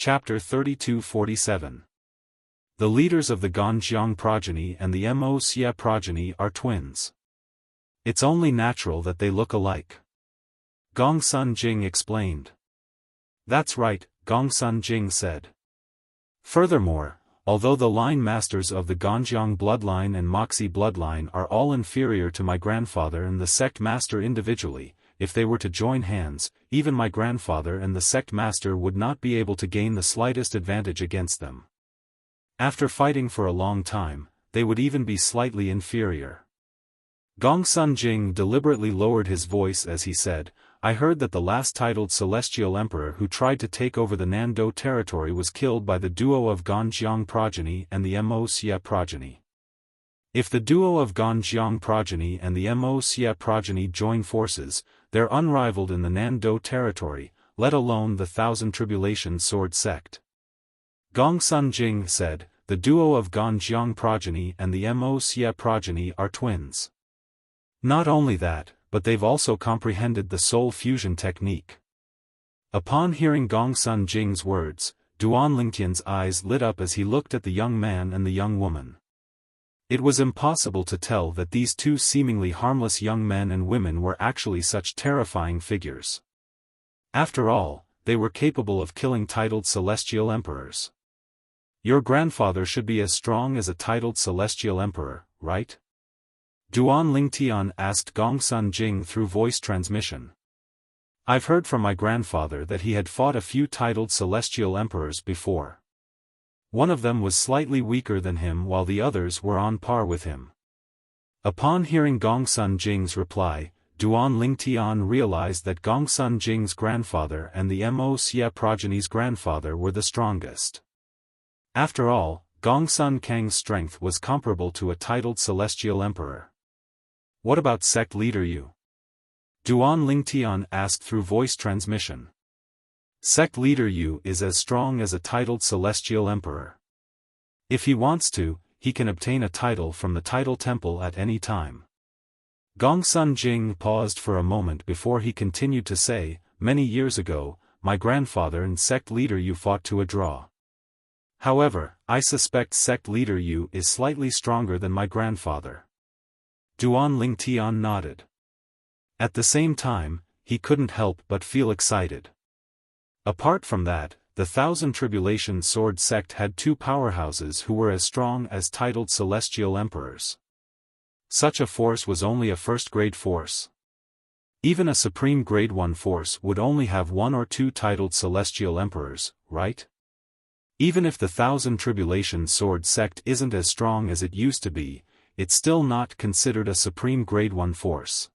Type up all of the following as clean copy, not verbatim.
Chapter 3247. The leaders of the Ganjiang progeny and the Wuxia progeny are twins. It's only natural that they look alike. Gongsun Jing explained. That's right, Gongsun Jing said. Furthermore, although the line masters of the Ganjiang bloodline and Moxie bloodline are all inferior to my grandfather and the sect master individually, if they were to join hands, even my grandfather and the sect master would not be able to gain the slightest advantage against them. After fighting for a long time, they would even be slightly inferior. Gongsun Jing deliberately lowered his voice as he said, I heard that the last titled celestial emperor who tried to take over the Nando territory was killed by the duo of Ganjiang progeny and the Wuxia progeny. If the duo of Ganjiang progeny and the Wuxia progeny join forces, they're unrivaled in the Nando territory, let alone the Thousand Tribulation Sword sect. Gongsun Jing said, the duo of Ganjiang progeny and the Wuxia progeny are twins. Not only that, but they've also comprehended the soul fusion technique. Upon hearing Gongsun Jing's words, Duan Lingtian's eyes lit up as he looked at the young man and the young woman. It was impossible to tell that these two seemingly harmless young men and women were actually such terrifying figures. After all, they were capable of killing titled celestial emperors. Your grandfather should be as strong as a titled celestial emperor, right? Duan Lingtian asked Gongsun Jing through voice transmission. I've heard from my grandfather that he had fought a few titled celestial emperors before. One of them was slightly weaker than him while the others were on par with him. Upon hearing Gongsun Jing's reply, Duan Lingtian realized that Gongsun Jing's grandfather and the Wuxia progeny's grandfather were the strongest. After all, Gongsun Kang's strength was comparable to a titled celestial emperor. What about sect leader Yu? Duan Lingtian asked through voice transmission. Sect leader Yu is as strong as a titled celestial emperor. If he wants to, he can obtain a title from the title temple at any time. Gongsun Jing paused for a moment before he continued to say, many years ago, my grandfather and sect leader Yu fought to a draw. However, I suspect sect leader Yu is slightly stronger than my grandfather. Duan Lingtian nodded. At the same time, he couldn't help but feel excited. Apart from that, the Thousand Tribulation Sword sect had two powerhouses who were as strong as titled celestial emperors. Such a force was only a first-grade force. Even a supreme grade 1 force would only have one or two titled celestial emperors, right? Even if the Thousand Tribulation Sword sect isn't as strong as it used to be, it's still not considered a supreme grade 1 force.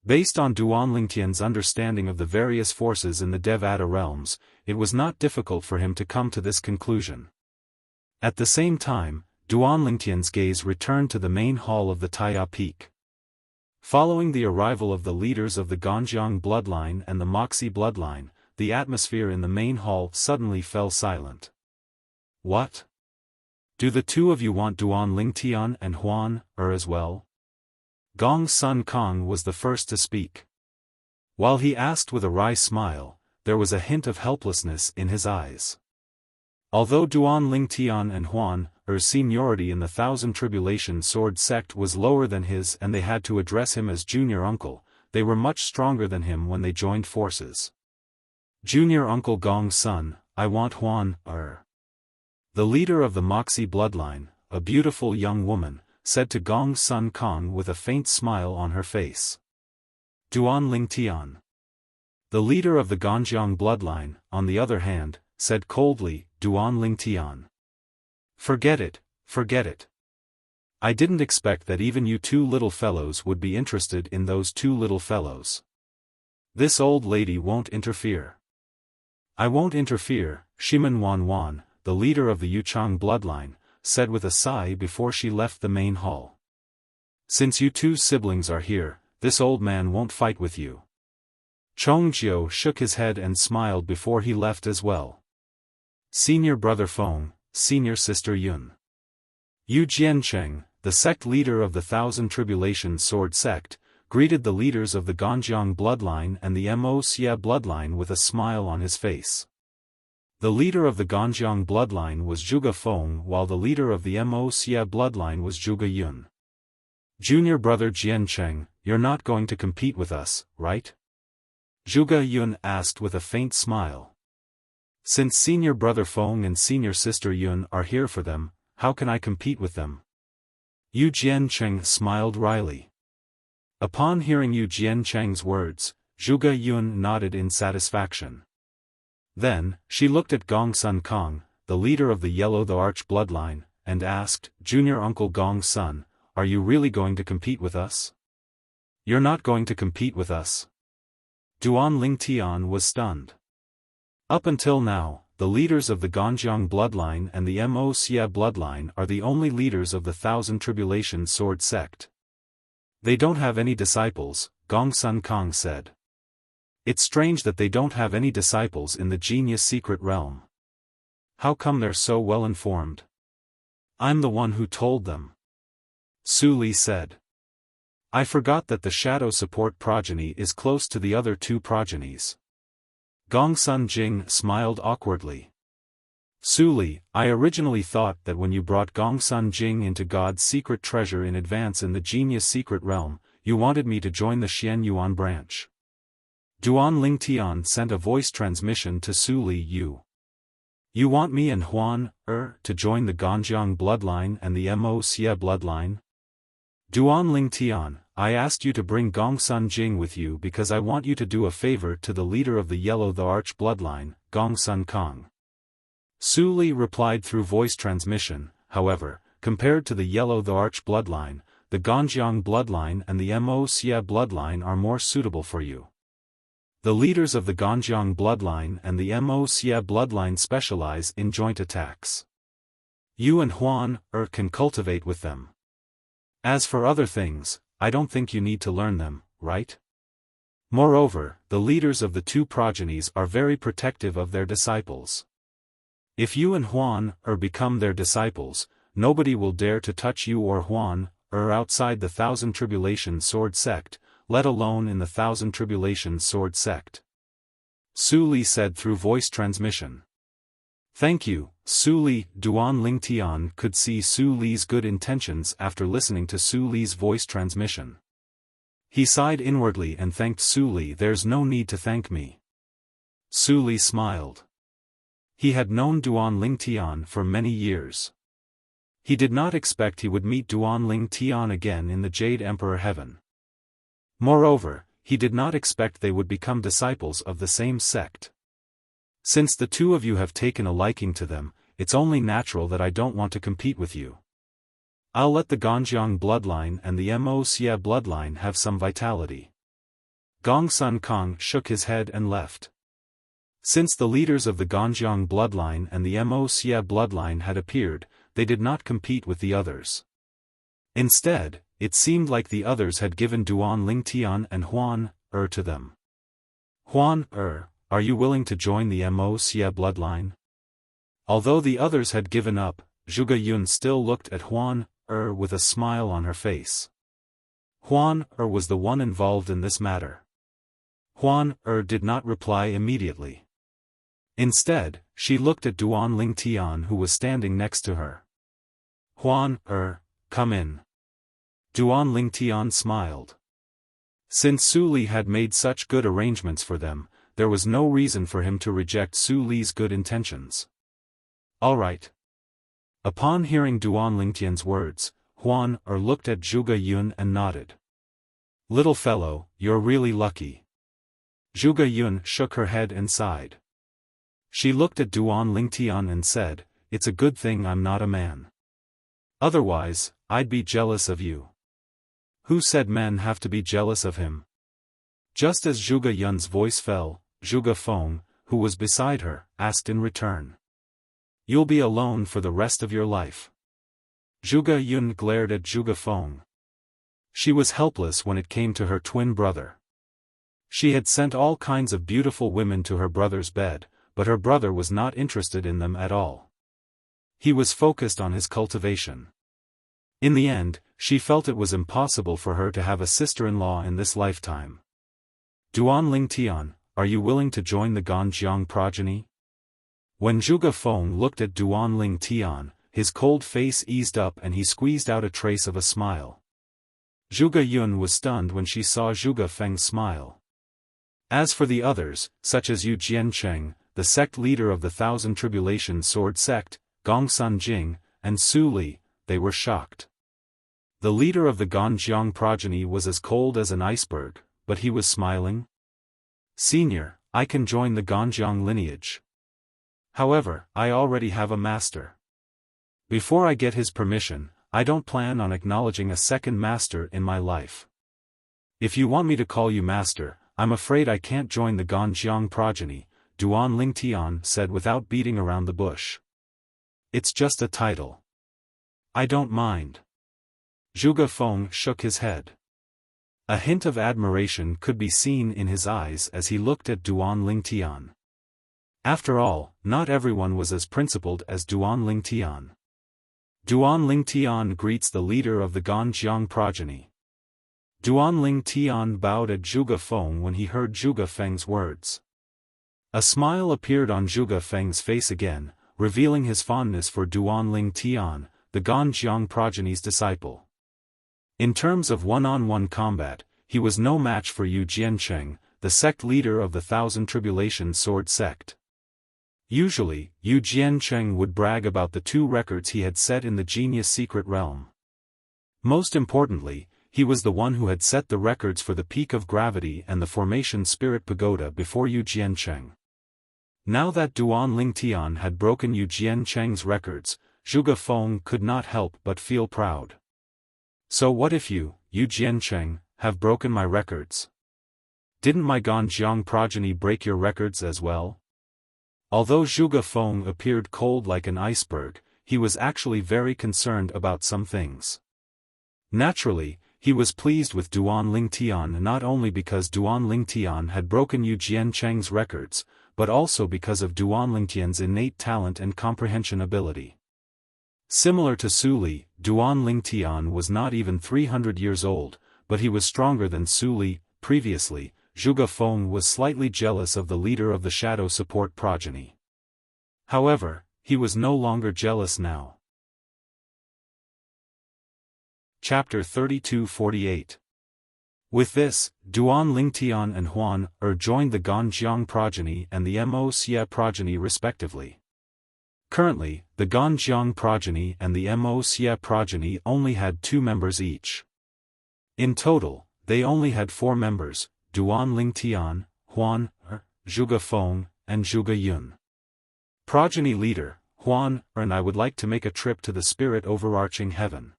Based on Duan Lingtian's understanding of the various forces in the Devata realms, it was not difficult for him to come to this conclusion. At the same time, Duan Lingtian's gaze returned to the main hall of the Taya Peak. Following the arrival of the leaders of the Ganjiang bloodline and the Moxie bloodline, the atmosphere in the main hall suddenly fell silent. What? Do the two of you want Duan Lingtian and Huan as well? Gongsun Kang was the first to speak. While he asked with a wry smile, there was a hint of helplessness in his eyes. Although Duan Lingtian and Huan's seniority in the Thousand Tribulation Sword sect was lower than his and they had to address him as junior uncle, they were much stronger than him when they joined forces. Junior uncle Gongsun, I want Huan. The leader of the Moxie bloodline, a beautiful young woman, said to Gongsun Kang with a faint smile on her face. Duan Lingtian. The leader of the Ganjiang bloodline, on the other hand, said coldly, Duan Lingtian. Forget it, forget it. I didn't expect that even you two little fellows would be interested in those two little fellows. This old lady won't interfere. I won't interfere, Shimen Wan, the leader of the Yuchang bloodline, said with a sigh before she left the main hall. Since you two siblings are here, this old man won't fight with you. Chongjiu shook his head and smiled before he left as well. Senior brother Feng, senior sister Yun. Yu Jiancheng, the sect leader of the Thousand Tribulation Sword sect, greeted the leaders of the Ganjiang bloodline and the Wuxia bloodline with a smile on his face. The leader of the Ganjiang bloodline was Zhuge Feng, while the leader of the Mo bloodline was Zhuge Yun. Junior brother Jiancheng, you're not going to compete with us, right? Zhuge Yun asked with a faint smile. Since senior brother Feng and senior sister Yun are here for them, how can I compete with them? Yu Jiancheng smiled wryly. Upon hearing Yu Jiancheng's words, Zhuge Yun nodded in satisfaction. Then, she looked at Gong Sun Kong, the leader of the Yellow the Arch bloodline, and asked, Junior Uncle Gong Sun, are you really going to compete with us? You're not going to compete with us. Duan Lingtian was stunned. Up until now, the leaders of the Ganjiang bloodline and the Mo bloodline are the only leaders of the Thousand Tribulation Sword sect. They don't have any disciples, Gong Sun Kong said. It's strange that they don't have any disciples in the genius secret realm. How come they're so well informed? I'm the one who told them. Su Li said. I forgot that the shadow support progeny is close to the other two progenies. Gong Sun Jing smiled awkwardly. Su Li, I originally thought that when you brought Gong Sun Jing into God's secret treasure in advance in the genius secret realm, you wanted me to join the Xian Yuan branch. Duan Lingtian sent a voice transmission to Su Li Yu. You want me and Huan, to join the Ganjiang bloodline and the Mo bloodline? Duan Lingtian, I asked you to bring Gong Sun Jing with you because I want you to do a favor to the leader of the Yellow the Arch bloodline, Gong Sun Kong. Su Li replied through voice transmission, however, compared to the Yellow the Arch bloodline, the Ganjiang bloodline and the Mo bloodline are more suitable for you. The leaders of the Ganjiang bloodline and the Mo bloodline specialize in joint attacks. You and Huan, can cultivate with them. As for other things, I don't think you need to learn them, right? Moreover, the leaders of the two progenies are very protective of their disciples. If you and Huan, become their disciples, nobody will dare to touch you or Huan, outside the Thousand Tribulation Sword sect, let alone in the Thousand Tribulation Sword sect. Su Li said through voice transmission. Thank you, Su Li. Duan Lingtian could see Su Li's good intentions after listening to Su Li's voice transmission. He sighed inwardly and thanked Su Li. There's no need to thank me. Su Li smiled. He had known Duan Lingtian for many years. He did not expect he would meet Duan Lingtian again in the Jade Emperor Heaven. Moreover, he did not expect they would become disciples of the same sect. Since the two of you have taken a liking to them, it's only natural that I don't want to compete with you. I'll let the Ganjiang bloodline and the Mo bloodline have some vitality. Gong Sun Kong shook his head and left. Since the leaders of the Ganjiang bloodline and the Mo bloodline had appeared, they did not compete with the others. Instead, it seemed like the others had given Duan Lingtian and Huan, to them. Huan, are you willing to join the Mo bloodline? Although the others had given up, Zhuge Yun still looked at Huan, with a smile on her face. Huan, was the one involved in this matter. Huan, did not reply immediately. Instead, she looked at Duan Lingtian who was standing next to her. Huan, come in. Duan Lingtian smiled. Since Su Li had made such good arrangements for them, there was no reason for him to reject Su Li's good intentions. All right. Upon hearing Duan Lingtian's words, Huan, looked at Zhuge Yun and nodded. Little fellow, you're really lucky. Zhuge Yun shook her head and sighed. She looked at Duan Lingtian and said, it's a good thing I'm not a man. Otherwise, I'd be jealous of you. Who said men have to be jealous of him? Just as Zhuge Yun's voice fell, Zhuge Feng, who was beside her, asked in return. You'll be alone for the rest of your life. Zhuge Yun glared at Zhuge Feng. She was helpless when it came to her twin brother. She had sent all kinds of beautiful women to her brother's bed, but her brother was not interested in them at all. He was focused on his cultivation. In the end, she felt it was impossible for her to have a sister-in-law in this lifetime. Duan Lingtian, are you willing to join the Ganjiang progeny? When Zhuge Feng looked at Duanling Tian, his cold face eased up and he squeezed out a trace of a smile. Zhuge Yun was stunned when she saw Zhuge Feng's smile. As for the others, such as Yu Jiancheng, the sect leader of the Thousand Tribulation Sword Sect, Gongsun Jing, and Su Li, they were shocked. The leader of the Ganjiang progeny was as cold as an iceberg, but he was smiling. "Senior, I can join the Ganjiang lineage. However, I already have a master. Before I get his permission, I don't plan on acknowledging a second master in my life. If you want me to call you master, I'm afraid I can't join the Ganjiang progeny," Duanling Tian said without beating around the bush. "It's just a title. I don't mind." Zhuge Feng shook his head. A hint of admiration could be seen in his eyes as he looked at Duanling Tian. After all, not everyone was as principled as Duanling Tian. Duanling Tian greets the leader of the Ganjiang progeny. Duanling Tian bowed at Zhuge Feng when he heard Zhuge Feng's words. A smile appeared on Zhuge Feng's face again, revealing his fondness for Duanling Tian, the Ganjiang progeny's disciple. In terms of one-on-one combat, he was no match for Yu Jiancheng, the sect leader of the Thousand Tribulation Sword Sect. Usually, Yu Jiancheng would brag about the 2 records he had set in the Genius Secret Realm. Most importantly, he was the one who had set the records for the Peak of Gravity and the Formation Spirit Pagoda before Yu Jiancheng. Now that Duanling Tian had broken Yu Jiancheng's records, Zhuge Feng could not help but feel proud. "So what if you, Yu Jiancheng, have broken my records? Didn't my Ganjiang progeny break your records as well?" Although Zhuge Feng appeared cold like an iceberg, he was actually very concerned about some things. Naturally, he was pleased with Duanling Tian not only because Duanling Tian had broken Yu Jiancheng's records, but also because of Duanling Tian's innate talent and comprehension ability. Similar to Su Li, Duanling Tian was not even 300 years old, but he was stronger than Su Li. Previously, Zhuge Feng was slightly jealous of the leader of the Shadow Support progeny. However, he was no longer jealous now. Chapter 32-48. With this, Duanling Tian and Huan joined the Ganjiang progeny and the Mo Xia progeny respectively. Currently, the Ganjiang progeny and the Mo Xia progeny only had 2 members each. In total, they only had 4 members: Duanling Tian, Huan, Zhuge Feng, and Zhuge Yun. Progeny leader, Huan, and I would like to make a trip to the spirit overarching heaven.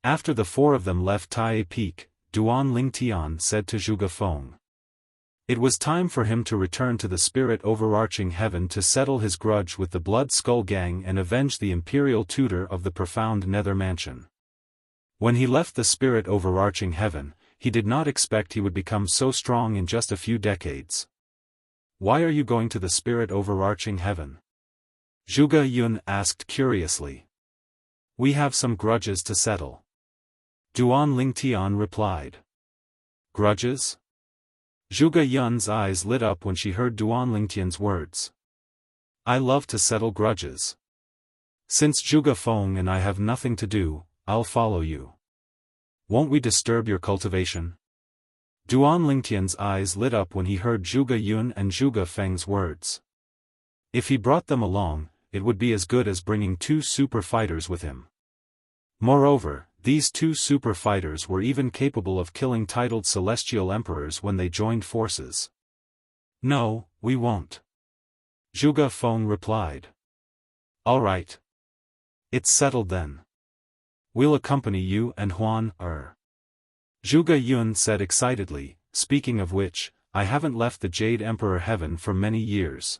After the 4 of them left Tai Peak, Duanling Tian said to Zhuge Feng. It was time for him to return to the spirit overarching heaven to settle his grudge with the Blood Skull Gang and avenge the imperial tutor of the profound Nether Mansion. When he left the spirit overarching heaven, he did not expect he would become so strong in just a few decades. "Why are you going to the spirit overarching heaven?" Zhuge Yun asked curiously. "We have some grudges to settle." Duanling Tian replied. "Grudges?" Zhuge Yun's eyes lit up when she heard Duanling Tian's words. "I love to settle grudges. Since Zhuge Feng and I have nothing to do, I'll follow you. Won't we disturb your cultivation?" Duanling Tian's eyes lit up when he heard Zhuge Yun and Zhuge Feng's words. If he brought them along, it would be as good as bringing 2 super fighters with him. Moreover, these 2 super fighters were even capable of killing titled celestial emperors when they joined forces. "No, we won't," Zhuge Feng replied. "All right. It's settled then. We'll accompany you and Huan, Zhuge Yun said excitedly, "Speaking of which, I haven't left the Jade Emperor Heaven for many years.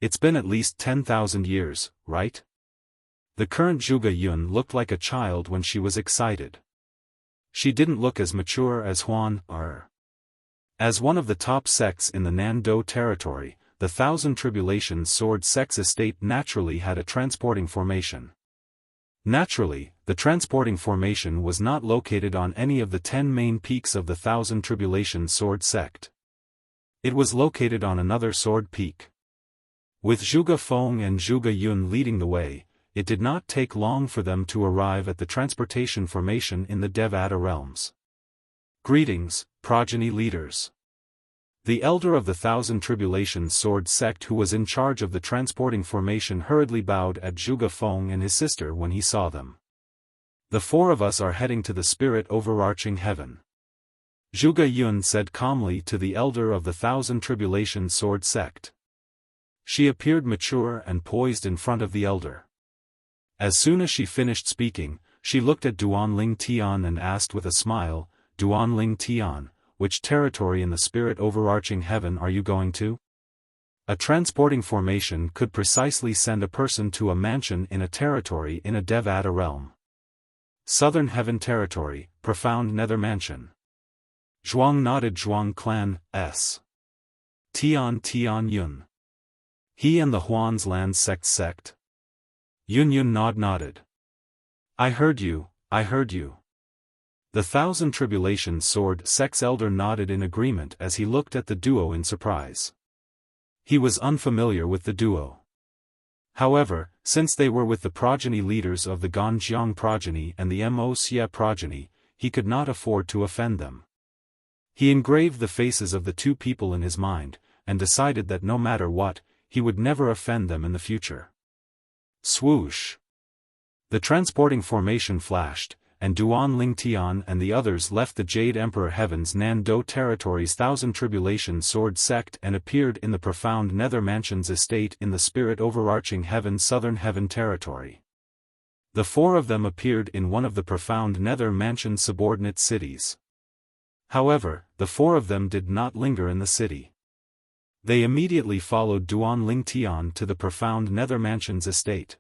It's been at least 10,000 years, right?" The current Zhuge Yun looked like a child when she was excited. She didn't look as mature as Huan. As one of the top sects in the Nando territory, the Thousand Tribulation Sword Sect's estate naturally had a transporting formation. Naturally, the transporting formation was not located on any of the 10 main peaks of the Thousand Tribulation Sword Sect. It was located on another sword peak. With Zhuge Feng and Zhuge Yun leading the way, it did not take long for them to arrive at the transportation formation in the Devata realms. Greetings, progeny leaders. The elder of the Thousand Tribulations Sword sect who was in charge of the transporting formation hurriedly bowed at Zhuge Feng and his sister when he saw them. The four of us are heading to the spirit overarching heaven. Zhuge Yun said calmly to the elder of the Thousand Tribulations Sword sect. She appeared mature and poised in front of the elder. As soon as she finished speaking, she looked at Duanling Tian and asked with a smile, Duanling Tian, which territory in the spirit overarching heaven are you going to? A transporting formation could precisely send a person to a mansion in a territory in a Devata realm. Southern Heaven Territory, Profound Nether Mansion. Zhuang nodded. Zhuang clan, S. Tian Yun. He and the Huan's land sect. Yun nodded. I heard you. The Thousand Tribulations Sword sect's elder nodded in agreement as he looked at the duo in surprise. He was unfamiliar with the duo. However, since they were with the progeny leaders of the Ganjiang progeny and the Wuxia progeny, he could not afford to offend them. He engraved the faces of the two people in his mind, and decided that no matter what, he would never offend them in the future. Swoosh! The transporting formation flashed, and Duanling Tian and the others left the Jade Emperor Heaven's Nando territory's Thousand Tribulations Sword sect and appeared in the Profound Nether Mansion's estate in the spirit overarching heaven Southern Heaven territory. The four of them appeared in one of the Profound Nether Mansion's subordinate cities. However, the four of them did not linger in the city. They immediately followed Duanling Tian to the Profound Nether Mansion's estate.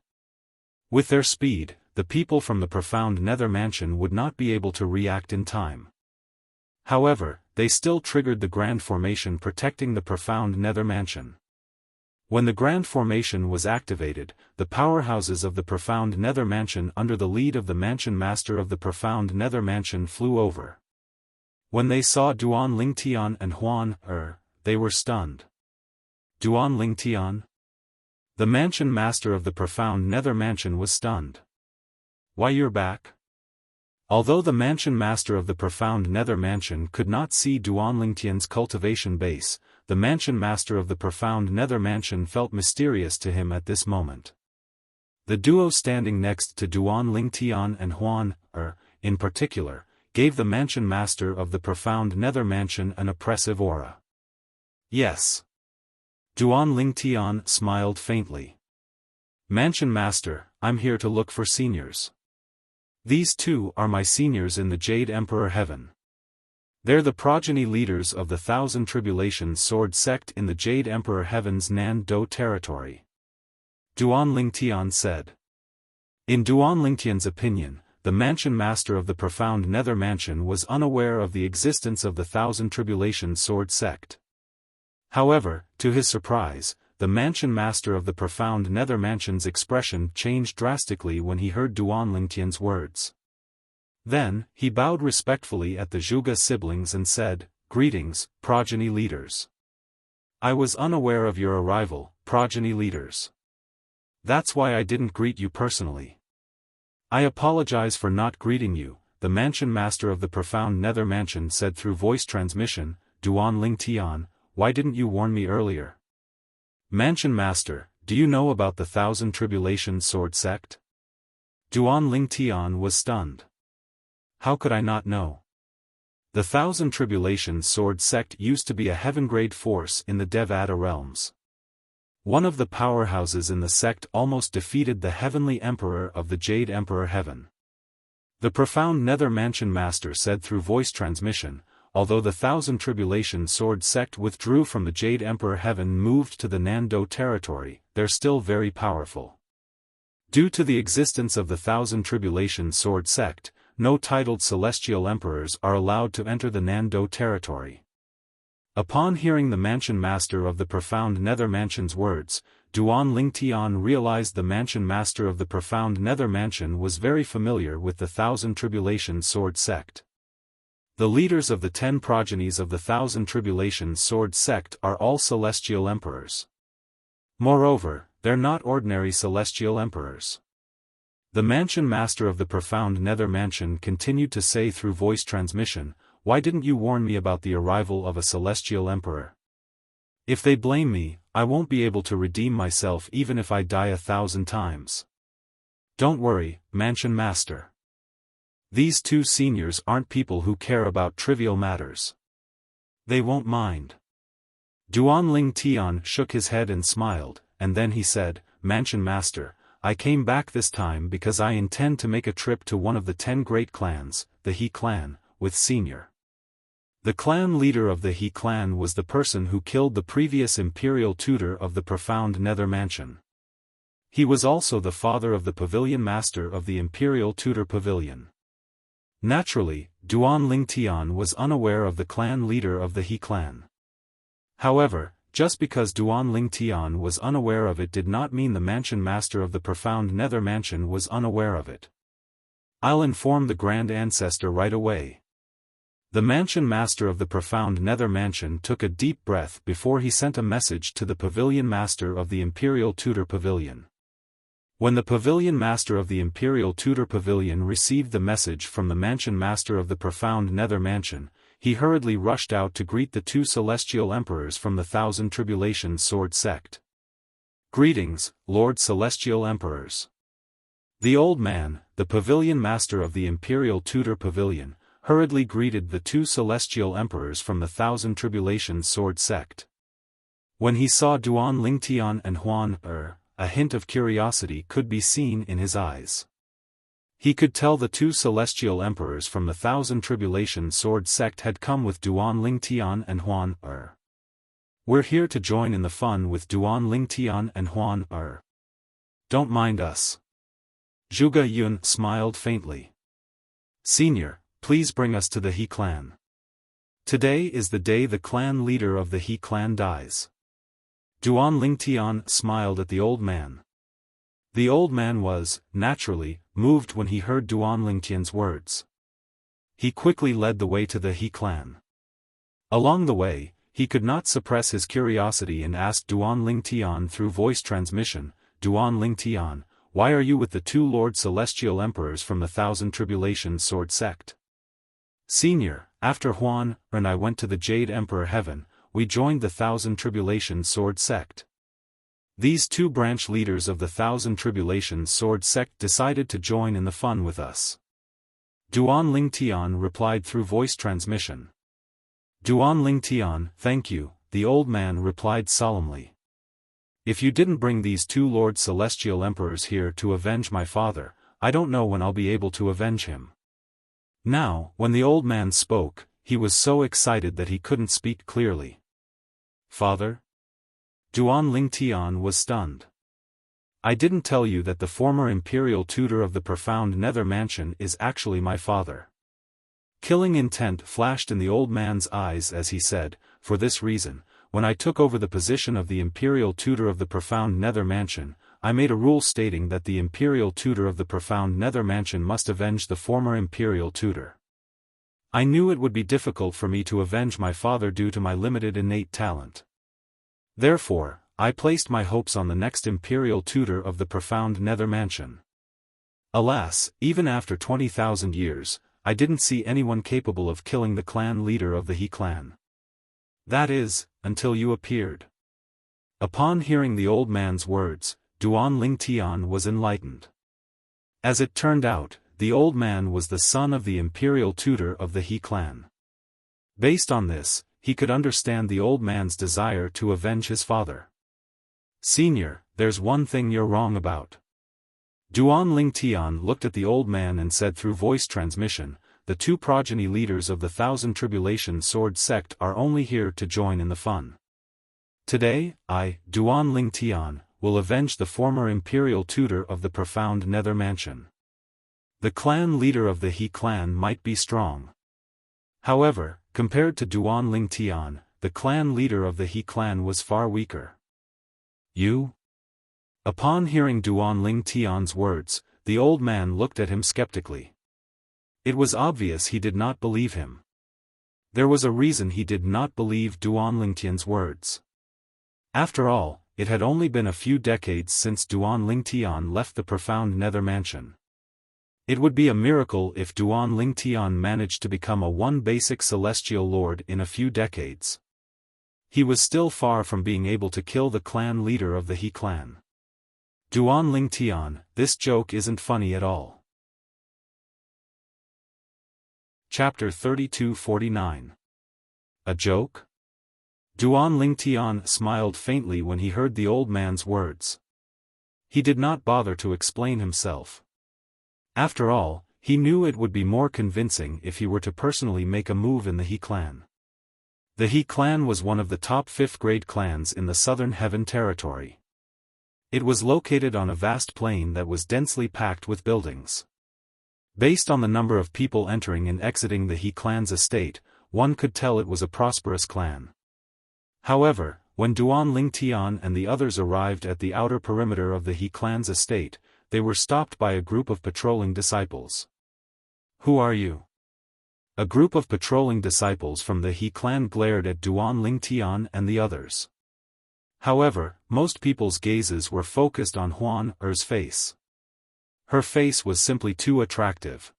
With their speed, the people from the Profound Nether Mansion would not be able to react in time. However, they still triggered the Grand Formation protecting the Profound Nether Mansion. When the Grand Formation was activated, the powerhouses of the Profound Nether Mansion under the lead of the Mansion Master of the Profound Nether Mansion flew over. When they saw Duanling Tian and Huan, they were stunned. Duanling Tian? The Mansion Master of the Profound Nether Mansion was stunned. Why, you're back? Although the Mansion Master of the Profound Nether Mansion could not see Duanling Tian's cultivation base, the Mansion Master of the Profound Nether Mansion felt mysterious to him at this moment. The duo standing next to Duanling Tian and Huan, in particular, gave the Mansion Master of the Profound Nether Mansion an oppressive aura. Yes. Duanling Tian smiled faintly. Mansion Master, I'm here to look for seniors. These two are my seniors in the Jade Emperor Heaven. They're the progeny leaders of the Thousand Tribulations Sword sect in the Jade Emperor Heaven's Nando territory. Duanling Tian said. In Duanling Tian's opinion, the Mansion Master of the Profound Nether Mansion was unaware of the existence of the Thousand Tribulations Sword sect. However, to his surprise, the Mansion Master of the Profound Nether Mansion's expression changed drastically when he heard Duanling Tian's words. Then, he bowed respectfully at the Zhuge siblings and said, Greetings, progeny leaders. I was unaware of your arrival, progeny leaders. That's why I didn't greet you personally. I apologize for not greeting you, the Mansion Master of the Profound Nether Mansion said through voice transmission. Duanling Tian, why didn't you warn me earlier? Mansion Master, do you know about the Thousand Tribulations Sword sect? Duanling Tian was stunned. How could I not know? The Thousand Tribulations Sword sect used to be a heaven-grade force in the Devata realms. One of the powerhouses in the sect almost defeated the Heavenly Emperor of the Jade Emperor Heaven. The Profound Nether Mansion Master said through voice transmission, although the Thousand Tribulations Sword sect withdrew from the Jade Emperor Heaven moved to the Nando territory, they're still very powerful. Due to the existence of the Thousand Tribulations Sword sect, no titled celestial emperors are allowed to enter the Nando territory. Upon hearing the Mansion Master of the Profound Nether Mansion's words, Duanling Tian realized the Mansion Master of the Profound Nether Mansion was very familiar with the Thousand Tribulations Sword sect. The leaders of the 10 progenies of the Thousand Tribulations Sword sect are all celestial emperors. Moreover, they're not ordinary celestial emperors. The mansion master of the profound nether mansion continued to say through voice transmission, "Why didn't you warn me about the arrival of a celestial emperor? If they blame me, I won't be able to redeem myself even if I die 1,000 times. Don't worry, mansion master. These two seniors aren't people who care about trivial matters. They won't mind." Duan Ling Tian shook his head and smiled, and then he said, "Mansion master, I came back this time because I intend to make a trip to one of the 10 great clans, the He clan, with Senior." The clan leader of the He clan was the person who killed the previous imperial tutor of the profound nether mansion. He was also the father of the pavilion master of the imperial tutor pavilion. Naturally, Duan Ling Tian was unaware of the clan leader of the He clan. However, just because Duan Ling Tian was unaware of it did not mean the mansion master of the profound nether mansion was unaware of it. "I'll inform the grand ancestor right away." The mansion master of the profound nether mansion took a deep breath before he sent a message to the pavilion master of the imperial tutor pavilion. When the pavilion master of the imperial tutor pavilion received the message from the mansion master of the profound nether mansion, he hurriedly rushed out to greet the 2 celestial emperors from the Thousand Tribulations Sword sect. "Greetings, Lord Celestial Emperors." The old man, the pavilion master of the imperial tutor pavilion, hurriedly greeted the 2 celestial emperors from the Thousand Tribulations Sword sect. When he saw Duan Ling Tian and Huan a hint of curiosity could be seen in his eyes. He could tell the 2 celestial emperors from the Thousand Tribulations Sword sect had come with Duan Ling Tian and Huan "We're here to join in the fun with Duan Ling Tian and Huan Don't mind us." Zhuge Yun smiled faintly. "Senior, please bring us to the He clan. Today is the day the clan leader of the He clan dies." Duan Ling Tian smiled at the old man. The old man was, naturally, moved when he heard Duan Ling Tian's words. He quickly led the way to the He clan. Along the way, he could not suppress his curiosity and asked Duan Ling Tian through voice transmission, "Duan Ling Tian, why are you with the 2 Lord Celestial Emperors from the Thousand Tribulations Sword sect?" "Senior, after Huan and I went to the Jade Emperor Heaven, we joined the Thousand Tribulations Sword sect. These 2 branch leaders of the Thousand Tribulations Sword sect decided to join in the fun with us." Duan Ling Tian replied through voice transmission. "Duan Ling Tian, thank you," the old man replied solemnly. "If you didn't bring these 2 Lord Celestial Emperors here to avenge my father, I don't know when I'll be able to avenge him." Now, when the old man spoke, he was so excited that he couldn't speak clearly. "Father?" Duan Ling Tian was stunned. "I didn't tell you that the former imperial tutor of the profound nether mansion is actually my father." Killing intent flashed in the old man's eyes as he said, "For this reason, when I took over the position of the imperial tutor of the profound nether mansion, I made a rule stating that the imperial tutor of the profound nether mansion must avenge the former imperial tutor. I knew it would be difficult for me to avenge my father due to my limited innate talent. Therefore, I placed my hopes on the next imperial tutor of the profound nether mansion. Alas, even after 20,000 years, I didn't see anyone capable of killing the clan leader of the He clan. That is, until you appeared." Upon hearing the old man's words, Duan Ling Tian was enlightened. As it turned out, the old man was the son of the imperial tutor of the He clan. Based on this, he could understand the old man's desire to avenge his father. "Senior, there's one thing you're wrong about." Duan Ling Tian looked at the old man and said through voice transmission, "The 2 progeny leaders of the Thousand Tribulations Sword sect are only here to join in the fun. Today, I, Duan Ling Tian, will avenge the former imperial tutor of the profound nether mansion. The clan leader of the He clan might be strong. However, compared to Duan Ling Tian, the clan leader of the He clan was far weaker." "You?" Upon hearing Duan Ling Tian's words, the old man looked at him skeptically. It was obvious he did not believe him. There was a reason he did not believe Duan Ling Tian's words. After all, it had only been a few decades since Duan Lingtian left the profound nether mansion. It would be a miracle if Duan Lingtian managed to become a one basic celestial lord in a few decades. He was still far from being able to kill the clan leader of the He clan. Duan Lingtian, this joke isn't funny at all. Chapter 3249. A joke? Duan Lingtian smiled faintly when he heard the old man's words. He did not bother to explain himself. After all, he knew it would be more convincing if he were to personally make a move in the He clan. The He clan was one of the top 5th-grade clans in the Southern Heaven territory. It was located on a vast plain that was densely packed with buildings. Based on the number of people entering and exiting the He clan's estate, one could tell it was a prosperous clan. However, when Duan Lingtian and the others arrived at the outer perimeter of the He clan's estate, they were stopped by a group of patrolling disciples. "Who are you?" A group of patrolling disciples from the He clan glared at Duan Lingtian and the others. However, most people's gazes were focused on Huan Er's face. Her face was simply too attractive.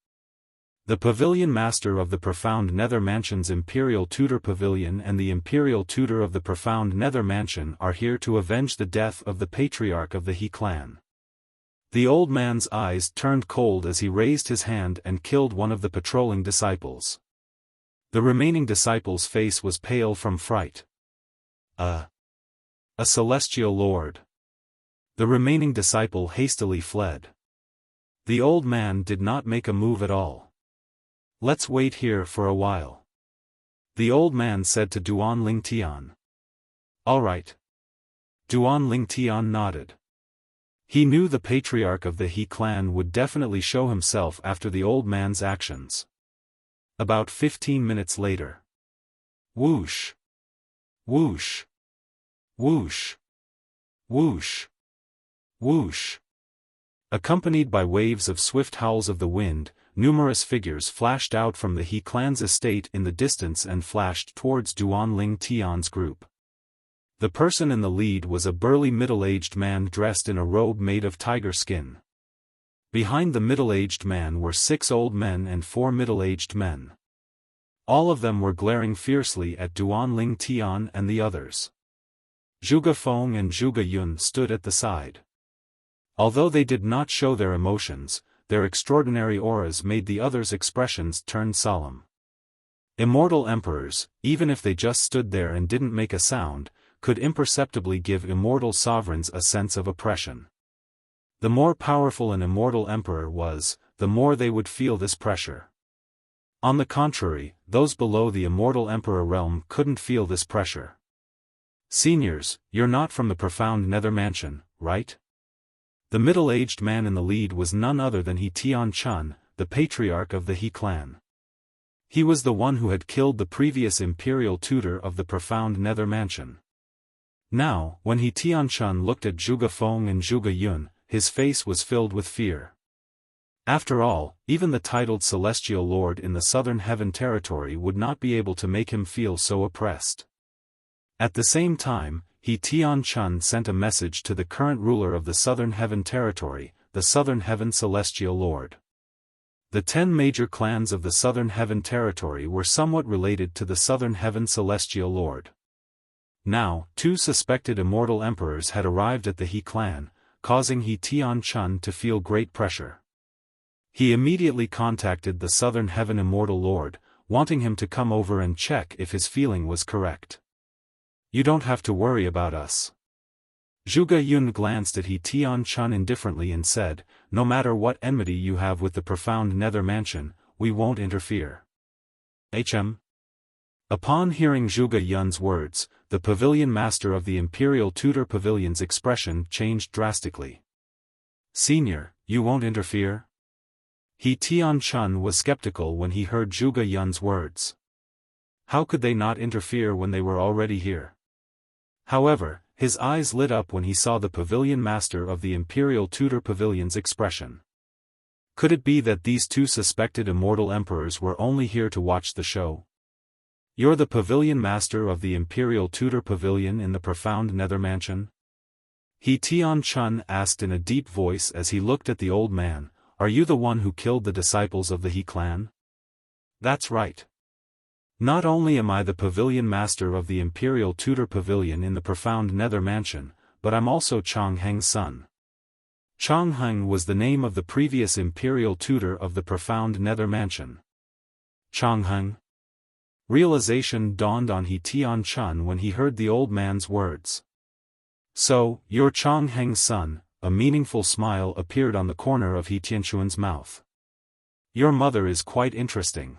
The Pavilion Master of the Profound Nether Mansion's Imperial Tutor Pavilion and the Imperial Tutor of the Profound Nether Mansion are here to avenge the death of the Patriarch of the He clan. The old man's eyes turned cold as he raised his hand and killed one of the patrolling disciples. The remaining disciple's face was pale from fright. A celestial lord. The remaining disciple hastily fled. The old man did not make a move at all. "Let's wait here for a while," the old man said to Duan Lingtian. "All right." Duan Lingtian nodded. He knew the patriarch of the He clan would definitely show himself after the old man's actions. About 15 minutes later. Whoosh! Whoosh! Whoosh! Whoosh! Whoosh! Accompanied by waves of swift howls of the wind, numerous figures flashed out from the He clan's estate in the distance and flashed towards Duan Lingtian's group. The person in the lead was a burly middle-aged man dressed in a robe made of tiger skin. Behind the middle-aged man were 6 old men and 4 middle-aged men. All of them were glaring fiercely at Duan Lingtian and the others. Zhuge Feng and Zhuge Yun stood at the side. Although they did not show their emotions, their extraordinary auras made the others' expressions turn solemn. Immortal emperors, even if they just stood there and didn't make a sound, could imperceptibly give immortal sovereigns a sense of oppression. The more powerful an immortal emperor was, the more they would feel this pressure. On the contrary, those below the immortal emperor realm couldn't feel this pressure. "Seniors, you're not from the Profound Nether Mansion, right?" The middle-aged man in the lead was none other than He Tian Chun, the patriarch of the He clan. He was the one who had killed the previous imperial tutor of the Profound Nether Mansion. Now, when He Tian Chun looked at Zhuge Feng and Zhuge Yun, his face was filled with fear. After all, even the titled Celestial Lord in the Southern Heaven territory would not be able to make him feel so oppressed. At the same time, He Tian Chun sent a message to the current ruler of the Southern Heaven territory, the Southern Heaven Celestial Lord. The 10 major clans of the Southern Heaven territory were somewhat related to the Southern Heaven Celestial Lord. Now, 2 suspected immortal emperors had arrived at the He clan, causing He Tian Chun to feel great pressure. He immediately contacted the Southern Heaven Immortal Lord, wanting him to come over and check if his feeling was correct. "You don't have to worry about us." Zhuge Yun glanced at He Tian Chun indifferently and said, "No matter what enmity you have with the Profound Nether Mansion, we won't interfere." Upon hearing Zhuge Yun's words, the Pavilion Master of the Imperial Tutor Pavilion's expression changed drastically. "Senior, you won't interfere?" He Tian Chun was skeptical when he heard Zhuge Yun's words. How could they not interfere when they were already here? However, his eyes lit up when he saw the Pavilion Master of the Imperial Tutor Pavilion's expression. Could it be that these 2 suspected immortal emperors were only here to watch the show? "You're the Pavilion Master of the Imperial Tutor Pavilion in the Profound Nether Mansion?" He Tian-chun asked in a deep voice as he looked at the old man, "Are you the one who killed the disciples of the He clan?" "That's right. Not only am I the pavilion master of the Imperial Tutor Pavilion in the profound Nether Mansion, but I'm also Chang Heng's son." Chang Heng was the name of the previous Imperial Tutor of the profound Nether Mansion. Chang Heng? Realization dawned on He Tian-chun when he heard the old man's words. "So, you're Chang Heng's son," a meaningful smile appeared on the corner of He Tian-chun's mouth. "Your mother is quite interesting."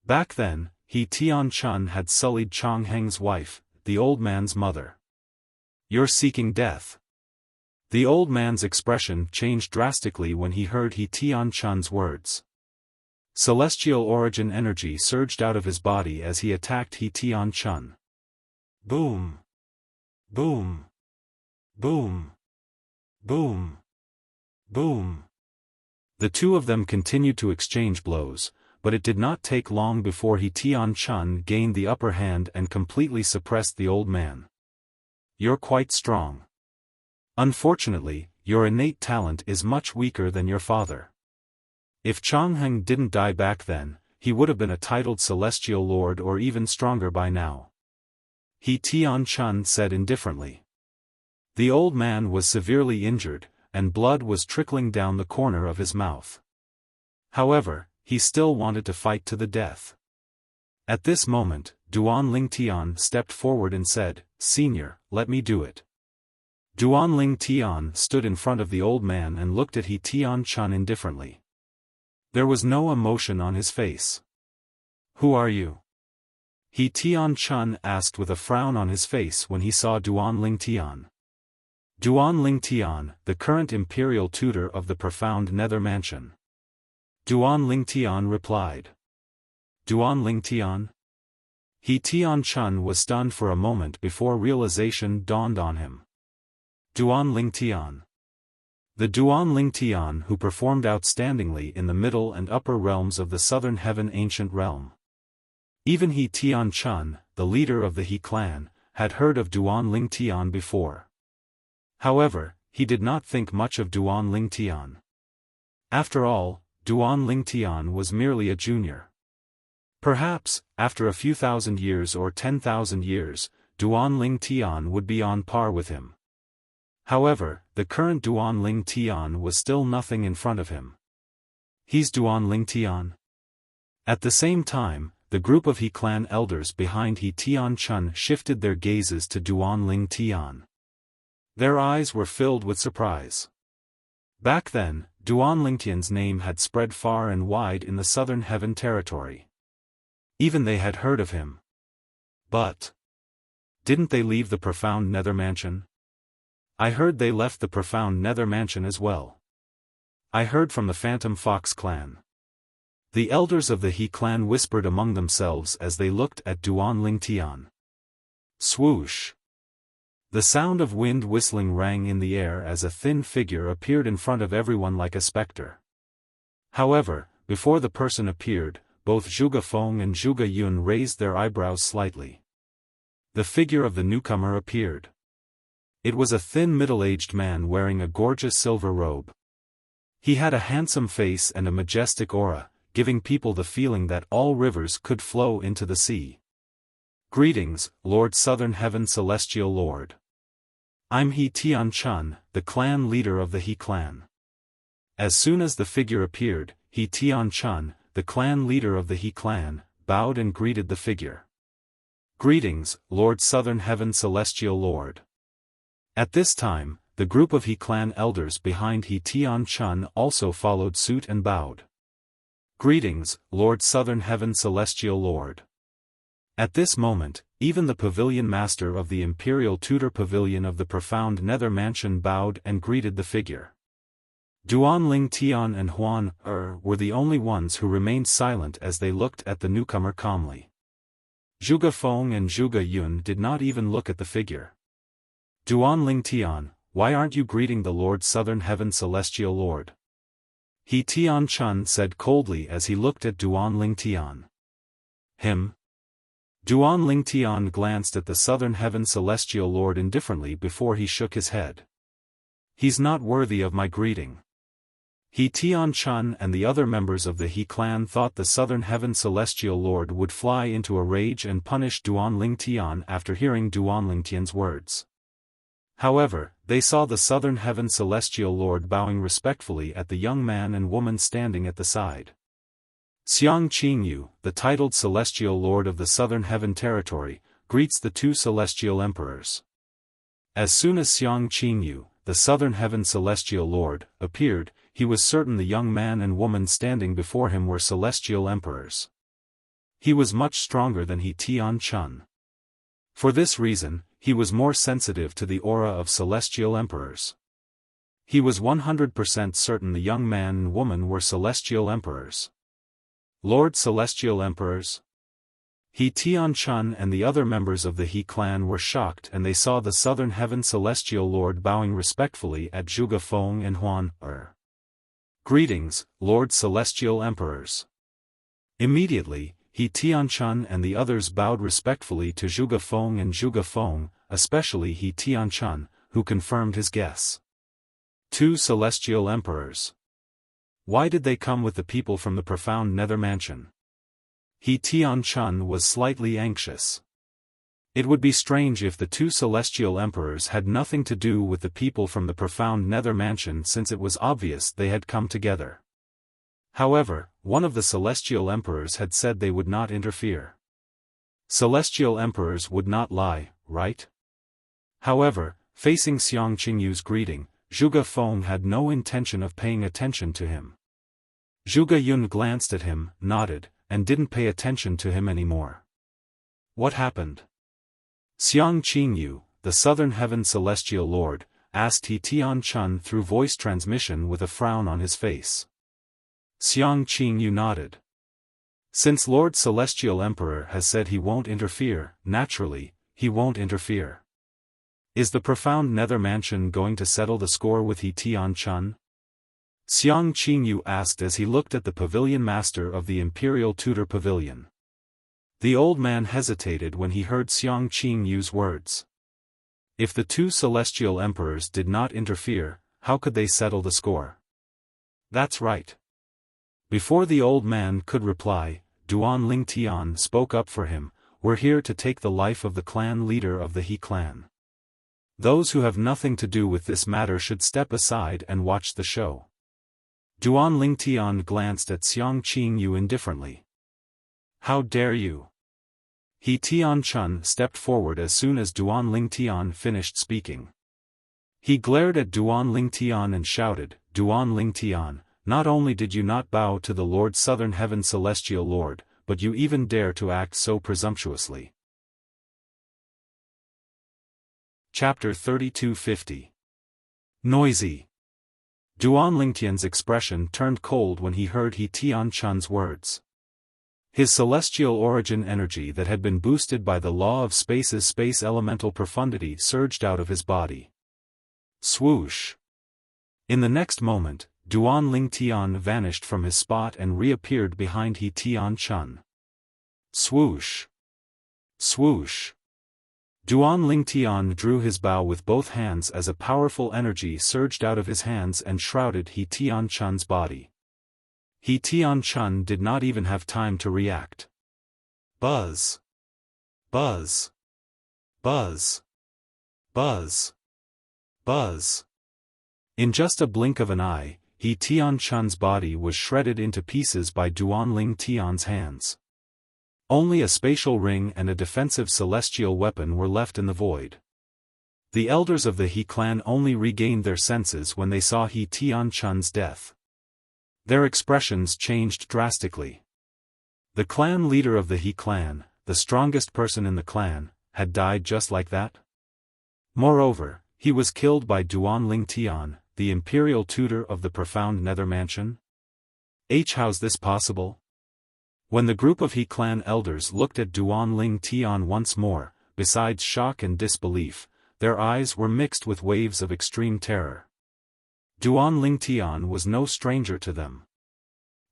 Back then, He Tian-chun had sullied Chang Heng's wife, the old man's mother. "You're seeking death." The old man's expression changed drastically when he heard He Tian-chun's words. Celestial origin energy surged out of his body as he attacked He Tian-chun. Boom! Boom! Boom! Boom! Boom! The two of them continued to exchange blows, but it did not take long before He Tian-chun gained the upper hand and completely suppressed the old man. "You're quite strong. Unfortunately, your innate talent is much weaker than your father. If Chang Heng didn't die back then, he would have been a titled celestial lord or even stronger by now," He Tian-chun said indifferently. The old man was severely injured, and blood was trickling down the corner of his mouth. However, he still wanted to fight to the death. At this moment, Duan Lingtian stepped forward and said, "Senior, let me do it." Duan Lingtian stood in front of the old man and looked at He Tian-chun indifferently. There was no emotion on his face. "Who are you?" He Tian-chun asked with a frown on his face when he saw Duan Lingtian. Duan Lingtian, the current imperial tutor of the profound Nether Mansion. Duan Lingtian replied. "Duan Lingtian?" He Tian-chun was stunned for a moment before realization dawned on him. Duan Lingtian. The Duan Lingtian who performed outstandingly in the middle and upper realms of the Southern Heaven Ancient Realm. Even He Tian-chun, the leader of the He clan, had heard of Duan Lingtian before. However, he did not think much of Duan Lingtian. After all, Duan Lingtian was merely a junior. Perhaps, after a few thousand years or 10,000 years, Duan Lingtian would be on par with him. However, the current Duan Lingtian was still nothing in front of him. "He's Duan Lingtian." At the same time, the group of He clan elders behind He Tian-chun shifted their gazes to Duan Lingtian. Their eyes were filled with surprise. Back then, Duan Lingtian's name had spread far and wide in the Southern Heaven territory. Even they had heard of him. But didn't they leave the profound Nether Mansion? I heard they left the profound Nether Mansion as well. I heard from the Phantom Fox clan. The elders of the He clan whispered among themselves as they looked at Duan Lingtian. Swoosh! The sound of wind whistling rang in the air as a thin figure appeared in front of everyone like a specter. However, before the person appeared, both Zhuge Feng and Zhuge Yun raised their eyebrows slightly. The figure of the newcomer appeared. It was a thin middle-aged man wearing a gorgeous silver robe. He had a handsome face and a majestic aura, giving people the feeling that all rivers could flow into the sea. "Greetings, Lord Southern Heaven Celestial Lord. I'm He Tian-chun, the clan leader of the He clan." As soon as the figure appeared, He Tian-chun, the clan leader of the He clan, bowed and greeted the figure. "Greetings, Lord Southern Heaven Celestial Lord." At this time, the group of He clan elders behind He Tian-chun also followed suit and bowed. "Greetings, Lord Southern Heaven Celestial Lord." At this moment, even the pavilion master of the Imperial Tutor Pavilion of the profound Nether Mansion bowed and greeted the figure. Duan Lingtian and Huan were the only ones who remained silent as they looked at the newcomer calmly. Zhuge Feng and Zhuge Yun did not even look at the figure. "Duan Lingtian, why aren't you greeting the Lord Southern Heaven Celestial Lord?" He Tian-chun said coldly as he looked at Duan Lingtian. "Him? Duan Lingtian glanced at the southern heaven celestial lord indifferently before he shook his head. He's not worthy of my greeting. He Tian Chun and the other members of the He clan thought the southern heaven celestial lord would fly into a rage and punish Duan Lingtian after hearing Duan Lingtian's words. However, they saw the southern heaven celestial lord bowing respectfully at the young man and woman standing at the side. Xiang Qingyu, the titled celestial lord of the southern heaven territory, greets the two celestial emperors. As soon as Xiang Qingyu, the southern heaven celestial lord, appeared, he was certain the young man and woman standing before him were celestial emperors. He was much stronger than He Tian Chun. For this reason, he was more sensitive to the aura of celestial emperors. He was 100% certain the young man and woman were celestial emperors. Lord Celestial Emperors? He Tian Chun and the other members of the He clan were shocked and they saw the southern heaven celestial lord bowing respectfully at Zhuge Feng and Huan Er. Greetings, Lord Celestial Emperors. Immediately, He Tian Chun and the others bowed respectfully to Zhuge Feng and Zhuge Feng, especially He Tian Chun, who confirmed his guess. Two celestial emperors. Why did they come with the people from the profound nether mansion? He Tian Chun was slightly anxious. It would be strange if the two celestial emperors had nothing to do with the people from the profound nether mansion since it was obvious they had come together. However, one of the celestial emperors had said they would not interfere. Celestial emperors would not lie, right? However, facing Xiang Qingyu's greeting, Zhuge Feng had no intention of paying attention to him. Zhuge Yun glanced at him, nodded, and didn't pay attention to him anymore. What happened? Xiang Qingyu, the southern heaven celestial lord, asked He Tian Chun through voice transmission with a frown on his face. Xiang Qingyu nodded. Since Lord Celestial Emperor has said he won't interfere, naturally, he won't interfere. Is the profound nether mansion going to settle the score with He Tian Chun? Xiang Qingyu asked as he looked at the pavilion master of the Imperial Tutor Pavilion. The old man hesitated when he heard Xiang Qingyu's words. If the two celestial emperors did not interfere, how could they settle the score? That's right. Before the old man could reply, Duan Lingtian spoke up for him. We're here to take the life of the clan leader of the He clan. Those who have nothing to do with this matter should step aside and watch the show. Duan Lingtian glanced at Xiang Qingyu indifferently. How dare you? He Tian Chun stepped forward as soon as Duan Lingtian finished speaking. He glared at Duan Lingtian and shouted, Duan Lingtian, not only did you not bow to the Lord Southern Heaven Celestial Lord, but you even dare to act so presumptuously. Chapter 3250. Noisy. Duan Lingtian's expression turned cold when he heard He Tian Chun's words. His celestial origin energy that had been boosted by the law of space's space elemental profundity surged out of his body. Swoosh. In the next moment, Duan Lingtian vanished from his spot and reappeared behind He Tian Chun. Swoosh. Swoosh. Duan Lingtian drew his bow with both hands as a powerful energy surged out of his hands and shrouded He Tian Chun's body. He Tian Chun did not even have time to react. Buzz. Buzz. Buzz. Buzz. Buzz. In just a blink of an eye, He Tian Chun's body was shredded into pieces by Duan Lingtian's hands. Only a spatial ring and a defensive celestial weapon were left in the void. The elders of the He clan only regained their senses when they saw He Tian Chun's death. Their expressions changed drastically. The clan leader of the He clan, the strongest person in the clan, had died just like that? Moreover, he was killed by Duan Lingtian, the imperial tutor of the profound nether mansion? How's this possible? When the group of He clan elders looked at Duan Lingtian once more, besides shock and disbelief, their eyes were mixed with waves of extreme terror. Duan Lingtian was no stranger to them.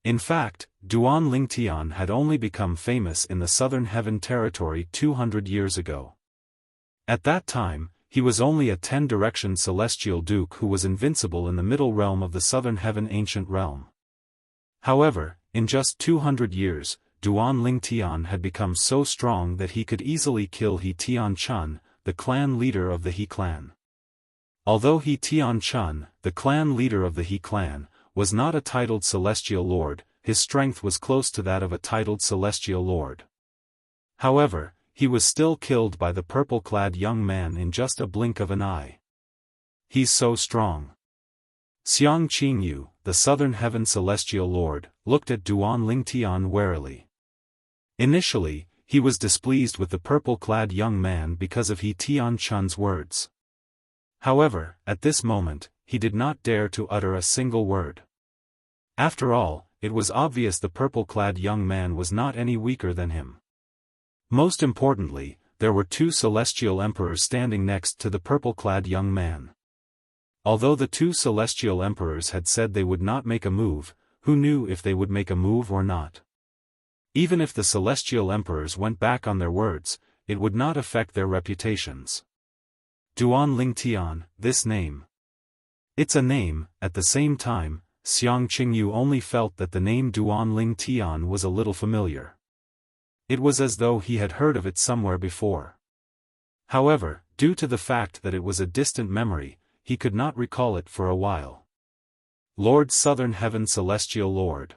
In fact, Duan Lingtian had only become famous in the Southern Heaven territory 200 years ago. At that time, he was only a 10-direction celestial duke who was invincible in the middle realm of the Southern Heaven ancient realm. However, in just 200 years, Duan Lingtian had become so strong that he could easily kill He Tian Chun, the clan leader of the He clan. Although He Tian Chun, the clan leader of the He clan, was not a titled celestial lord, his strength was close to that of a titled celestial lord. However, he was still killed by the purple-clad young man in just a blink of an eye. He's so strong. Xiang Qingyu, the Southern Heaven celestial lord, looked at Duan Lingtian warily. Initially, he was displeased with the purple-clad young man because of He Tian Chun's words. However, at this moment, he did not dare to utter a single word. After all, it was obvious the purple-clad young man was not any weaker than him. Most importantly, there were two celestial emperors standing next to the purple-clad young man. Although the two celestial emperors had said they would not make a move, who knew if they would make a move or not? Even if the celestial emperors went back on their words, it would not affect their reputations. Duan Lingtian, this name. It's a name. At the same time, Xiang Qingyu only felt that the name Duan Lingtian was a little familiar. It was as though he had heard of it somewhere before. However, due to the fact that it was a distant memory, he could not recall it for a while. Lord Southern Heaven Celestial Lord.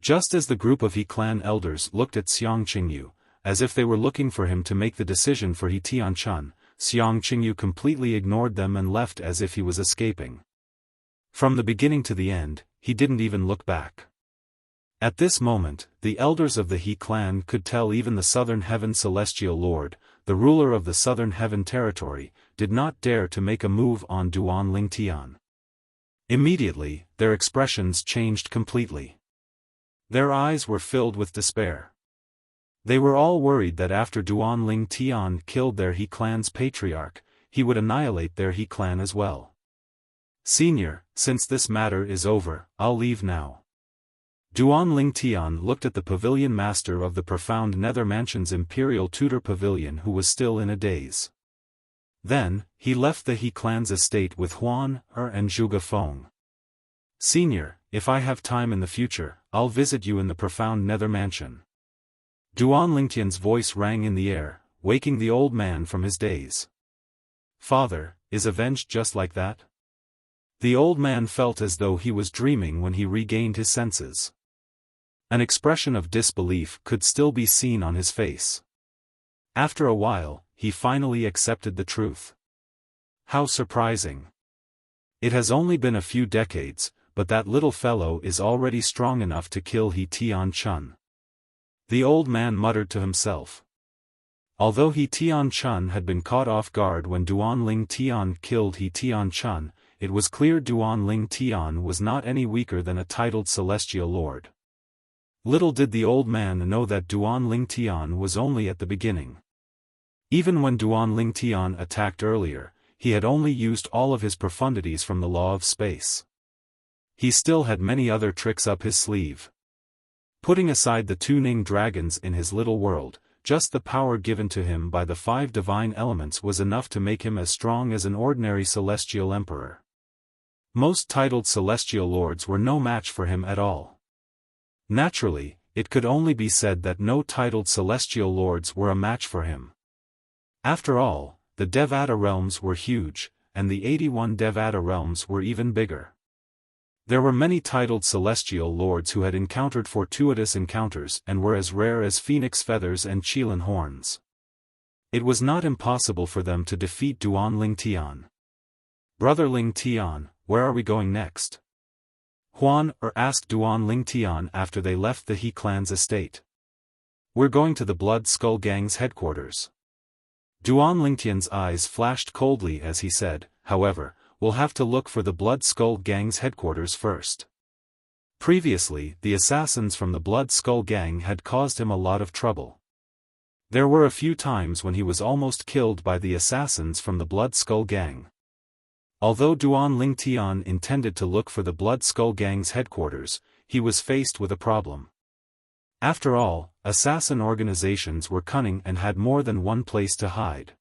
Just as the group of He clan elders looked at Xiang Qingyu, as if they were looking for him to make the decision for He Tian Chun, Xiang Qingyu completely ignored them and left as if he was escaping. From the beginning to the end, he didn't even look back. At this moment, the elders of the He clan could tell even the Southern Heaven Celestial Lord, the ruler of the Southern Heaven territory, did not dare to make a move on Duan Lingtian. Immediately, their expressions changed completely. Their eyes were filled with despair. They were all worried that after Duan Lingtian killed their He clan's patriarch, he would annihilate their He clan as well. Senior, since this matter is over, I'll leave now. Duan Lingtian looked at the pavilion master of the profound Nether Mansion's Imperial Tutor Pavilion who was still in a daze. Then, he left the He clan's estate with Huan, and Zhuge Feng. Senior, if I have time in the future, I'll visit you in the profound Nether Mansion. Duan Lingtian's voice rang in the air, waking the old man from his daze. Father, is avenged just like that? The old man felt as though he was dreaming when he regained his senses. An expression of disbelief could still be seen on his face. After a while, he finally accepted the truth. How surprising. It has only been a few decades, but that little fellow is already strong enough to kill He Tian Chun. The old man muttered to himself. Although He Tian Chun had been caught off guard when Duan Lingtian killed He Tian Chun, it was clear Duan Lingtian was not any weaker than a titled celestial lord. Little did the old man know that Duan Lingtian was only at the beginning. Even when Duan Lingtian attacked earlier, he had only used all of his profundities from the law of space. He still had many other tricks up his sleeve. Putting aside the two Ning dragons in his little world, just the power given to him by the 5 divine elements was enough to make him as strong as an ordinary celestial emperor. Most titled celestial lords were no match for him at all. Naturally, it could only be said that no titled celestial lords were a match for him. After all, the Devata realms were huge, and the 81 Devata realms were even bigger. There were many titled celestial lords who had encountered fortuitous encounters and were as rare as phoenix feathers and qilin horns. It was not impossible for them to defeat Duan Lingtian. Brother Lingtian, where are we going next? Huan asked Duan Lingtian after they left the He clan's estate. We're going to the Blood Skull Gang's headquarters. Duan Lingtian's eyes flashed coldly as he said, however, we'll have to look for the Blood Skull Gang's headquarters first. Previously, the assassins from the Blood Skull Gang had caused him a lot of trouble. There were a few times when he was almost killed by the assassins from the Blood Skull Gang. Although Duan Lingtian intended to look for the Blood Skull Gang's headquarters, he was faced with a problem. After all, assassin organizations were cunning and had more than one place to hide.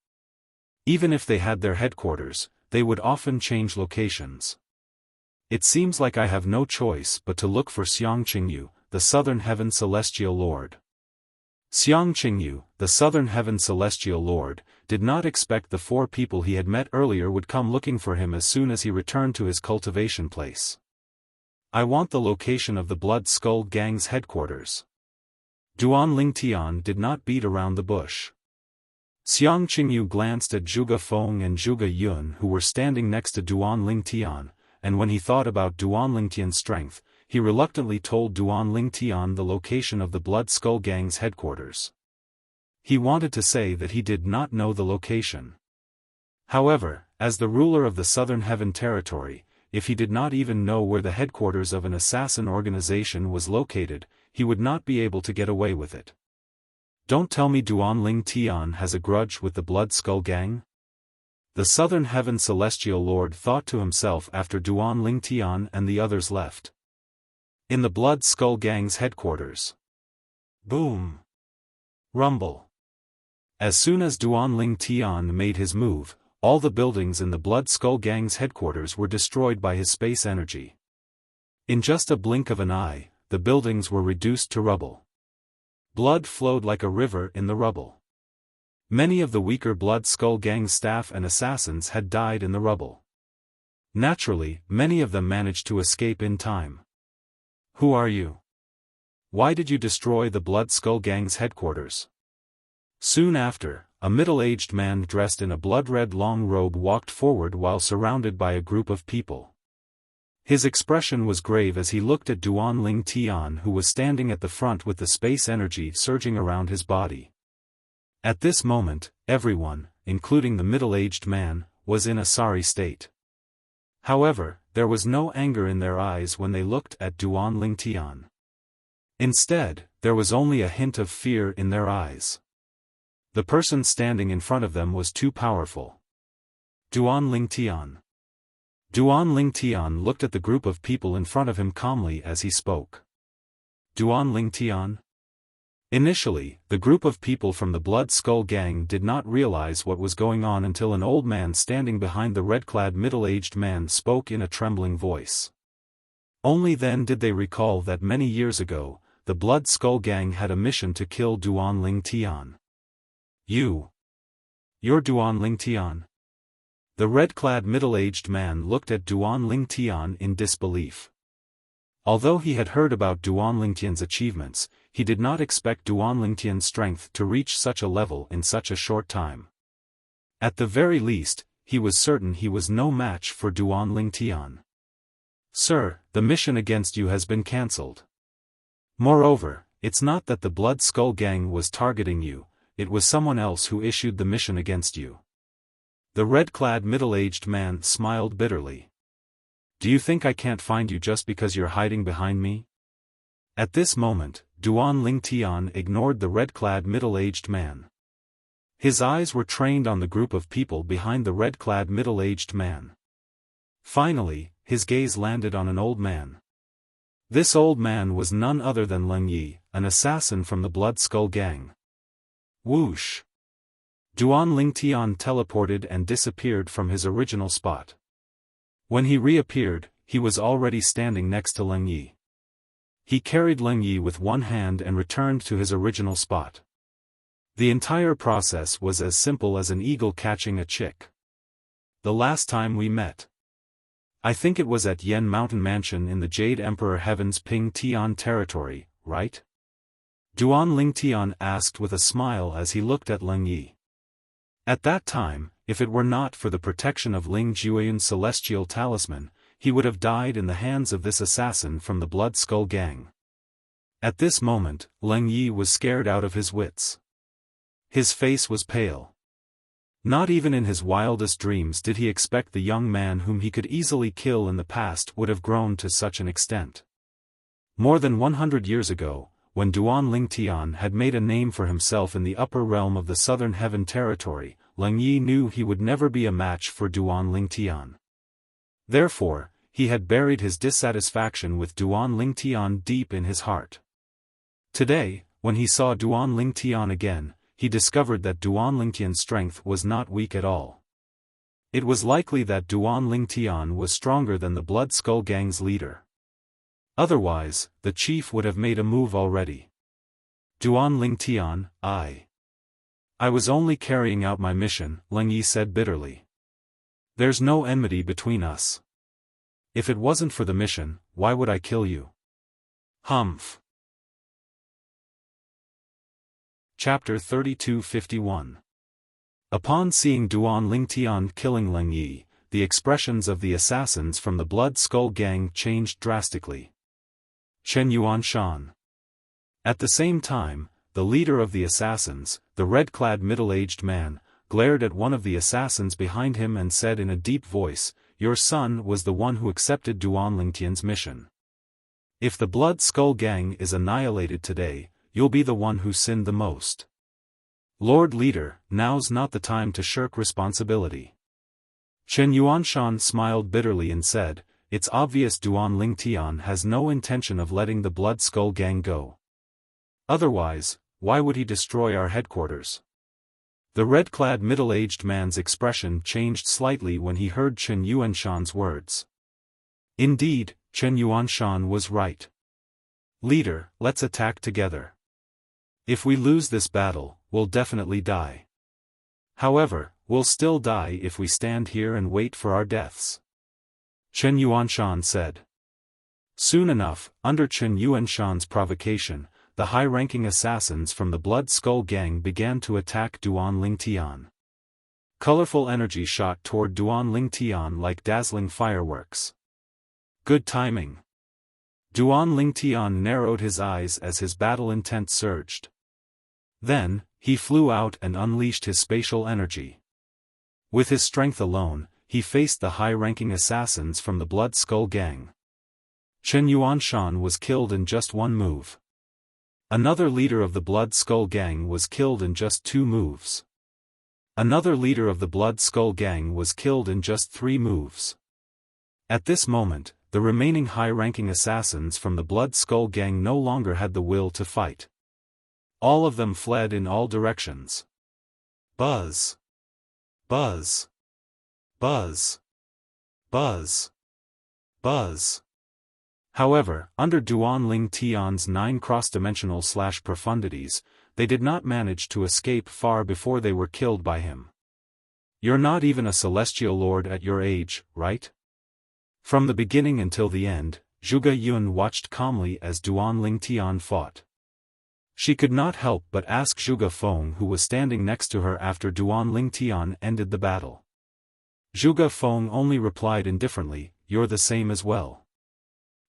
Even if they had their headquarters, they would often change locations. It seems like I have no choice but to look for Xiang Qingyu, the Southern Heaven Celestial Lord. Xiang Qingyu, the Southern Heaven Celestial Lord, did not expect the 4 people he had met earlier would come looking for him as soon as he returned to his cultivation place. I want the location of the Blood Skull Gang's headquarters. Duan Lingtian did not beat around the bush. Xiang Qingyu glanced at Zhuge Feng and Zhuge Yun who were standing next to Duan Lingtian, and when he thought about Duan Lingtian's strength, he reluctantly told Duan Lingtian the location of the Blood Skull Gang's headquarters. He wanted to say that he did not know the location. However, as the ruler of the Southern Heaven Territory, if he did not even know where the headquarters of an assassin organization was located, he would not be able to get away with it. Don't tell me Duan Lingtian has a grudge with the Blood Skull Gang? The Southern Heaven Celestial Lord thought to himself after Duan Lingtian and the others left. In the Blood Skull Gang's headquarters. Boom! Rumble! As soon as Duan Lingtian made his move, all the buildings in the Blood Skull Gang's headquarters were destroyed by his space energy. In just a blink of an eye, the buildings were reduced to rubble. Blood flowed like a river in the rubble. Many of the weaker Blood Skull Gang staff and assassins had died in the rubble. Naturally, many of them managed to escape in time. Who are you? Why did you destroy the Blood Skull Gang's headquarters? Soon after, a middle-aged man dressed in a blood-red long robe walked forward while surrounded by a group of people. His expression was grave as he looked at Duan Lingtian who was standing at the front with the space energy surging around his body. At this moment, everyone, including the middle-aged man, was in a sorry state. However, there was no anger in their eyes when they looked at Duan Lingtian. Instead, there was only a hint of fear in their eyes. The person standing in front of them was too powerful. Duan Lingtian. Duan Lingtian looked at the group of people in front of him calmly as he spoke. Duan Lingtian? Initially, the group of people from the Blood Skull Gang did not realize what was going on until an old man standing behind the red-clad middle-aged man spoke in a trembling voice. Only then did they recall that many years ago, the Blood Skull Gang had a mission to kill Duan Lingtian. You're Duan Lingtian? The red-clad middle-aged man looked at Duan Lingtian in disbelief. Although he had heard about Duan Lingtian's achievements, he did not expect Duan Lingtian's strength to reach such a level in such a short time. At the very least, he was certain he was no match for Duan Lingtian. Sir, the mission against you has been cancelled. Moreover, it's not that the Blood Skull Gang was targeting you, it was someone else who issued the mission against you. The red-clad middle-aged man smiled bitterly. Do you think I can't find you just because you're hiding behind me? At this moment, Duan Lingtian ignored the red-clad middle-aged man. His eyes were trained on the group of people behind the red-clad middle-aged man. Finally, his gaze landed on an old man. This old man was none other than Leng Yi, an assassin from the Blood Skull Gang. Whoosh! Duan Lingtian teleported and disappeared from his original spot. When he reappeared, he was already standing next to Leng Yi. He carried Leng Yi with one hand and returned to his original spot. The entire process was as simple as an eagle catching a chick. The last time we met. I think it was at Yen Mountain Mansion in the Jade Emperor Heaven's Ping Tian territory, right? Duan Lingtian asked with a smile as he looked at Leng Yi. At that time, if it were not for the protection of Ling Jueyun's celestial talisman, he would have died in the hands of this assassin from the Blood Skull Gang. At this moment, Leng Yi was scared out of his wits. His face was pale. Not even in his wildest dreams did he expect the young man whom he could easily kill in the past would have grown to such an extent. More than 100 years ago, when Duan Lingtian had made a name for himself in the upper realm of the Southern Heaven Territory, Leng Yi knew he would never be a match for Duan Lingtian. Therefore, he had buried his dissatisfaction with Duan Lingtian deep in his heart. Today, when he saw Duan Lingtian again, he discovered that Duan Lingtian's strength was not weak at all. It was likely that Duan Lingtian was stronger than the Blood Skull Gang's leader. Otherwise, the chief would have made a move already. Duan Lingtian, I was only carrying out my mission, Leng Yi said bitterly. There's no enmity between us. If it wasn't for the mission, why would I kill you? Humph. Chapter 32:51. Upon seeing Duan Lingtian killing Leng Yi, the expressions of the assassins from the Blood Skull Gang changed drastically. Chen Yuanshan. At the same time, the leader of the assassins, the red-clad middle-aged man, glared at one of the assassins behind him and said in a deep voice, "Your son was the one who accepted Duan Lingtian's mission. If the Blood Skull Gang is annihilated today, you'll be the one who sinned the most. Lord Leader, now's not the time to shirk responsibility." Chen Yuanshan smiled bitterly and said, "It's obvious Duan Lingtian has no intention of letting the Blood Skull Gang go. Otherwise, why would he destroy our headquarters?" The red-clad middle-aged man's expression changed slightly when he heard Chen Yuanshan's words. Indeed, Chen Yuanshan was right. "Leader, let's attack together. If we lose this battle, we'll definitely die. However, we'll still die if we stand here and wait for our deaths," Chen Yuanshan said. Soon enough, under Chen Yuanshan's provocation, the high-ranking assassins from the Blood Skull Gang began to attack Duan Lingtian. Colorful energy shot toward Duan Lingtian like dazzling fireworks. Good timing. Duan Lingtian narrowed his eyes as his battle intent surged. Then, he flew out and unleashed his spatial energy. With his strength alone, he faced the high-ranking assassins from the Blood Skull Gang. Chen Yuanshan was killed in just one move. Another leader of the Blood Skull Gang was killed in just 2 moves. Another leader of the Blood Skull Gang was killed in just 3 moves. At this moment, the remaining high-ranking assassins from the Blood Skull Gang no longer had the will to fight. All of them fled in all directions. Buzz. Buzz. Buzz. Buzz. Buzz. However, under Duan Lingtian's 9 cross-dimensional profundities, they did not manage to escape far before they were killed by him. You're not even a celestial lord at your age, right? From the beginning until the end, Zhuge Yun watched calmly as Duan Lingtian fought. She could not help but ask Zhuge Feng, who was standing next to her after Duan Lingtian ended the battle. Zhuge Feng only replied indifferently, "You're the same as well."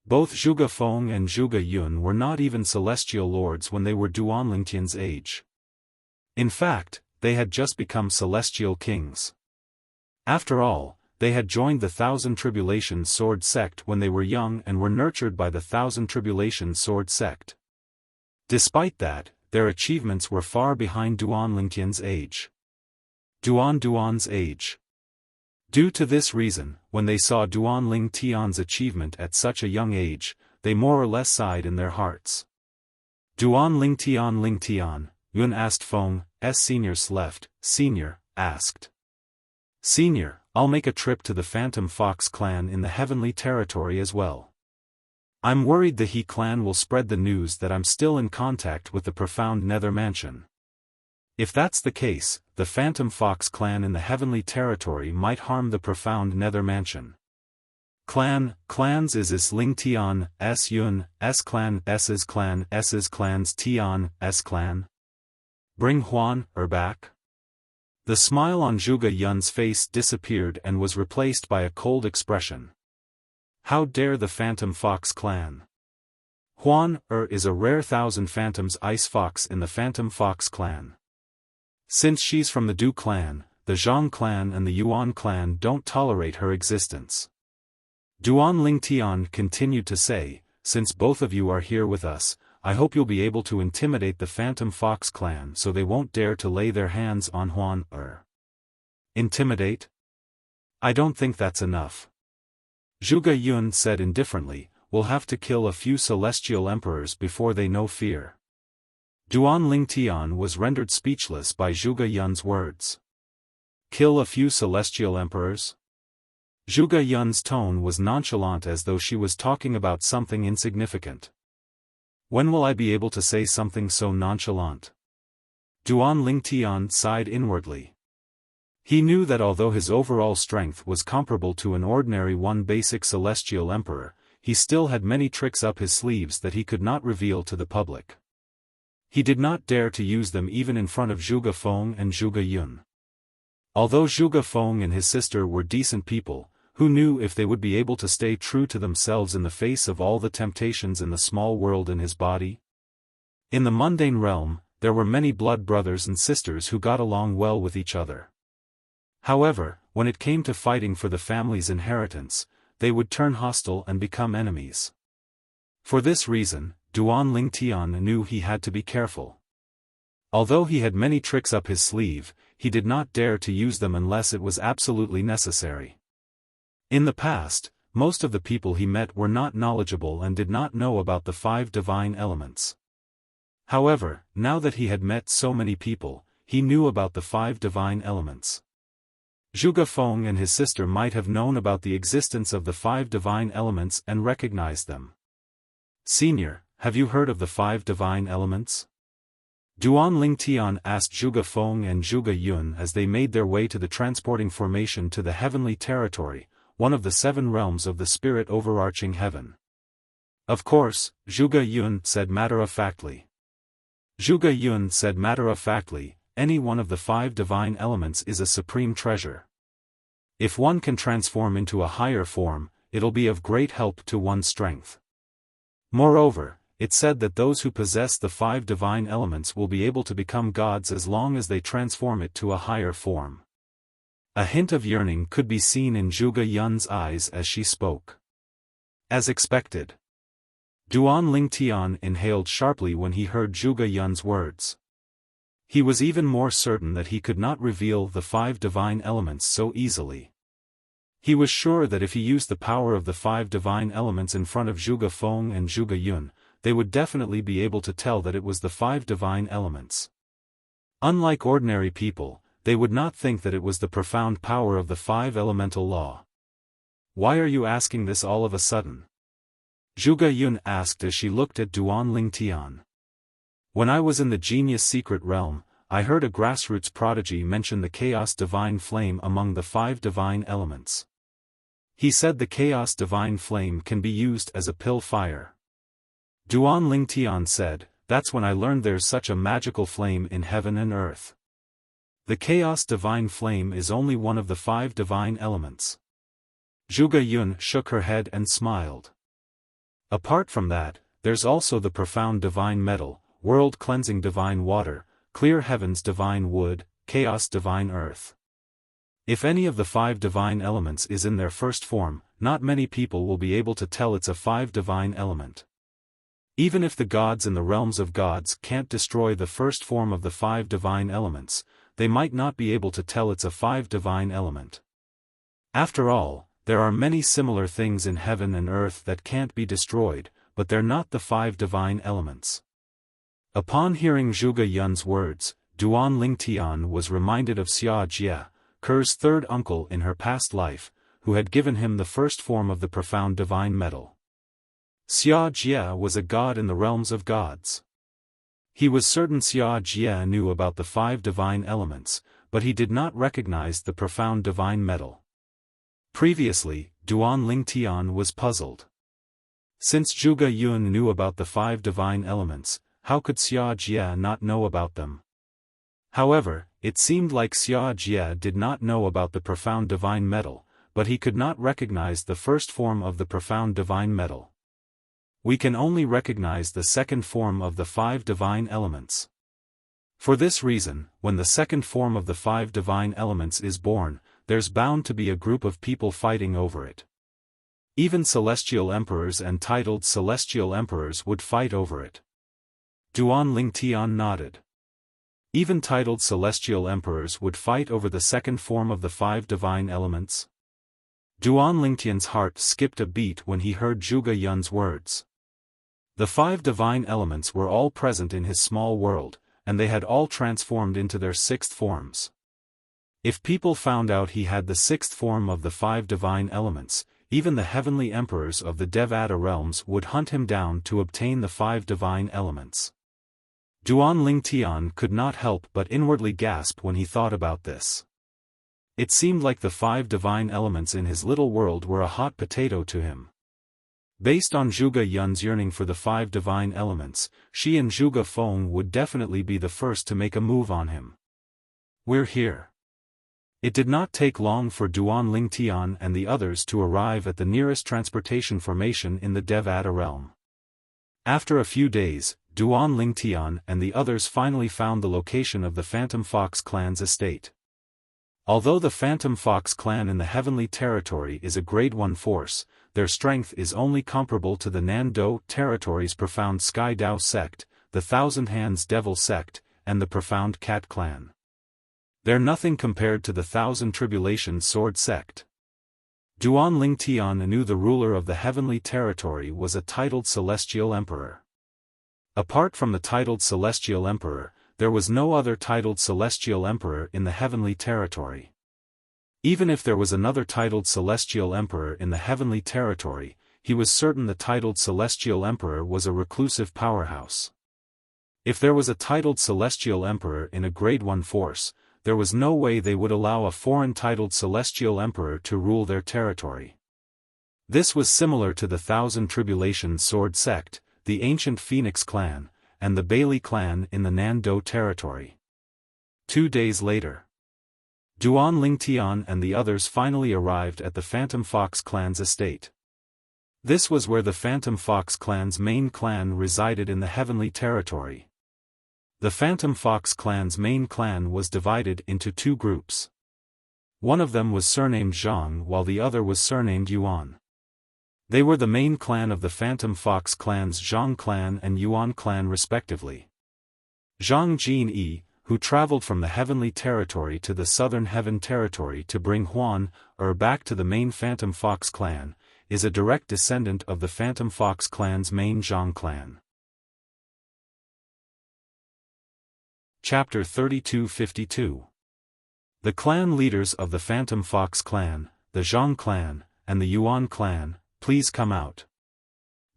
Both Zhuge Feng and Zhuge Yun were not even celestial lords when they were Duan Lingtian's age. In fact, they had just become celestial kings. After all, they had joined the Thousand Tribulations Sword sect when they were young and were nurtured by the Thousand Tribulations Sword sect. Despite that, their achievements were far behind Duan Lingtian's age. Duan's age. Due to this reason, when they saw Duan Lingtian's achievement at such a young age, they more or less sighed in their hearts. Duan Lingtian, Yun asked Feng, Senior's left, Senior, asked. Senior, I'll make a trip to the Phantom Fox clan in the Heavenly Territory as well. I'm worried the He clan will spread the news that I'm still in contact with the Profound Nether Mansion. If that's the case, the Phantom Fox clan in the Heavenly Territory might harm the Profound Nether Mansion. Clans is Lingtian, S Yun, S clan, S's clan, S's clan's Tian, S clan. Bring Huan, back. The smile on Zhuge Yun's face disappeared and was replaced by a cold expression. How dare the Phantom Fox clan? Huan, is a rare Thousand Phantoms ice fox in the Phantom Fox clan. Since she's from the Du clan, the Zhang clan and the Yuan clan don't tolerate her existence. Duan Lingtian continued to say, since both of you are here with us, I hope you'll be able to intimidate the Phantom Fox clan so they won't dare to lay their hands on Huan. Intimidate? I don't think that's enough. Zhuge Yun said indifferently, we'll have to kill a few celestial emperors before they know fear. Duan Lingtian was rendered speechless by Zhuge Yun's words. Kill a few celestial emperors? Zhuge Yun's tone was nonchalant as though she was talking about something insignificant. When will I be able to say something so nonchalant? Duan Lingtian sighed inwardly. He knew that although his overall strength was comparable to an ordinary one basic celestial emperor, he still had many tricks up his sleeves that he could not reveal to the public. He did not dare to use them even in front of Zhuge Feng and Zhuge Yun. Although Zhuge Feng and his sister were decent people, who knew if they would be able to stay true to themselves in the face of all the temptations in the small world in his body? In the mundane realm, there were many blood brothers and sisters who got along well with each other. However, when it came to fighting for the family's inheritance, they would turn hostile and become enemies. For this reason, Duan Lingtian knew he had to be careful. Although he had many tricks up his sleeve, he did not dare to use them unless it was absolutely necessary. In the past, most of the people he met were not knowledgeable and did not know about the 5 divine elements. However, now that he had met so many people, he knew about the 5 divine elements. Zhuge Feng and his sister might have known about the existence of the 5 divine elements and recognized them. Senior, have you heard of the 5 divine elements? Duan Lingtian asked Zhuge Feng and Zhuge Yun as they made their way to the transporting formation to the heavenly territory, one of the 7 realms of the spirit overarching heaven. Of course, Zhuge Yun said matter-of-factly. Zhuge Yun said matter-of-factly, any one of the 5 divine elements is a supreme treasure. If one can transform into a higher form, it'll be of great help to one's strength. Moreover, it said that those who possess the 5 divine elements will be able to become gods as long as they transform it to a higher form. A hint of yearning could be seen in Zhuge Yun's eyes as she spoke. As expected. Duan Lingtian inhaled sharply when he heard Zhuge Yun's words. He was even more certain that he could not reveal the 5 divine elements so easily. He was sure that if he used the power of the 5 divine elements in front of Zhuge Feng and Zhuge Yun, they would definitely be able to tell that it was the 5 divine elements. Unlike ordinary people, they would not think that it was the profound power of the 5 elemental law. Why are you asking this all of a sudden? Zhuge Yun asked as she looked at Duan Lingtian. When I was in the genius secret realm, I heard a grassroots prodigy mention the chaos divine flame among the 5 divine elements. He said the chaos divine flame can be used as a pill fire. Duan Lingtian said, that's when I learned there's such a magical flame in heaven and earth. The chaos divine flame is only one of the 5 divine elements. Zhuge Yun shook her head and smiled. Apart from that, there's also the profound divine metal, world-cleansing divine water, clear heavens divine wood, chaos divine earth. If any of the 5 divine elements is in their first form, not many people will be able to tell it's a 5 divine element. Even if the gods in the realms of gods can't destroy the first form of the 5 divine elements, they might not be able to tell it's a 5 divine element. After all, there are many similar things in heaven and earth that can't be destroyed, but they're not the 5 divine elements. Upon hearing Zhuge Yun's words, Duan Lingtian was reminded of Xia Jie, Ker's 3rd uncle in her past life, who had given him the first form of the profound divine metal. Xia Jie was a god in the realms of gods. He was certain Xia Jie knew about the 5 divine elements, but he did not recognize the profound divine metal. Previously, Duan Lingtian was puzzled. Since Zhuge Yun knew about the 5 divine elements, how could Xia Jie not know about them? However, it seemed like Xia Jie did not know about the profound divine metal, but he could not recognize the first form of the profound divine metal. We can only recognize the second form of the 5 divine elements. For this reason, when the second form of the 5 divine elements is born, there's bound to be a group of people fighting over it. Even celestial emperors and titled celestial emperors would fight over it. Duan Lingtian nodded. Even titled celestial emperors would fight over the second form of the 5 divine elements? Duan Lingtian's heart skipped a beat when he heard Zhuge Yun's words. The 5 divine elements were all present in his small world, and they had all transformed into their 6th forms. If people found out he had the 6th form of the 5 divine elements, even the heavenly emperors of the Devata realms would hunt him down to obtain the 5 divine elements. Duan Lingtian could not help but inwardly gasp when he thought about this. It seemed like the 5 divine elements in his little world were a hot potato to him. Based on Zhuge Yun's yearning for the 5 divine elements, she and Zhuge Feng would definitely be the first to make a move on him. We're here. It did not take long for Duan Lingtian and the others to arrive at the nearest transportation formation in the Devata realm. After a few days, Duan Lingtian and the others finally found the location of the Phantom Fox clan's estate. Although the Phantom Fox clan in the Heavenly Territory is a Grade 1 force, their strength is only comparable to the Nando Territory's Profound Sky Dao sect, the Thousand Hands Devil sect, and the Profound Cat clan. They're nothing compared to the Thousand Tribulations Sword sect. Duan Lingtian knew the ruler of the Heavenly Territory was a titled Celestial Emperor. Apart from the titled Celestial Emperor, there was no other titled Celestial Emperor in the Heavenly Territory. Even if there was another titled Celestial Emperor in the Heavenly Territory, he was certain the titled Celestial Emperor was a reclusive powerhouse. If there was a titled Celestial Emperor in a Grade 1 force, there was no way they would allow a foreign titled Celestial Emperor to rule their territory. This was similar to the Thousand Tribulations Sword sect, the ancient Phoenix clan, and the Bailey clan in the Nando territory. 2 days later, Duan Lingtian and the others finally arrived at the Phantom Fox clan's estate. This was where the Phantom Fox clan's main clan resided in the Heavenly Territory. The Phantom Fox clan's main clan was divided into 2 groups. One of them was surnamed Zhang while the other was surnamed Yuan. They were the main clan of the Phantom Fox clan's Zhang clan and Yuan clan respectively. Zhang Jin-yi, who traveled from the Heavenly Territory to the Southern Heaven Territory to bring Huan, back to the main Phantom Fox clan, is a direct descendant of the Phantom Fox clan's main Zhang clan. Chapter 3252. The clan leaders of the Phantom Fox clan, the Zhang clan, and the Yuan clan, please come out.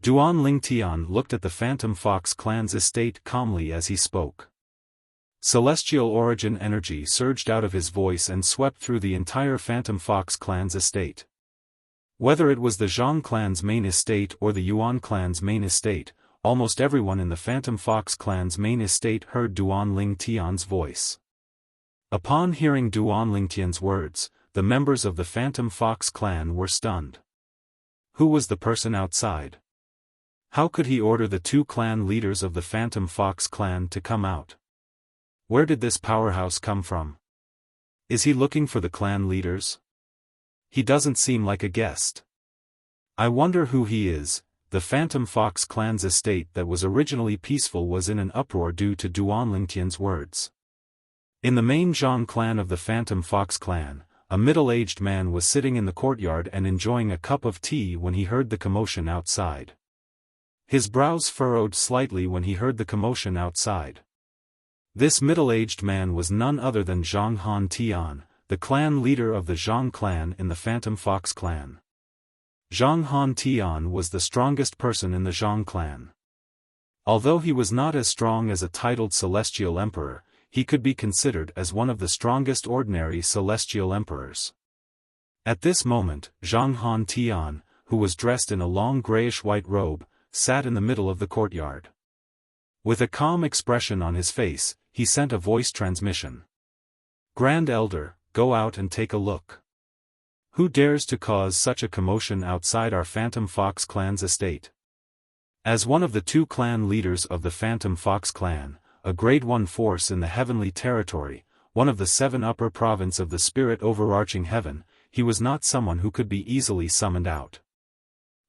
Duan Lingtian looked at the Phantom Fox clan's estate calmly as he spoke. Celestial origin energy surged out of his voice and swept through the entire Phantom Fox clan's estate. Whether it was the Zhang clan's main estate or the Yuan clan's main estate, almost everyone in the Phantom Fox clan's main estate heard Duan Lingtian's voice. Upon hearing Duan Lingtian's words, the members of the Phantom Fox clan were stunned. Who was the person outside? How could he order the 2 clan leaders of the Phantom Fox clan to come out? Where did this powerhouse come from? Is he looking for the clan leaders? He doesn't seem like a guest. I wonder who he is. The Phantom Fox clan's estate that was originally peaceful was in an uproar due to Duan Lingtian's words. In the main Zhang clan of the Phantom Fox clan, a middle-aged man was sitting in the courtyard and enjoying a cup of tea when he heard the commotion outside. His brows furrowed slightly when he heard the commotion outside. This middle-aged man was none other than Zhang Han Tian, the clan leader of the Zhang clan in the Phantom Fox clan. Zhang Han Tian was the strongest person in the Zhang clan. Although he was not as strong as a titled Celestial Emperor, he could be considered as one of the strongest ordinary Celestial Emperors. At this moment, Zhang Han Tian, who was dressed in a long grayish-white robe, sat in the middle of the courtyard. With a calm expression on his face, he sent a voice transmission. Grand Elder, go out and take a look. Who dares to cause such a commotion outside our Phantom Fox clan's estate? As one of the 2 clan leaders of the Phantom Fox clan, a Grade 1 force in the Heavenly Territory, one of the 7 upper province of the Spirit overarching heaven, he was not someone who could be easily summoned out.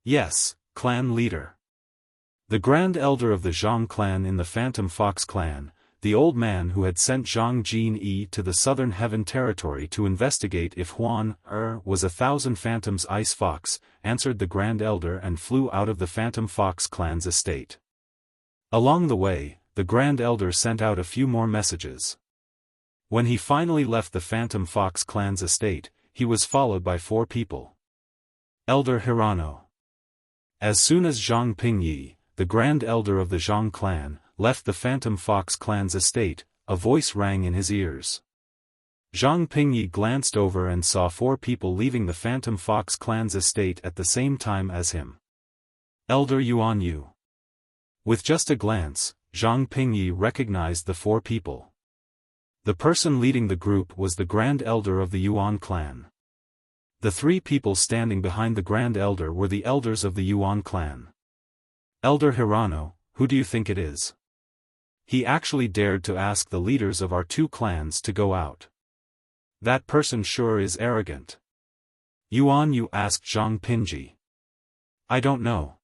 Yes, clan leader. The Grand Elder of the Zhang clan in the Phantom Fox clan, the old man who had sent Zhang Jin to the Southern Heaven Territory to investigate if Huan was 1,000 Phantoms Ice Fox, answered the Grand Elder and flew out of the Phantom Fox clan's estate. Along the way, the Grand Elder sent out a few more messages. When he finally left the Phantom Fox clan's estate, he was followed by 4 people. Elder Hirano. As soon as Zhang Pingyi, the Grand Elder of the Zhang clan, left the Phantom Fox clan's estate, a voice rang in his ears. Zhang Pingyi glanced over and saw 4 people leaving the Phantom Fox clan's estate at the same time as him. Elder Yuan Yu. With just a glance, Zhang Pingyi recognized the 4 people. The person leading the group was the Grand Elder of the Yuan clan. The 3 people standing behind the Grand Elder were the elders of the Yuan clan. Elder Hirano, who do you think it is? He actually dared to ask the leaders of our 2 clans to go out. That person sure is arrogant. Yuan Yu asked Zhang Pingyi. I don't know.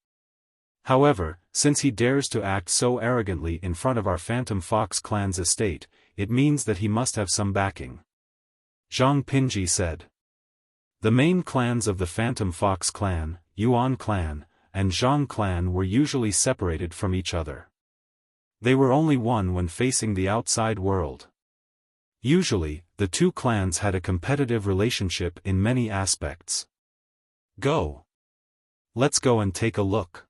However, since he dares to act so arrogantly in front of our Phantom Fox clan's estate, it means that he must have some backing. Zhang Pingyi said. The main clans of the Phantom Fox clan, Yuan clan, and Zhang clan were usually separated from each other. They were only one when facing the outside world. Usually, the 2 clans had a competitive relationship in many aspects. Go. Let's go and take a look.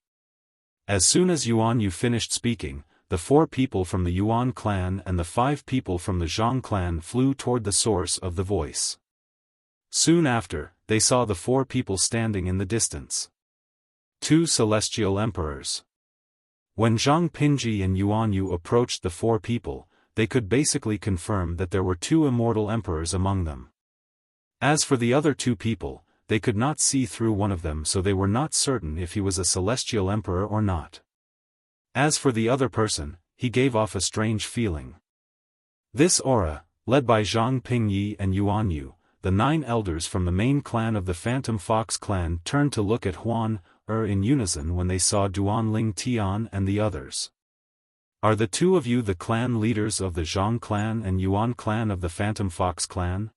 As soon as Yuan Yu finished speaking, the 4 people from the Yuan clan and the 5 people from the Zhang clan flew toward the source of the voice. Soon after, they saw the 4 people standing in the distance. 2 celestial emperors. When Zhang Pingyi and Yuan Yu approached the 4 people, they could basically confirm that there were 2 immortal emperors among them. As for the other 2 people, they could not see through one of them, so they were not certain if he was a celestial emperor or not. As for the other person, he gave off a strange feeling. This aura, led by Zhang Pingyi and Yuan Yu, the 9 elders from the main clan of the Phantom Fox clan turned to look at Huan in unison when they saw Duan Ling Tian and the others. Are the 2 of you the clan leaders of the Zhang clan and Yuan clan of the Phantom Fox clan?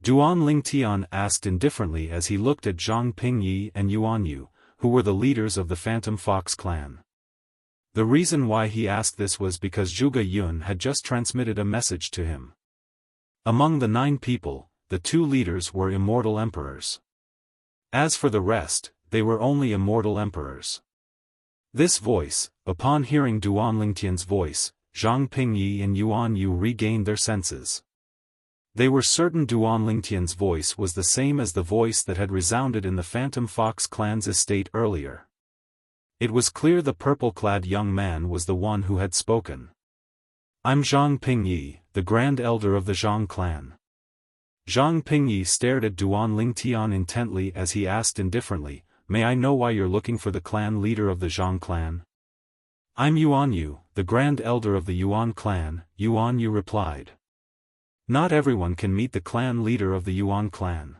Duan Ling Tian asked indifferently as he looked at Zhang Pingyi and Yuan Yu, who were the leaders of the Phantom Fox clan. The reason why he asked this was because Zhuge Yun had just transmitted a message to him. Among the 9 people, the 2 leaders were immortal emperors. As for the rest, they were only immortal emperors. This voice, upon hearing Duan Lingtian's voice, Zhang Pingyi and Yuan Yu regained their senses. They were certain Duan Lingtian's voice was the same as the voice that had resounded in the Phantom Fox clan's estate earlier. It was clear the purple-clad young man was the one who had spoken. I'm Zhang Pingyi, the Grand Elder of the Zhang clan. Zhang Pingyi stared at Duan Lingtian intently as he asked indifferently, May I know why you're looking for the clan leader of the Zhang clan? I'm Yuan Yu, the Grand Elder of the Yuan clan, Yuan Yu replied. Not everyone can meet the clan leader of the Yuan clan.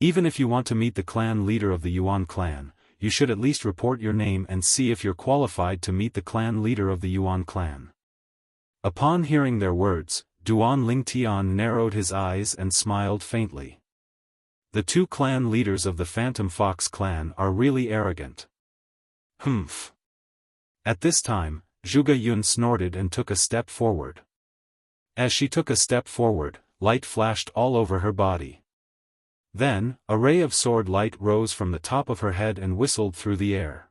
Even if you want to meet the clan leader of the Yuan clan, you should at least report your name and see if you're qualified to meet the clan leader of the Yuan clan. Upon hearing their words, Duan Lingtian narrowed his eyes and smiled faintly. The 2 clan leaders of the Phantom Fox clan are really arrogant. Humph. At this time, Zhuge Yun snorted and took a step forward. As she took a step forward, light flashed all over her body. Then, a ray of sword light rose from the top of her head and whistled through the air.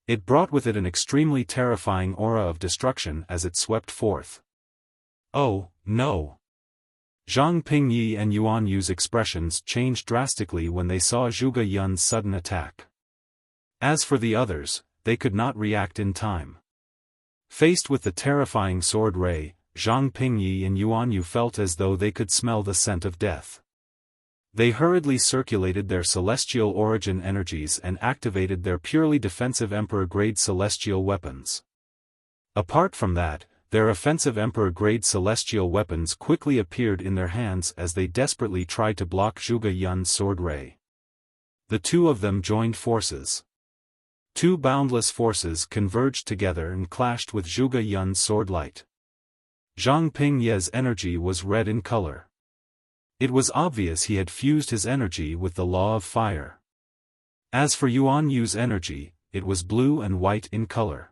It brought with it an extremely terrifying aura of destruction as it swept forth. Oh, no! Zhang Pingyi and Yuan Yu's expressions changed drastically when they saw Zhuge Yun's sudden attack. As for the others, they could not react in time. Faced with the terrifying sword ray, Zhang Pingyi and Yuan Yu felt as though they could smell the scent of death. They hurriedly circulated their celestial origin energies and activated their purely defensive Emperor-grade celestial weapons. Apart from that, their offensive Emperor-grade celestial weapons quickly appeared in their hands as they desperately tried to block Zhuge Yun's sword ray. The 2 of them joined forces. 2 boundless forces converged together and clashed with Zhuge Yun's sword light. Zhang Pingye's energy was red in color. It was obvious he had fused his energy with the law of fire. As for Yuan Yu's energy, it was blue and white in color.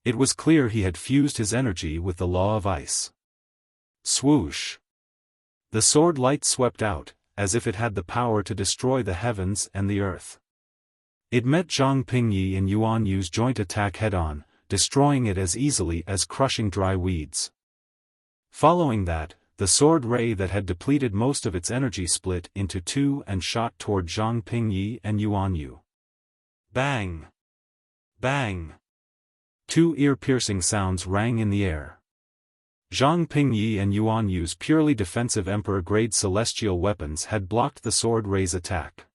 It was clear he had fused his energy with the law of ice. Swoosh! The sword light swept out, as if it had the power to destroy the heavens and the earth. It met Zhang Pingyi and Yuan Yu's joint attack head-on, destroying it as easily as crushing dry weeds. Following that, the sword ray that had depleted most of its energy split into two and shot toward Zhang Pingyi and Yuan Yu. Bang! Bang! Two ear-piercing sounds rang in the air. Zhang Pingyi and Yuan Yu's purely defensive Emperor-grade celestial weapons had blocked the sword ray's attack.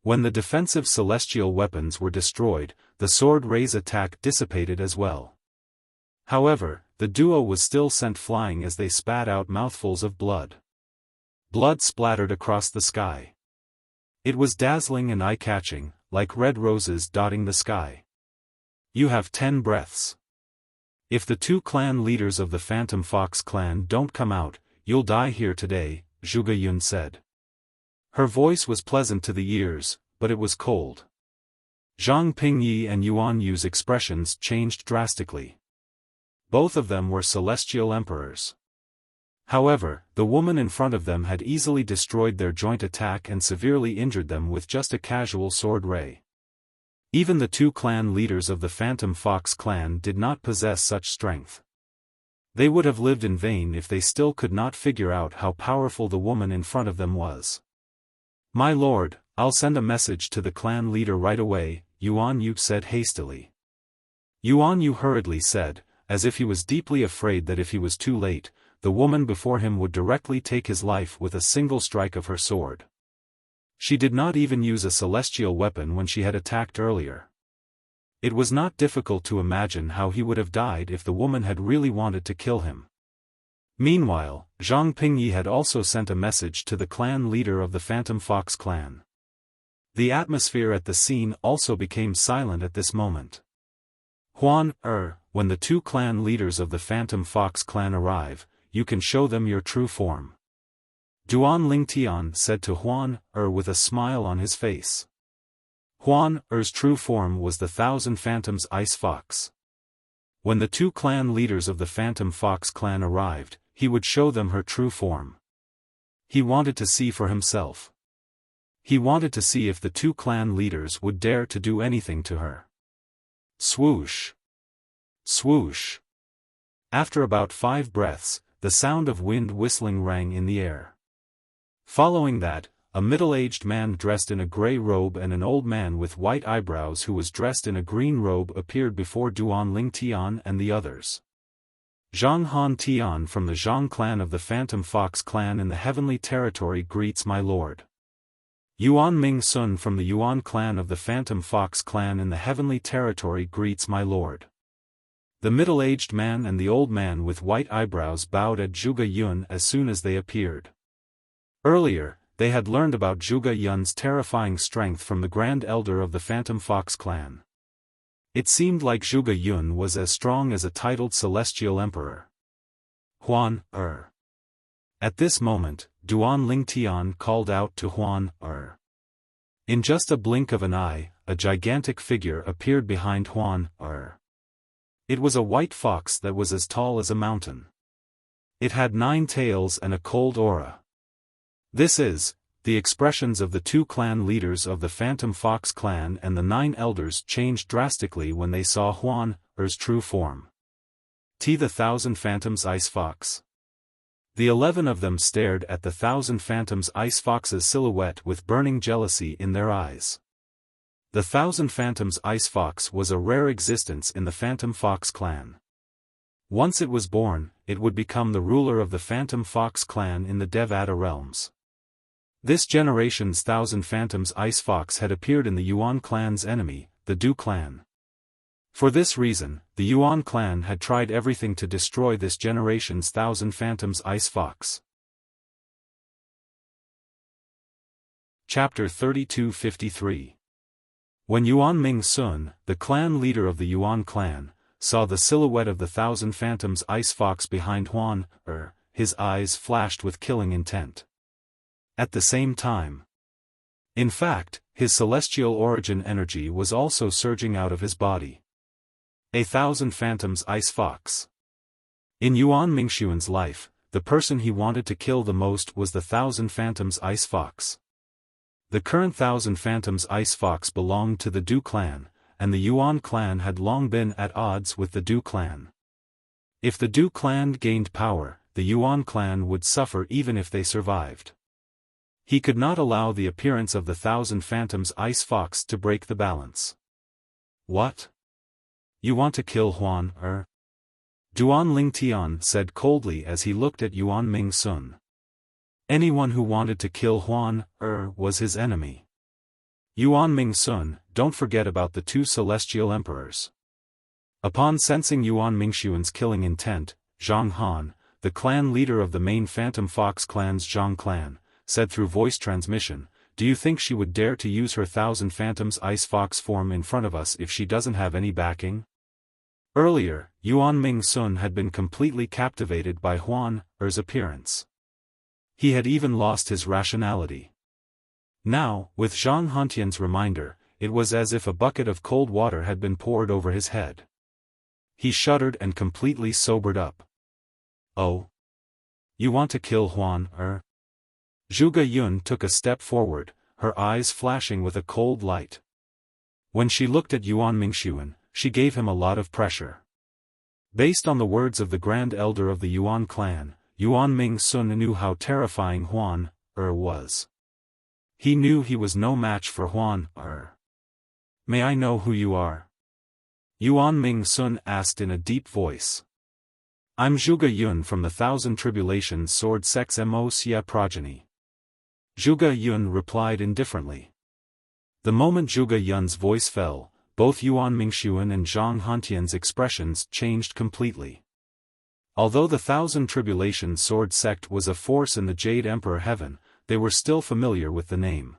When the defensive celestial weapons were destroyed, the sword ray's attack dissipated as well. However, the duo was still sent flying as they spat out mouthfuls of blood. Blood splattered across the sky. It was dazzling and eye-catching, like red roses dotting the sky. You have 10 breaths. If the two clan leaders of the Phantom Fox clan don't come out, you'll die here today, Zhuge Yun said. Her voice was pleasant to the ears, but it was cold. Zhang Pingyi and Yuan Yu's expressions changed drastically. Both of them were celestial emperors. However, the woman in front of them had easily destroyed their joint attack and severely injured them with just a casual sword ray. Even the two clan leaders of the Phantom Fox clan did not possess such strength. They would have lived in vain if they still could not figure out how powerful the woman in front of them was. My lord, I'll send a message to the clan leader right away, Yuan Yu said hastily. Yuan Yu hurriedly said, as if he was deeply afraid that if he was too late, the woman before him would directly take his life with a single strike of her sword. She did not even use a celestial weapon when she had attacked earlier. It was not difficult to imagine how he would have died if the woman had really wanted to kill him. Meanwhile, Zhang Pingyi had also sent a message to the clan leader of the Phantom Fox clan. The atmosphere at the scene also became silent at this moment. Huan, when the two clan leaders of the Phantom Fox clan arrive, you can show them your true form. Duan Lingtian said to Huan, with a smile on his face. Huan, true form was the Thousand Phantoms Ice Fox. When the two clan leaders of the Phantom Fox clan arrived, he would show them her true form. He wanted to see for himself. He wanted to see if the two clan leaders would dare to do anything to her. Swoosh! Swoosh! After about 5 breaths, the sound of wind whistling rang in the air. Following that, a middle-aged man dressed in a gray robe and an old man with white eyebrows who was dressed in a green robe appeared before Duan Lingtian and the others. Zhang Han Tian from the Zhang clan of the Phantom Fox clan in the Heavenly Territory greets my lord. Yuan Ming Sun from the Yuan clan of the Phantom Fox clan in the Heavenly Territory greets my lord. The middle-aged man and the old man with white eyebrows bowed at Zhuge Yun as soon as they appeared. Earlier, they had learned about Zhuge Yun's terrifying strength from the Grand Elder of the Phantom Fox clan. It seemed like Zhuge Yun was as strong as a titled celestial emperor. Huan, At this moment, Duan Lingtian called out to Huan, In just a blink of an eye, a gigantic figure appeared behind Huan, It was a white fox that was as tall as a mountain. It had 9 tails and a cold aura. The expressions of the two clan leaders of the Phantom Fox clan and the 9 elders changed drastically when they saw Huan's true form. The 1,000 Phantoms Ice Fox. The 11 of them stared at the 1,000 Phantoms Ice Fox's silhouette with burning jealousy in their eyes. The 1,000 Phantoms Ice Fox was a rare existence in the Phantom Fox clan. Once it was born, it would become the ruler of the Phantom Fox clan in the Devata realms. This generation's 1,000 Phantoms Ice Fox had appeared in the Yuan clan's enemy, the Du clan. For this reason, the Yuan clan had tried everything to destroy this generation's 1,000 Phantoms Ice Fox. Chapter 3253. When Yuan Ming Sun, the clan leader of the Yuan clan, saw the silhouette of the Thousand Phantoms Ice Fox behind Huan, his eyes flashed with killing intent. At the same time, in fact, his celestial origin energy was also surging out of his body. A Thousand Phantoms Ice Fox. In Yuan Mingxuan's life, the person he wanted to kill the most was the Thousand Phantoms Ice Fox. The current Thousand Phantoms Ice Fox belonged to the Du clan, and the Yuan clan had long been at odds with the Du clan. If the Du clan gained power, the Yuan clan would suffer even if they survived. He could not allow the appearance of the Thousand Phantoms Ice Fox to break the balance. What? You want to kill Huan, Duan Lingtian said coldly as he looked at Yuan Ming Sun. Anyone who wanted to kill Huan, was his enemy. Yuan Ming Sun, don't forget about the two celestial emperors. Upon sensing Yuan Mingxuan's killing intent, Zhang Han, the clan leader of the main Phantom Fox clan's Zhang clan, said through voice transmission, "Do you think she would dare to use her Thousand Phantoms Ice Fox form in front of us if she doesn't have any backing?" Earlier, Yuan Ming Sun had been completely captivated by Huan's appearance. He had even lost his rationality. Now, with Zhang Hantian's reminder, it was as if a bucket of cold water had been poured over his head. He shuddered and completely sobered up. "Oh? You want to kill Huan, Zhuge Yun took a step forward, her eyes flashing with a cold light. When she looked at Yuan Mingxuan, she gave him a lot of pressure. Based on the words of the Grand Elder of the Yuan clan, Yuan Ming Sun knew how terrifying Huan was. He knew he was no match for Huan. "May I know who you are?" Yuan Ming Sun asked in a deep voice. "I'm Zhuge Yun from the Thousand Tribulations Sword Sect's Wuxia progeny." Zhuge Yun replied indifferently. The moment Zhuge Yun's voice fell, both Yuan Mingxuan and Zhang Hantian's expressions changed completely. Although the Thousand Tribulations Sword Sect was a force in the Jade Emperor Heaven, they were still familiar with the name.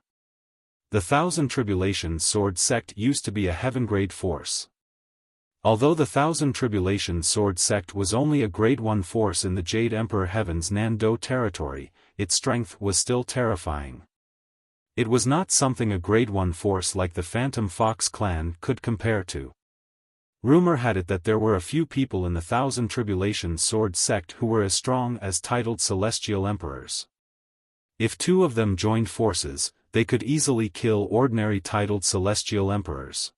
The Thousand Tribulations Sword Sect used to be a heaven-grade force. Although the Thousand Tribulations Sword Sect was only a Grade 1 force in the Jade Emperor Heaven's Nando territory, its strength was still terrifying. It was not something a Grade 1 force like the Phantom Fox clan could compare to. Rumor had it that there were a few people in the Thousand Tribulations Sword Sect who were as strong as titled Celestial Emperors. If two of them joined forces, they could easily kill ordinary titled Celestial Emperors.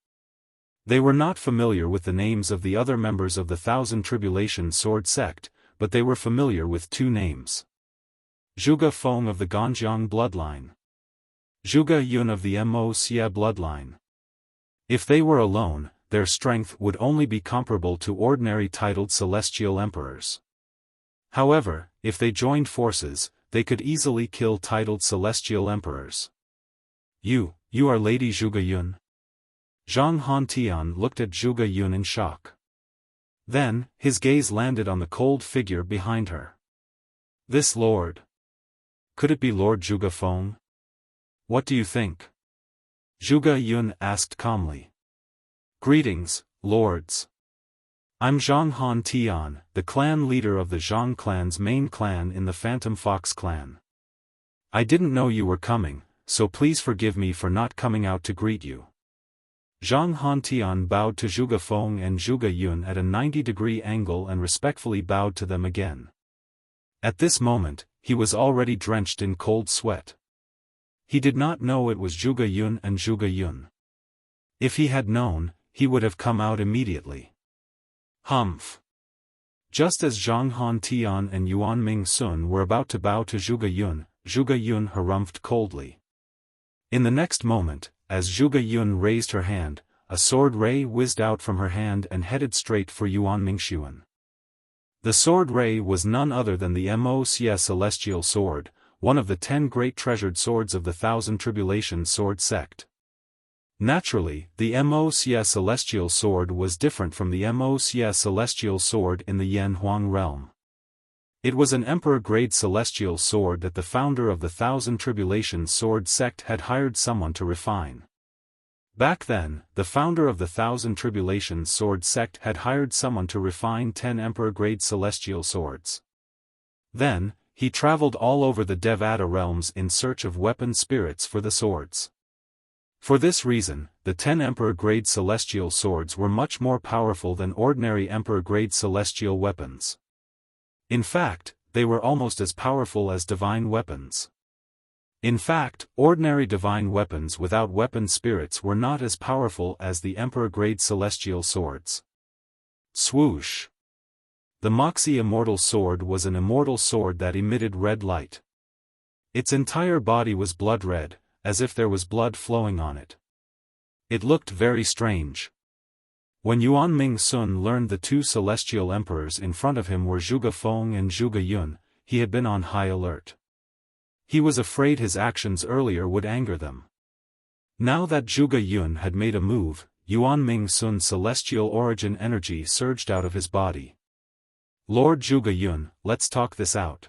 They were not familiar with the names of the other members of the Thousand Tribulations Sword Sect, but they were familiar with two names. Zhuge Feng of the Ganjiang bloodline. Zhuge Yun of the Wuxia bloodline. If they were alone, their strength would only be comparable to ordinary titled Celestial Emperors. However, if they joined forces, they could easily kill titled Celestial Emperors. You are Lady Zhuge Yun?" Zhang Hantian looked at Zhuge Yun in shock. Then, his gaze landed on the cold figure behind her. "This lord. Could it be Lord Zhuge Feng? What do you think?" Zhuge Yun asked calmly. "Greetings, lords. I'm Zhang Hantian, the clan leader of the Zhang clan's main clan in the Phantom Fox clan. I didn't know you were coming, so please forgive me for not coming out to greet you." Zhang Hantian bowed to Zhuge Feng and Zhuge Yun at a 90-degree angle and respectfully bowed to them again. At this moment, he was already drenched in cold sweat. He did not know it was Zhuge Yun and Zhuge Yun. If he had known, he would have come out immediately. Humph. Just as Zhang Hantian and Yuan Ming Sun were about to bow to Zhuge Yun harumphed coldly. In the next moment, as Zhuge Yun raised her hand, a sword ray whizzed out from her hand and headed straight for Yuan Mingxuan. The sword ray was none other than the Wuxia Celestial Sword, one of the 10 great treasured swords of the Thousand Tribulations Sword Sect. Naturally, the Wuxia Celestial Sword was different from the Wuxia Celestial Sword in the Yan Huang realm. It was an Emperor-grade celestial sword that the founder of the Thousand Tribulations Sword Sect had hired someone to refine. Back then, the founder of the Thousand Tribulations sword sect had hired someone to refine 10 emperor-grade celestial swords. Then, he traveled all over the Devata realms in search of weapon spirits for the swords. For this reason, the 10 emperor-grade celestial swords were much more powerful than ordinary emperor-grade celestial weapons. In fact, they were almost as powerful as divine weapons. In fact, ordinary divine weapons without weapon spirits were not as powerful as the emperor-grade celestial swords. Swoosh! The Moxie Immortal Sword was an immortal sword that emitted red light. Its entire body was blood red, as if there was blood flowing on it. It looked very strange. When Yuan Ming Sun learned the two celestial emperors in front of him were Zhuge Feng and Zhuge Yun, he had been on high alert. He was afraid his actions earlier would anger them. Now that Zhuge Yun had made a move, Yuan Ming Sun's celestial origin energy surged out of his body. Lord Zhuge Yun, let's talk this out.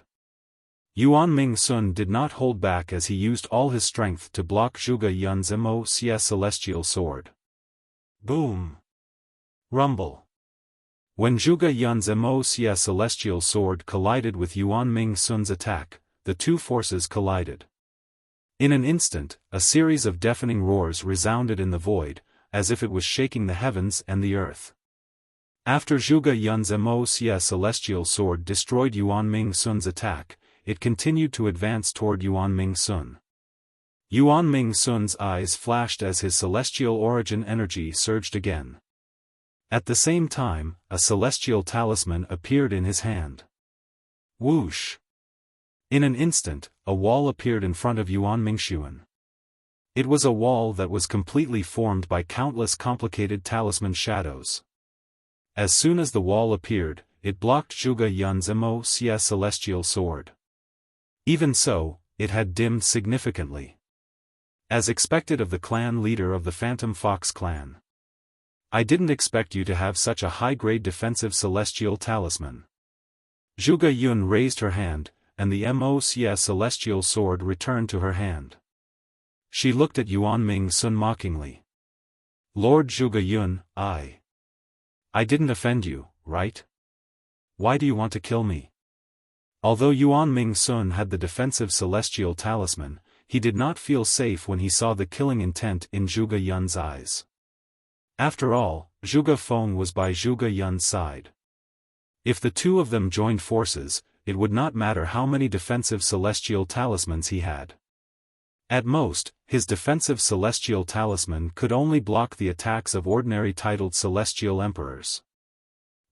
Yuan Ming Sun did not hold back as he used all his strength to block Zhuge Yun's Mo-Xia celestial sword. Boom! Rumble! When Zhuge Yun's Mo-Xia celestial sword collided with Yuan Ming Sun's attack, the two forces collided. In an instant, a series of deafening roars resounded in the void, as if it was shaking the heavens and the earth. After Zhuge Yun's Mo-Xia celestial sword destroyed Yuan Ming Sun's attack, it continued to advance toward Yuan Ming Sun. Yuan Ming Sun's eyes flashed as his celestial origin energy surged again. At the same time, a celestial talisman appeared in his hand. Whoosh! In an instant, a wall appeared in front of Yuan Mingxuan. It was a wall that was completely formed by countless complicated talisman shadows. As soon as the wall appeared, it blocked Zhuge Yun's Mo-Xia celestial sword. Even so, it had dimmed significantly. As expected of the clan leader of the Phantom Fox clan. I didn't expect you to have such a high-grade defensive celestial talisman. Zhuge Yun raised her hand, and the Mo-Xia celestial sword returned to her hand. She looked at Yuan Ming Sun mockingly. Lord Zhuge Yun, I didn't offend you, right? Why do you want to kill me? Although Yuan Ming Sun had the defensive celestial talisman, he did not feel safe when he saw the killing intent in Zhuge Yun's eyes. After all, Zhuge Feng was by Zhuge Yun's side. If the two of them joined forces, it would not matter how many defensive celestial talismans he had. At most, his defensive celestial talisman could only block the attacks of ordinary titled celestial emperors.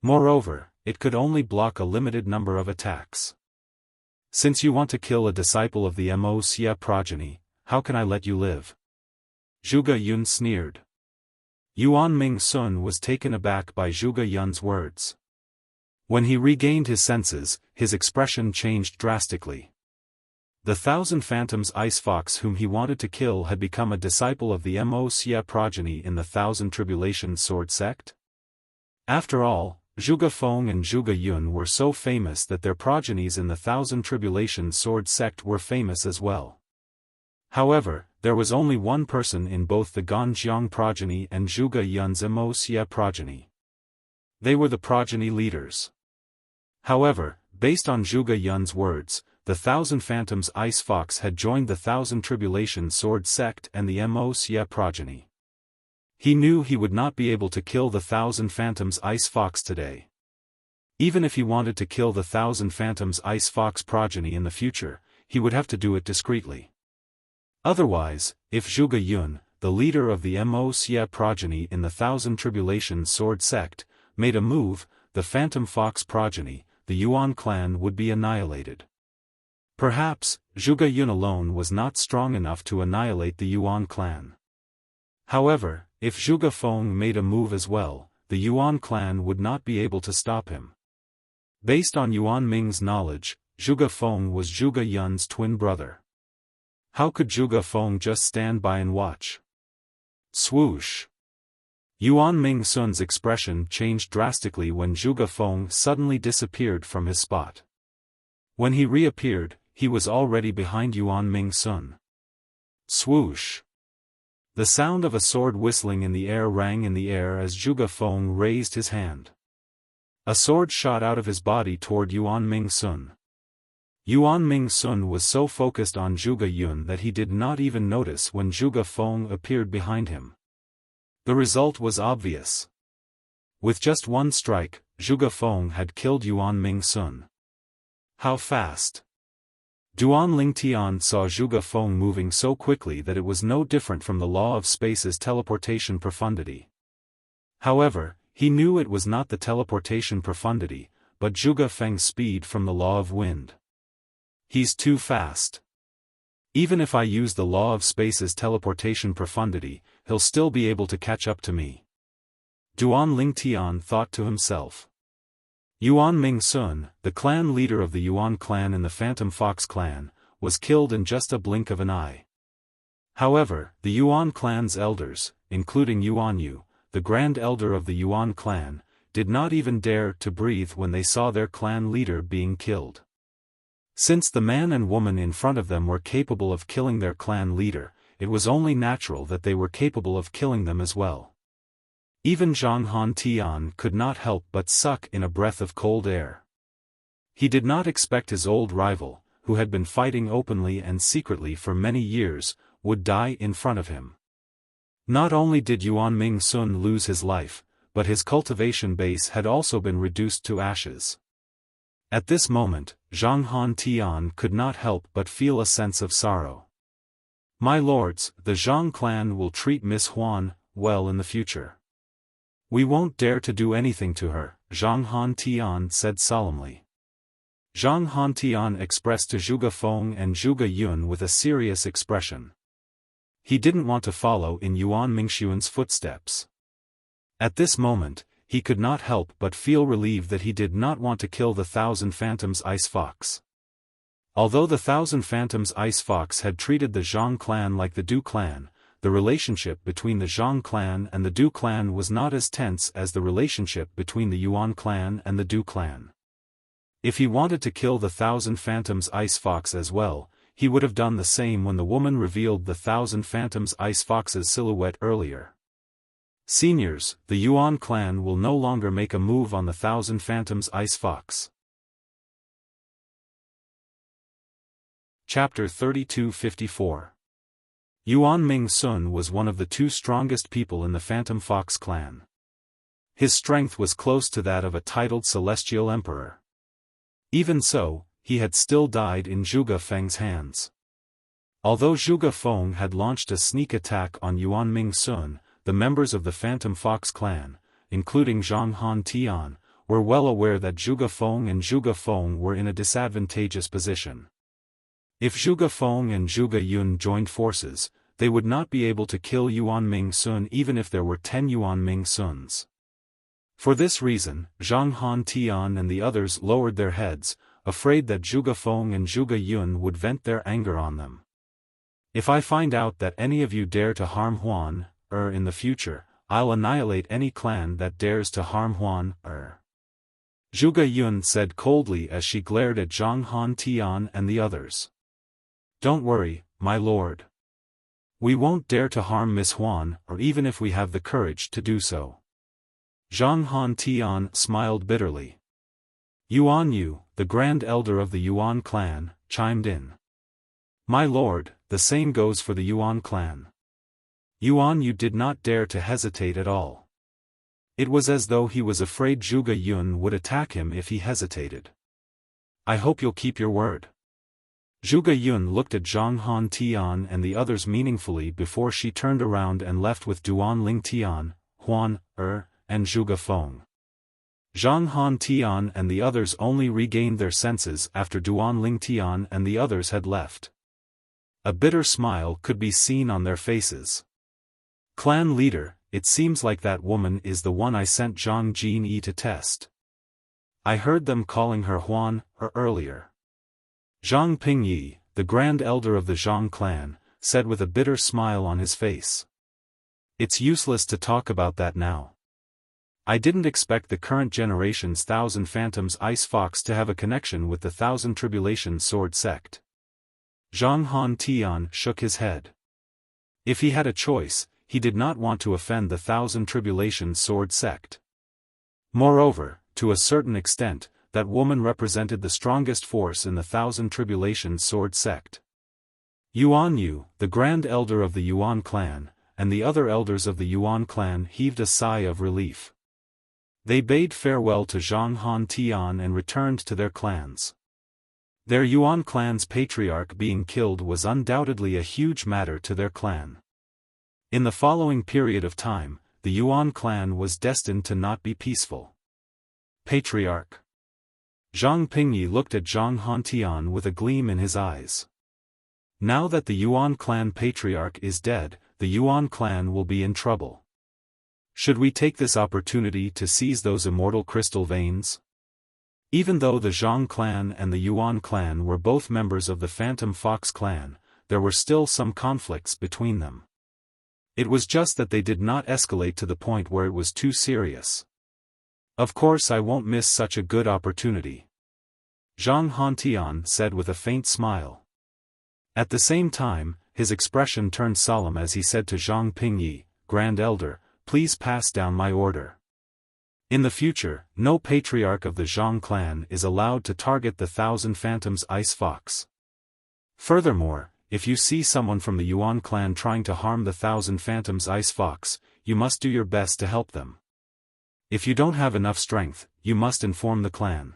Moreover, it could only block a limited number of attacks. Since you want to kill a disciple of the Mo-Xia progeny, how can I let you live? Zhuge Yun sneered. Yuan Ming Sun was taken aback by Zhuge Yun's words. When he regained his senses, his expression changed drastically. The Thousand Phantoms Ice Fox whom he wanted to kill had become a disciple of the Mo-Xia progeny in the Thousand Tribulations sword sect? After all, Zhuge Feng and Zhuge Yun were so famous that their progenies in the Thousand Tribulations sword sect were famous as well. However, there was only one person in both the Ganjiang progeny and Zhuge Yun's Mo-Xia progeny. They were the progeny leaders. However, based on Zhuge Yun's words, the Thousand Phantoms Ice Fox had joined the Thousand Tribulations sword sect and the Mo-Xia progeny. He knew he would not be able to kill the Thousand Phantoms Ice Fox today. Even if he wanted to kill the Thousand Phantoms Ice Fox progeny in the future, he would have to do it discreetly. Otherwise, if Zhuge Yun, the leader of the Mo-Xia progeny in the Thousand Tribulations sword sect, made a move, the Phantom Fox progeny, the Yuan clan would be annihilated. Perhaps, Zhuge Yun alone was not strong enough to annihilate the Yuan clan. However, if Zhuge Feng made a move as well, the Yuan clan would not be able to stop him. Based on Yuan Ming's knowledge, Zhuge Feng was Zhuge Yun's twin brother. How could Zhuge Feng just stand by and watch? Swoosh! Yuan Ming Sun's expression changed drastically when Zhuge Feng suddenly disappeared from his spot. When he reappeared, he was already behind Yuan Ming Sun. Swoosh! The sound of a sword whistling in the air rang in the air as Zhuge Feng raised his hand. A sword shot out of his body toward Yuan Ming-sun. Yuan Ming-sun was so focused on Zhuge Yun that he did not even notice when Zhuge Feng appeared behind him. The result was obvious. With just one strike, Zhuge Feng had killed Yuan Ming-sun. How fast! Duan Lingtian saw Zhuge Feng moving so quickly that it was no different from the law of space's teleportation profundity. However, he knew it was not the teleportation profundity, but Zhuge Feng's speed from the law of wind. He's too fast. Even if I use the law of space's teleportation profundity, he'll still be able to catch up to me. Duan Lingtian thought to himself. Yuan Ming-sun, the clan leader of the Yuan clan in the Phantom Fox clan, was killed in just a blink of an eye. However, the Yuan clan's elders, including Yuan Yu, the grand elder of the Yuan clan, did not even dare to breathe when they saw their clan leader being killed. Since the man and woman in front of them were capable of killing their clan leader, it was only natural that they were capable of killing them as well. Even Zhang Han Tian could not help but suck in a breath of cold air. He did not expect his old rival, who had been fighting openly and secretly for many years, would die in front of him. Not only did Yuan Ming-sun lose his life, but his cultivation base had also been reduced to ashes. At this moment, Zhang Han Tian could not help but feel a sense of sorrow. My lords, the Zhang clan will treat Miss Huan well in the future. We won't dare to do anything to her, Zhang Han Tian said solemnly. Zhang Han Tian expressed to Zhuge Feng and Zhuge Yun with a serious expression. He didn't want to follow in Yuan Mingxuan's footsteps. At this moment, he could not help but feel relieved that he did not want to kill the Thousand Phantoms Ice Fox. Although the Thousand Phantoms Ice Fox had treated the Zhang clan like the Du clan, the relationship between the Zhang clan and the Du clan was not as tense as the relationship between the Yuan clan and the Du clan. If he wanted to kill the Thousand Phantoms Ice Fox as well, he would have done the same when the woman revealed the Thousand Phantoms Ice Fox's silhouette earlier. Seniors, the Yuan clan will no longer make a move on the Thousand Phantoms Ice Fox. Chapter 3254. Yuan Ming-sun was one of the two strongest people in the Phantom Fox clan. His strength was close to that of a titled Celestial Emperor. Even so, he had still died in Zhuge Feng's hands. Although Zhuge Feng had launched a sneak attack on Yuan Ming-sun, the members of the Phantom Fox clan, including Zhang Han Tian, were well aware that Zhuge Feng and Zhuge Feng were in a disadvantageous position. If Zhuge Feng and Zhuge Yun joined forces, they would not be able to kill Yuan Ming-sun even if there were 10 Yuan Ming-suns. For this reason, Zhang Han Tian and the others lowered their heads, afraid that Zhuge Feng and Zhuge Yun would vent their anger on them. If I find out that any of you dare to harm Huan, in the future, I'll annihilate any clan that dares to harm Huan, Zhuge Yun said coldly as she glared at Zhang Han Tian and the others. Don't worry, my lord. We won't dare to harm Miss Huan, or even if we have the courage to do so. Zhang Han Tian smiled bitterly. Yuan Yu, the grand elder of the Yuan clan, chimed in. My lord, the same goes for the Yuan clan. Yuan Yu did not dare to hesitate at all. It was as though he was afraid Zhuge Yun would attack him if he hesitated. I hope you'll keep your word. Zhuge Yun looked at Zhang Han Tian and the others meaningfully before she turned around and left with Duan Lingtian, Huan, and Zhuge Feng. Zhang Han Tian and the others only regained their senses after Duan Lingtian and the others had left. A bitter smile could be seen on their faces. Clan leader, it seems like that woman is the one I sent Zhang Jinyi to test. I heard them calling her Huan, earlier. Zhang Pingyi, the grand elder of the Zhang clan, said with a bitter smile on his face. It's useless to talk about that now. I didn't expect the current generation's Thousand Phantoms Ice Fox to have a connection with the Thousand Tribulations Sword sect. Zhang Han Tian shook his head. If he had a choice, he did not want to offend the Thousand Tribulations Sword sect. Moreover, to a certain extent, that woman represented the strongest force in the Thousand Tribulations Sword sect. Yuan Yu, the Grand Elder of the Yuan clan, and the other elders of the Yuan clan heaved a sigh of relief. They bade farewell to Zhang Han Tian and returned to their clans. Their Yuan clan's patriarch being killed was undoubtedly a huge matter to their clan. In the following period of time, the Yuan clan was destined to not be peaceful. Patriarch. Zhang Pingyi looked at Zhang Hantian with a gleam in his eyes. Now that the Yuan clan patriarch is dead, the Yuan clan will be in trouble. Should we take this opportunity to seize those immortal crystal veins? Even though the Zhang clan and the Yuan clan were both members of the Phantom Fox clan, there were still some conflicts between them. It was just that they did not escalate to the point where it was too serious. Of course I won't miss such a good opportunity, Zhang Hantian said with a faint smile. At the same time, his expression turned solemn as he said to Zhang Pingyi, Grand Elder, please pass down my order. In the future, no patriarch of the Zhang clan is allowed to target the Thousand Phantoms Ice Fox. Furthermore, if you see someone from the Yuan clan trying to harm the Thousand Phantoms Ice Fox, you must do your best to help them. If you don't have enough strength, you must inform the clan.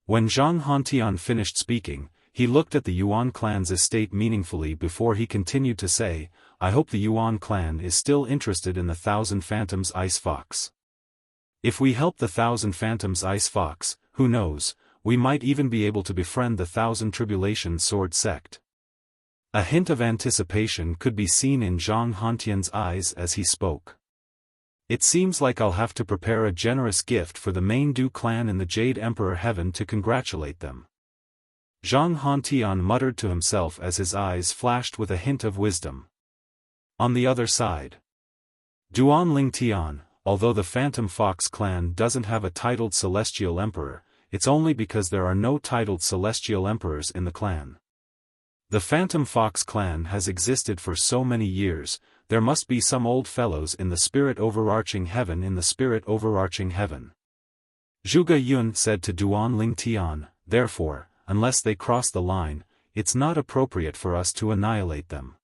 When Zhang Hantian finished speaking, he looked at the Yuan clan's estate meaningfully before he continued to say, I hope the Yuan clan is still interested in the Thousand Phantoms Ice Fox. If we help the Thousand Phantoms Ice Fox, who knows, we might even be able to befriend the Thousand Tribulations Sword sect. A hint of anticipation could be seen in Zhang Hantian's eyes as he spoke. It seems like I'll have to prepare a generous gift for the main Du clan in the Jade Emperor Heaven to congratulate them. Zhang Hantian muttered to himself as his eyes flashed with a hint of wisdom. On the other side, Duan Lingtian, although the Phantom Fox clan doesn't have a titled Celestial Emperor, it's only because there are no titled Celestial Emperors in the clan. The Phantom Fox clan has existed for so many years, there must be some old fellows in the Spirit Overarching Heaven Zhuge Yun said to Duan Lingtian, therefore, unless they cross the line, it's not appropriate for us to annihilate them.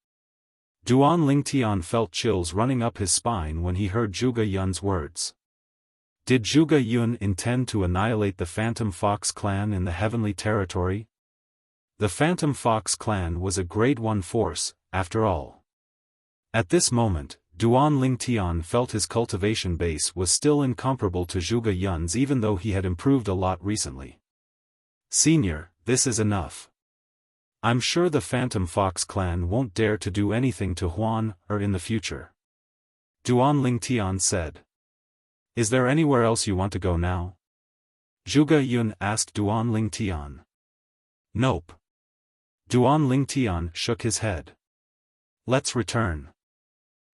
Duan Lingtian felt chills running up his spine when he heard Zhuge Yun's words. Did Zhuge Yun intend to annihilate the Phantom Fox clan in the heavenly territory? The Phantom Fox clan was a grade 1 force, after all. At this moment, Duan Lingtian felt his cultivation base was still incomparable to Zhuge Yun's even though he had improved a lot recently. Senior, this is enough. I'm sure the Phantom Fox clan won't dare to do anything to Huan in the future. Duan Lingtian said. Is there anywhere else you want to go now? Zhuge Yun asked Duan Lingtian. Nope. Duan Lingtian shook his head. Let's return.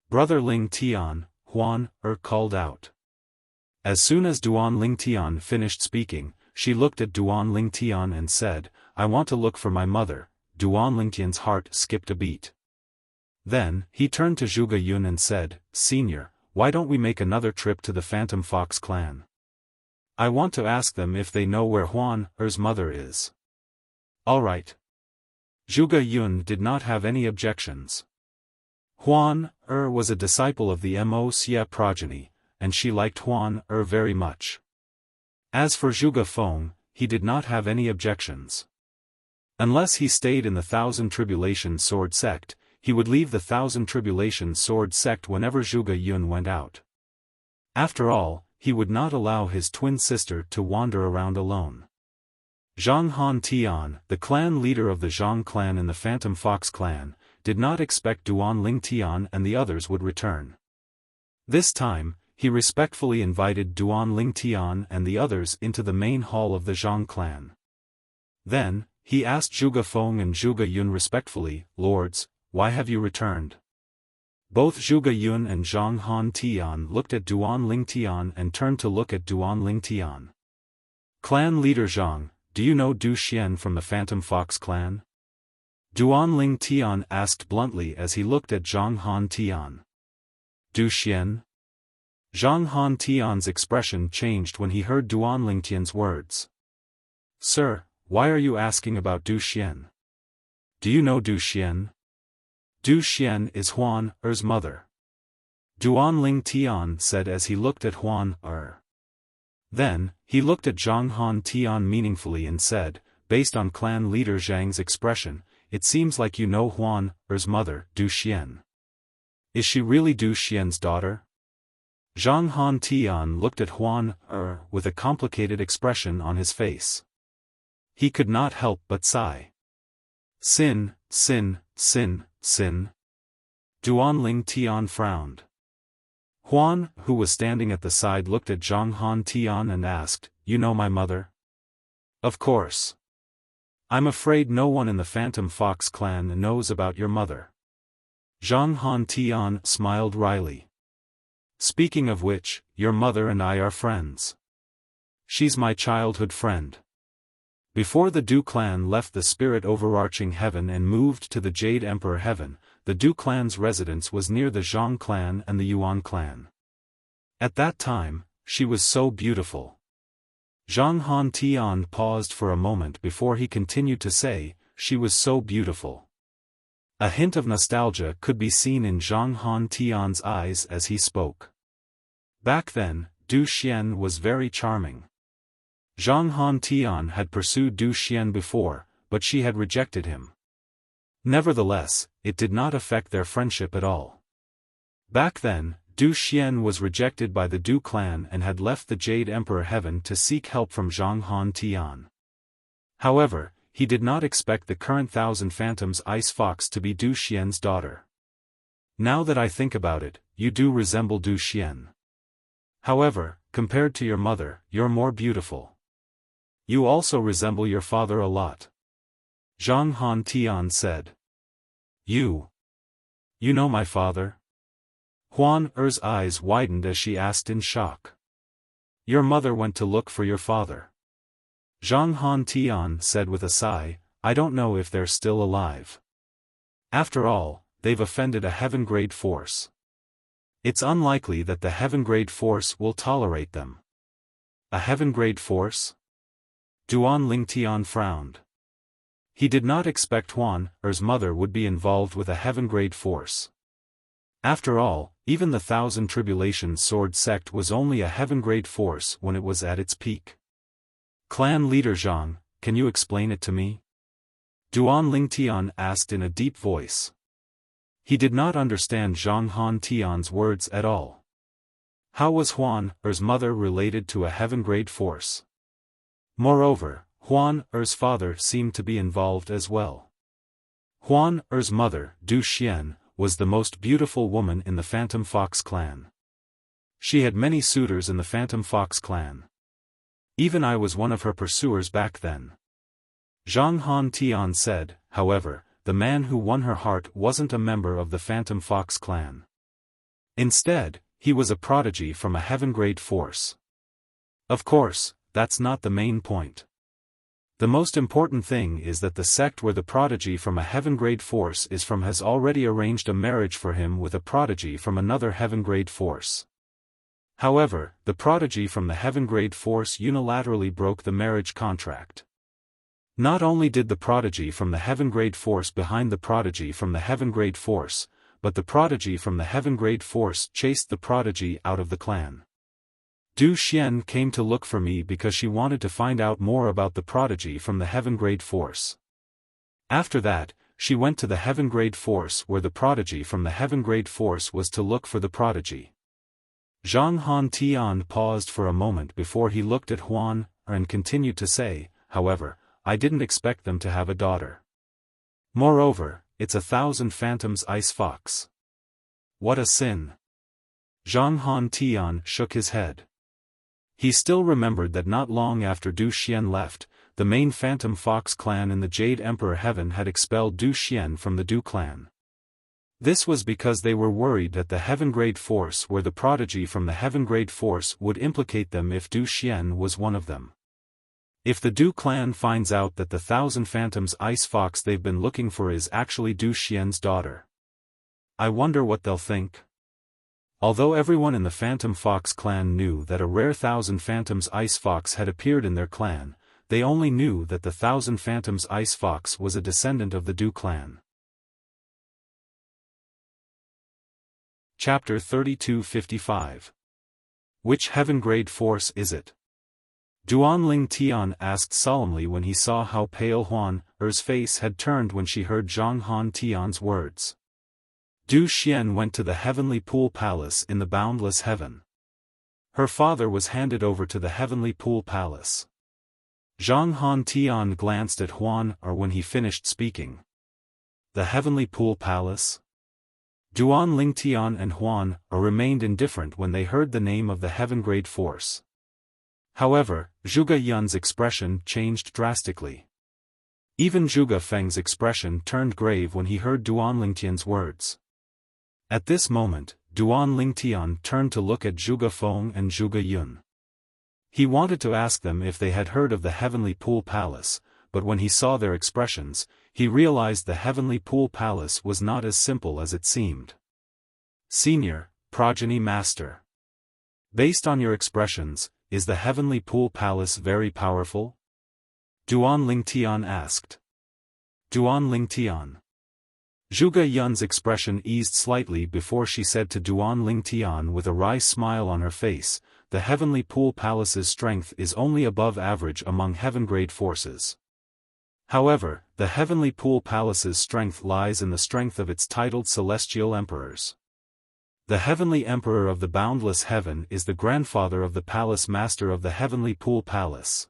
Brother Lingtian, Huan called out. As soon as Duan Lingtian finished speaking, she looked at Duan Lingtian and said, I want to look for my mother. Duan Lingtian's heart skipped a beat. Then, he turned to Zhuge Yun and said, Senior, why don't we make another trip to the Phantom Fox clan? I want to ask them if they know where Huan's mother is. Alright. Zhuge Yun did not have any objections. Huan was a disciple of the Wuxia progeny, and she liked Huan very much. As for Zhuge Feng, he did not have any objections. Unless he stayed in the Thousand Tribulations Sword sect, he would leave the Thousand Tribulations Sword sect whenever Zhuge Yun went out. After all, he would not allow his twin sister to wander around alone. Zhang Han Tian, the clan leader of the Zhang clan in the Phantom Fox clan, did not expect Duan Lingtian and the others would return. This time, he respectfully invited Duan Lingtian and the others into the main hall of the Zhang clan. Then, he asked Zhuge Feng and Zhuge Yun respectfully, Lords, why have you returned? Both Zhuge Yun and Zhang Han Tian looked at Duan Lingtian and turned to look at Duan Lingtian. Clan leader Zhang, do you know Du Xian from the Phantom Fox clan? Duanling Tian asked bluntly as he looked at Zhang Han Tian. Du Xian? Zhang Han Tian's expression changed when he heard Duanling Tian's words. Sir, why are you asking about Du Xian? Do you know Du Xian? Du Xian is Huan Er's mother. Duanling Tian said as he looked at Huan Er. Then, he looked at Zhang Han Tian meaningfully and said, based on clan leader Zhang's expression, it seems like you know Huan Er's mother, Du Xian. Is she really Du Xian's daughter? Zhang Han Tian looked at Huan Er with a complicated expression on his face. He could not help but sigh. Sin, sin, sin, sin. Duanling Tian frowned. Huan, who was standing at the side, looked at Zhang Han Tian and asked, You know my mother? Of course. I'm afraid no one in the Phantom Fox clan knows about your mother. Zhang Han Tian smiled wryly. Speaking of which, your mother and I are friends. She's my childhood friend. Before the Du clan left the spirit overarching heaven and moved to the Jade Emperor heaven, the Du clan's residence was near the Zhang clan and the Yuan clan. At that time, she was so beautiful. Zhang Han Tian paused for a moment before he continued to say, she was so beautiful. A hint of nostalgia could be seen in Zhang Han Tian's eyes as he spoke. Back then, Du Xian was very charming. Zhang Han Tian had pursued Du Xian before, but she had rejected him. Nevertheless, it did not affect their friendship at all. Back then, Du Xian was rejected by the Du clan and had left the Jade Emperor heaven to seek help from Zhang Han Tian. However, he did not expect the current Thousand Phantoms Ice Fox to be Du Xian's daughter. Now that I think about it, you do resemble Du Xian. However, compared to your mother, you're more beautiful. You also resemble your father a lot. Zhang Han Tian said. You know my father? Huan Er's eyes widened as she asked in shock. Your mother went to look for your father. Zhang Han Tian said with a sigh, I don't know if they're still alive. After all, they've offended a heaven-grade force. It's unlikely that the heaven-grade force will tolerate them. A heaven-grade force? Duanling Tian frowned. He did not expect Huan Er's mother would be involved with a heaven-grade force. After all, even the Thousand Tribulations Sword sect was only a heaven-grade force when it was at its peak. Clan leader Zhang, can you explain it to me? Duanling Tian asked in a deep voice. He did not understand Zhang Han Tian's words at all. How was Huan Er's mother related to a heaven-grade force? Moreover, Huan Er's father seemed to be involved as well. Huan Er's mother, Du Xian, was the most beautiful woman in the Phantom Fox clan. She had many suitors in the Phantom Fox clan. Even I was one of her pursuers back then. Zhang Han Tian said, however, the man who won her heart wasn't a member of the Phantom Fox clan. Instead, he was a prodigy from a heaven-grade force. Of course, that's not the main point. The most important thing is that the sect where the prodigy from a heaven-grade force is from has already arranged a marriage for him with a prodigy from another heaven-grade force. However, the prodigy from the heaven-grade force unilaterally broke the marriage contract. Not only did the prodigy from the heaven-grade force behind the prodigy from the heaven-grade force, but the prodigy from the heaven-grade force chased the prodigy out of the clan. Du Xian came to look for me because she wanted to find out more about the prodigy from the heaven-grade force. After that, she went to the heaven-grade force where the prodigy from the heaven-grade force was to look for the prodigy. Zhang Han Tian paused for a moment before he looked at Huan Er and continued to say, however, I didn't expect them to have a daughter. Moreover, it's a Thousand Phantoms Ice Fox. What a sin. Zhang Han Tian shook his head. He still remembered that not long after Du Xian left, the main Phantom Fox clan in the Jade Emperor Heaven had expelled Du Xian from the Du clan. This was because they were worried that the heaven-grade force where the prodigy from the heaven-grade force would implicate them if Du Xian was one of them. If the Du clan finds out that the Thousand Phantoms ice fox they've been looking for is actually Du Xian's daughter, I wonder what they'll think. Although everyone in the Phantom Fox clan knew that a rare Thousand Phantoms ice fox had appeared in their clan, they only knew that the Thousand Phantoms ice fox was a descendant of the Du clan. Chapter 3255. Which heaven-grade force is it? Duanling Tian asked solemnly when he saw how pale Huan Er's face had turned when she heard Zhang Han Tian's words. Du Xian went to the Heavenly Pool Palace in the Boundless Heaven. Her father was handed over to the Heavenly Pool Palace. Zhang Han Tian glanced at Huan Er when he finished speaking. The Heavenly Pool Palace? Duanling Tian and Huan Er remained indifferent when they heard the name of the heaven-grade force. However, Zhuge Yun's expression changed drastically. Even Zhuge Feng's expression turned grave when he heard Duanling Tian's words. At this moment, Duanling Tian turned to look at Zhuge Feng and Zhuge Yun. He wanted to ask them if they had heard of the Heavenly Pool Palace, but when he saw their expressions, he realized the Heavenly Pool Palace was not as simple as it seemed. Senior, Progeny Master. Based on your expressions, is the Heavenly Pool Palace very powerful? Duanling Tian asked. Duanling Tian. Zhuge Yun's expression eased slightly before she said to Duanling Tian with a wry smile on her face, the Heavenly Pool Palace's strength is only above average among heaven-grade forces. However, the Heavenly Pool Palace's strength lies in the strength of its titled celestial emperors. The Heavenly Emperor of the Boundless Heaven is the grandfather of the Palace Master of the Heavenly Pool Palace.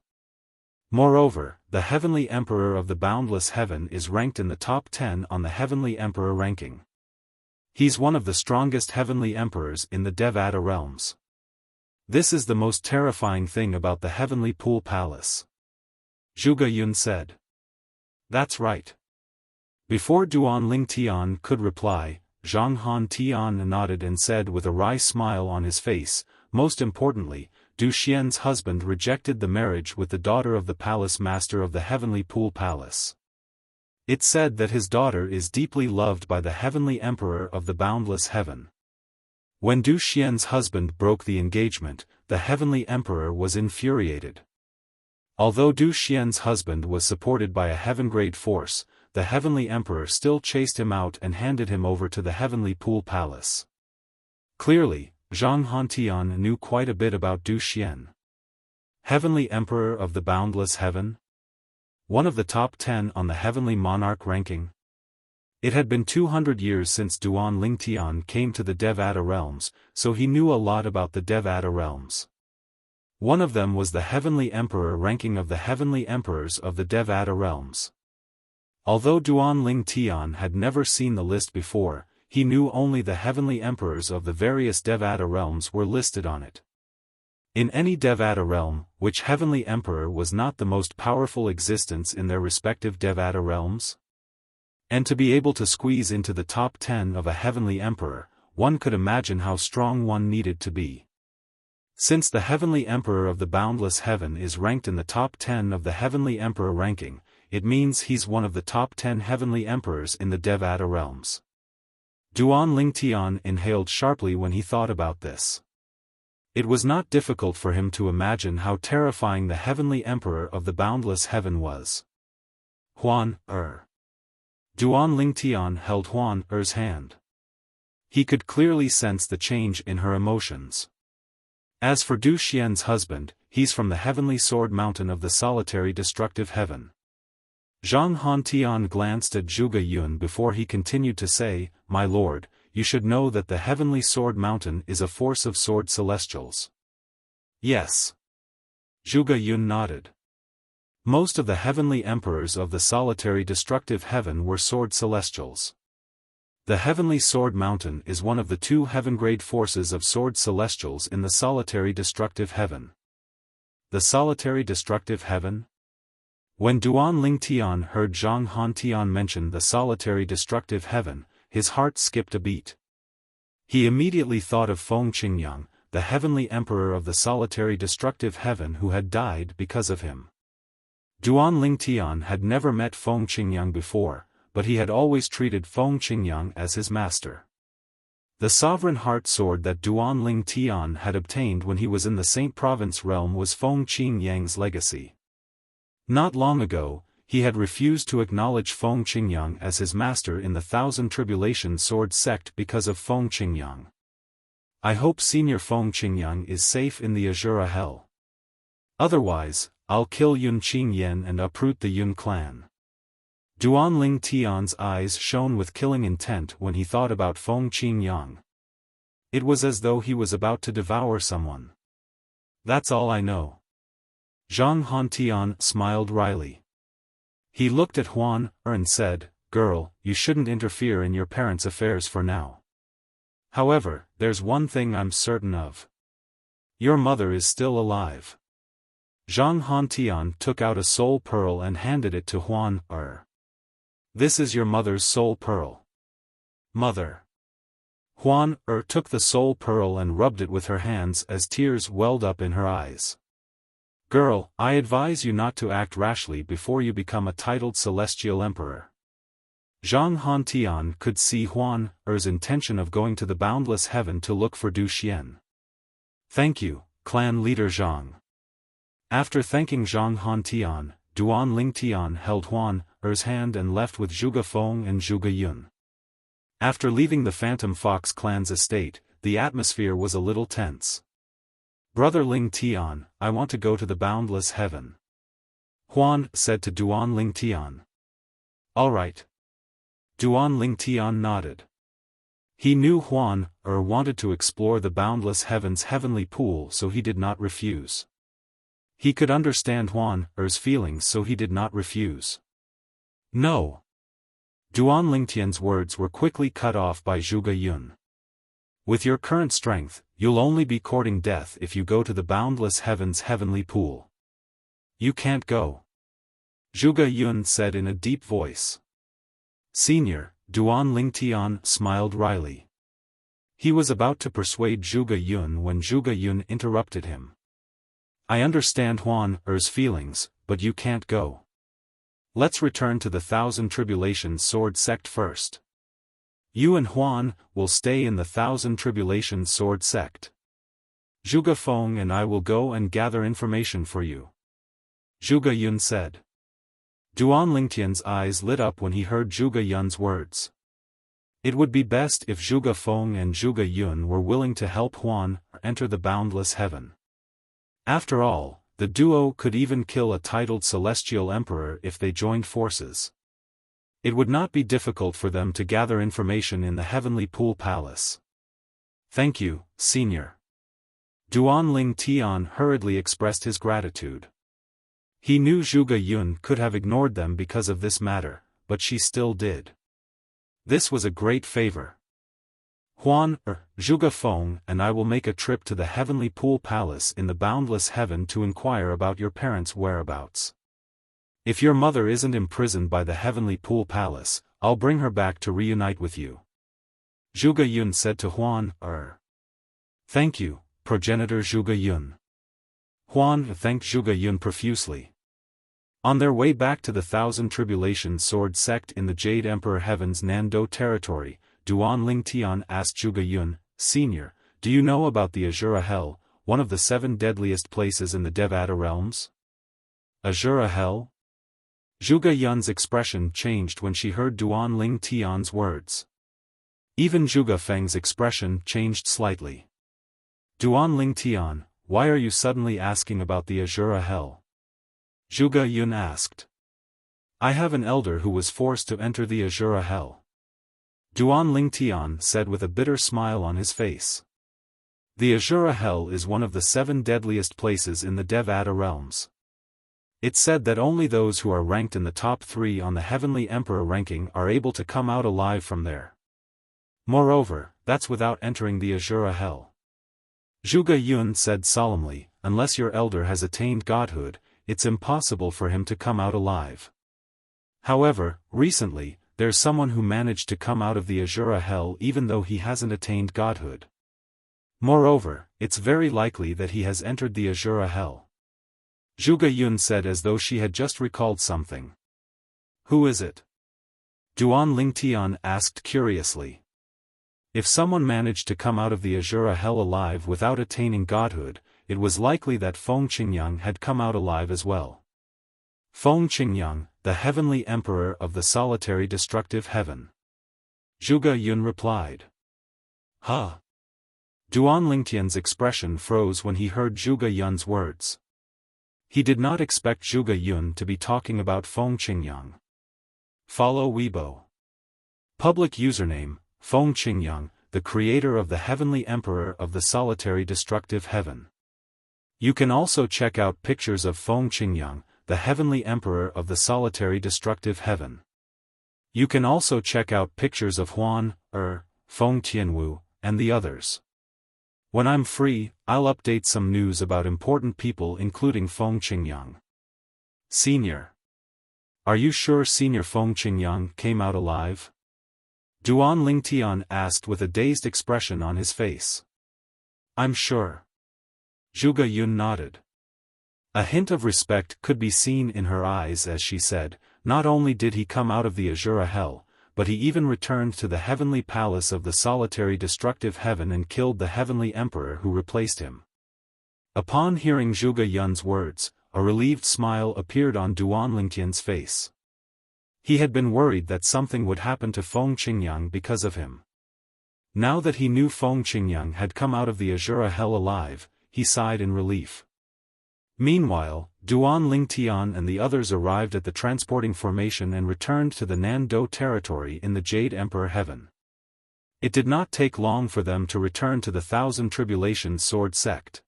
Moreover, the Heavenly Emperor of the Boundless Heaven is ranked in the top 10 on the Heavenly Emperor ranking. He's one of the strongest Heavenly Emperors in the Devata realms. This is the most terrifying thing about the Heavenly Pool Palace. Zhuge Yun said. That's right. Before Duanling Tian could reply, Zhang Han Tian nodded and said with a wry smile on his face, most importantly, Du Xian's husband rejected the marriage with the daughter of the Palace Master of the Heavenly Pool Palace. It's said that his daughter is deeply loved by the Heavenly Emperor of the Boundless Heaven. When Du Xian's husband broke the engagement, the Heavenly Emperor was infuriated. Although Du Xian's husband was supported by a heaven-grade force, the Heavenly Emperor still chased him out and handed him over to the Heavenly Pool Palace. Clearly, Zhang Hantian knew quite a bit about Du Xian. Heavenly Emperor of the Boundless Heaven? One of the top 10 on the Heavenly Monarch ranking? It had been 200 years since Duanling Tian came to the Devata realms, so he knew a lot about the Devata realms. One of them was the Heavenly Emperor ranking of the Heavenly Emperors of the Devata realms. Although Duanling Tian had never seen the list before, he knew only the Heavenly Emperors of the various Devata realms were listed on it. In any Devata realm, which Heavenly Emperor was not the most powerful existence in their respective Devata realms? And to be able to squeeze into the top 10 of a Heavenly Emperor, one could imagine how strong one needed to be. Since the Heavenly Emperor of the Boundless Heaven is ranked in the top 10 of the Heavenly Emperor ranking, it means he's one of the top 10 Heavenly Emperors in the Devata realms. Duanling Tian inhaled sharply when he thought about this. It was not difficult for him to imagine how terrifying the Heavenly Emperor of the Boundless Heaven was. Huan Er. Duanling Tian held Huan Er's hand. He could clearly sense the change in her emotions. As for Du Xian's husband, he's from the Heavenly Sword Mountain of the Solitary Destructive Heaven. Zhang Hantian glanced at Zhuge Yun before he continued to say, My lord, you should know that the Heavenly Sword Mountain is a force of sword celestials. Yes. Zhuge Yun nodded. Most of the Heavenly Emperors of the Solitary Destructive Heaven were sword celestials. The Heavenly Sword Mountain is one of the 2 heaven-grade forces of sword celestials in the Solitary Destructive Heaven. The Solitary Destructive Heaven? When Duanling Tian heard Zhang Hantian mention the Solitary Destructive Heaven, his heart skipped a beat. He immediately thought of Feng Qingyang, the Heavenly Emperor of the Solitary Destructive Heaven who had died because of him. Duan Lingtian had never met Feng Qingyang before, but he had always treated Feng Qingyang as his master. The sovereign heart sword that Duan Lingtian had obtained when he was in the Saint Province realm was Feng Qingyang's legacy. Not long ago, he had refused to acknowledge Feng Qingyang as his master in the Thousand Tribulation Sword sect because of Feng Qingyang. I hope Senior Feng Qingyang is safe in the Azura Hell. Otherwise, I'll kill Yun Qingyan and uproot the Yun clan. Duan Lingtian's eyes shone with killing intent when he thought about Feng Qingyang. It was as though he was about to devour someone. That's all I know. Zhang Hantian smiled wryly. He looked at Huan and said, "Girl, you shouldn't interfere in your parents' affairs for now. However, there's one thing I'm certain of. Your mother is still alive." Zhang Hantian took out a soul pearl and handed it to Huan. This is your mother's soul pearl. Mother. Huan took the soul pearl and rubbed it with her hands as tears welled up in her eyes. Girl, I advise you not to act rashly before you become a titled celestial emperor. Zhang Hantian could see Huan's intention of going to the boundless heaven to look for Du Xian. Thank you, clan leader Zhang. After thanking Zhang Hantian, Duan Lingtian held Huan's hand and left with Zhuge Feng and Zhuge Yun. After leaving the Phantom Fox clan's estate, the atmosphere was a little tense. Brother Lingtian, I want to go to the boundless heaven. Huan said to Duan Lingtian. All right. Duan Lingtian nodded. He knew Huan wanted to explore the boundless heaven's heavenly pool, so he did not refuse. He could understand Huan's feelings, so he did not refuse. No. Duan Lingtian's words were quickly cut off by Zhuge Yun. With your current strength, you'll only be courting death if you go to the boundless heaven's heavenly pool. You can't go. Zhuge Yun said in a deep voice. Senior, Duan Lingtian smiled wryly. He was about to persuade Zhuge Yun when Zhuge Yun interrupted him. I understand Huan's feelings, but you can't go. Let's return to the Thousand Tribulation Sword sect first. You and Huan will stay in the Thousand Tribulation Sword sect. Zhuge Feng and I will go and gather information for you. Zhuge Yun said. Duan Lingtian's eyes lit up when he heard Zhuge Yun's words. It would be best if Zhuge Feng and Zhuge Yun were willing to help Huan enter the boundless heaven. After all, the duo could even kill a titled celestial emperor if they joined forces. It would not be difficult for them to gather information in the Heavenly Pool Palace. Thank you, Senior. Duan Lingtian hurriedly expressed his gratitude. He knew Zhuge Yun could have ignored them because of this matter, but she still did. This was a great favor. Huan, Zhuge Feng and I will make a trip to the Heavenly Pool Palace in the boundless heaven to inquire about your parents' whereabouts. If your mother isn't imprisoned by the Heavenly Pool Palace, I'll bring her back to reunite with you. Zhuge Yun said to Huan, Thank you, progenitor Zhuge Yun. Huan thanked Zhuge Yun profusely. On their way back to the Thousand Tribulation Sword sect in the Jade Emperor Heaven's Nando territory, Duan Lingtian asked Zhuge Yun, Senior, do you know about the Azura Hell, one of the 7 deadliest places in the Devata realms? Azura Hell? Zhuge Yun's expression changed when she heard Duan Lingtian's words. Even Zhuge Feng's expression changed slightly. Duan Lingtian, why are you suddenly asking about the Azura Hell? Zhuge Yun asked. I have an elder who was forced to enter the Azura Hell. Duan Lingtian said with a bitter smile on his face. The Azura Hell is one of the 7 deadliest places in the Devata realms. It's said that only those who are ranked in the top 3 on the Heavenly Emperor ranking are able to come out alive from there. Moreover, that's without entering the Azura Hell. Zhuge Yun said solemnly, unless your elder has attained godhood, it's impossible for him to come out alive. However, recently, there's someone who managed to come out of the Azura Hell even though he hasn't attained godhood. Moreover, it's very likely that he has entered the Azura Hell. Zhuge Yun said as though she had just recalled something. Who is it? Duan Lingtian asked curiously. If someone managed to come out of the Azura hell alive without attaining godhood, it was likely that Feng Qingyang had come out alive as well. Feng Qingyang, the heavenly emperor of the solitary destructive heaven. Zhuge Yun replied. Huh? Duan Lingtian's expression froze when he heard Zhuge Yun's words. He did not expect Zhuge Yun to be talking about Feng Qingyang. Follow Weibo. Public username, Feng Qingyang, the creator of the heavenly emperor of the solitary destructive heaven. You can also check out pictures of Feng Qingyang, the heavenly emperor of the solitary destructive heaven. You can also check out pictures of Huan, Feng Tianwu, and the others. When I'm free, I'll update some news about important people including Feng Qingyang. Senior. Are you sure Senior Feng Qingyang came out alive? Duan Lingtian asked with a dazed expression on his face. I'm sure. Zhuge Yun nodded. A hint of respect could be seen in her eyes as she said, not only did he come out of the Azura hell, but he even returned to the heavenly palace of the solitary destructive heaven and killed the heavenly emperor who replaced him. Upon hearing Zhuge Yun's words, a relieved smile appeared on Duan Lingtian's face. He had been worried that something would happen to Feng Qingyang because of him. Now that he knew Feng Qingyang had come out of the Azura hell alive, he sighed in relief. Meanwhile, Duan Lingtian and the others arrived at the transporting formation and returned to the Nando territory in the Jade Emperor Heaven. It did not take long for them to return to the Thousand Tribulations Sword Sect.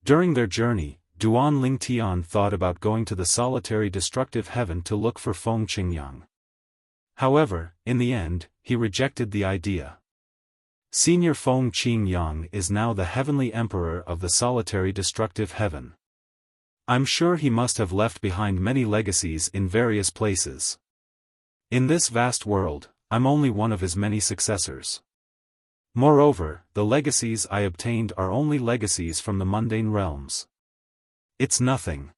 During their journey, Duan Lingtian thought about going to the solitary destructive heaven to look for Feng Qingyang. However, in the end, he rejected the idea. Senior Feng Qingyang is now the heavenly emperor of the solitary destructive heaven. I'm sure he must have left behind many legacies in various places. In this vast world, I'm only one of his many successors. Moreover, the legacies I obtained are only legacies from the mundane realms. It's nothing.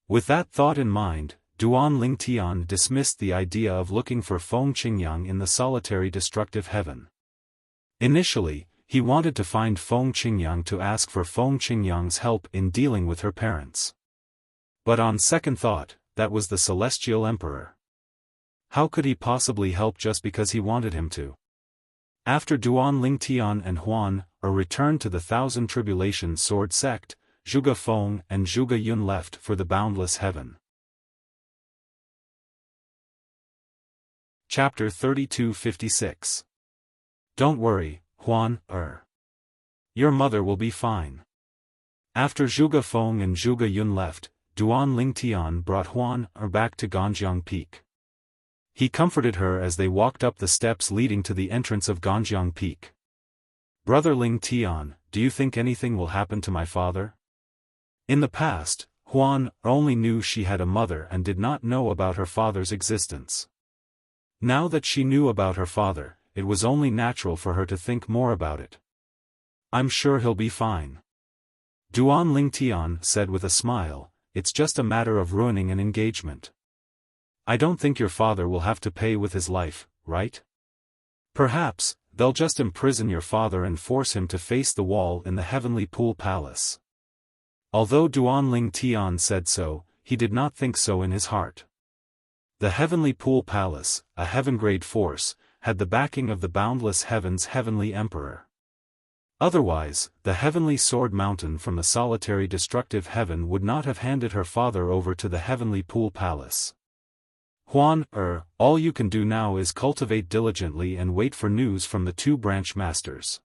With that thought in mind, Duan Lingtian dismissed the idea of looking for Feng Qingyang in the solitary destructive heaven. Initially, he wanted to find Feng Qingyang to ask for Feng Qingyang's help in dealing with her parents. But on second thought, that was the Celestial Emperor. How could he possibly help just because he wanted him to? After Duan Lingtian and Huan returned to the Thousand Tribulations Sword Sect, Zhuge Feng and Zhuge Yun left for the boundless heaven. Chapter 3256. Don't worry, Huan, your mother will be fine. After Zhuge Feng and Zhuge Yun left, Duan Lingtian brought Huan back to Ganjiang Peak. He comforted her as they walked up the steps leading to the entrance of Ganjiang Peak. Brother Lingtian, do you think anything will happen to my father? In the past, Huan only knew she had a mother and did not know about her father's existence. Now that she knew about her father, it was only natural for her to think more about it. I'm sure he'll be fine. Duan Lingtian said with a smile, it's just a matter of ruining an engagement. I don't think your father will have to pay with his life, right? Perhaps, they'll just imprison your father and force him to face the wall in the Heavenly Pool Palace. Although Duan Lingtian said so, he did not think so in his heart. The Heavenly Pool Palace, a heaven-grade force, had the backing of the boundless heaven's heavenly emperor. Otherwise, the heavenly sword mountain from the solitary destructive heaven would not have handed her father over to the Heavenly Pool Palace. Huan, all you can do now is cultivate diligently and wait for news from the two branch masters.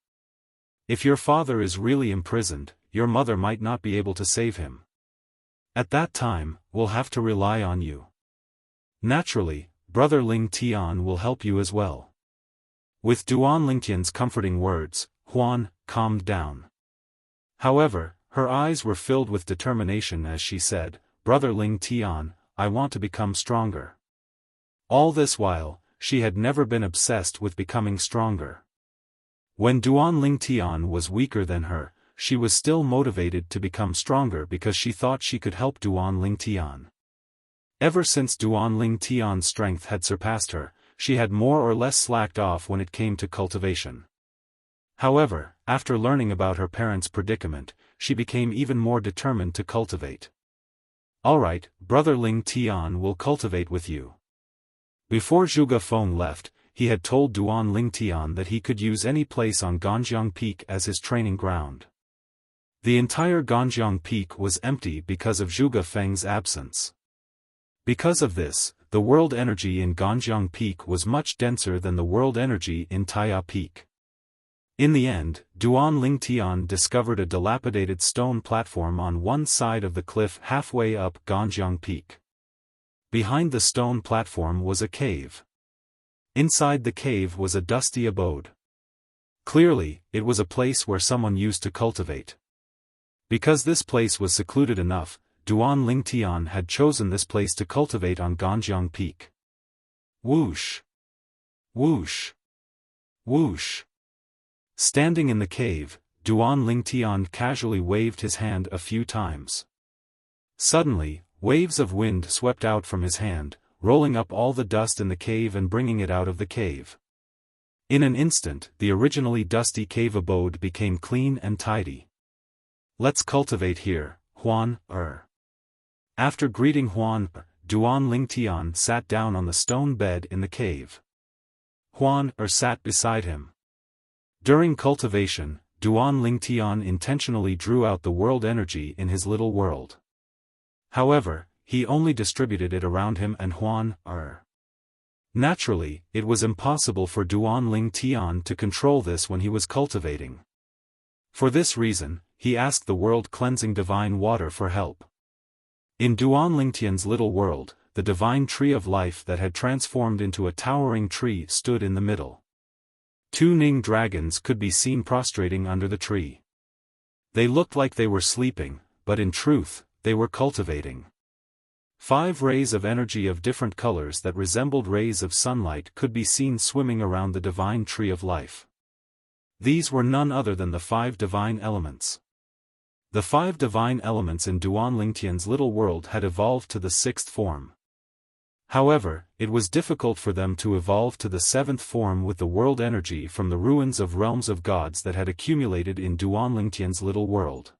If your father is really imprisoned, your mother might not be able to save him. At that time, we'll have to rely on you. Naturally, Brother Lingtian will help you as well. With Duan Lingtian's comforting words, Huan calmed down. However, her eyes were filled with determination as she said, Brother Lingtian, I want to become stronger. All this while, she had never been obsessed with becoming stronger. When Duan Lingtian was weaker than her, she was still motivated to become stronger because she thought she could help Duan Ling Tian. Ever since Duan Ling Tian's strength had surpassed her, she had more or less slacked off when it came to cultivation. However, after learning about her parents' predicament, she became even more determined to cultivate. "Alright, brother Ling Tian will cultivate with you." Before Zhuge Feng left, he had told Duan Ling Tian that he could use any place on Ganjiang Peak as his training ground. The entire Ganjiang Peak was empty because of Zhuge Feng's absence. Because of this, the world energy in Ganjiang Peak was much denser than the world energy in Taiya Peak. In the end, Duan Ling Tian discovered a dilapidated stone platform on one side of the cliff halfway up Ganjiang Peak. Behind the stone platform was a cave. Inside the cave was a dusty abode. Clearly, it was a place where someone used to cultivate. Because this place was secluded enough, Duan Ling Tian had chosen this place to cultivate on Ganjiang Peak. Whoosh! Whoosh! Whoosh! Standing in the cave, Duan Ling Tian casually waved his hand a few times. Suddenly, waves of wind swept out from his hand, rolling up all the dust in the cave and bringing it out of the cave. In an instant, the originally dusty cave abode became clean and tidy. "Let's cultivate here, Huan." After greeting Huan, Duan Ling Tian sat down on the stone bed in the cave. Huan sat beside him. During cultivation, Duan Ling Tian intentionally drew out the world energy in his little world. However, he only distributed it around him and Huan. Naturally, it was impossible for Duan Ling Tian to control this when he was cultivating. For this reason, he asked the world-cleansing divine water for help. In Duan Ling Tian's little world, the divine tree of life that had transformed into a towering tree stood in the middle. 2 Ning dragons could be seen prostrating under the tree. They looked like they were sleeping, but in truth, they were cultivating. 5 rays of energy of different colors that resembled rays of sunlight could be seen swimming around the divine tree of life. These were none other than the 5 divine elements. The 5 divine elements in Duan Ling Tian's little world had evolved to the 6th form. However, it was difficult for them to evolve to the 7th form with the world energy from the ruins of realms of gods that had accumulated in Duan Ling Tian's little world.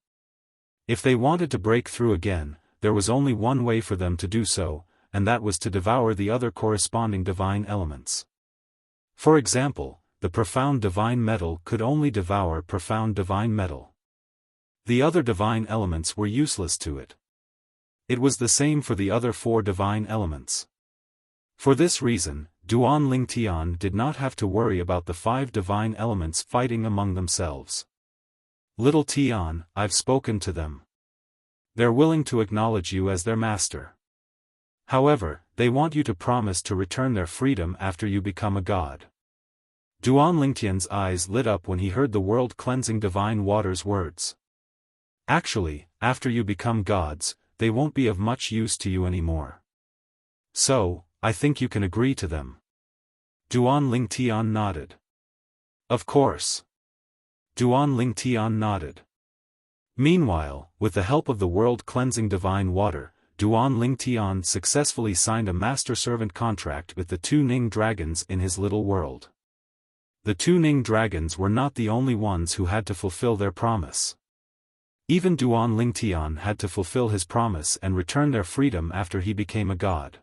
If they wanted to break through again, there was only one way for them to do so, and that was to devour the other corresponding divine elements. For example, the profound divine metal could only devour profound divine metal. The other divine elements were useless to it. It was the same for the other 4 divine elements. For this reason, Duan Ling Tian did not have to worry about the 5 divine elements fighting among themselves. "Little Tian, I've spoken to them. They're willing to acknowledge you as their master. However, they want you to promise to return their freedom after you become a god." Duan Ling Tian's eyes lit up when he heard the world-cleansing divine water's words. "Actually, after you become gods, they won't be of much use to you anymore. So, I think you can agree to them." Duan Ling Tian nodded. "Of course." Duan Ling Tian nodded. Meanwhile, with the help of the world-cleansing divine water, Duan Ling Tian successfully signed a master-servant contract with the 2 Ning dragons in his little world. The 2 Ning dragons were not the only ones who had to fulfill their promise. Even Duan Ling Tian had to fulfill his promise and return their freedom after he became a god.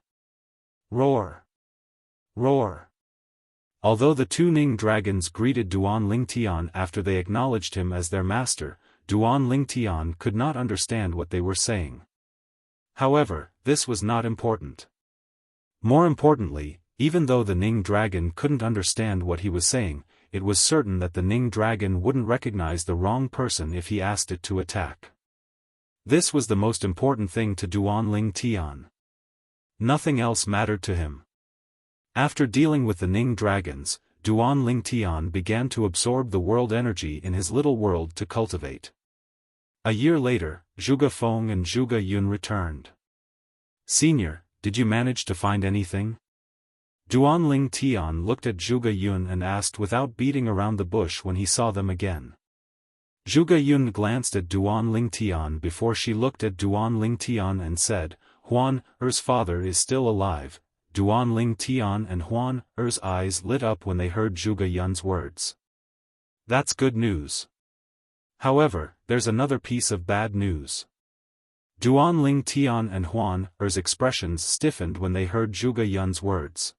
Roar! Roar! Although the 2 Ning dragons greeted Duan Ling Tian after they acknowledged him as their master, Duan Ling Tian could not understand what they were saying. However, this was not important. More importantly, even though the Ning dragon couldn't understand what he was saying, it was certain that the Ning dragon wouldn't recognize the wrong person if he asked it to attack. This was the most important thing to Duan Ling Tian. Nothing else mattered to him. After dealing with the Ning dragons, Duan Ling Tian began to absorb the world energy in his little world to cultivate. A year later, Zhuge Feng and Zhuge Yun returned. "Senior, did you manage to find anything?" Duan Ling Tian looked at Zhuge Yun and asked without beating around the bush when he saw them again. Zhuge Yun glanced at Duan Lingtian before she looked at Duan Lingtian and said, Huan Er's father is still alive. Duan Lingtian and Huan Er's eyes lit up when they heard Zhuge Yun's words. That's good news. However, there's another piece of bad news. Duan Lingtian and Huan Er's expressions stiffened when they heard Zhuge Yun's words.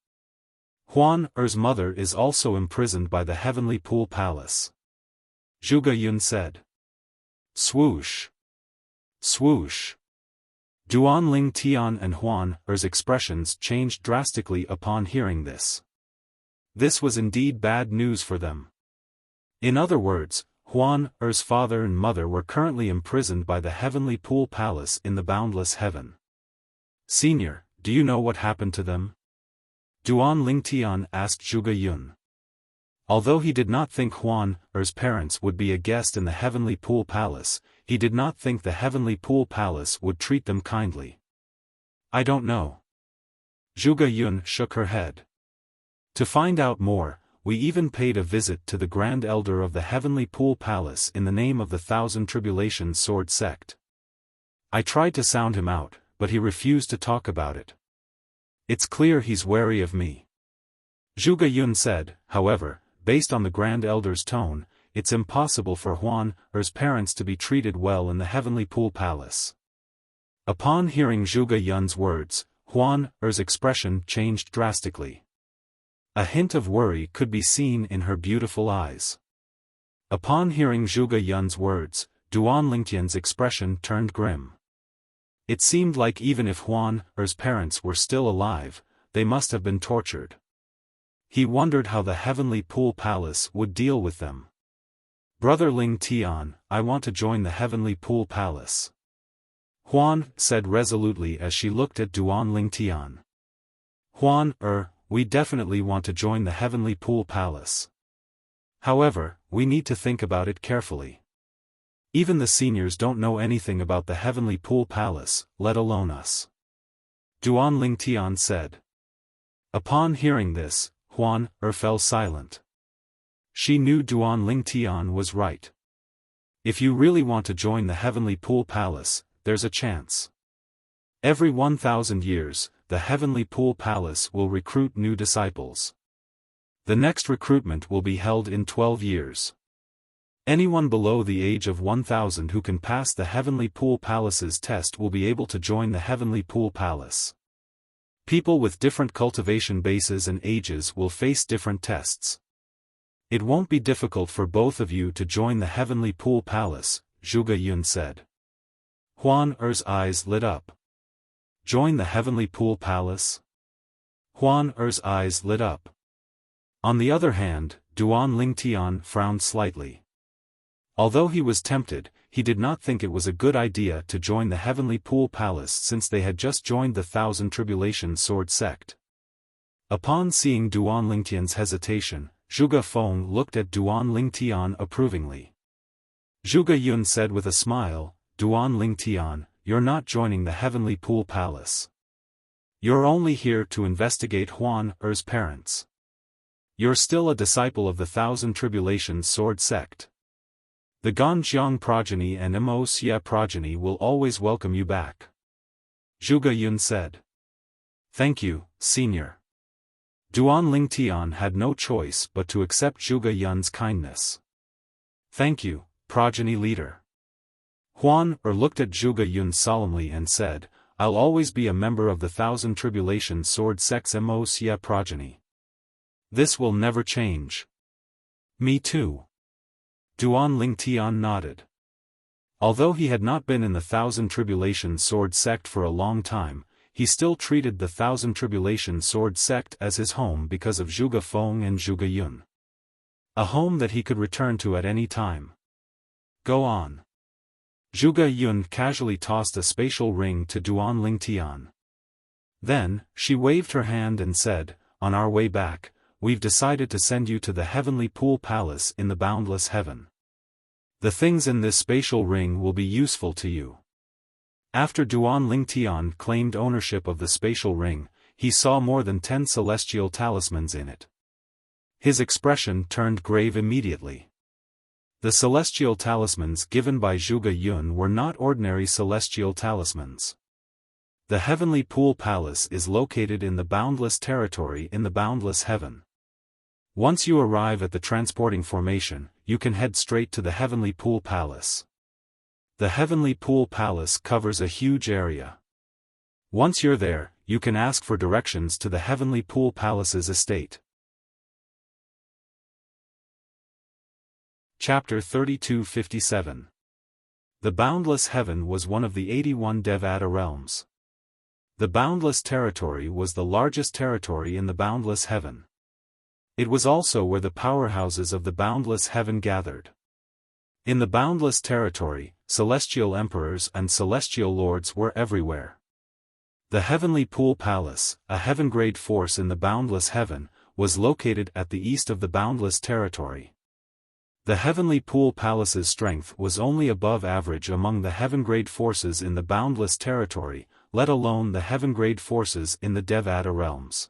Huan Er's mother is also imprisoned by the Heavenly Pool Palace. Zhuge Yun said. Swoosh. Swoosh. Duan Lingtian and Huan Er's expressions changed drastically upon hearing this. This was indeed bad news for them. In other words, Huan Er's father and mother were currently imprisoned by the Heavenly Pool Palace in the boundless heaven. Senior, do you know what happened to them? Duan Lingtian asked Zhuge Yun. Although he did not think Huan Er's parents would be a guest in the Heavenly Pool Palace, he did not think the Heavenly Pool Palace would treat them kindly. I don't know. Zhuge Yun shook her head. To find out more, we even paid a visit to the Grand Elder of the Heavenly Pool Palace in the name of the Thousand Tribulations Sword Sect. I tried to sound him out, but he refused to talk about it. It's clear he's wary of me. Zhuge Yun said, however, based on the Grand Elder's tone, it's impossible for Huan Er's parents to be treated well in the Heavenly Pool Palace. Upon hearing Zhuge Yun's words, Huan Er's expression changed drastically. A hint of worry could be seen in her beautiful eyes. Upon hearing Zhuge Yun's words, Duan Lingtian's expression turned grim. It seemed like even if Huan Er's parents were still alive, they must have been tortured. He wondered how the Heavenly Pool Palace would deal with them. Brother Lingtian, I want to join the Heavenly Pool Palace. Huan said resolutely as she looked at Duan Lingtian. Huan we definitely want to join the Heavenly Pool Palace. However, we need to think about it carefully. Even the seniors don't know anything about the Heavenly Pool Palace, let alone us. Duan Lingtian said. Upon hearing this, Huan fell silent. She knew Duan Lingtian was right. If you really want to join the Heavenly Pool Palace, there's a chance. Every 1,000 years, the Heavenly Pool Palace will recruit new disciples. The next recruitment will be held in 12 years. Anyone below the age of 1,000 who can pass the Heavenly Pool Palace's test will be able to join the Heavenly Pool Palace. People with different cultivation bases and ages will face different tests. It won't be difficult for both of you to join the Heavenly Pool Palace, Zhuge Yun said. Huan Er's eyes lit up. Join the Heavenly Pool Palace? Huan Er's eyes lit up. On the other hand, Duan Lingtian frowned slightly. Although he was tempted, he did not think it was a good idea to join the Heavenly Pool Palace since they had just joined the Thousand Tribulations Sword Sect. Upon seeing Duan Lingtian's hesitation, Zhuge Feng looked at Duan Lingtian approvingly. Zhuge Yun said with a smile, Duan Lingtian, you're not joining the Heavenly Pool Palace. You're only here to investigate Huan Er's parents. You're still a disciple of the Thousand Tribulations Sword Sect. The Ganjiang progeny and Wuxia progeny will always welcome you back. Zhuge Yun said. Thank you, senior. Duan Lingtian had no choice but to accept Zhuge Yun's kindness. Thank you, progeny leader. Huan looked at Zhuge Yun solemnly and said, I'll always be a member of the Thousand Tribulations Sword Sect's Wuxia progeny. This will never change. Me too. Duan Lingtian nodded. Although he had not been in the Thousand Tribulations Sword Sect for a long time, he still treated the Thousand Tribulations Sword Sect as his home because of Zhuge Feng and Zhuge Yun. A home that he could return to at any time. Go on. Zhuge Yun casually tossed a spatial ring to Duan Lingtian. Then, she waved her hand and said, on our way back, we've decided to send you to the Heavenly Pool Palace in the boundless heaven. The things in this spatial ring will be useful to you. After Duan Lingtian claimed ownership of the spatial ring, he saw more than 10 celestial talismans in it. His expression turned grave immediately. The celestial talismans given by Zhuge Yun were not ordinary celestial talismans. The Heavenly Pool Palace is located in the boundless territory in the boundless heaven. Once you arrive at the transporting formation, you can head straight to the Heavenly Pool Palace. The Heavenly Pool Palace covers a huge area. Once you're there, you can ask for directions to the Heavenly Pool Palace's estate. Chapter 3257. The Boundless Heaven was one of the 81 Devata realms. The boundless territory was the largest territory in the boundless heaven. It was also where the powerhouses of the boundless heaven gathered. In the boundless territory, celestial emperors and celestial lords were everywhere. The Heavenly Pool Palace, a heaven-grade force in the boundless heaven, was located at the east of the boundless territory. The Heavenly Pool Palace's strength was only above average among the heaven-grade forces in the boundless territory, let alone the heaven-grade forces in the Devata realms.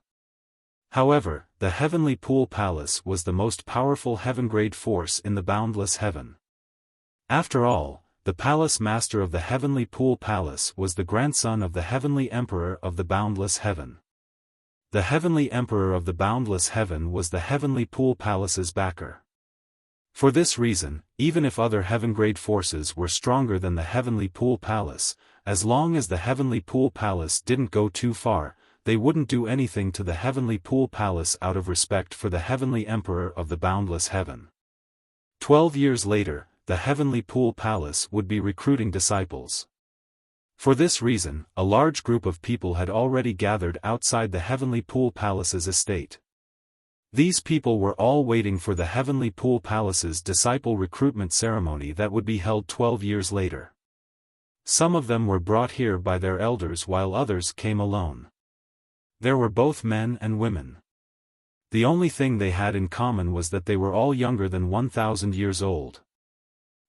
However, the Heavenly Pool Palace was the most powerful heaven-grade force in the boundless heaven. After all, the palace master of the Heavenly Pool Palace was the grandson of the Heavenly Emperor of the boundless heaven. The Heavenly Emperor of the boundless heaven was the Heavenly Pool Palace's backer. For this reason, even if other heaven-grade forces were stronger than the Heavenly Pool Palace, as long as the Heavenly Pool Palace didn't go too far, they wouldn't do anything to the Heavenly Pool Palace out of respect for the Heavenly Emperor of the boundless heaven. 12 years later, the Heavenly Pool Palace would be recruiting disciples. For this reason, a large group of people had already gathered outside the Heavenly Pool Palace's estate. These people were all waiting for the Heavenly Pool Palace's disciple recruitment ceremony that would be held 12 years later. Some of them were brought here by their elders while others came alone. There were both men and women. The only thing they had in common was that they were all younger than 1,000 years old.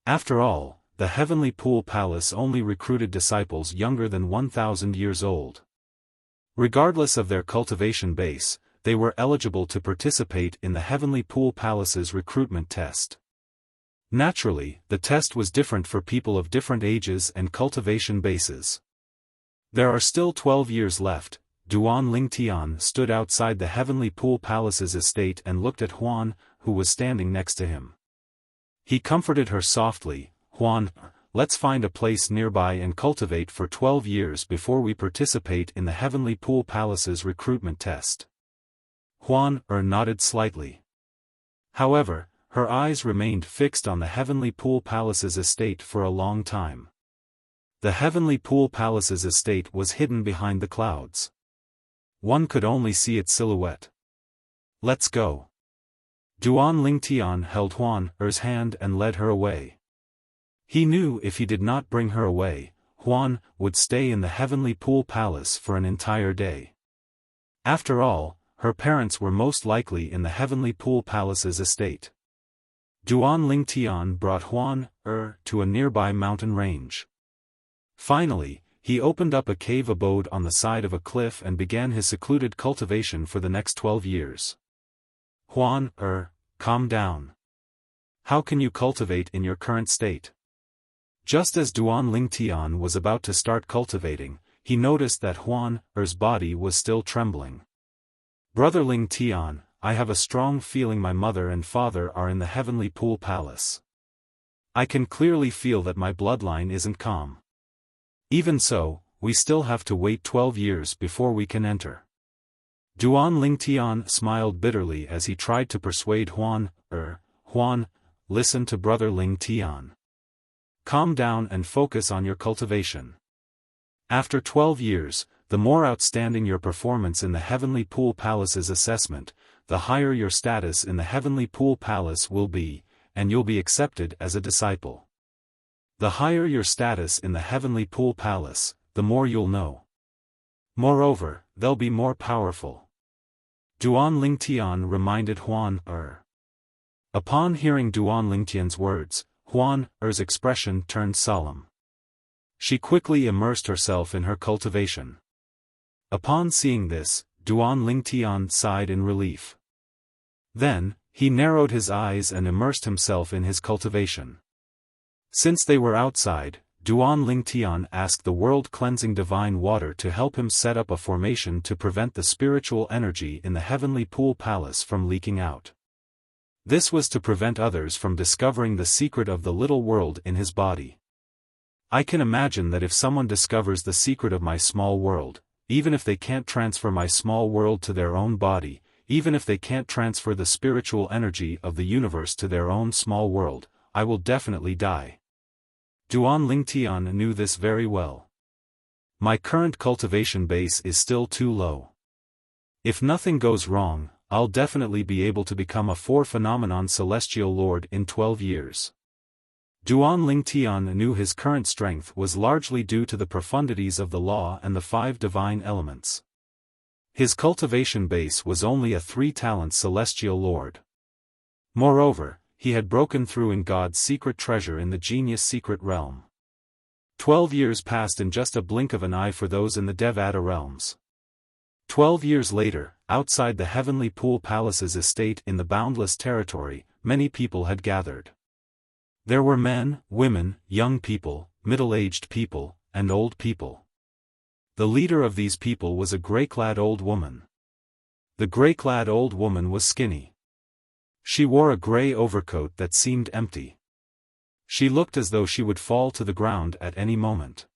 After all, the Heavenly Pool Palace only recruited disciples younger than 1,000 years old. Regardless of their cultivation base, they were eligible to participate in the Heavenly Pool Palace's recruitment test. Naturally, the test was different for people of different ages and cultivation bases. There are still 12 years left. Duan Lingtian stood outside the Heavenly Pool Palace's estate and looked at Huan, who was standing next to him. He comforted her softly, "Huan, let's find a place nearby and cultivate for 12 years before we participate in the Heavenly Pool Palace's recruitment test." Huan nodded slightly. However, her eyes remained fixed on the Heavenly Pool Palace's estate for a long time. The Heavenly Pool Palace's estate was hidden behind the clouds. One could only see its silhouette. "Let's go." Duan Lingtian held Huan's hand and led her away. He knew if he did not bring her away, Huan would stay in the Heavenly Pool Palace for an entire day. After all, her parents were most likely in the Heavenly Pool Palace's estate. Duan Lingtian brought Huan to a nearby mountain range. Finally, he opened up a cave abode on the side of a cliff and began his secluded cultivation for the next 12 years. "Huan, calm down. How can you cultivate in your current state?" Just as Duan Lingtian was about to start cultivating, he noticed that Huan's body was still trembling. "Brother Lingtian, I have a strong feeling my mother and father are in the Heavenly Pool Palace. I can clearly feel that my bloodline isn't calm. Even so, we still have to wait 12 years before we can enter." Duan Lingtian smiled bitterly as he tried to persuade Huan, listen to Brother Lingtian. Calm down and focus on your cultivation. After 12 years, the more outstanding your performance in the Heavenly Pool Palace's assessment, the higher your status in the Heavenly Pool Palace will be, and you'll be accepted as a disciple. The higher your status in the Heavenly Pool Palace, the more you'll know. Moreover, they'll be more powerful. Duan Lingtian reminded Huan. Upon hearing Duan Lingtian's words, Huan's expression turned solemn. She quickly immersed herself in her cultivation. Upon seeing this, Duan Lingtian sighed in relief. Then, He narrowed his eyes and immersed himself in his cultivation. Since they were outside, Duan Lingtian asked the world-cleansing divine water to help him set up a formation to prevent the spiritual energy in the heavenly pool palace from leaking out. This was to prevent others from discovering the secret of the little world in his body. I can imagine that if someone discovers the secret of my small world, even if they can't transfer my small world to their own body, even if they can't transfer the spiritual energy of the universe to their own small world, I will definitely die. Duan Lingtian knew this very well. My current cultivation base is still too low. If nothing goes wrong, I'll definitely be able to become a 4-phenomenon celestial lord in 12 years. Duan Lingtian knew his current strength was largely due to the profundities of the law and the 5 divine elements. His cultivation base was only a 3-talent celestial lord. Moreover, he had broken through in God's secret treasure in the genius secret realm. 12 years passed in just a blink of an eye for those in the Devata realms. 12 years later, outside the heavenly pool palace's estate in the boundless territory, many people had gathered. There were men, women, young people, middle-aged people, and old people. The leader of these people was a grey-clad old woman. The grey-clad old woman was skinny. She wore a grey overcoat that seemed empty. She looked as though she would fall to the ground at any moment.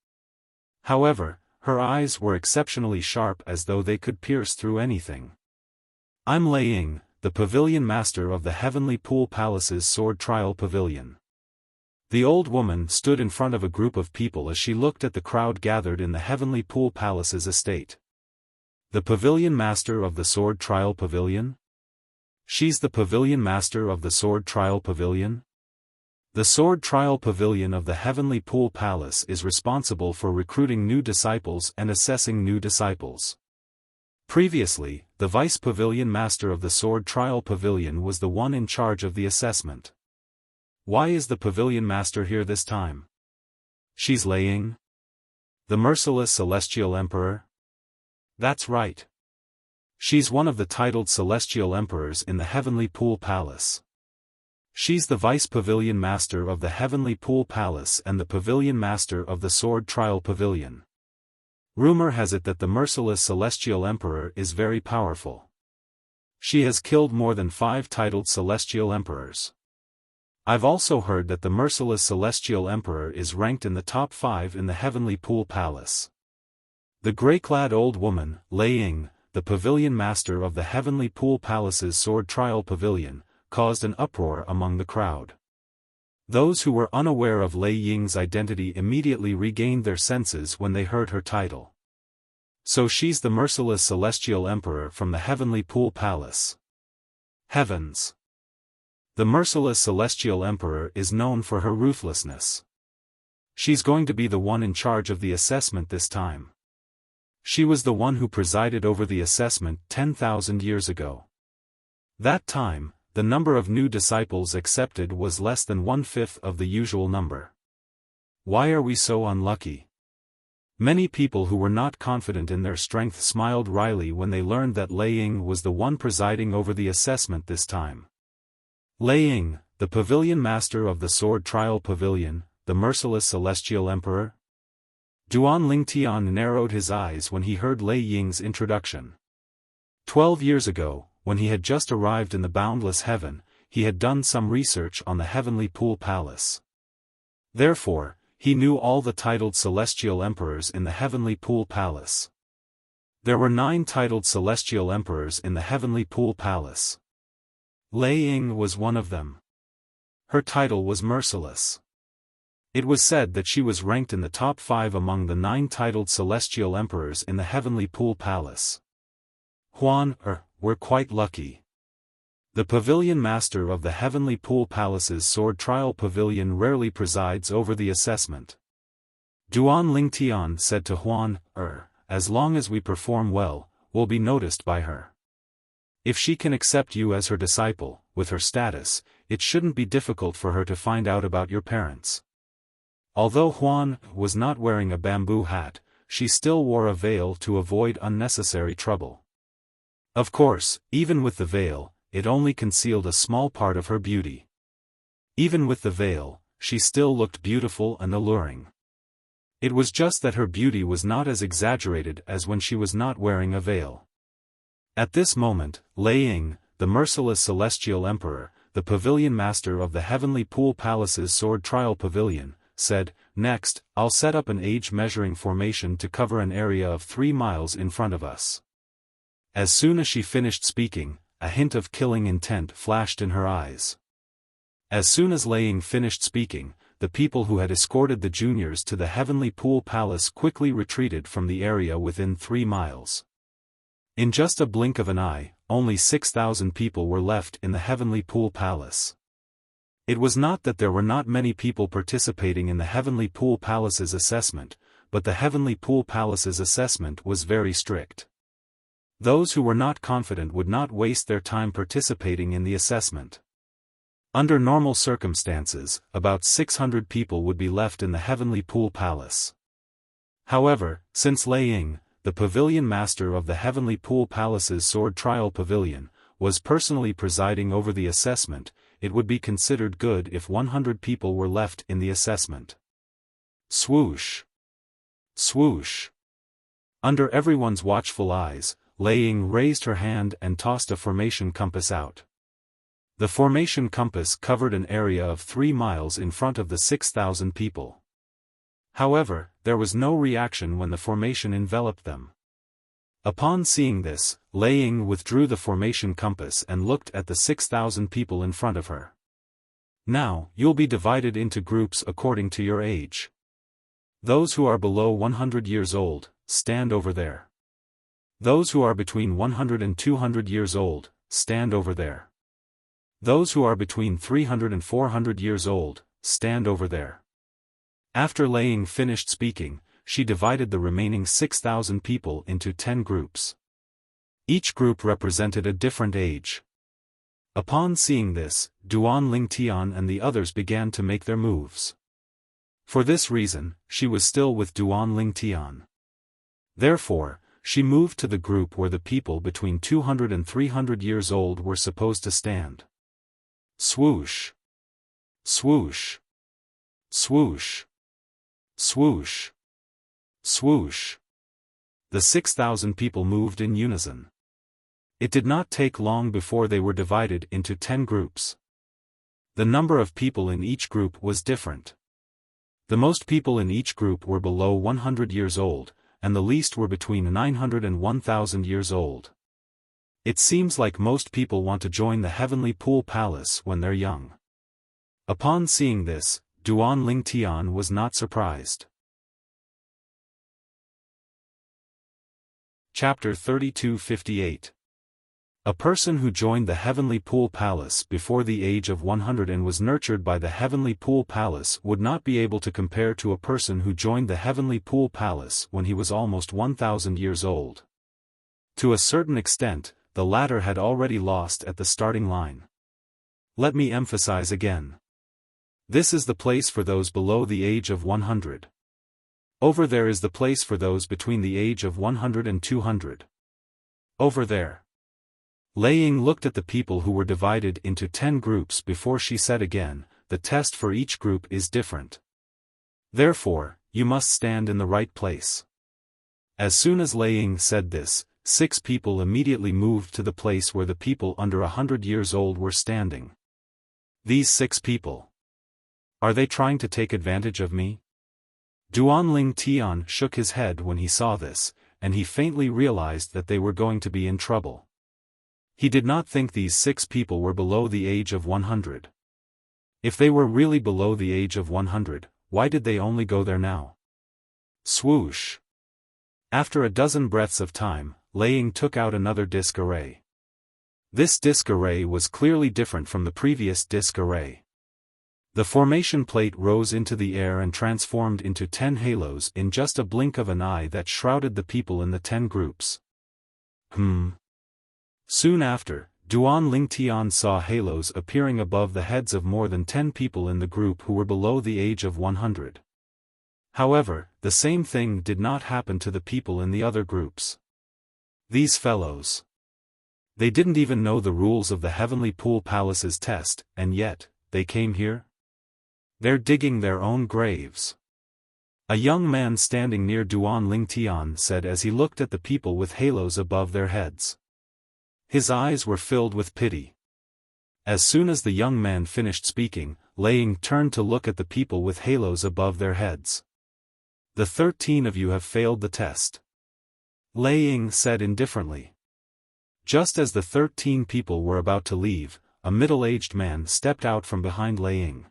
However, her eyes were exceptionally sharp as though they could pierce through anything. I'm Lei Ying, the pavilion master of the Heavenly Pool Palace's Sword Trial Pavilion. The old woman stood in front of a group of people as she looked at the crowd gathered in the Heavenly Pool Palace's estate. The pavilion master of the Sword Trial Pavilion? She's the pavilion master of the Sword Trial Pavilion? The Sword Trial Pavilion of the Heavenly Pool Palace is responsible for recruiting new disciples and assessing new disciples. Previously, the Vice Pavilion Master of the Sword Trial Pavilion was the one in charge of the assessment. Why is the Pavilion Master here this time? She's Lei Ying? The merciless Celestial Emperor? That's right. She's one of the titled Celestial Emperors in the Heavenly Pool Palace. She's the Vice Pavilion Master of the Heavenly Pool Palace and the Pavilion Master of the Sword Trial Pavilion. Rumor has it that the merciless Celestial Emperor is very powerful. She has killed more than 5 titled Celestial Emperors. I've also heard that the merciless Celestial Emperor is ranked in the top 5 in the Heavenly Pool Palace. The grey-clad old woman, Lei Ying, the Pavilion Master of the Heavenly Pool Palace's Sword Trial Pavilion, caused an uproar among the crowd. Those who were unaware of Lei Ying's identity immediately regained their senses when they heard her title. So she's the merciless Celestial Emperor from the Heavenly Pool Palace. Heavens! The merciless Celestial Emperor is known for her ruthlessness. She's going to be the one in charge of the assessment this time. She was the one who presided over the assessment 10,000 years ago. That time, the number of new disciples accepted was less than 1/5 of the usual number. Why are we so unlucky? Many people who were not confident in their strength smiled wryly when they learned that Lei Ying was the one presiding over the assessment this time. Lei Ying, the Pavilion Master of the Sword Trial Pavilion, the merciless Celestial Emperor? Duan Lingtian narrowed his eyes when he heard Lei Ying's introduction. 12 years ago, when he had just arrived in the boundless heaven, he had done some research on the Heavenly Pool Palace. Therefore, he knew all the titled Celestial Emperors in the Heavenly Pool Palace. There were 9 titled Celestial Emperors in the Heavenly Pool Palace. Lei Ying was one of them. Her title was Merciless. It was said that she was ranked in the top 5 among the 9 titled Celestial Emperors in the Heavenly Pool Palace. We're quite lucky. The Pavilion Master of the Heavenly Pool Palace's Sword Trial Pavilion rarely presides over the assessment. Duan Lingtian said to Huan, as long as we perform well, we'll be noticed by her. If she can accept you as her disciple, with her status, it shouldn't be difficult for her to find out about your parents. Although Huan was not wearing a bamboo hat, she still wore a veil to avoid unnecessary trouble. Of course, even with the veil, it only concealed a small part of her beauty. Even with the veil, she still looked beautiful and alluring. It was just that her beauty was not as exaggerated as when she was not wearing a veil. At this moment, Lei Ying, the merciless celestial emperor, the pavilion master of the Heavenly Pool Palace's sword trial pavilion, said, "Next, I'll set up an age measuring formation to cover an area of 3 miles in front of us." As soon as she finished speaking, a hint of killing intent flashed in her eyes. As soon as Lei Ying finished speaking, the people who had escorted the juniors to the Heavenly Pool Palace quickly retreated from the area within 3 miles. In just a blink of an eye, only 6,000 people were left in the Heavenly Pool Palace. It was not that there were not many people participating in the Heavenly Pool Palace's assessment, but the Heavenly Pool Palace's assessment was very strict. Those who were not confident would not waste their time participating in the assessment. Under normal circumstances, about 600 people would be left in the Heavenly Pool Palace. However, since Lei Ying, the pavilion master of the Heavenly Pool Palace's sword trial pavilion, was personally presiding over the assessment, it would be considered good if 100 people were left in the assessment. Swoosh! Swoosh! Under everyone's watchful eyes, Lei Ying raised her hand and tossed a formation compass out. The formation compass covered an area of 3 miles in front of the 6,000 people. However, there was no reaction when the formation enveloped them. Upon seeing this, Lei Ying withdrew the formation compass and looked at the 6,000 people in front of her. "Now, you'll be divided into groups according to your age. Those who are below 100 years old, stand over there. Those who are between 100 and 200 years old, stand over there. Those who are between 300 and 400 years old, stand over there." After Lei Ying finished speaking, she divided the remaining 6,000 people into 10 groups. Each group represented a different age. Upon seeing this, Duan Lingtian and the others began to make their moves. For this reason, she was still with Duan Lingtian. Therefore, she moved to the group where the people between 200 and 300 years old were supposed to stand. Swoosh! Swoosh! Swoosh! Swoosh! Swoosh! The 6,000 people moved in unison. It did not take long before they were divided into 10 groups. The number of people in each group was different. The most people in each group were below 100 years old, and the least were between 900 and 1,000 years old. It seems like most people want to join the Heavenly Pool Palace when they're young. Upon seeing this, Duan Lingtian was not surprised. Chapter 3258. A person who joined the Heavenly Pool Palace before the age of 100 and was nurtured by the Heavenly Pool Palace would not be able to compare to a person who joined the Heavenly Pool Palace when he was almost 1,000 years old. To a certain extent, the latter had already lost at the starting line. Let me emphasize again. This is the place for those below the age of 100. Over there is the place for those between the age of 100 and 200. Over there. Lei Ying looked at the people who were divided into 10 groups before she said again, "The test for each group is different. Therefore, you must stand in the right place." As soon as Lei Ying said this, 6 people immediately moved to the place where the people under 100 years old were standing. These 6 people. Are they trying to take advantage of me? Duan Lingtian shook his head when he saw this, and he faintly realized that they were going to be in trouble. He did not think these 6 people were below the age of 100. If they were really below the age of 100, why did they only go there now? Swoosh! After a dozen breaths of time, Lei Ying took out another disc array. This disc array was clearly different from the previous disc array. The formation plate rose into the air and transformed into 10 halos in just a blink of an eye that shrouded the people in the 10 groups. Soon after, Duan Lingtian saw halos appearing above the heads of more than 10 people in the group who were below the age of 100. However, the same thing did not happen to the people in the other groups. These fellows. They didn't even know the rules of the Heavenly Pool Palace's test, and yet, they came here? They're digging their own graves. A young man standing near Duan Lingtian said as he looked at the people with halos above their heads. His eyes were filled with pity. As soon as the young man finished speaking, Lei Ying turned to look at the people with halos above their heads. The 13 of you have failed the test. Lei Ying said indifferently. Just as the 13 people were about to leave, a middle-aged man stepped out from behind Lei Ying.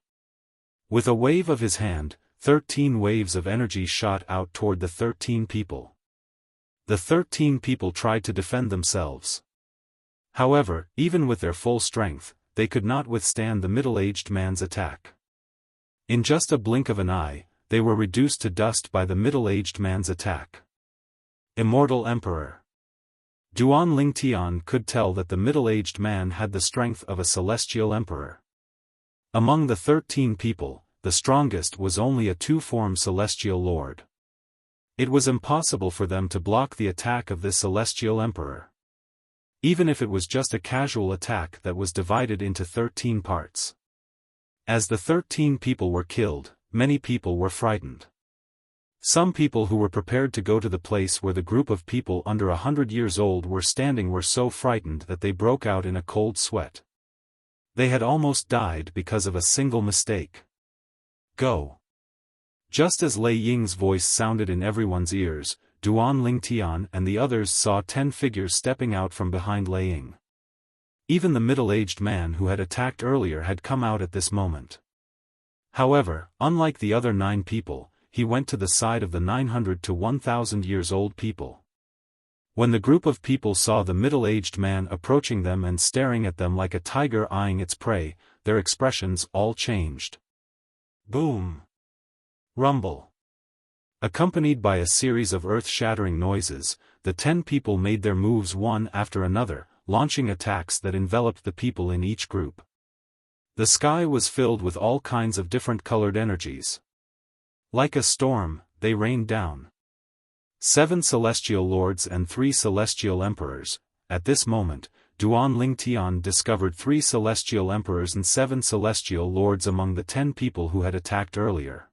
With a wave of his hand, 13 waves of energy shot out toward the 13 people. The 13 people tried to defend themselves. However, even with their full strength, they could not withstand the middle-aged man's attack. In just a blink of an eye, they were reduced to dust by the middle-aged man's attack. Immortal Emperor. Duan Lingtian could tell that the middle-aged man had the strength of a celestial emperor. Among the 13 people, the strongest was only a two-form celestial lord. It was impossible for them to block the attack of this celestial emperor. Even if it was just a casual attack that was divided into 13 parts. As the 13 people were killed, many people were frightened. Some people who were prepared to go to the place where the group of people under 100 years old were standing were so frightened that they broke out in a cold sweat. They had almost died because of a single mistake. Go. Just as Lei Ying's voice sounded in everyone's ears, Duan Lingtian and the others saw 10 figures stepping out from behind Lei Ying. Even the middle-aged man who had attacked earlier had come out at this moment. However, unlike the other 9 people, he went to the side of the 900 to 1,000 years old people. When the group of people saw the middle-aged man approaching them and staring at them like a tiger eyeing its prey, their expressions all changed. Boom! Rumble! Accompanied by a series of earth-shattering noises, the 10 people made their moves one after another, launching attacks that enveloped the people in each group. The sky was filled with all kinds of different colored energies. Like a storm, they rained down. 7 celestial lords and 3 celestial emperors. At this moment, Duan Lingtian discovered 3 celestial emperors and 7 celestial lords among the 10 people who had attacked earlier.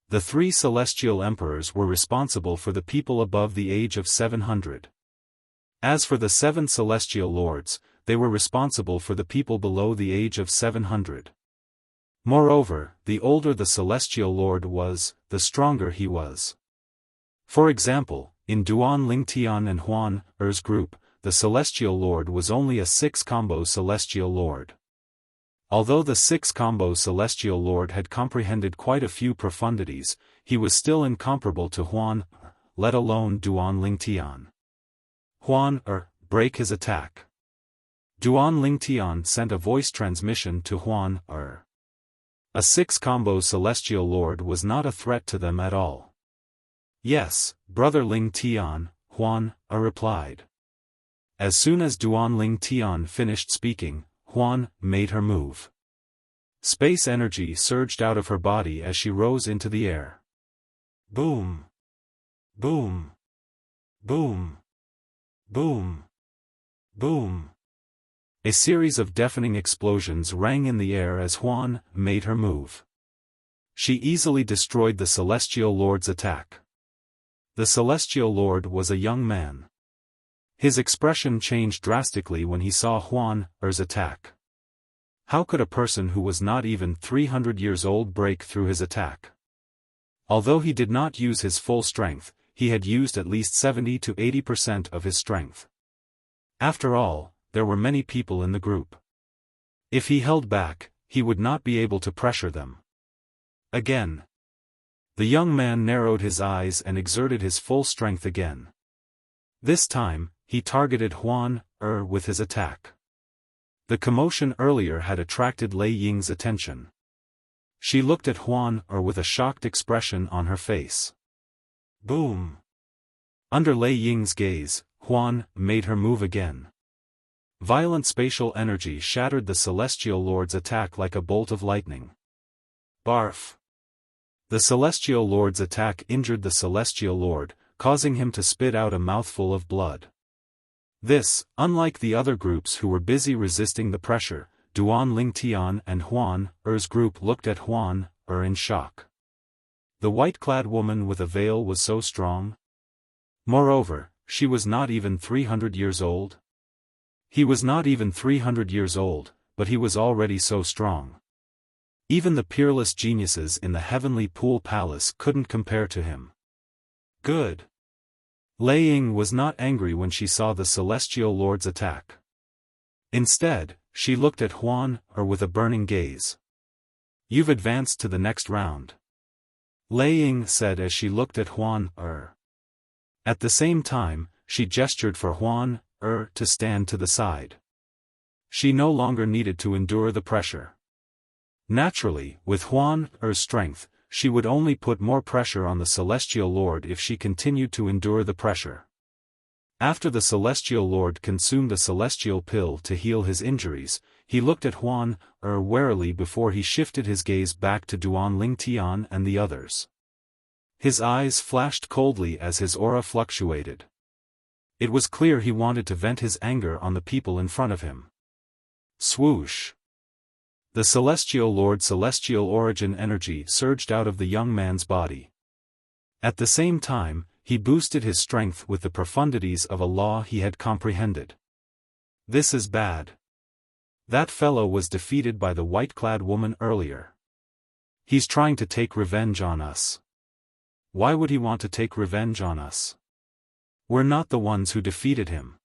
The 3 celestial emperors were responsible for the people above the age of 700. As for the 7 celestial lords, they were responsible for the people below the age of 700. Moreover, the older the celestial lord was, the stronger he was. For example, in Duan Lingtian and Huan Er's group, the celestial lord was only a 6-combo celestial lord. Although the 6-combo celestial lord had comprehended quite a few profundities, he was still incomparable to Huan Er, let alone Duan Lingtian. Huan Er, break his attack. Duan Lingtian sent a voice transmission to Huan Er. A 6-combo celestial lord was not a threat to them at all. Yes, Brother Lingtian, Huan Er replied. As soon as Duan Lingtian finished speaking, Huan made her move. Space energy surged out of her body as she rose into the air. Boom! Boom! Boom! Boom! Boom! A series of deafening explosions rang in the air as Huan made her move. She easily destroyed the Celestial Lord's attack. The Celestial Lord was a young man. His expression changed drastically when he saw Huan Er's attack. How could a person who was not even 300 years old break through his attack? Although he did not use his full strength, he had used at least 70 to 80% of his strength. After all, there were many people in the group. If he held back, he would not be able to pressure them. Again. The young man narrowed his eyes and exerted his full strength again. This time, he targeted Huan Er with his attack. The commotion earlier had attracted Lei Ying's attention. She looked at Huan Er with a shocked expression on her face. Boom! Under Lei Ying's gaze, Huan made her move again. Violent spatial energy shattered the Celestial Lord's attack like a bolt of lightning. Barf! The Celestial Lord's attack injured the Celestial Lord, causing him to spit out a mouthful of blood. This, unlike the other groups who were busy resisting the pressure, Duan Lingtian and Huan Er's group looked at Huan Er in shock. The white-clad woman with a veil was so strong. Moreover, she was not even 300 years old. He was not even 300 years old, but he was already so strong. Even the peerless geniuses in the heavenly pool palace couldn't compare to him. Good. Lei Ying was not angry when she saw the celestial lord's attack. Instead, she looked at Huan Er with a burning gaze. You've advanced to the next round. Lei Ying said as she looked at Huan Er. At the same time, she gestured for Huan Er to stand to the side. She no longer needed to endure the pressure. Naturally, with Huan Er's strength, she would only put more pressure on the Celestial Lord if she continued to endure the pressure. After the Celestial Lord consumed the Celestial Pill to heal his injuries, he looked at Huan Er warily before he shifted his gaze back to Duan Lingtian and the others. His eyes flashed coldly as his aura fluctuated. It was clear he wanted to vent his anger on the people in front of him. Swoosh! The Celestial Lord's celestial origin energy surged out of the young man's body. At the same time, he boosted his strength with the profundities of a law he had comprehended. This is bad. That fellow was defeated by the white-clad woman earlier. He's trying to take revenge on us. Why would he want to take revenge on us? We're not the ones who defeated him.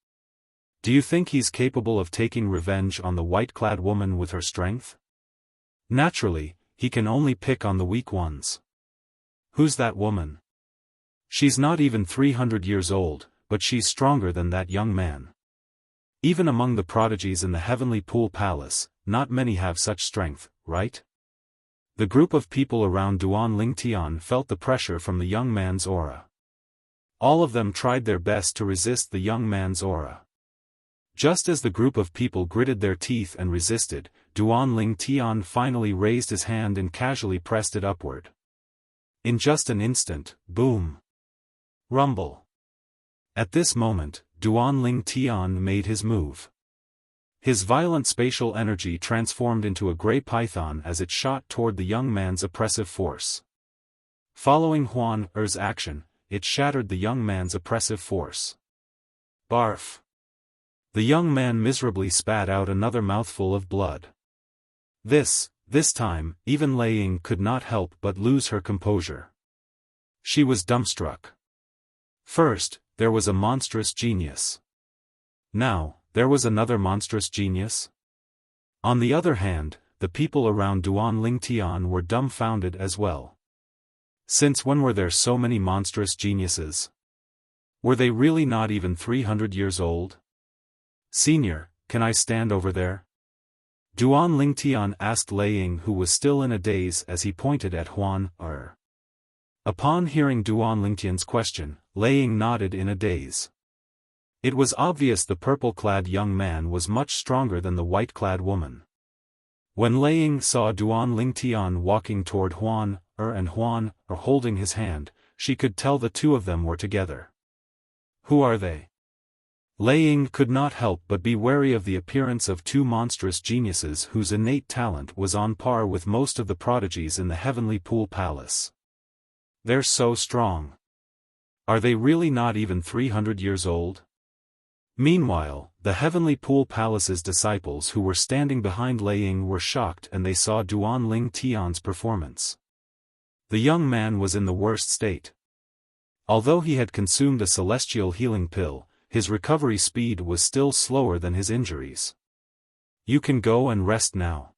Do you think he's capable of taking revenge on the white-clad woman with her strength? Naturally, he can only pick on the weak ones. Who's that woman? She's not even 300 years old, but she's stronger than that young man. Even among the prodigies in the heavenly pool palace, not many have such strength, right? The group of people around Duan Lingtian felt the pressure from the young man's aura. All of them tried their best to resist the young man's aura. Just as the group of people gritted their teeth and resisted, Duan Lingtian finally raised his hand and casually pressed it upward. In just an instant, boom! Rumble! At this moment, Duan Lingtian made his move. His violent spatial energy transformed into a grey python as it shot toward the young man's oppressive force. Following Huan Er's action, it shattered the young man's oppressive force. Barf! The young man miserably spat out another mouthful of blood. This time, even Lei Ying could not help but lose her composure. She was dumbstruck. First, there was a monstrous genius. Now, there was another monstrous genius? On the other hand, the people around Duan Lingtian were dumbfounded as well. Since when were there so many monstrous geniuses? Were they really not even 300 years old? Senior, can I stand over there? Duan Lingtian asked Lei Ying, who was still in a daze as he pointed at Huan Er. Upon hearing Duan Lingtian's question, Lei Ying nodded in a daze. It was obvious the purple-clad young man was much stronger than the white-clad woman. When Lei Ying saw Duan Lingtian walking toward Huan Er and Huan Er holding his hand, she could tell the two of them were together. Who are they? Lei Ying could not help but be wary of the appearance of two monstrous geniuses whose innate talent was on par with most of the prodigies in the heavenly pool palace. They're so strong. Are they really not even 300 years old? Meanwhile, the heavenly pool palace's disciples who were standing behind Lei Ying were shocked and they saw Duan Lingtian's performance. The young man was in the worst state. Although he had consumed a celestial healing pill, his recovery speed was still slower than his injuries. You can go and rest now.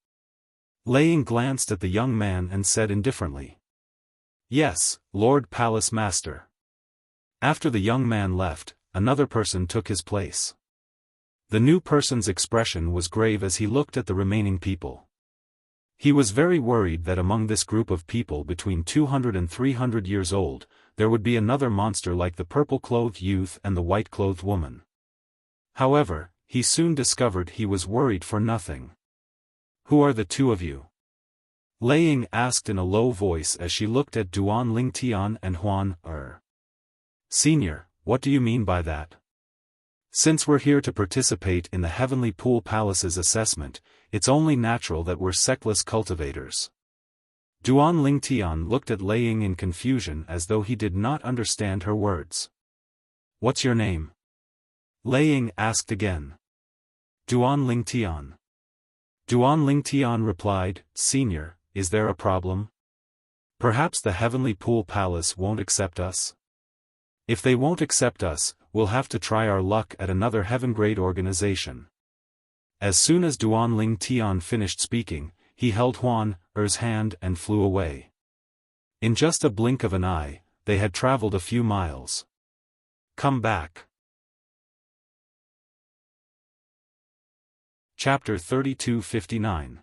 Lei Ying glanced at the young man and said indifferently. Yes, Lord Palace Master. After the young man left, another person took his place. The new person's expression was grave as he looked at the remaining people. He was very worried that among this group of people between 200 and 300 years old, there would be another monster like the purple-clothed youth and the white-clothed woman. However, he soon discovered he was worried for nothing. Who are the two of you? Lei Ying asked in a low voice as she looked at Duan Lingtian and Huan Er. Senior, what do you mean by that? Since we're here to participate in the Heavenly Pool Palace's assessment, it's only natural that we're sectless cultivators. Duan Lingtian looked at Lei Ying in confusion as though he did not understand her words. What's your name? Lei Ying asked again. Duan Lingtian. Duan Lingtian replied, Senior, is there a problem? Perhaps the Heavenly Pool Palace won't accept us? If they won't accept us, we'll have to try our luck at another heaven-grade organization. As soon as Duan Lingtian finished speaking, he held Huan Er's hand and flew away. In just a blink of an eye, they had traveled a few miles. Come back. Chapter 32:59.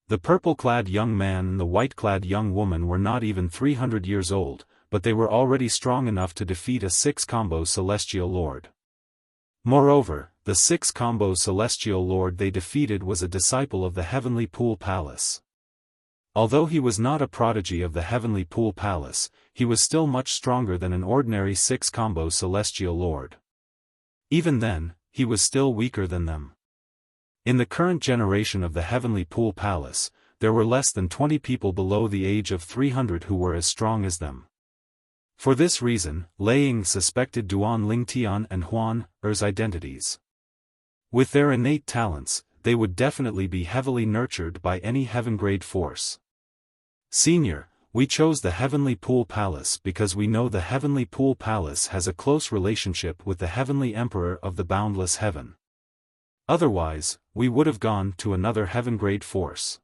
The purple-clad young man and the white-clad young woman were not even 300 years old, but they were already strong enough to defeat a 6-combo celestial lord. Moreover, the 6-combo celestial lord they defeated was a disciple of the Heavenly Pool Palace. Although he was not a prodigy of the Heavenly Pool Palace, he was still much stronger than an ordinary 6-combo celestial lord. Even then, he was still weaker than them. In the current generation of the Heavenly Pool Palace, there were less than 20 people below the age of 300 who were as strong as them. For this reason, Lei Ying suspected Duan Lingtian and Huan Er's identities. With their innate talents, they would definitely be heavily nurtured by any heaven-grade force. Senior, we chose the Heavenly Pool Palace because we know the Heavenly Pool Palace has a close relationship with the Heavenly Emperor of the Boundless Heaven. Otherwise, we would have gone to another heaven-grade force.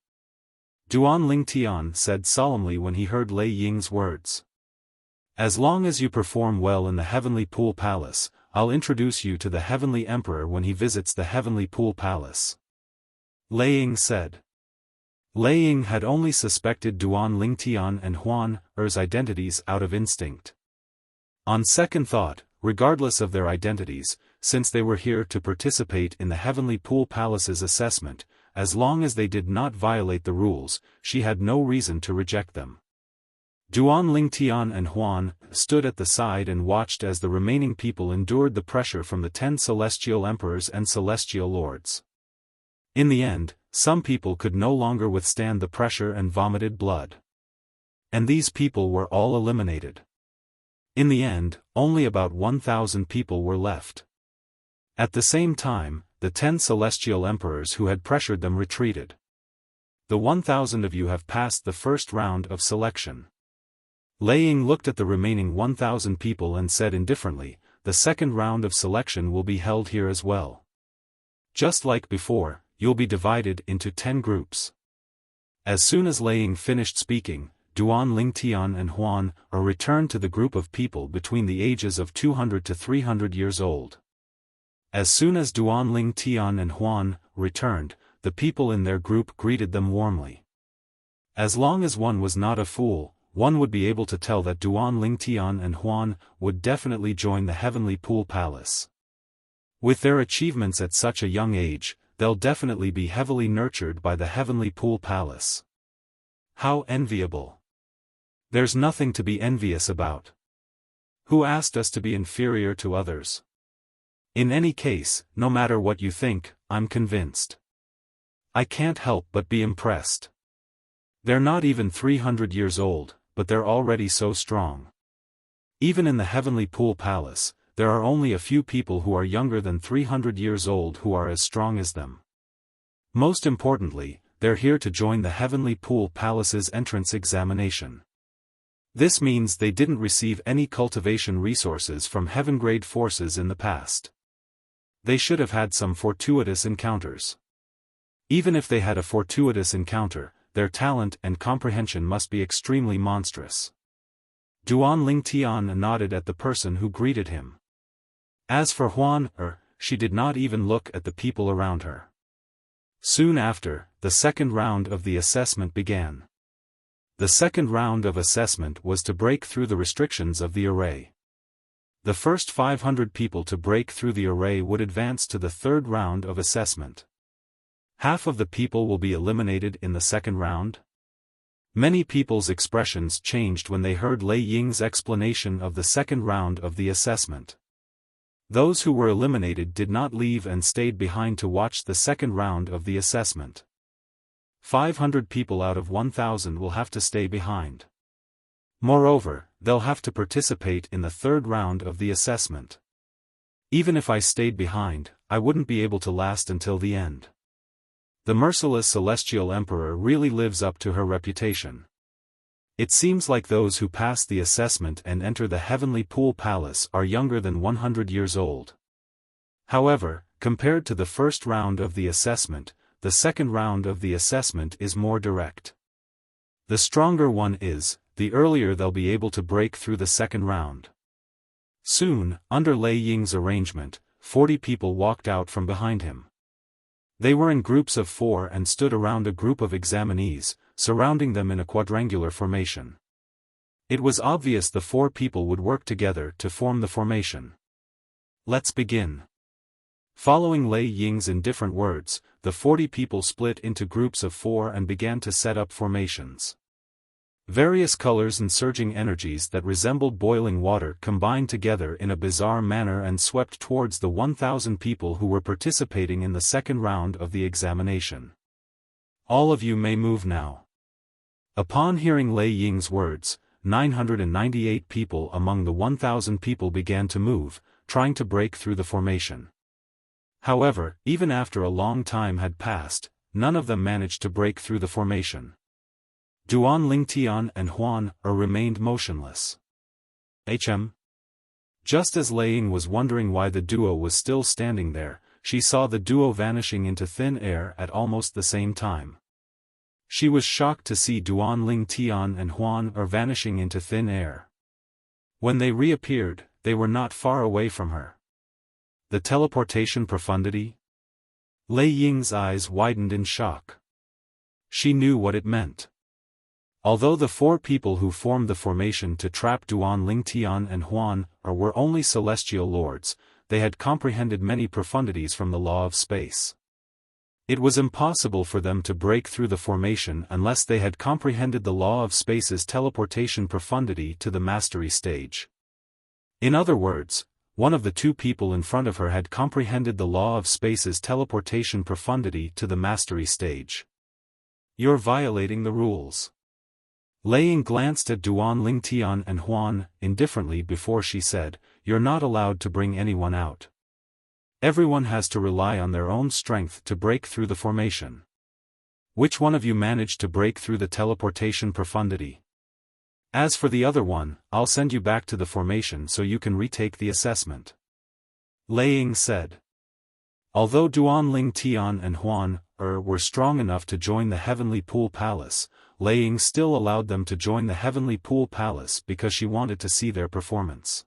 Duan Lingtian said solemnly when he heard Lei Ying's words. As long as you perform well in the Heavenly Pool Palace, I'll introduce you to the Heavenly Emperor when he visits the Heavenly Pool Palace. Lei Ying said. Lei Ying had only suspected Duan Lingtian and Huan Er's identities out of instinct. On second thought, regardless of their identities, since they were here to participate in the Heavenly Pool Palace's assessment, as long as they did not violate the rules, she had no reason to reject them. Duan Lingtian and Huan stood at the side and watched as the remaining people endured the pressure from the 10 celestial emperors and celestial lords. In the end, some people could no longer withstand the pressure and vomited blood. And these people were all eliminated. In the end, only about 1,000 people were left. At the same time, the 10 celestial emperors who had pressured them retreated. The 1,000 of you have passed the first round of selection. Lei Ying looked at the remaining 1,000 people and said indifferently, the second round of selection will be held here as well. Just like before, you'll be divided into 10 groups. As soon as Lei Ying finished speaking, Duan Lingtian and Huan Er returned to the group of people between the ages of 200 to 300 years old. As soon as Duan Lingtian and Huan returned, the people in their group greeted them warmly. As long as one was not a fool, one would be able to tell that Duan Lingtian and Huan would definitely join the Heavenly Pool Palace. With their achievements at such a young age, they'll definitely be heavily nurtured by the Heavenly Pool Palace. How enviable! There's nothing to be envious about. Who asked us to be inferior to others? In any case, no matter what you think, I'm convinced. I can't help but be impressed. They're not even 300 years old, but they're already so strong. Even in the Heavenly Pool Palace, there are only a few people who are younger than 300 years old who are as strong as them. Most importantly, they're here to join the Heavenly Pool Palace's entrance examination. This means they didn't receive any cultivation resources from heaven-grade forces in the past. They should have had some fortuitous encounters. Even if they had a fortuitous encounter, their talent and comprehension must be extremely monstrous. Duan Lingtian nodded at the person who greeted him. As for Huan Er, she did not even look at the people around her. Soon after, the second round of the assessment began. The second round of assessment was to break through the restrictions of the array. The first 500 people to break through the array would advance to the third round of assessment. Half of the people will be eliminated in the second round? Many people's expressions changed when they heard Lei Ying's explanation of the second round of the assessment. Those who were eliminated did not leave and stayed behind to watch the second round of the assessment. 500 people out of 1,000 will have to stay behind. Moreover, they'll have to participate in the third round of the assessment. Even if I stayed behind, I wouldn't be able to last until the end. The merciless Celestial Emperor really lives up to her reputation. It seems like those who pass the assessment and enter the Heavenly Pool Palace are younger than 100 years old. However, compared to the first round of the assessment, the second round of the assessment is more direct. The stronger one is, the earlier they'll be able to break through the second round. Soon, under Lei Ying's arrangement, 40 people walked out from behind him. They were in groups of 4 and stood around a group of examinees, surrounding them in a quadrangular formation. It was obvious the 4 people would work together to form the formation. Let's begin. Following Lei Ying's indifferent words, the 40 people split into groups of 4 and began to set up formations. Various colors and surging energies that resembled boiling water combined together in a bizarre manner and swept towards the 1,000 people who were participating in the second round of the examination. All of you may move now. Upon hearing Lei Ying's words, 998 people among the 1,000 people began to move, trying to break through the formation. However, even after a long time had passed, none of them managed to break through the formation. Duan Lingtian and Huan remained motionless. Just as Lei Ying was wondering why the duo was still standing there, she saw the duo vanishing into thin air at almost the same time. She was shocked to see Duan Lingtian and Huan vanishing into thin air. When they reappeared, they were not far away from her. The teleportation profundity? Lei Ying's eyes widened in shock. She knew what it meant. Although the 4 people who formed the formation to trap Duan Lingtian and Huan were only celestial lords, they had comprehended many profundities from the law of space. It was impossible for them to break through the formation unless they had comprehended the law of space's teleportation profundity to the mastery stage. In other words, one of the 2 people in front of her had comprehended the law of space's teleportation profundity to the mastery stage. You're violating the rules. Lei Ying glanced at Duan Lingtian and Huan indifferently before she said, "You're not allowed to bring anyone out. Everyone has to rely on their own strength to break through the formation. Which one of you managed to break through the teleportation profundity? As for the other one, I'll send you back to the formation so you can retake the assessment." Lei Ying said. Although Duan Lingtian and Huan were strong enough to join the Heavenly Pool Palace, Lei Ying still allowed them to join the Heavenly Pool Palace because she wanted to see their performance.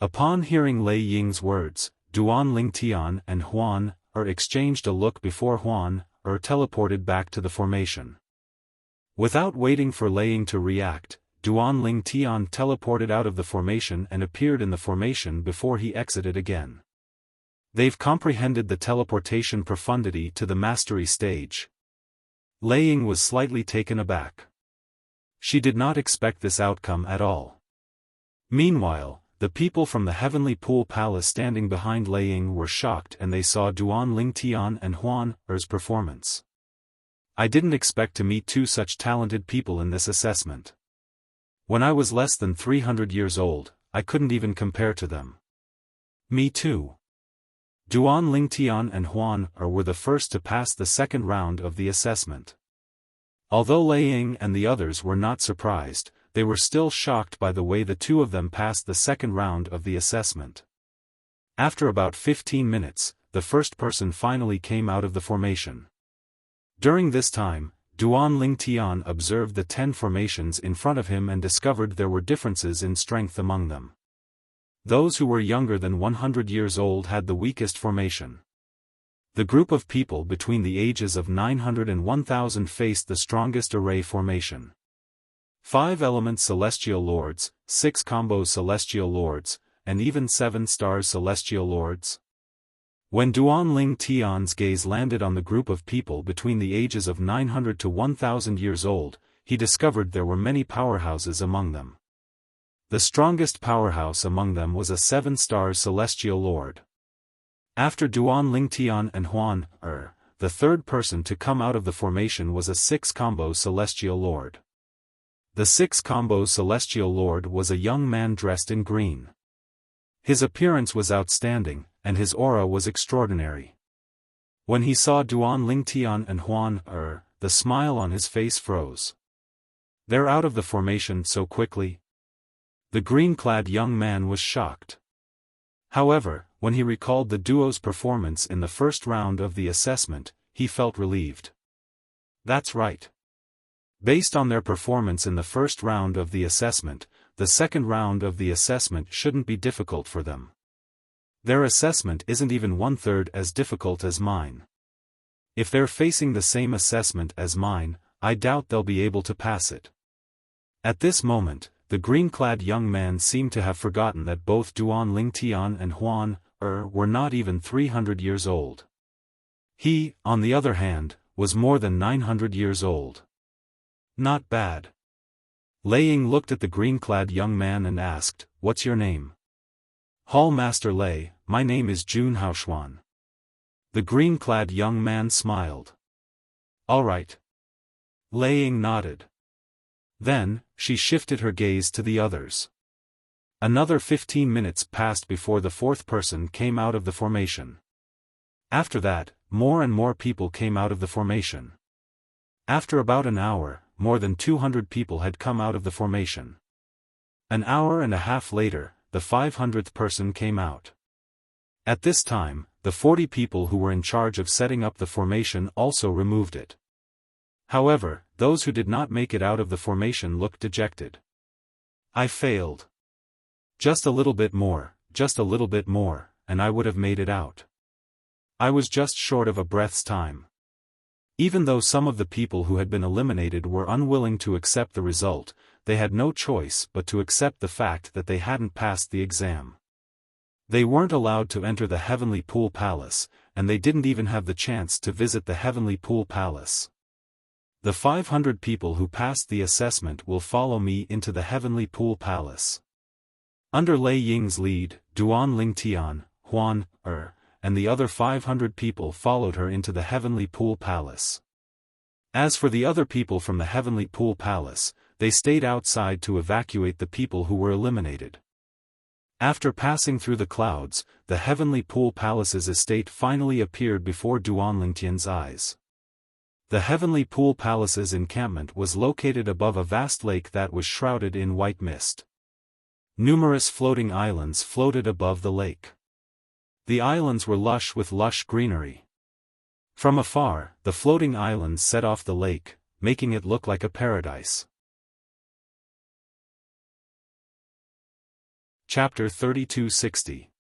Upon hearing Lei Ying's words, Duan Lingtian and Huan exchanged a look before Huan teleported back to the formation. Without waiting for Lei Ying to react, Duan Lingtian teleported out of the formation and appeared in the formation before he exited again. They've comprehended the teleportation profundity to the mastery stage. Lei Ying was slightly taken aback. She did not expect this outcome at all. Meanwhile, the people from the Heavenly Pool Palace standing behind Lei Ying were shocked and they saw Duan Lingtian and Huan's performance. I didn't expect to meet 2 such talented people in this assessment. When I was less than 300 years old, I couldn't even compare to them. Me too. Duan Lingtian and Huan were the first to pass the second round of the assessment. Although Lei Ying and the others were not surprised, they were still shocked by the way the 2 of them passed the second round of the assessment. After about 15 minutes, the first person finally came out of the formation. During this time, Duan Lingtian observed the 10 formations in front of him and discovered there were differences in strength among them. Those who were younger than 100 years old had the weakest formation. The group of people between the ages of 900 and 1000 faced the strongest array formation. 5 element celestial lords, 6 combos celestial lords, and even 7 stars celestial lords. When Duan Lingtian's gaze landed on the group of people between the ages of 900 to 1000 years old, he discovered there were many powerhouses among them. The strongest powerhouse among them was a 7-star celestial lord. After Duan Lingtian and Huan, the third person to come out of the formation was a 6-combo celestial lord. The 6-combo celestial lord was a young man dressed in green. His appearance was outstanding, and his aura was extraordinary. When he saw Duan Lingtian and Huan, the smile on his face froze. They're out of the formation so quickly? The green-clad young man was shocked. However, when he recalled the duo's performance in the first round of the assessment, he felt relieved. That's right. Based on their performance in the first round of the assessment, the second round of the assessment shouldn't be difficult for them. Their assessment isn't even 1/3 as difficult as mine. If they're facing the same assessment as mine, I doubt they'll be able to pass it. At this moment, the green-clad young man seemed to have forgotten that both Duan Lingtian and Huan, were not even 300 years old. He, on the other hand, was more than 900 years old. Not bad. Lei Ying looked at the green-clad young man and asked, "What's your name?" "Hall Master Lei, my name is Jun Haoxuan." The green-clad young man smiled. "All right." Lei Ying nodded. Then, she shifted her gaze to the others. Another 15 minutes passed before the fourth person came out of the formation. After that, more and more people came out of the formation. After about an hour, more than 200 people had come out of the formation. An hour and a half later, the 500th person came out. At this time, the 40 people who were in charge of setting up the formation also removed it. However, those who did not make it out of the formation looked dejected. "I failed. Just a little bit more, and I would have made it out. I was just short of a breath's time." Even though some of the people who had been eliminated were unwilling to accept the result, they had no choice but to accept the fact that they hadn't passed the exam. They weren't allowed to enter the Heavenly Pool Palace, and they didn't even have the chance to visit the Heavenly Pool Palace. The 500 people who passed the assessment will follow me into the Heavenly Pool Palace. Under Lei Ying's lead, Duan Lingtian, Huan, and the other 500 people followed her into the Heavenly Pool Palace. As for the other people from the Heavenly Pool Palace, they stayed outside to evacuate the people who were eliminated. After passing through the clouds, the Heavenly Pool Palace's estate finally appeared before Duan Lingtian's eyes. The Heavenly Pool Palace's encampment was located above a vast lake that was shrouded in white mist. Numerous floating islands floated above the lake. The islands were lush with lush greenery. From afar, the floating islands set off the lake, making it look like a paradise. Chapter 3260.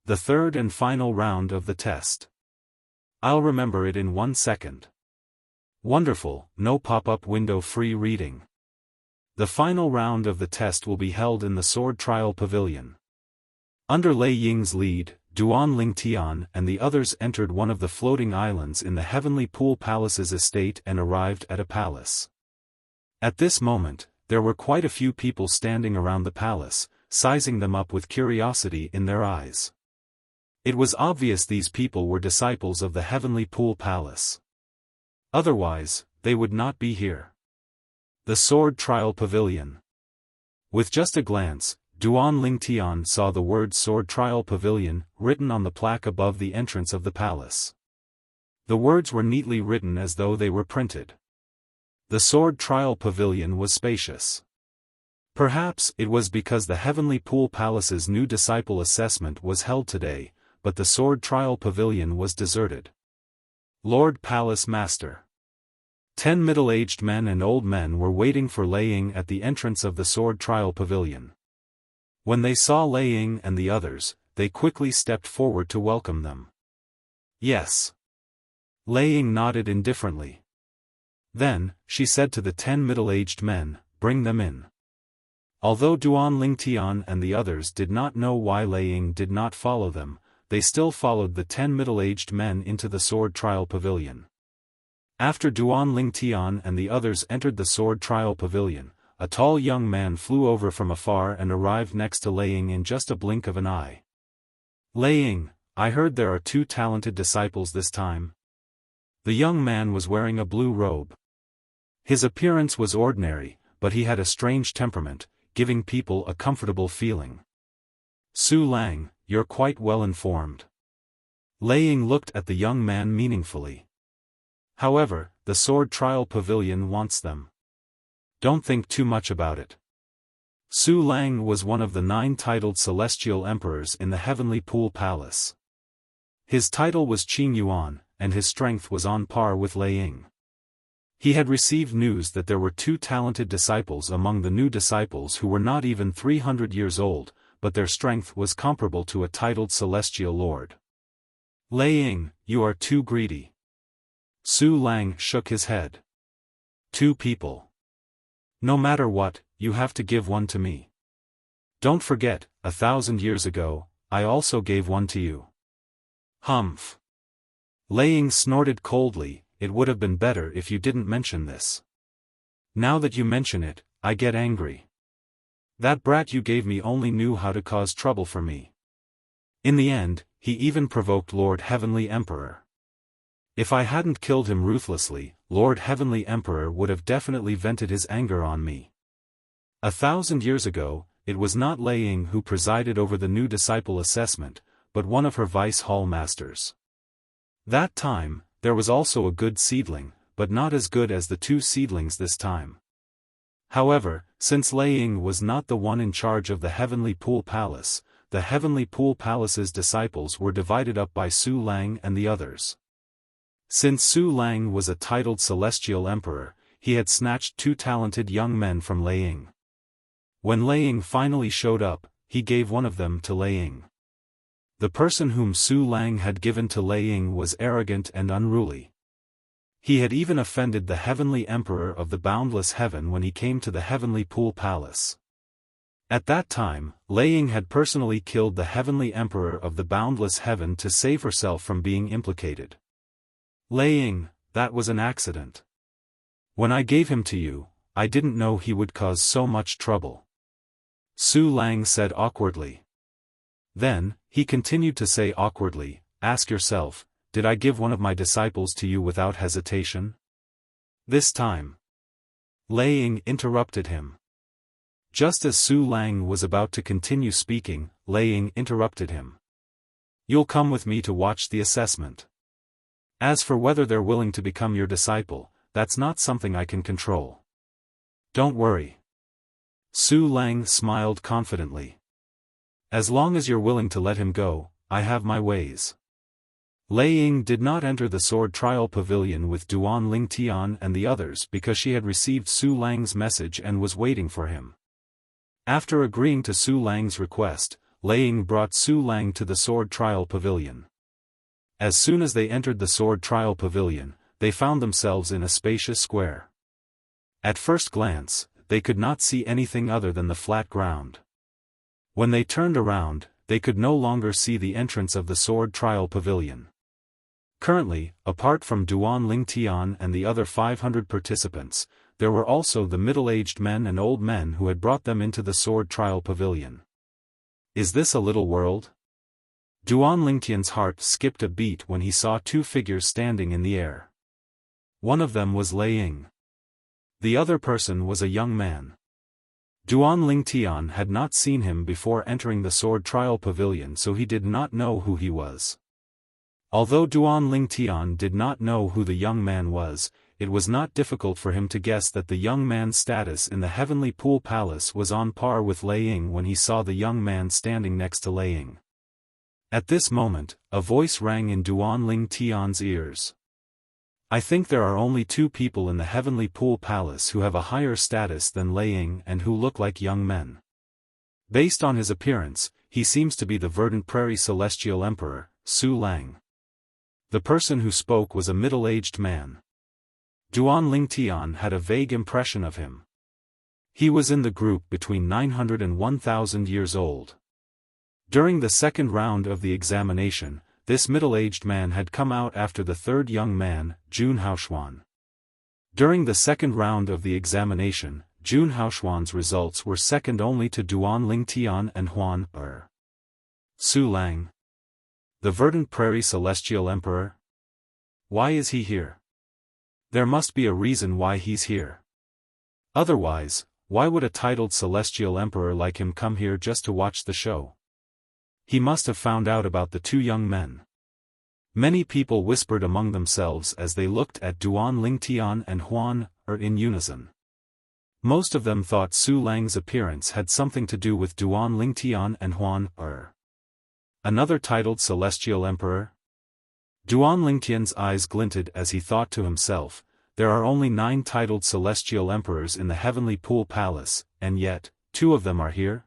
The third and final round of the test. I'll remember it in 1 second. Wonderful, no pop-up window free reading. The final round of the test will be held in the Sword Trial Pavilion. Under Lei Ying's lead, Duan Lingtian and the others entered one of the floating islands in the Heavenly Pool Palace's estate and arrived at a palace. At this moment, there were quite a few people standing around the palace, sizing them up with curiosity in their eyes. It was obvious these people were disciples of the Heavenly Pool Palace. Otherwise, they would not be here. The Sword Trial Pavilion. With just a glance, Duan Lingtian saw the word Sword Trial Pavilion written on the plaque above the entrance of the palace. The words were neatly written as though they were printed. The Sword Trial Pavilion was spacious. Perhaps it was because the Heavenly Pool Palace's new disciple assessment was held today, but the Sword Trial Pavilion was deserted. Lord Palace Master. 10 middle-aged men and old men were waiting for Lei Ying at the entrance of the Sword Trial Pavilion. When they saw Lei Ying and the others, they quickly stepped forward to welcome them. Yes. Lei Ying nodded indifferently. Then, she said to the 10 middle-aged men, "Bring them in." Although Duan Lingtian and the others did not know why Lei Ying did not follow them, they still followed the 10 middle-aged men into the Sword Trial Pavilion. After Duan Lingtian and the others entered the Sword Trial Pavilion, a tall young man flew over from afar and arrived next to Lei Ying in just a blink of an eye. "Lei Ying, I heard there are 2 talented disciples this time." The young man was wearing a blue robe. His appearance was ordinary, but he had a strange temperament, giving people a comfortable feeling. "Su Lang, you're quite well informed." Lei Ying looked at the young man meaningfully. "However, the sword trial pavilion wants them. Don't think too much about it." Su Lang was one of the 9 titled celestial emperors in the Heavenly Pool Palace. His title was Qing Yuan, and his strength was on par with Lei Ying. He had received news that there were 2 talented disciples among the new disciples who were not even 300 years old, but their strength was comparable to a titled celestial lord. "Lei Ying, you are too greedy." Su Lang shook his head. "2 people. No matter what, you have to give one to me. Don't forget, 1,000 years ago, I also gave one to you." "Humph." Lei Ying snorted coldly, "It would have been better if you didn't mention this. Now that you mention it, I get angry. That brat you gave me only knew how to cause trouble for me. In the end, he even provoked Lord Heavenly Emperor. If I hadn't killed him ruthlessly, Lord Heavenly Emperor would have definitely vented his anger on me. 1,000 years ago, it was not Lei Ying who presided over the new disciple assessment, but one of her vice hall masters. That time, there was also a good seedling, but not as good as the 2 seedlings this time. However, since Lei Ying was not the one in charge of the Heavenly Pool Palace, the Heavenly Pool Palace's disciples were divided up by Su Lang and the others. Since Su Lang was a titled celestial emperor, he had snatched 2 talented young men from Lei Ying. When Lei Ying finally showed up, he gave one of them to Lei Ying. The person whom Su Lang had given to Lei Ying was arrogant and unruly. He had even offended the Heavenly Emperor of the Boundless Heaven when he came to the Heavenly Pool Palace. At that time, Lei Ying had personally killed the Heavenly Emperor of the Boundless Heaven to save herself from being implicated. "Lei Ying, that was an accident. When I gave him to you, I didn't know he would cause so much trouble." Su Lang said awkwardly. Then, he continued to say awkwardly, "Ask yourself, did I give one of my disciples to you without hesitation? This time?" Lei Ying interrupted him. Just as Su Lang was about to continue speaking, Lei Ying interrupted him. "You'll come with me to watch the assessment. As for whether they're willing to become your disciple, that's not something I can control. Don't worry." Su Lang smiled confidently. "As long as you're willing to let him go, I have my ways." Lei Ying did not enter the sword trial pavilion with Duan Lingtian and the others because she had received Su Lang's message and was waiting for him. After agreeing to Su Lang's request, Lei Ying brought Su Lang to the sword trial pavilion. As soon as they entered the sword trial pavilion, they found themselves in a spacious square. At first glance, they could not see anything other than the flat ground. When they turned around, they could no longer see the entrance of the sword trial pavilion. Currently, apart from Duan Lingtian and the other 500 participants, there were also the middle-aged men and old men who had brought them into the sword trial pavilion. Is this a little world? Duan Lingtian's heart skipped a beat when he saw 2 figures standing in the air. One of them was Lei Ying. The other person was a young man. Duan Lingtian had not seen him before entering the sword trial pavilion, so he did not know who he was. Although Duan Lingtian did not know who the young man was, it was not difficult for him to guess that the young man's status in the Heavenly Pool Palace was on par with Lei Ying when he saw the young man standing next to Lei Ying. At this moment, a voice rang in Duan Lingtian's ears. "I think there are only 2 people in the Heavenly Pool Palace who have a higher status than Lei Ying and who look like young men. Based on his appearance, he seems to be the Verdant Prairie Celestial Emperor, Su Lang." The person who spoke was a middle-aged man. Duan Lingtian had a vague impression of him. He was in the group between 900 and 1,000 years old. During the second round of the examination, this middle-aged man had come out after the third young man, Jun Haoxuan. During the second round of the examination, Jun Haoshuan's results were second only to Duan Lingtian and Huan Su Lang. The verdant prairie celestial emperor? Why is he here? There must be a reason why he's here. Otherwise, why would a titled celestial emperor like him come here just to watch the show? He must have found out about the two young men. Many people whispered among themselves as they looked at Duan Lingtian and Huan in unison. Most of them thought Su Lang's appearance had something to do with Duan Lingtian and Huan Another titled celestial emperor? Duan Lingtian's eyes glinted as he thought to himself, there are only 9 titled celestial emperors in the heavenly pool palace, and yet, 2 of them are here?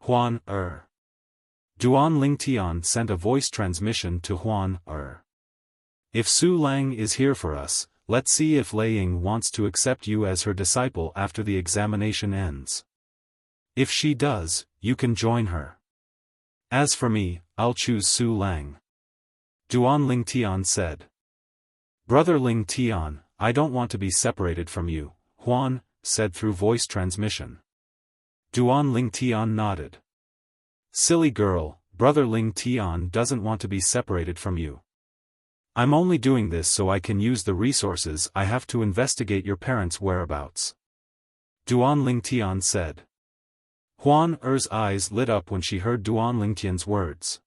Huan Duan Lingtian sent a voice transmission to Huan If Su Lang is here for us, let's see if Lei Ying wants to accept you as her disciple after the examination ends. If she does, you can join her. As for me, I'll choose Su Lang. Duan Lingtian said. Brother Lingtian, I don't want to be separated from you, Huan said through voice transmission. Duan Lingtian nodded. Silly girl, Brother Lingtian doesn't want to be separated from you. I'm only doing this so I can use the resources I have to investigate your parents' whereabouts. Duan Lingtian said. Huan eyes lit up when she heard Duan Lingtian's words.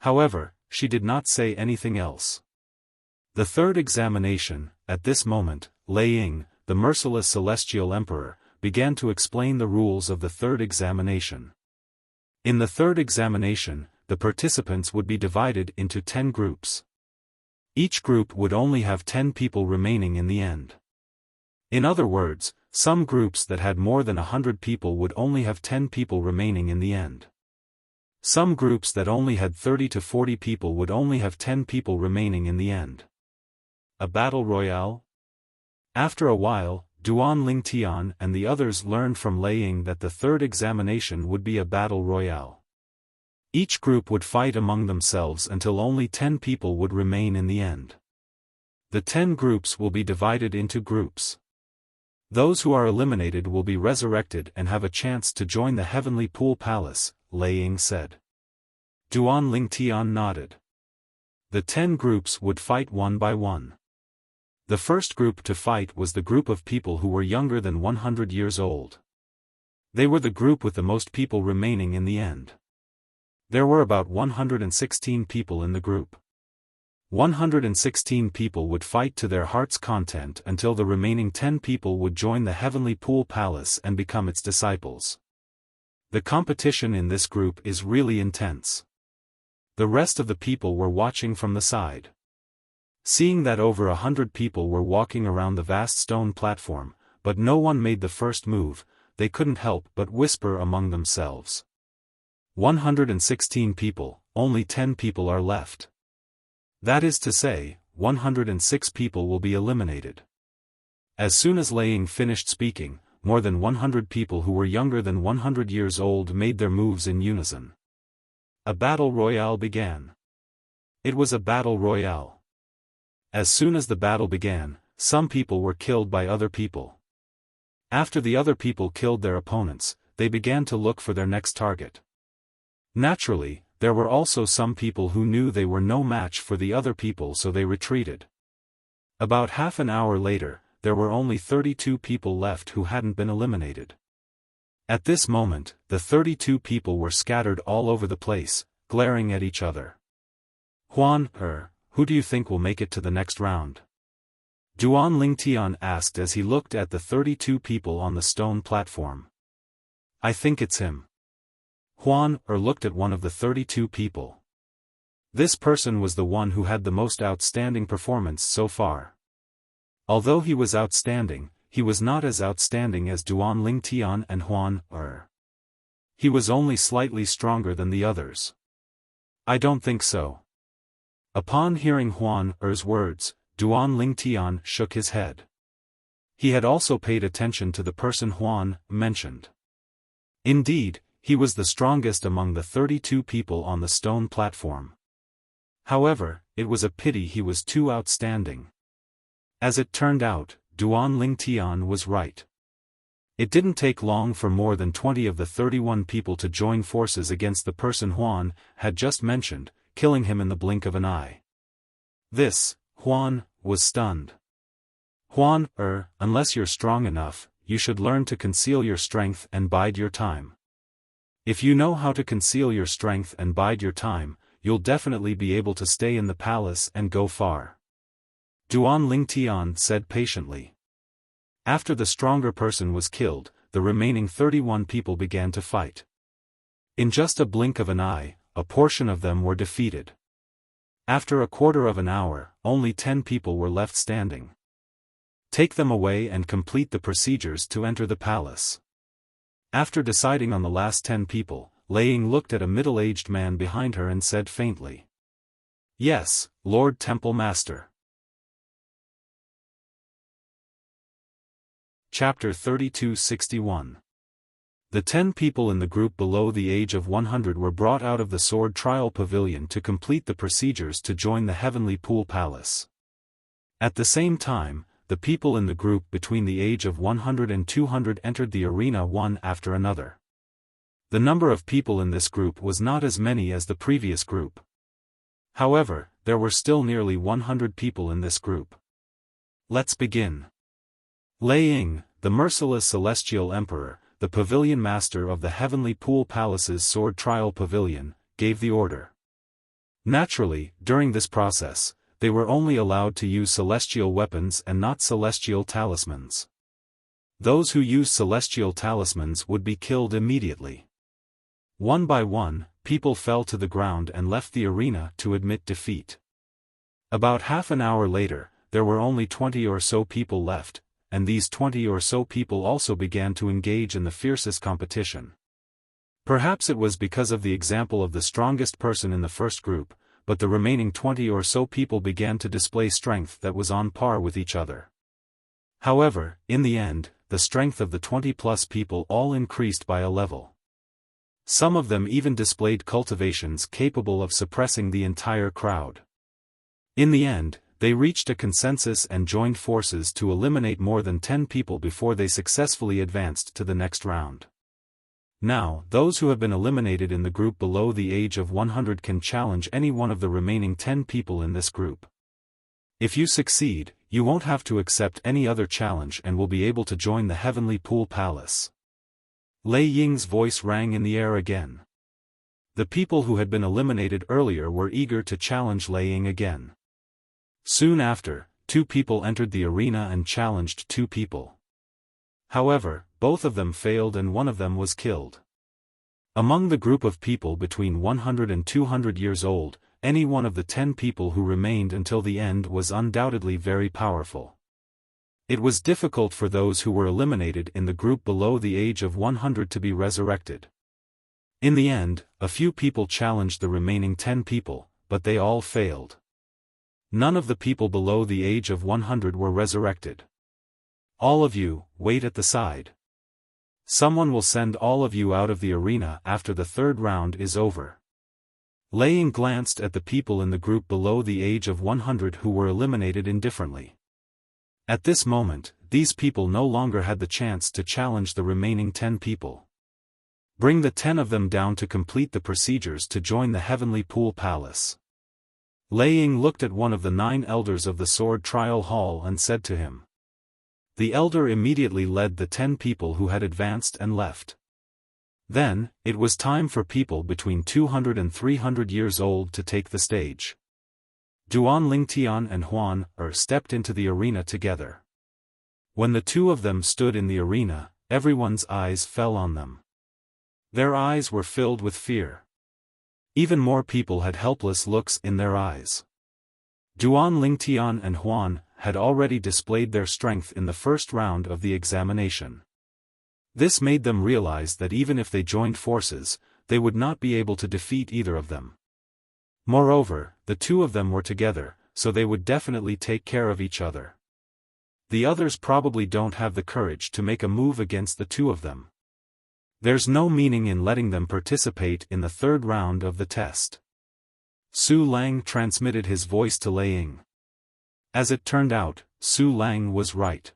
However, she did not say anything else. The third examination, at this moment, Lei Ying, the merciless celestial emperor, began to explain the rules of the third examination. In the third examination, the participants would be divided into 10 groups. Each group would only have 10 people remaining in the end. In other words, some groups that had more than 100 people would only have 10 people remaining in the end. Some groups that only had 30 to 40 people would only have 10 people remaining in the end. A battle royale? After a while, Duan Lingtian and the others learned from Lei Ying that the third examination would be a battle royale. Each group would fight among themselves until only 10 people would remain in the end. The 10 groups will be divided into groups. Those who are eliminated will be resurrected and have a chance to join the heavenly pool palace, Lei Ying said. Duan Lingtian nodded. The 10 groups would fight one by one. The first group to fight was the group of people who were younger than 100 years old. They were the group with the most people remaining in the end. There were about 116 people in the group. 116 people would fight to their heart's content until the remaining 10 people would join the heavenly pool palace and become its disciples. The competition in this group is really intense. The rest of the people were watching from the side. Seeing that over 100 people were walking around the vast stone platform, but no one made the first move, they couldn't help but whisper among themselves. 116 people, only 10 people are left. That is to say, 106 people will be eliminated. As soon as Lei Ying finished speaking, more than 100 people who were younger than 100 years old made their moves in unison. A battle royale began. It was a battle royale. As soon as the battle began, some people were killed by other people. After the other people killed their opponents, they began to look for their next target. Naturally, there were also some people who knew they were no match for the other people, so they retreated. About half an hour later, there were only 32 people left who hadn't been eliminated. At this moment, the 32 people were scattered all over the place, glaring at each other. Huan, who do you think will make it to the next round? Duan Lingtian asked as he looked at the 32 people on the stone platform. I think it's him. Huan looked at one of the 32 people. This person was the one who had the most outstanding performance so far. Although he was outstanding, he was not as outstanding as Duan Lingtian and Huan He was only slightly stronger than the others. I don't think so. Upon hearing Huan words, Duan Lingtian shook his head. He had also paid attention to the person Huan mentioned. Indeed, he was the strongest among the 32 people on the stone platform. However, it was a pity he was too outstanding. As it turned out, Duan Lingtian was right. It didn't take long for more than 20 of the 31 people to join forces against the person Huan had just mentioned, killing him in the blink of an eye. Huan was stunned. Huan, unless you're strong enough, you should learn to conceal your strength and bide your time. If you know how to conceal your strength and bide your time, you'll definitely be able to stay in the palace and go far. Duan Lingtian said patiently. After the stronger person was killed, the remaining 31 people began to fight. In just a blink of an eye, a portion of them were defeated. After a quarter of an hour, only 10 people were left standing. Take them away and complete the procedures to enter the palace. After deciding on the last 10 people, Lei Ying looked at a middle-aged man behind her and said faintly. Yes, Lord Temple Master. Chapter 3261. The 10 people in the group below the age of 100 were brought out of the sword trial pavilion to complete the procedures to join the Heavenly Pool Palace. At the same time, the people in the group between the age of 100 and 200 entered the arena one after another. The number of people in this group was not as many as the previous group. However, there were still nearly 100 people in this group. Let's begin. Lei Ying, the merciless celestial emperor, the pavilion master of the Heavenly Pool Palace's sword trial pavilion, gave the order. Naturally, during this process, they were only allowed to use celestial weapons and not celestial talismans. Those who used celestial talismans would be killed immediately. One by one, people fell to the ground and left the arena to admit defeat. About half an hour later, there were only 20 or so people left, and these 20 or so people also began to engage in the fiercest competition. Perhaps it was because of the example of the strongest person in the first group, but the remaining 20 or so people began to display strength that was on par with each other. However, in the end, the strength of the 20-plus people all increased by a level. Some of them even displayed cultivations capable of suppressing the entire crowd. In the end, they reached a consensus and joined forces to eliminate more than 10 people before they successfully advanced to the next round. Now, those who have been eliminated in the group below the age of 100 can challenge any one of the remaining 10 people in this group. If you succeed, you won't have to accept any other challenge and will be able to join the Heavenly Pool Palace. Lei Ying's voice rang in the air again. The people who had been eliminated earlier were eager to challenge Lei Ying again. Soon after, 2 people entered the arena and challenged 2 people. However, both of them failed and one of them was killed. Among the group of people between 100 and 200 years old, any one of the 10 people who remained until the end was undoubtedly very powerful. It was difficult for those who were eliminated in the group below the age of 100 to be resurrected. In the end, a few people challenged the remaining 10 people, but they all failed. None of the people below the age of 100 were resurrected. All of you, wait at the side. Someone will send all of you out of the arena after the third round is over. Lei Ying glanced at the people in the group below the age of 100 who were eliminated indifferently. At this moment, these people no longer had the chance to challenge the remaining 10 people. Bring the 10 of them down to complete the procedures to join the Heavenly Pool Palace. Lei Ying looked at one of the 9 elders of the sword trial hall and said to him. The elder immediately led the 10 people who had advanced and left. Then, it was time for people between 200 and 300 years old to take the stage. Duan Lingtian and Huan stepped into the arena together. When the 2 of them stood in the arena, everyone's eyes fell on them. Their eyes were filled with fear. Even more people had helpless looks in their eyes. Duan Lingtian and Huan had already displayed their strength in the first round of the examination. This made them realize that even if they joined forces, they would not be able to defeat either of them. Moreover, the 2 of them were together, so they would definitely take care of each other. The others probably don't have the courage to make a move against the 2 of them. There's no meaning in letting them participate in the third round of the test. Su Lang transmitted his voice to Lei Ying. As it turned out, Su Lang was right.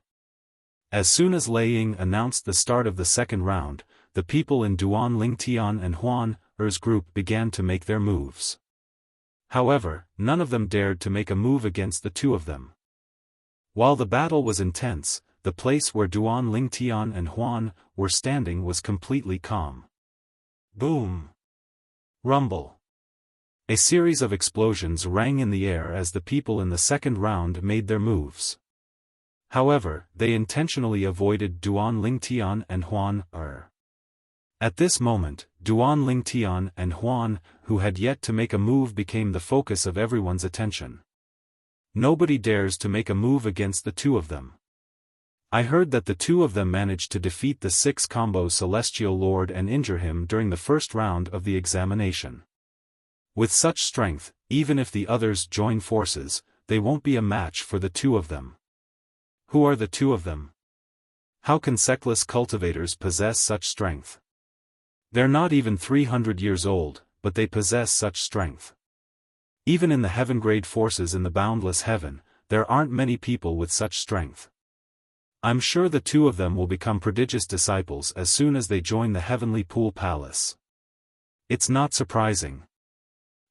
As soon as Lei Ying announced the start of the second round, the people in Duan Lingtian and Huan Er's group began to make their moves. However, none of them dared to make a move against the two of them. While the battle was intense, the place where Duan Lingtian and Huan were standing was completely calm. Boom! Rumble! A series of explosions rang in the air as the people in the second round made their moves. However, they intentionally avoided Duan Lingtian and Huan Er. At this moment, Duan Lingtian and Huan, who had yet to make a move, became the focus of everyone's attention. Nobody dares to make a move against the two of them. I heard that the two of them managed to defeat the 6-combo Celestial Lord and injure him during the first round of the examination. With such strength, even if the others join forces, they won't be a match for the two of them. Who are the two of them? How can Sectless cultivators possess such strength? They're not even 300 years old, but they possess such strength. Even in the heaven-grade forces in the boundless heaven, there aren't many people with such strength. I'm sure the two of them will become prodigious disciples as soon as they join the Heavenly Pool Palace. It's not surprising.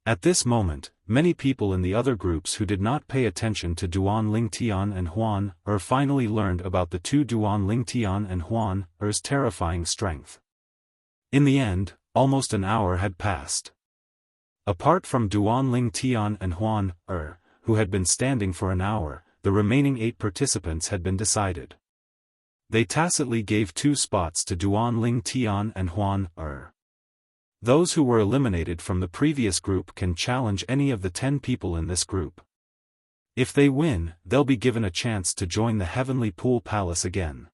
At this moment, many people in the other groups who did not pay attention to Duan Lingtian and Huan Er finally learned about the two Duan Lingtian and Huan Er's terrifying strength. In the end, almost an hour had passed. Apart from Duan Lingtian and Huan Er, who had been standing for an hour, the remaining 8 participants had been decided. They tacitly gave 2 spots to Duan Lingtian and Huan Er. Those who were eliminated from the previous group can challenge any of the 10 people in this group. If they win, they'll be given a chance to join the Heavenly Pool Palace again.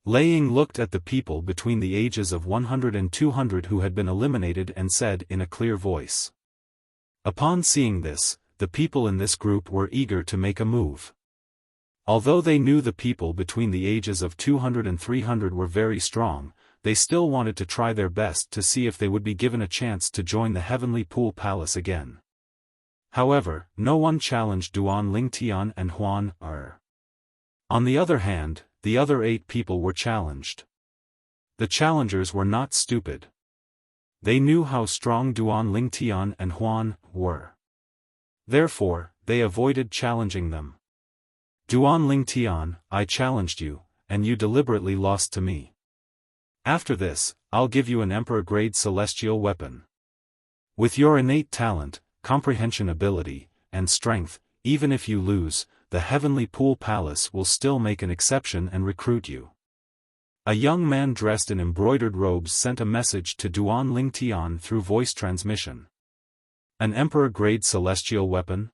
Lei Ying looked at the people between the ages of 100 and 200 who had been eliminated and said in a clear voice. Upon seeing this, the people in this group were eager to make a move. Although they knew the people between the ages of 200 and 300 were very strong, they still wanted to try their best to see if they would be given a chance to join the Heavenly Pool Palace again. However, no one challenged Duan Lingtian and Huan Er. On the other hand, the other 8 people were challenged. The challengers were not stupid. They knew how strong Duan Lingtian and Huan were. Therefore, they avoided challenging them. Duan Lingtian, I challenged you, and you deliberately lost to me. After this, I'll give you an Emperor-grade celestial weapon. With your innate talent, comprehension ability, and strength, even if you lose, the Heavenly Pool Palace will still make an exception and recruit you. A young man dressed in embroidered robes sent a message to Duan Lingtian through voice transmission. An Emperor-grade celestial weapon?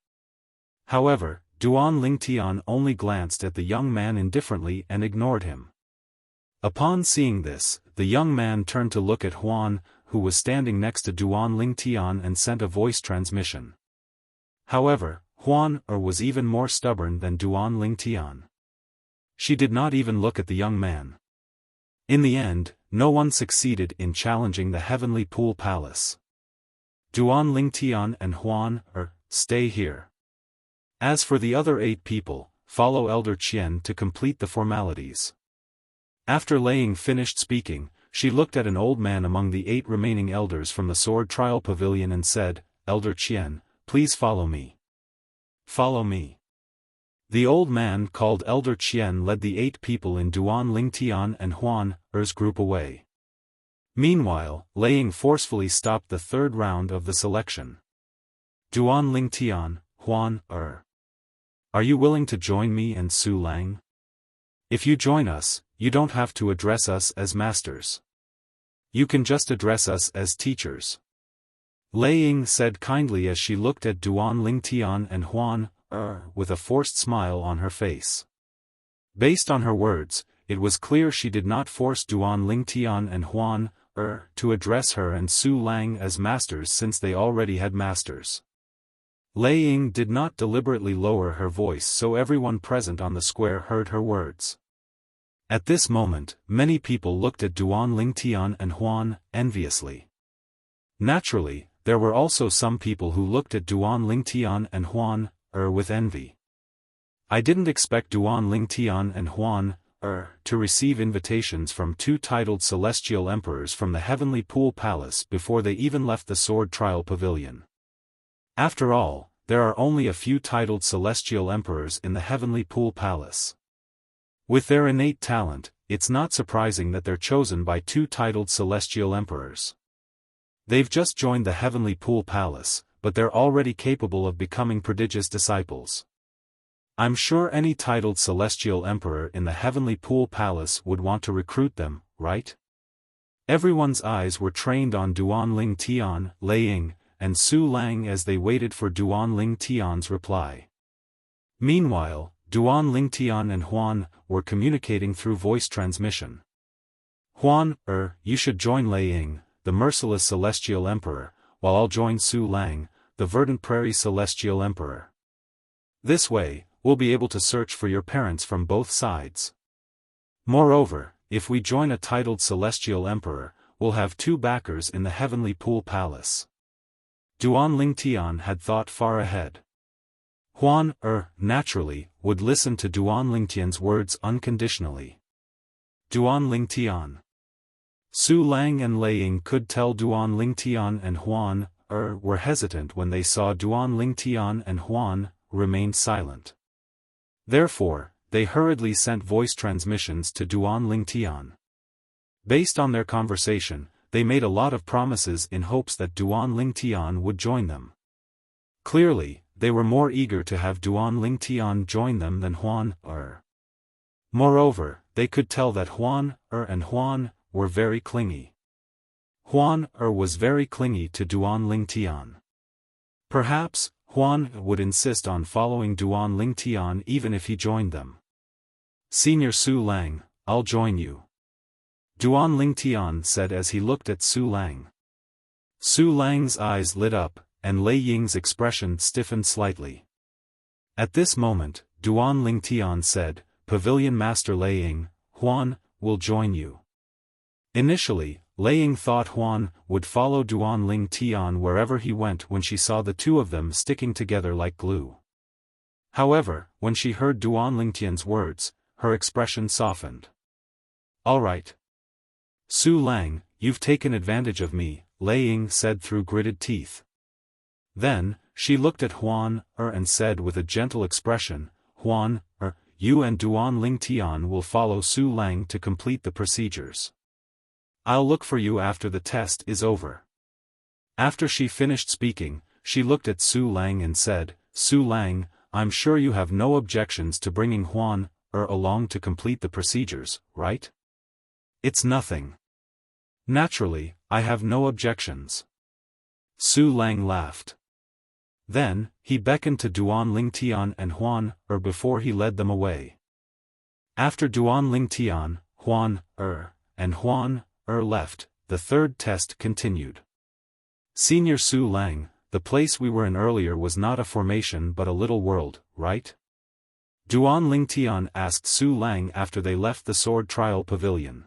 However, Duan Lingtian only glanced at the young man indifferently and ignored him. Upon seeing this, the young man turned to look at Huan, who was standing next to Duan Lingtian, and sent a voice transmission. However, Huan Er was even more stubborn than Duan Lingtian. She did not even look at the young man. In the end, no one succeeded in challenging the Heavenly Pool Palace. Duan Lingtian and Huan Er, stay here. As for the other 8 people, follow Elder Qian to complete the formalities. After Lei Ying finished speaking, she looked at an old man among the 8 remaining elders from the Sword Trial Pavilion and said, Elder Qian, please follow me. Follow me. The old man called Elder Qian led the 8 people in Duan Lingtian and Huan Er's group away. Meanwhile, Lei Ying forcefully stopped the 3rd round of the selection. Duan Lingtian, Huan Er. Are you willing to join me and Su Lang? If you join us, you don't have to address us as masters. You can just address us as teachers. Lei Ying said kindly as she looked at Duan Lingtian and Huan Er with a forced smile on her face. Based on her words, it was clear she did not force Duan Lingtian and Huan Er to address her and Su Lang as masters since they already had masters. Lei Ying did not deliberately lower her voice so everyone present on the square heard her words. At this moment, many people looked at Duan Lingtian and Huan enviously. Naturally, there were also some people who looked at Duan Lingtian and Huan Er with envy. I didn't expect Duan Lingtian and Huan to receive invitations from 2 titled celestial emperors from the Heavenly Pool Palace before they even left the Sword Trial Pavilion. After all, there are only a few titled celestial emperors in the Heavenly Pool Palace. With their innate talent, it's not surprising that they're chosen by 2 titled celestial emperors. They've just joined the Heavenly Pool Palace, but they're already capable of becoming prodigious disciples. I'm sure any titled celestial emperor in the Heavenly Pool Palace would want to recruit them, right? Everyone's eyes were trained on Duan Ling Tian, Lei Ying, and Su Lang as they waited for Duan Ling Tian's reply. Meanwhile, Duan Ling Tian and Huan were communicating through voice transmission. Huan, you should join Lei Ying, the merciless celestial emperor, while I'll join Su Lang, the verdant prairie celestial emperor. This way, we'll be able to search for your parents from both sides. Moreover, if we join a titled celestial emperor, we'll have 2 backers in the Heavenly Pool Palace. Duan Ling Tian had thought far ahead. Huan, naturally, would listen to Duan Ling Tian's words unconditionally. Duan Ling Tian. Su Lang and Lei Ying could tell Duan Ling Tian and Huan, were hesitant when they saw Duan Ling Tian and Huan remained silent. Therefore, they hurriedly sent voice transmissions to Duan Ling Tian. Based on their conversation, they made a lot of promises in hopes that Duan Ling Tian would join them. Clearly, they were more eager to have Duan Ling Tian join them than Huan, Moreover, they could tell that Huan, and Huan were very clingy. Huan, was very clingy to Duan Ling Tian. Perhaps, Huan would insist on following Duan Ling Tian even if he joined them. Senior Su Lang, I'll join you. Duan Ling Tian said as he looked at Su Lang. Su Lang's eyes lit up, and Lei Ying's expression stiffened slightly. At this moment, Duan Ling Tian said, Pavilion Master Lei Ying, Huan will join you. Initially, Lei Ying thought Huan would follow Duan Ling Tian wherever he went when she saw the 2 of them sticking together like glue. However, when she heard Duan Ling Tian's words, her expression softened. All right. Su Lang, you've taken advantage of me, Lei Ying said through gritted teeth. Then, she looked at Huan, and said with a gentle expression, Huan, you and Duan Ling Tian will follow Su Lang to complete the procedures. I'll look for you after the test is over. After she finished speaking, she looked at Su Lang and said, Su Lang, I'm sure you have no objections to bringing Huan, along to complete the procedures, right? It's nothing. Naturally, I have no objections. Su Lang laughed. Then, he beckoned to Duan Ling Tian and Huan, before he led them away. After Duan Ling Tian, Huan, and Huan, left, the 3rd test continued. Senior Su Lang, the place we were in earlier was not a formation but a little world, right? Duan Ling Tian asked Su Lang after they left the Sword Trial Pavilion.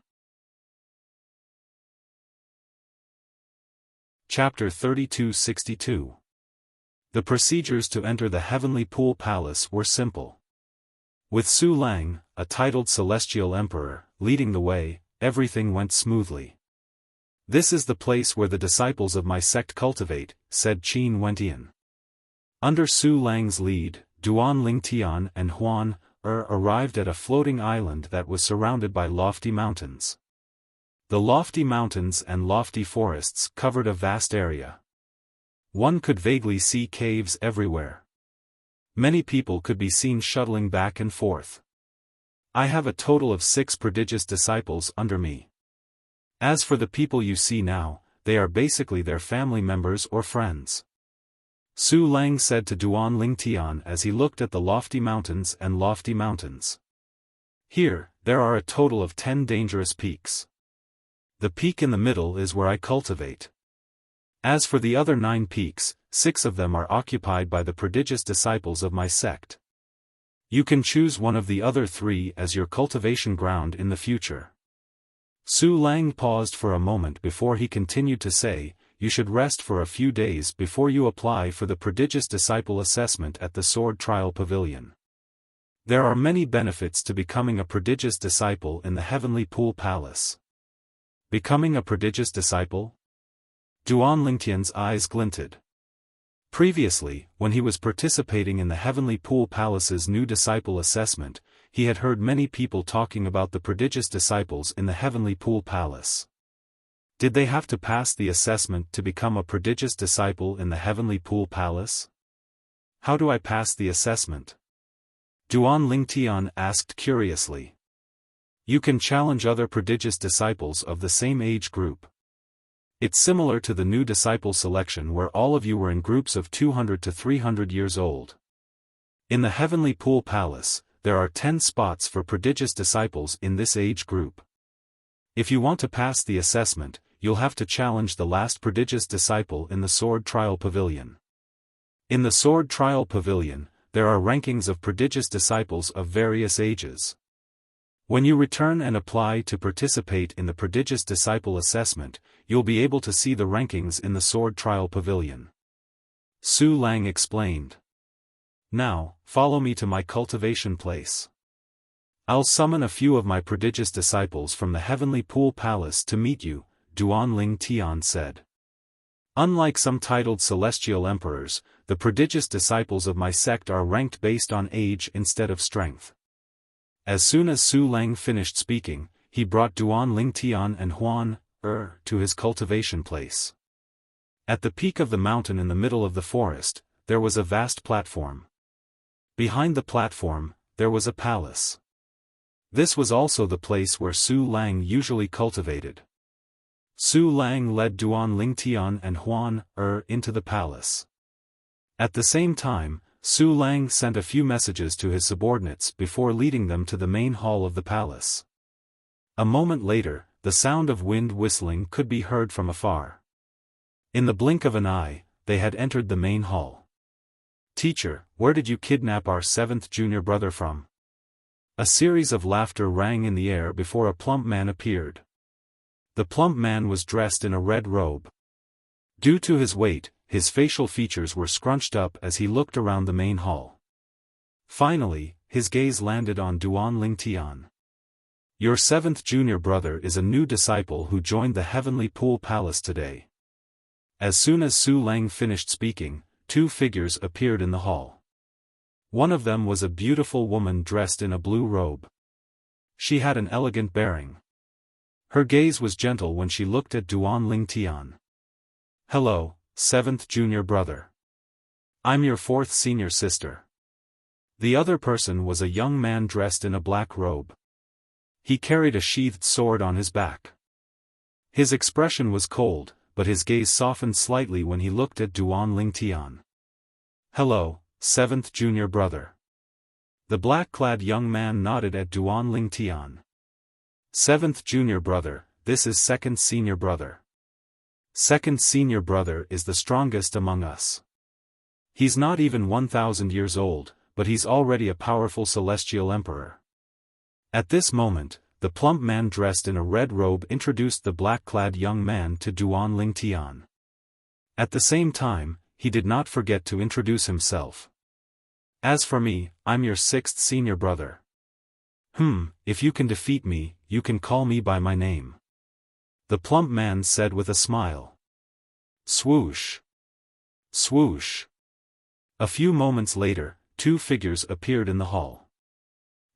Chapter 3262. The procedures to enter the Heavenly Pool Palace were simple. With Su Lang, a titled celestial emperor, leading the way, everything went smoothly. This is the place where the disciples of my sect cultivate, said Qin Wentian. Under Su Lang's lead, Duan Ling Tian and Huan, arrived at a floating island that was surrounded by lofty mountains. The lofty mountains and lofty forests covered a vast area. One could vaguely see caves everywhere. Many people could be seen shuttling back and forth. I have a total of 6 prodigious disciples under me. As for the people you see now, they are basically their family members or friends. Su Lang said to Duan Ling Tian as he looked at the lofty mountains and lofty mountains. Here, there are a total of 10 dangerous peaks. The peak in the middle is where I cultivate. As for the other 9 peaks, 6 of them are occupied by the prodigious disciples of my sect. You can choose one of the other 3 as your cultivation ground in the future. Su Lang paused for a moment before he continued to say, you should rest for a few days before you apply for the prodigious disciple assessment at the Sword Trial Pavilion. There are many benefits to becoming a prodigious disciple in the Heavenly Pool Palace. Becoming a prodigious disciple? Duan Lingtian's eyes glinted. Previously, when he was participating in the Heavenly Pool Palace's new disciple assessment, he had heard many people talking about the prodigious disciples in the Heavenly Pool Palace. Did they have to pass the assessment to become a prodigious disciple in the Heavenly Pool Palace? How do I pass the assessment? Duan Lingtian asked curiously. You can challenge other prodigious disciples of the same age group. It's similar to the new disciple selection where all of you were in groups of 200 to 300 years old. In the Heavenly Pool Palace, there are 10 spots for prodigious disciples in this age group. If you want to pass the assessment, you'll have to challenge the last prodigious disciple in the Sword Trial Pavilion. In the Sword Trial Pavilion, there are rankings of prodigious disciples of various ages. When you return and apply to participate in the prodigious disciple assessment, you'll be able to see the rankings in the Sword Trial Pavilion. Su Lang explained. Now, follow me to my cultivation place. I'll summon a few of my prodigious disciples from the Heavenly Pool Palace to meet you, Duan Lingtian said. Unlike some titled celestial emperors, the prodigious disciples of my sect are ranked based on age instead of strength. As soon as Su Lang finished speaking, he brought Duan Lingtian and Huan to his cultivation place. At the peak of the mountain in the middle of the forest, there was a vast platform. Behind the platform, there was a palace. This was also the place where Su Lang usually cultivated. Su Lang led Duan Lingtian and Huan into the palace. At the same time, Su Lang sent a few messages to his subordinates before leading them to the main hall of the palace. A moment later, the sound of wind whistling could be heard from afar. In the blink of an eye, they had entered the main hall. Teacher, where did you kidnap our 7th junior brother from? A series of laughter rang in the air before a plump man appeared. The plump man was dressed in a red robe. Due to his weight, his facial features were scrunched up as he looked around the main hall. Finally, his gaze landed on Duan Lingtian. Your 7th junior brother is a new disciple who joined the Heavenly Pool Palace today. As soon as Su Lang finished speaking, 2 figures appeared in the hall. One of them was a beautiful woman dressed in a blue robe. She had an elegant bearing. Her gaze was gentle when she looked at Duan Lingtian. Hello, 7th junior brother. I'm your 4th senior sister. The other person was a young man dressed in a black robe. He carried a sheathed sword on his back. His expression was cold, but his gaze softened slightly when he looked at Duan Lingtian. Hello, 7th junior brother. The black-clad young man nodded at Duan Lingtian. 7th junior brother, this is 2nd senior brother. 2nd senior brother is the strongest among us. He's not even 1,000 years old, but he's already a powerful celestial emperor. At this moment, the plump man dressed in a red robe introduced the black-clad young man to Duan Lingtian. At the same time, he did not forget to introduce himself. As for me, I'm your 6th senior brother. If you can defeat me, you can call me by my name. The plump man said with a smile. Swoosh. Swoosh. A few moments later, 2 figures appeared in the hall.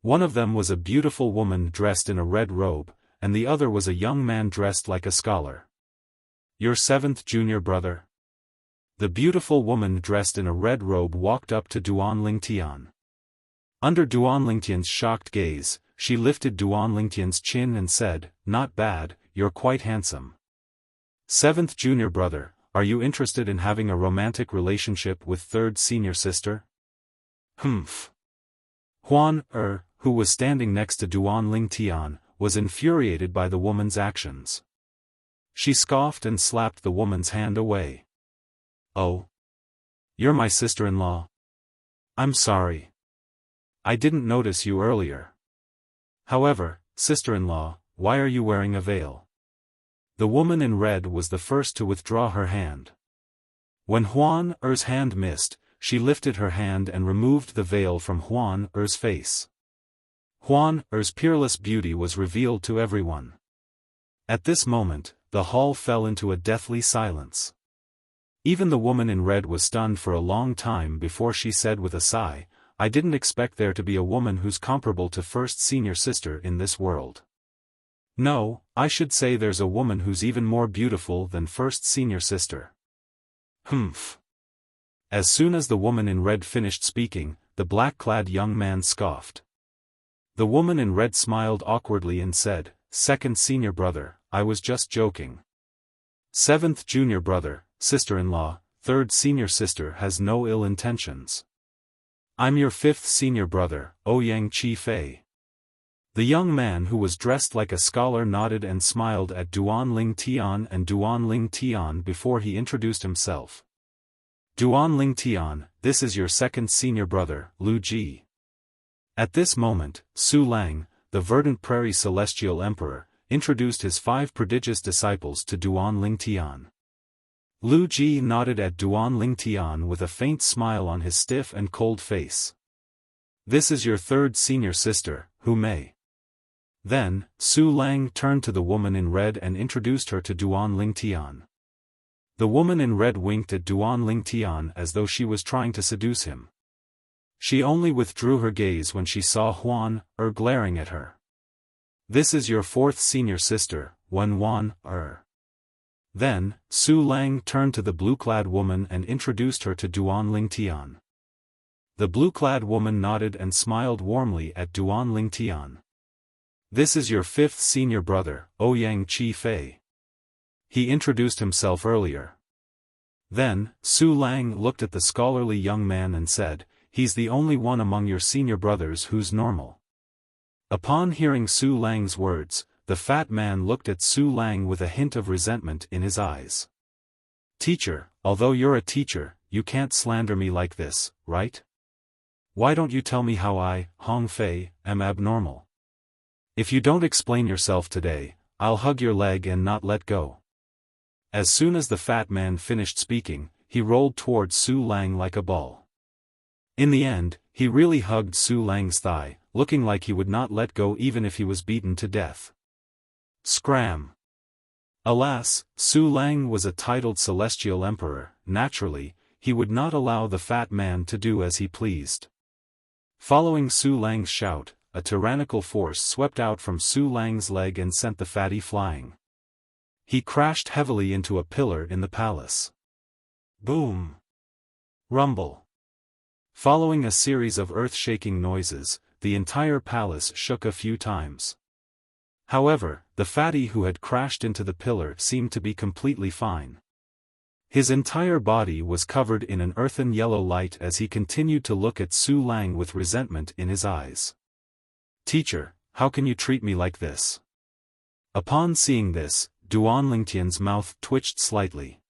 One of them was a beautiful woman dressed in a red robe, and the other was a young man dressed like a scholar. Your 7th junior brother? The beautiful woman dressed in a red robe walked up to Duan Lingtian. Under Duan Lingtian's shocked gaze, she lifted Duan Lingtian's chin and said, Not bad, you're quite handsome. 7th junior brother, are you interested in having a romantic relationship with 3rd senior sister? Humph. Huan who was standing next to Duan Lingtian, was infuriated by the woman's actions. She scoffed and slapped the woman's hand away. Oh. You're my sister-in-law? I'm sorry. I didn't notice you earlier. However, sister-in-law, why are you wearing a veil? The woman in red was the first to withdraw her hand. When Huan hand missed, she lifted her hand and removed the veil from Huan Er's face. Huan Er's peerless beauty was revealed to everyone. At this moment, the hall fell into a deathly silence. Even the woman in red was stunned for a long time before she said with a sigh, "I didn't expect there to be a woman who's comparable to first senior sister in this world. No, I should say there's a woman who's even more beautiful than first senior sister." Humph. As soon as the woman in red finished speaking, the black-clad young man scoffed. The woman in red smiled awkwardly and said, "Second senior brother, I was just joking. Seventh junior brother, sister-in-law, third senior sister has no ill intentions. I'm your fifth senior brother, Ouyang Chi Fei." The young man who was dressed like a scholar nodded and smiled at Duan Ling Tian and Duan Ling Tian before he introduced himself. "Duan Ling Tian, this is your second senior brother, Lu Ji." At this moment, Su Lang, the verdant prairie celestial emperor, introduced his 5 prodigious disciples to Duan Ling Tian. Lu Ji nodded at Duan Ling Tian with a faint smile on his stiff and cold face. "This is your third senior sister, Hu Mei." Then, Su Lang turned to the woman in red and introduced her to Duan Ling Tian. The woman in red winked at Duan Ling Tian as though she was trying to seduce him. She only withdrew her gaze when she saw Huan Er glaring at her. "This is your fourth senior sister, Wan Er." Then, Su Lang turned to the blue-clad woman and introduced her to Duan Ling Tian. The blue-clad woman nodded and smiled warmly at Duan Ling Tian. "This is your fifth senior brother, Ouyang Chi Fei. He introduced himself earlier." Then, Su Lang looked at the scholarly young man and said, "He's the only one among your senior brothers who's normal." Upon hearing Su Lang's words, the fat man looked at Su Lang with a hint of resentment in his eyes. "Teacher, although you're a teacher, you can't slander me like this, right? Why don't you tell me how I, Hong Fei, am abnormal? If you don't explain yourself today, I'll hug your leg and not let go." As soon as the fat man finished speaking, he rolled towards Su Lang like a ball. In the end, he really hugged Su Lang's thigh, looking like he would not let go even if he was beaten to death. Scram! Alas, Su Lang was a titled celestial emperor. Naturally, he would not allow the fat man to do as he pleased. Following Su Lang's shout, a tyrannical force swept out from Su Lang's leg and sent the fatty flying. He crashed heavily into a pillar in the palace. Boom! Rumble! Following a series of earth-shaking noises, the entire palace shook a few times. However, the fatty who had crashed into the pillar seemed to be completely fine. His entire body was covered in an earthen yellow light as he continued to look at Su Lang with resentment in his eyes. "Teacher, how can you treat me like this?" Upon seeing this, Duan Lingtian's mouth twitched slightly.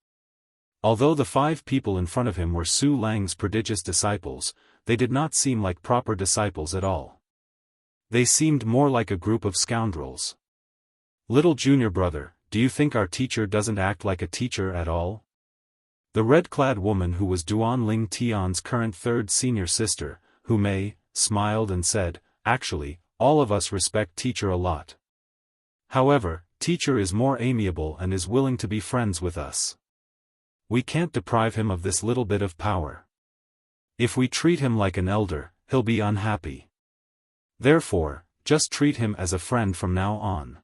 Although the 5 people in front of him were Su Lang's prodigious disciples, they did not seem like proper disciples at all. They seemed more like a group of scoundrels. "Little junior brother, do you think our teacher doesn't act like a teacher at all?" The red-clad woman who was Duan Ling Tian's current third senior sister, Hu Mei, smiled and said, "Actually, all of us respect teacher a lot. However, teacher is more amiable and is willing to be friends with us. We can't deprive him of this little bit of power. If we treat him like an elder, he'll be unhappy. Therefore, just treat him as a friend from now on,"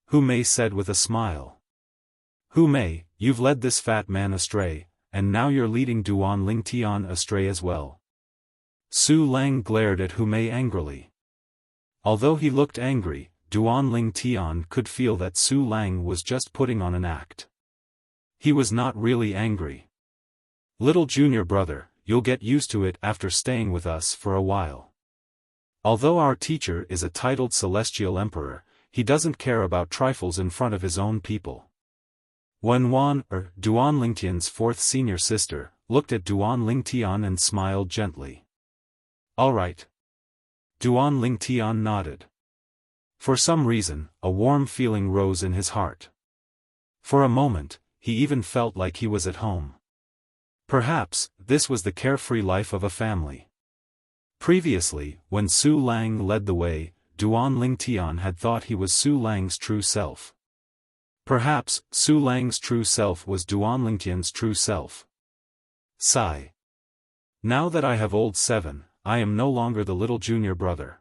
Hu Mei said with a smile. "Hu Mei, you've led this fat man astray, and now you're leading Duan Ling Tian astray as well." Su Lang glared at Hu Mei angrily. Although he looked angry, Duan Ling Tian could feel that Su Lang was just putting on an act. He was not really angry. "Little junior brother, you'll get used to it after staying with us for a while. Although our teacher is a titled celestial emperor, he doesn't care about trifles in front of his own people." Duan Lingtian's fourth senior sister, looked at Duan Ling Tian and smiled gently. "All right." Duan Ling Tian nodded. For some reason, a warm feeling rose in his heart. For a moment, he even felt like he was at home. Perhaps, this was the carefree life of a family. Previously, when Su Lang led the way, Duan Lingtian had thought he was Su Lang's true self. Perhaps, Su Lang's true self was Duan Lingtian's true self. Sigh. Now that I have old 7, I am no longer the little junior brother.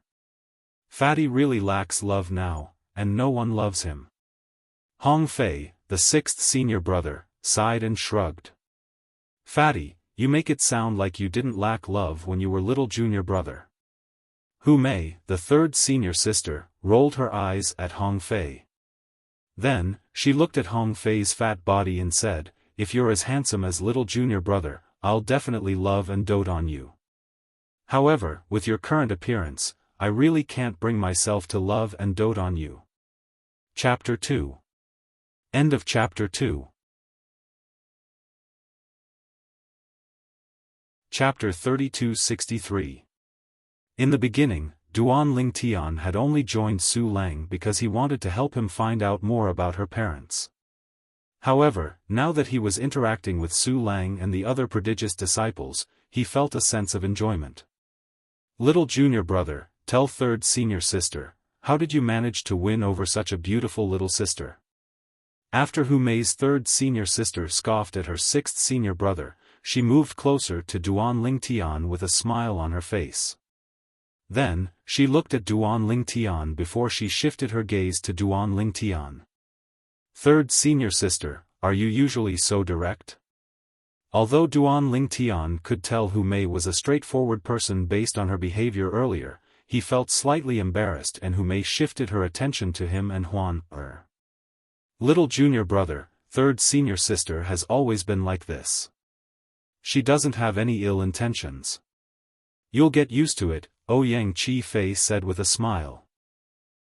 Fatty really lacks love now, and no one loves him. Hong Fei, the 6th senior brother, sighed and shrugged. Fatty, you make it sound like you didn't lack love when you were little junior brother. Hu Mei, the 3rd senior sister, rolled her eyes at Hong Fei. Then, she looked at Hong Fei's fat body and said, if you're as handsome as little junior brother, I'll definitely love and dote on you. However, with your current appearance, I really can't bring myself to love and dote on you. Chapter 2. End of Chapter 2. Chapter 3263. In the beginning, Duan Lingtian had only joined Su Lang because he wanted to help him find out more about her parents. However, now that he was interacting with Su Lang and the other prodigious disciples, he felt a sense of enjoyment. Little junior brother, tell 3rd senior sister, how did you manage to win over such a beautiful little sister? After Hu Mei's 3rd senior sister scoffed at her 6th senior brother, she moved closer to Duan Lingtian with a smile on her face. Then, she looked at Duan Lingtian before she shifted her gaze to Duan Lingtian. 3rd senior sister, are you usually so direct? Although Duan Lingtian could tell Hu Mei was a straightforward person based on her behavior earlier, he felt slightly embarrassed and Hu Mei shifted her attention to him and Huan. Little junior brother, 3rd senior sister has always been like this. She doesn't have any ill intentions. You'll get used to it, Ouyang Chi Fei said with a smile.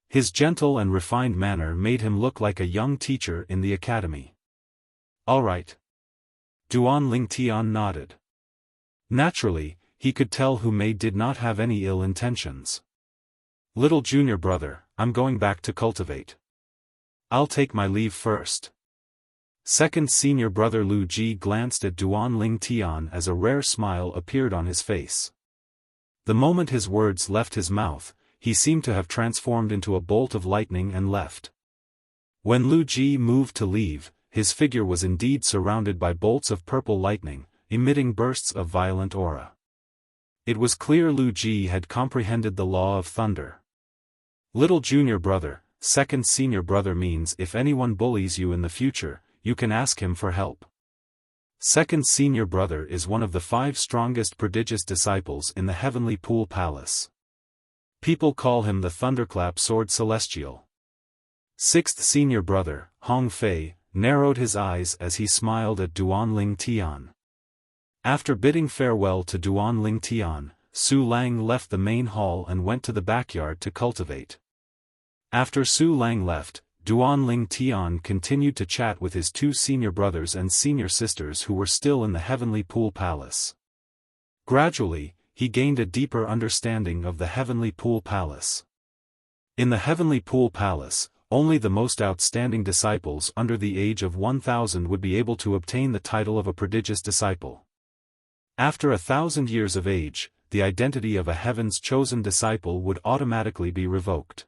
His gentle and refined manner made him look like a young teacher in the academy. All right. Duan Lingtian nodded. Naturally, he could tell Hu Mei did not have any ill intentions. Little junior brother, I'm going back to cultivate. I'll take my leave first. 2nd senior brother Lu Ji glanced at Duan Lingtian as a rare smile appeared on his face. The moment his words left his mouth, he seemed to have transformed into a bolt of lightning and left. When Lu Ji moved to leave, his figure was indeed surrounded by bolts of purple lightning, emitting bursts of violent aura. It was clear Lu Ji had comprehended the law of thunder. Little junior brother, 2nd senior brother means if anyone bullies you in the future, you can ask him for help. 2nd senior brother is one of the 5 strongest prodigious disciples in the Heavenly Pool Palace. People call him the Thunderclap Sword Celestial. 6th senior brother, Hong Fei, narrowed his eyes as he smiled at Duan Lingtian. After bidding farewell to Duan Lingtian, Su Lang left the main hall and went to the backyard to cultivate. After Su Lang left, Duan Lingtian continued to chat with his 2 senior brothers and senior sisters who were still in the Heavenly Pool Palace. Gradually, he gained a deeper understanding of the Heavenly Pool Palace. In the Heavenly Pool Palace, only the most outstanding disciples under the age of 1000 would be able to obtain the title of a prodigious disciple. After 1000 years of age, the identity of a heaven's chosen disciple would automatically be revoked.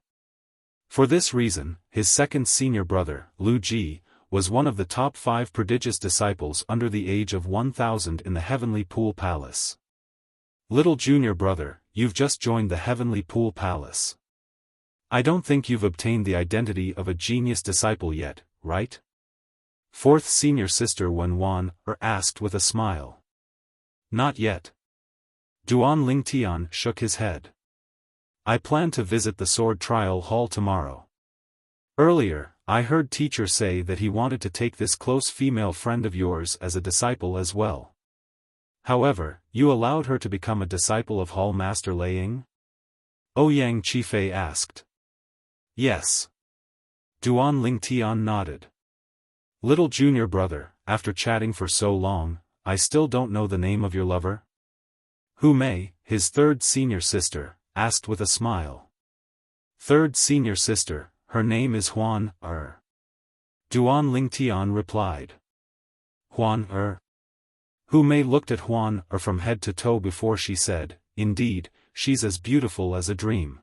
For this reason, his 2nd senior brother, Lu Ji, was one of the top 5 prodigious disciples under the age of 1000 in the Heavenly Pool Palace. Little junior brother, you've just joined the Heavenly Pool Palace. I don't think you've obtained the identity of a genius disciple yet, right? 4th senior sister Wen asked with a smile. Not yet. Duan Lingtian shook his head. I plan to visit the sword trial hall tomorrow. Earlier, I heard teacher say that he wanted to take this close female friend of yours as a disciple as well. However, you allowed her to become a disciple of Hall Master Laying? Ouyang Qifei asked. Yes. Duan Lingtian nodded. Little junior brother, after chatting for so long, I still don't know the name of your lover? Hu Mei, his 3rd senior sister, asked with a smile. 3rd senior sister, her name is Huan. Duan Lingtian replied. Huan. Hu Mei looked at Huan from head to toe before she said, "Indeed, she's as beautiful as a dream.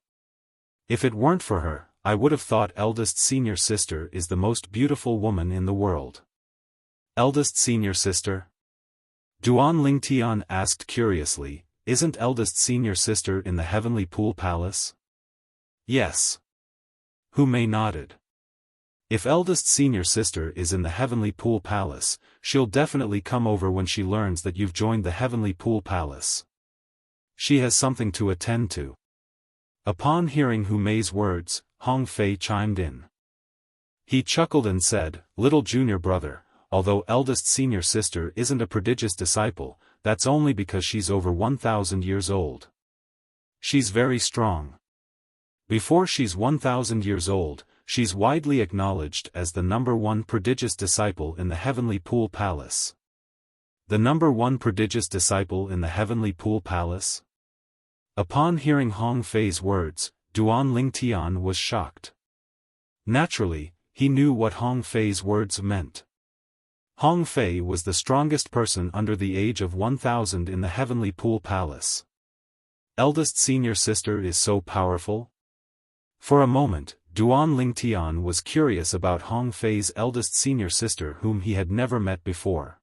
If it weren't for her, I would have thought eldest senior sister is the most beautiful woman in the world." Eldest senior sister? Duan Lingtian asked curiously, "Isn't eldest senior sister in the heavenly pool palace?" "Yes." Hu Mei nodded. "If eldest senior sister is in the heavenly pool palace, she'll definitely come over when she learns that you've joined the heavenly pool palace. She has something to attend to." Upon hearing Hu Mei's words, Hong Fei chimed in. He chuckled and said, "Little junior brother, although eldest senior sister isn't a prodigious disciple, that's only because she's over 1,000 years old. She's very strong. Before she's 1,000 years old, she's widely acknowledged as the #1 prodigious disciple in the heavenly pool palace." The #1 prodigious disciple in the heavenly pool palace? Upon hearing Hong Fei's words, Duan Lingtian was shocked. Naturally, he knew what Hong Fei's words meant. Hong Fei was the strongest person under the age of 1,000 in the heavenly pool palace. Eldest senior sister is so powerful? For a moment, Duan Lingtian was curious about Hong Fei's eldest senior sister whom he had never met before.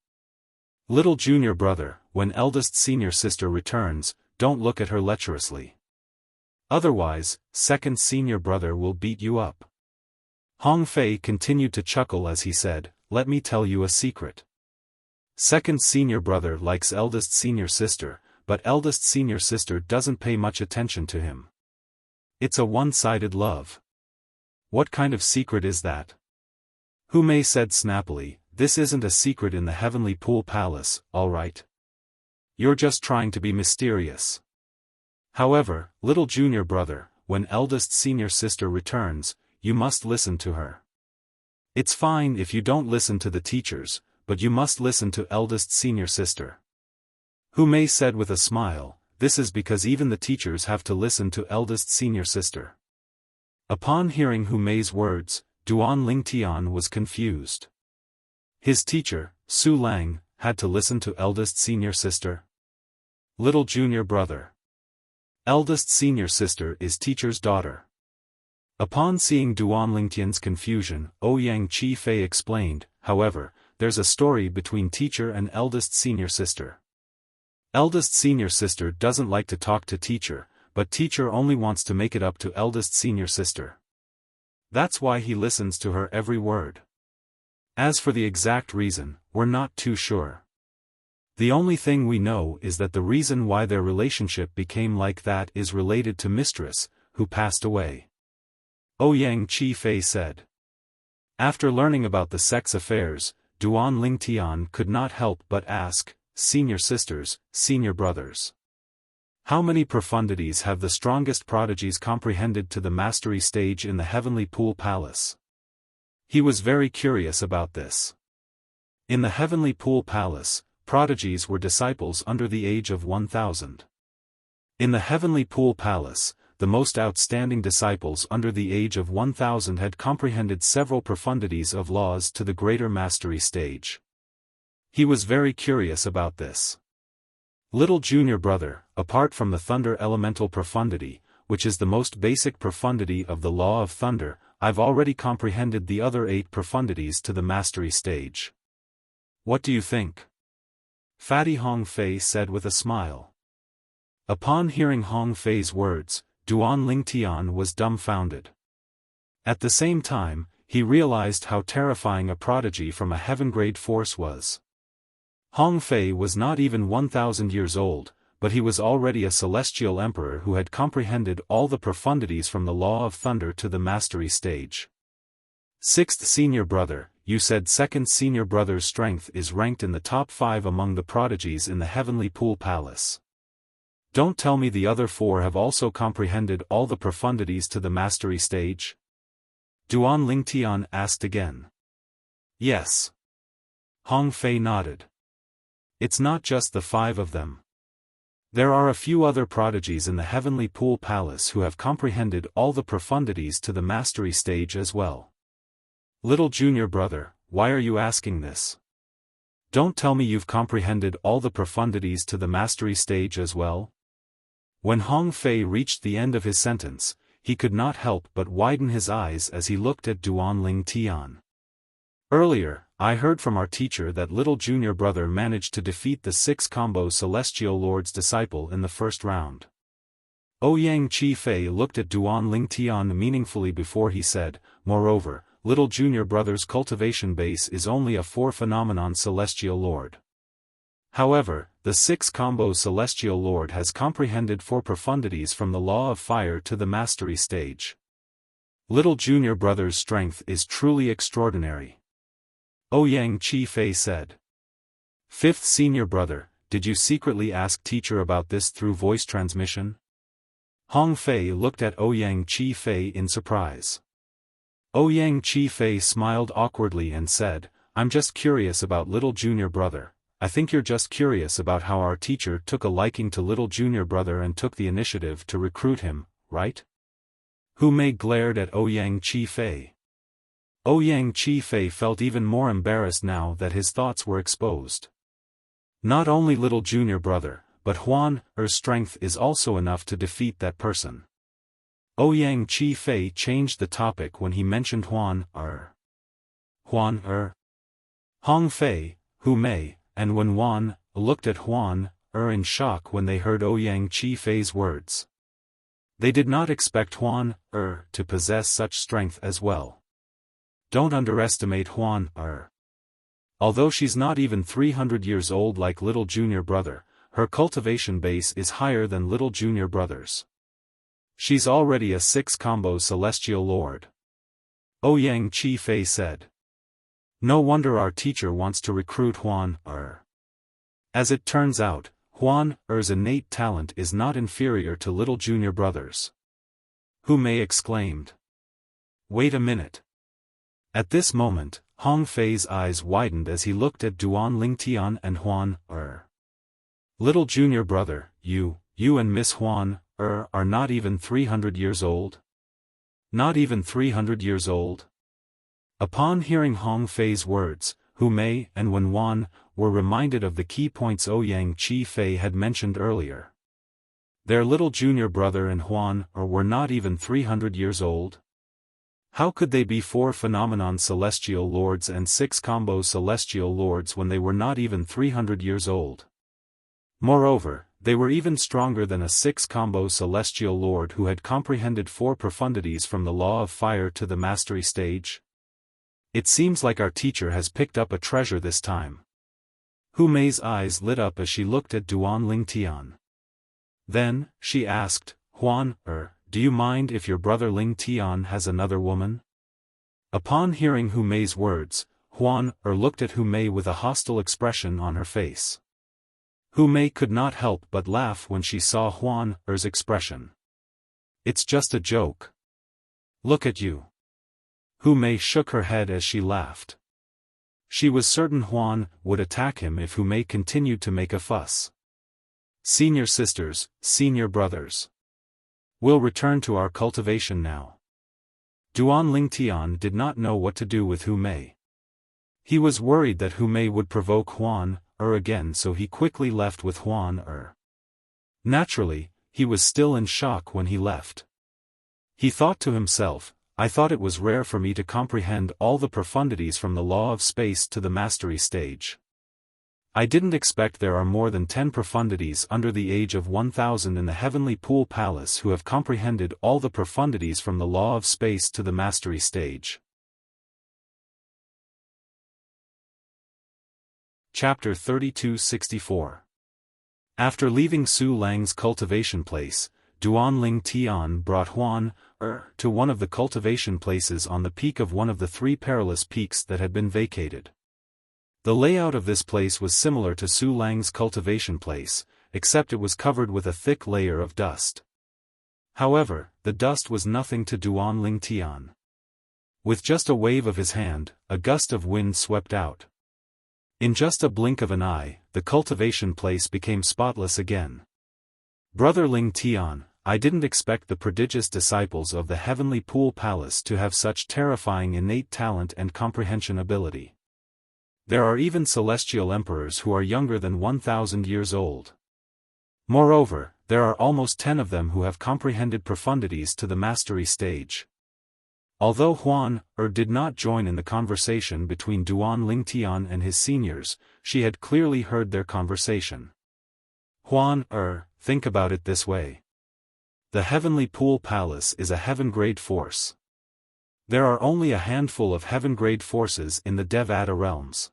"Little junior brother, when eldest senior sister returns, don't look at her lecherously. Otherwise, second senior brother will beat you up." Hong Fei continued to chuckle as he said, "Let me tell you a secret. Second senior brother likes eldest senior sister, but eldest senior sister doesn't pay much attention to him. It's a one-sided love." "What kind of secret is that?" Hu Mei said snappily, "This isn't a secret in the heavenly pool palace, all right? You're just trying to be mysterious. However, little junior brother, when eldest senior sister returns, you must listen to her. It's fine if you don't listen to the teachers, but you must listen to eldest senior sister." Hu Mei said with a smile, "This is because even the teachers have to listen to eldest senior sister." Upon hearing Hu Mei's words, Duan Lingtian was confused. His teacher, Su Lang, had to listen to eldest senior sister? Little junior brother. Eldest senior sister is teacher's daughter. Upon seeing Duan Lingtian's confusion, Ouyang Chi Fei explained, "However, there's a story between teacher and eldest senior sister. Eldest senior sister doesn't like to talk to teacher, but teacher only wants to make it up to eldest senior sister. That's why he listens to her every word. As for the exact reason, we're not too sure. The only thing we know is that the reason why their relationship became like that is related to mistress, who passed away." Ouyang Chi Fei said. After learning about the sex affairs, Duan Lingtian could not help but ask, "Senior sisters, senior brothers. How many profundities have the strongest prodigies comprehended to the mastery stage in the heavenly pool palace?" He was very curious about this. In the heavenly pool palace, prodigies were disciples under the age of 1,000. In the heavenly pool palace, the most outstanding disciples under the age of 1,000 had comprehended several profundities of laws to the greater mastery stage. He was very curious about this. "Little junior brother, apart from the thunder elemental profundity, which is the most basic profundity of the law of thunder, I've already comprehended the other 8 profundities to the mastery stage. What do you think?" Fatty Hong Fei said with a smile. Upon hearing Hong Fei's words, Duan Lingtian was dumbfounded. At the same time, he realized how terrifying a prodigy from a heaven-grade force was. Hong Fei was not even 1,000 years old, but he was already a celestial emperor who had comprehended all the profundities from the law of thunder to the mastery stage. "Sixth senior brother, you said second senior brother's strength is ranked in the top 5 among the prodigies in the heavenly pool palace. Don't tell me the other 4 have also comprehended all the profundities to the mastery stage?" Duan Lingtian asked again. "Yes." Hong Fei nodded. "It's not just the 5 of them. There are a few other prodigies in the heavenly pool palace who have comprehended all the profundities to the mastery stage as well." "Little junior brother, why are you asking this?" Don't tell me you've comprehended all the profundities to the mastery stage as well? When Hong Fei reached the end of his sentence, he could not help but widen his eyes as he looked at Duan Ling Tian. Earlier, I heard from our teacher that little junior brother managed to defeat the 6-combo Celestial Lord's disciple in the first round. Ouyang Chi Fei looked at Duan Ling Tian meaningfully before he said, moreover, little junior brother's cultivation base is only a 4-phenomenon Celestial Lord. However, the 6-combo Celestial Lord has comprehended 4 profundities from the law of fire to the mastery stage. Little junior brother's strength is truly extraordinary. Ouyang Chi Fei said. 5th senior brother, did you secretly ask teacher about this through voice transmission? Hong Fei looked at Ouyang Chi Fei in surprise. Ouyang Chi Fei smiled awkwardly and said, I'm just curious about little junior brother. I think you're just curious about how our teacher took a liking to little junior brother and took the initiative to recruit him, right? Hu Mei glared at Ouyang Chi Fei. Ouyang Chi Fei felt even more embarrassed now that his thoughts were exposed. Not only little junior brother, but Huan Er's strength is also enough to defeat that person. Ouyang Chi Fei changed the topic when he mentioned Huan Er. Huan Er? Hong Fei, Hu Mei, and Wen Wan looked at Huan Er in shock when they heard Ouyang Chi Fei's words. They did not expect Huan Er to possess such strength as well. Don't underestimate Huan Er. Although she's not even 300 years old like little junior brother, her cultivation base is higher than little junior brother's. She's already a 6-combo Celestial Lord. Ouyang Chi Fei said. No wonder our teacher wants to recruit Huan Er. As it turns out, Huan Er's innate talent is not inferior to little junior brother's. Hu Mei exclaimed. Wait a minute. At this moment, Hong Fei's eyes widened as he looked at Duan Ling Tian and Huan Er. Little junior brother, you and Miss Huan Er are not even 300 years old? Not even 300 years old? Upon hearing Hong Fei's words, Hu Mei and Wen Wan were reminded of the key points Ouyang Chi Fei had mentioned earlier. Their little junior brother and Huan Er were not even 300 years old? How could they be 4-phenomenon Celestial Lords and 6-combo Celestial Lords when they were not even 300 years old? Moreover, they were even stronger than a 6-combo Celestial Lord who had comprehended 4 profundities from the law of fire to the mastery stage. It seems like our teacher has picked up a treasure this time. Hu Mei's eyes lit up as she looked at Duan Ling Tian. Then, she asked, Huan Er, do you mind if your brother Ling Tian has another woman? Upon hearing Hu Mei's words, Huan Er looked at Hu Mei with a hostile expression on her face. Hu Mei could not help but laugh when she saw Huan Er's expression. It's just a joke. Look at you. Hu Mei shook her head as she laughed. She was certain Huan would attack him if Hu Mei continued to make a fuss. Senior sisters, senior brothers. We'll return to our cultivation now. Duan Ling Tian did not know what to do with Hu Mei. He was worried that Hu Mei would provoke Huan Er again, so he quickly left with Huan Er. Naturally, he was still in shock when he left. He thought to himself, I thought it was rare for me to comprehend all the profundities from the law of space to the mastery stage. I didn't expect there are more than 10 profundities under the age of 1000 in the Heavenly Pool Palace who have comprehended all the profundities from the law of space to the mastery stage. Chapter 3264. After leaving Su Lang's cultivation place, Duan Ling Tian brought Huan Er to one of the cultivation places on the peak of one of the 3 perilous peaks that had been vacated. The layout of this place was similar to Su Lang's cultivation place, except it was covered with a thick layer of dust. However, the dust was nothing to Duan Ling Tian. With just a wave of his hand, a gust of wind swept out. In just a blink of an eye, the cultivation place became spotless again. Brother Ling Tian, I didn't expect the prodigious disciples of the Heavenly Pool Palace to have such terrifying innate talent and comprehension ability. There are even celestial emperors who are younger than 1,000 years old. Moreover, there are almost 10 of them who have comprehended profundities to the mastery stage. Although Huan did not join in the conversation between Duan Lingtian and his seniors, she had clearly heard their conversation. Huan think about it this way. The Heavenly Pool Palace is a heaven-grade force. There are only a handful of heaven-grade forces in the Devata realms.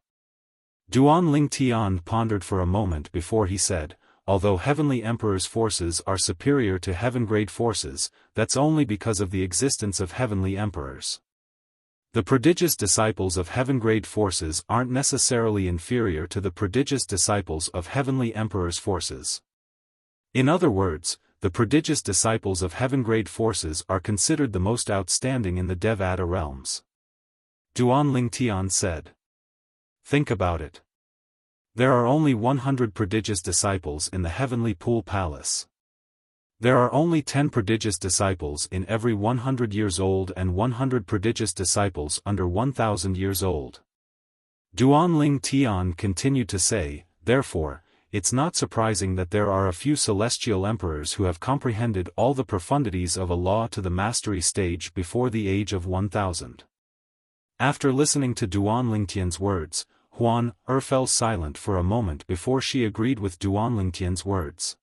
Duan Lingtian pondered for a moment before he said, although Heavenly Emperor's forces are superior to heaven-grade forces, that's only because of the existence of Heavenly Emperors. The prodigious disciples of heaven-grade forces aren't necessarily inferior to the prodigious disciples of Heavenly Emperor's forces. In other words, the prodigious disciples of heaven-grade forces are considered the most outstanding in the Devata realms. Duan Lingtian said. Think about it. There are only 100 prodigious disciples in the Heavenly Pool Palace. There are only 10 prodigious disciples in every 100 years old and 100 prodigious disciples under 1,000 years old. Duan Lingtian continued to say, therefore, it's not surprising that there are a few celestial emperors who have comprehended all the profundities of a law to the mastery stage before the age of 1,000. After listening to Duan Lingtian's words, Huan fell silent for a moment before she agreed with Duan Lingtian's words.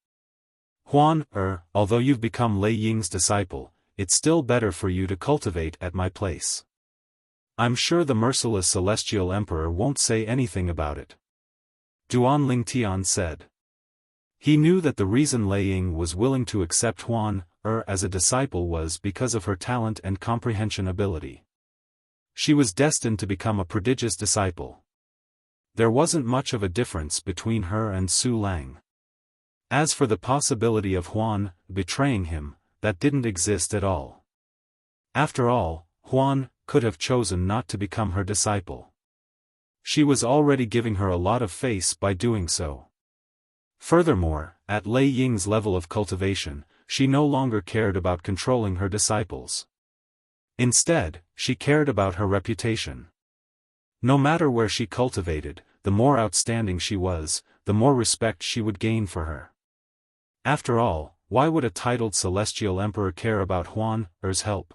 Huan although you've become Lei Ying's disciple, it's still better for you to cultivate at my place. I'm sure the merciless celestial emperor won't say anything about it. Duan Lingtian said. He knew that the reason Lei Ying was willing to accept Huan as a disciple was because of her talent and comprehension ability. She was destined to become a prodigious disciple. There wasn't much of a difference between her and Su Lang. As for the possibility of Huan betraying him, that didn't exist at all. After all, Huan could have chosen not to become her disciple. She was already giving her a lot of face by doing so. Furthermore, at Lei Ying's level of cultivation, she no longer cared about controlling her disciples. Instead, she cared about her reputation. No matter where she cultivated, the more outstanding she was, the more respect she would gain for her. After all, why would a titled celestial emperor care about Huan's help?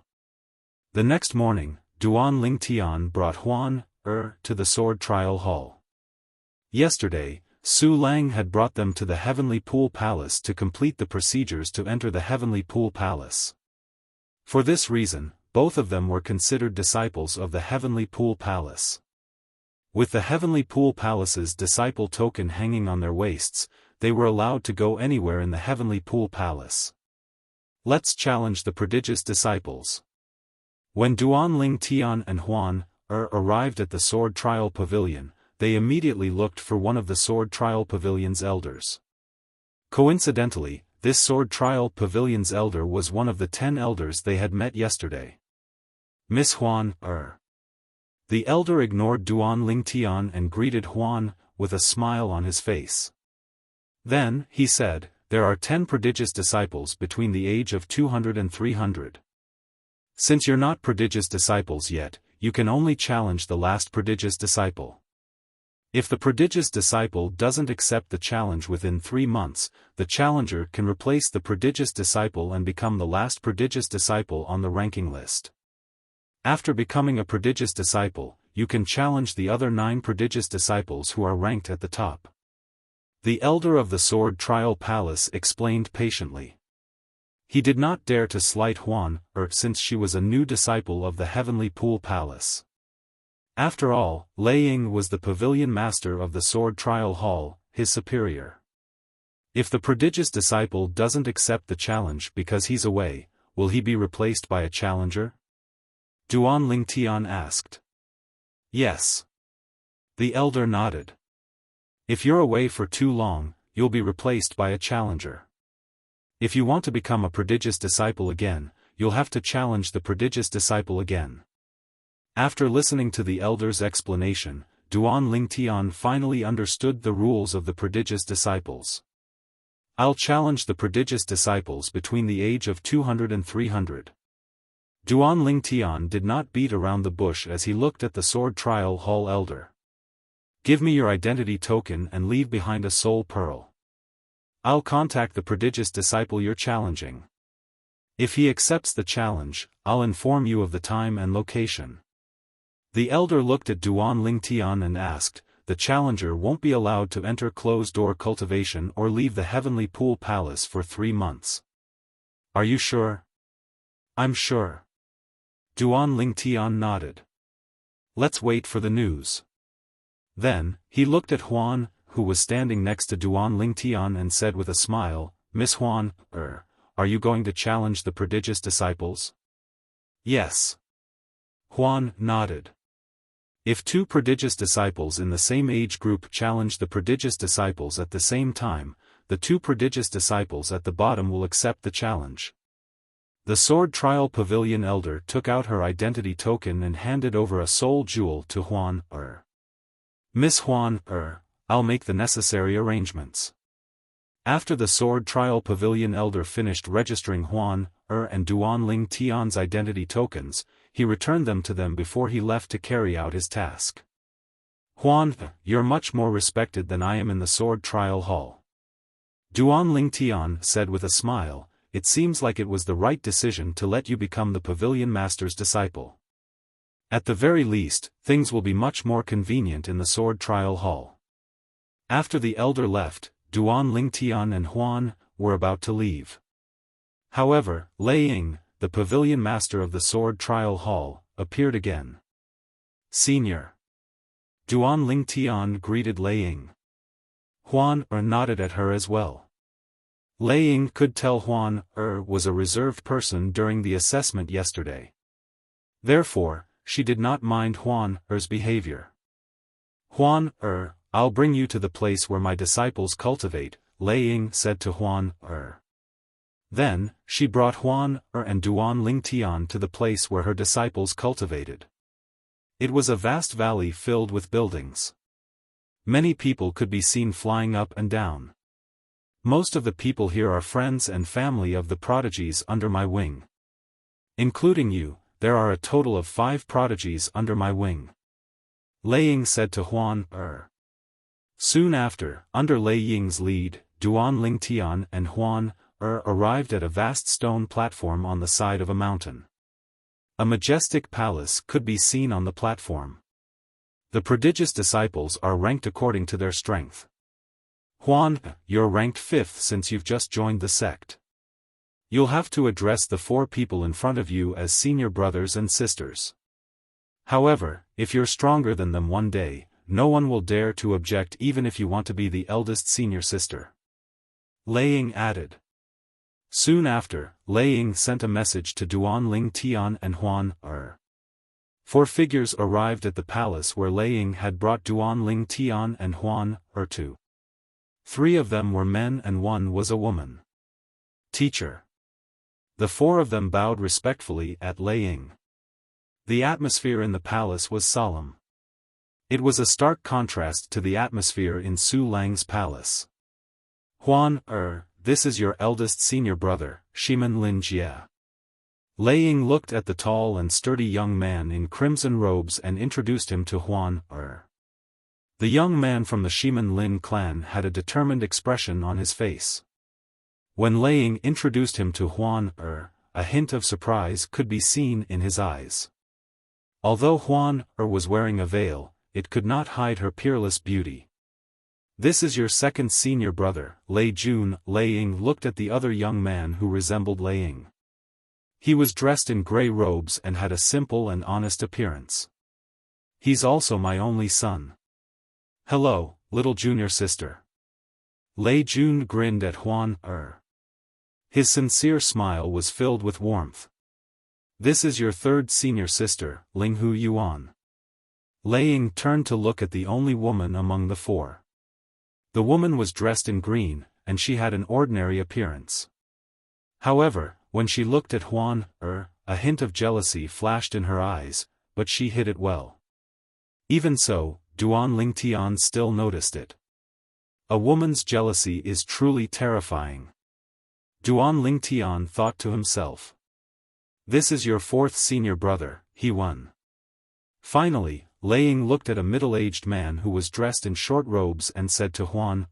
The next morning, Duan Lingtian brought Huan to the sword trial hall. Yesterday, Su Lang had brought them to the Heavenly Pool Palace to complete the procedures to enter the Heavenly Pool Palace. For this reason, both of them were considered disciples of the Heavenly Pool Palace. With the Heavenly Pool Palace's disciple token hanging on their waists, they were allowed to go anywhere in the Heavenly Pool Palace. Let's challenge the prodigious disciples. When Duan Lingtian and Huan arrived at the sword trial pavilion, they immediately looked for one of the sword trial pavilion's elders. Coincidentally, this sword trial pavilion's elder was one of the 10 elders they had met yesterday. Miss Huan, The elder ignored Duan Lingtian and greeted Huan with a smile on his face. Then, he said, there are 10 prodigious disciples between the age of 200 and 300. Since you're not prodigious disciples yet, you can only challenge the last prodigious disciple. If the prodigious disciple doesn't accept the challenge within 3 months, the challenger can replace the prodigious disciple and become the last prodigious disciple on the ranking list. After becoming a prodigious disciple, you can challenge the other 9 prodigious disciples who are ranked at the top. The elder of the sword trial palace explained patiently. He did not dare to slight Huan, since she was a new disciple of the Heavenly Pool Palace. After all, Lei Ying was the pavilion master of the sword trial hall, his superior. If the prodigious disciple doesn't accept the challenge because he's away, will he be replaced by a challenger? Duan Lingtian asked. Yes. The elder nodded. If you're away for too long, you'll be replaced by a challenger. If you want to become a prodigious disciple again, you'll have to challenge the prodigious disciple again. After listening to the elder's explanation, Duan Lingtian finally understood the rules of the prodigious disciples. I'll challenge the prodigious disciples between the age of 200 and 300. Duan Lingtian did not beat around the bush as he looked at the sword trial hall elder. Give me your identity token and leave behind a soul pearl. I'll contact the prodigious disciple you're challenging. If he accepts the challenge, I'll inform you of the time and location. The elder looked at Duan Lingtian and asked, the challenger won't be allowed to enter closed-door cultivation or leave the Heavenly Pool Palace for 3 months. Are you sure? I'm sure. Duan Lingtian nodded. Let's wait for the news. Then, he looked at Huan, who was standing next to Duan Lingtian and said with a smile, Miss Huan, are you going to challenge the prodigious disciples? Yes. Huan nodded. If 2 prodigious disciples in the same age group challenge the prodigious disciples at the same time, the 2 prodigious disciples at the bottom will accept the challenge. The Sword Trial Pavilion elder took out her identity token and handed over a soul jewel to Huan. Miss Huan, I'll make the necessary arrangements. After the Sword Trial Pavilion elder finished registering Huan, and Duan Lingtian's identity tokens, he returned them to them before he left to carry out his task. Huan, you're much more respected than I am in the Sword Trial Hall. Duan Lingtian said with a smile, it seems like it was the right decision to let you become the Pavilion Master's disciple. At the very least, things will be much more convenient in the Sword Trial Hall. After the elder left, Duan Lingtian and Huan were about to leave. However, Lei Ying, the Pavilion Master of the Sword Trial Hall, appeared again. Senior. Duan Lingtian greeted Lei Ying. Huan nodded at her as well. Lei Ying could tell Huan was a reserved person during the assessment yesterday. Therefore, she did not mind Huan's behavior. Huan, I'll bring you to the place where my disciples cultivate, Lei Ying said to Huan. Then, she brought Huan and Duan Lingtian to the place where her disciples cultivated. It was a vast valley filled with buildings. Many people could be seen flying up and down. Most of the people here are friends and family of the prodigies under my wing. Including you, there are a total of 5 prodigies under my wing. Lei Ying said to Huan. Soon after, under Lei Ying's lead, Duan Lingtian and Huan arrived at a vast stone platform on the side of a mountain. A majestic palace could be seen on the platform. The prodigious disciples are ranked according to their strength. Huan, you're ranked 5th since you've just joined the sect. You'll have to address the 4 people in front of you as senior brothers and sisters. However, if you're stronger than them one day, no one will dare to object even if you want to be the eldest senior sister. Lei Ying added. Soon after, Lei Ying sent a message to Duan Lingtian and Huan. 4 figures arrived at the palace where Lei Ying had brought Duan Lingtian and Huan to. 3 of them were men and 1 was a woman. Teacher. The 4 of them bowed respectfully at Lei Ying. The atmosphere in the palace was solemn. It was a stark contrast to the atmosphere in Su Lang's palace. Huan, this is your eldest senior brother, Shiman Lin Jie. Lei Ying looked at the tall and sturdy young man in crimson robes and introduced him to Huan. The young man from the Shiman Lin clan had a determined expression on his face. When Lei Ying introduced him to Huan, a hint of surprise could be seen in his eyes. Although Huan was wearing a veil, it could not hide her peerless beauty. This is your second senior brother, Lei Jun. Lei Ying looked at the other young man who resembled Lei Ying. He was dressed in grey robes and had a simple and honest appearance. He's also my only son. Hello, little junior sister. Lei Jun grinned at Huan. His sincere smile was filled with warmth. This is your 3rd senior sister, Linghu Yuan. Lei Ying turned to look at the only woman among the 4. The woman was dressed in green, and she had an ordinary appearance. However, when she looked at Huan, a hint of jealousy flashed in her eyes, but she hid it well. Even so, Duan Lingtian still noticed it. A woman's jealousy is truly terrifying. Duan Lingtian thought to himself. This is your 4th senior brother, He Wen. Finally, Lei Ying looked at a middle-aged man who was dressed in short robes and said to Huan,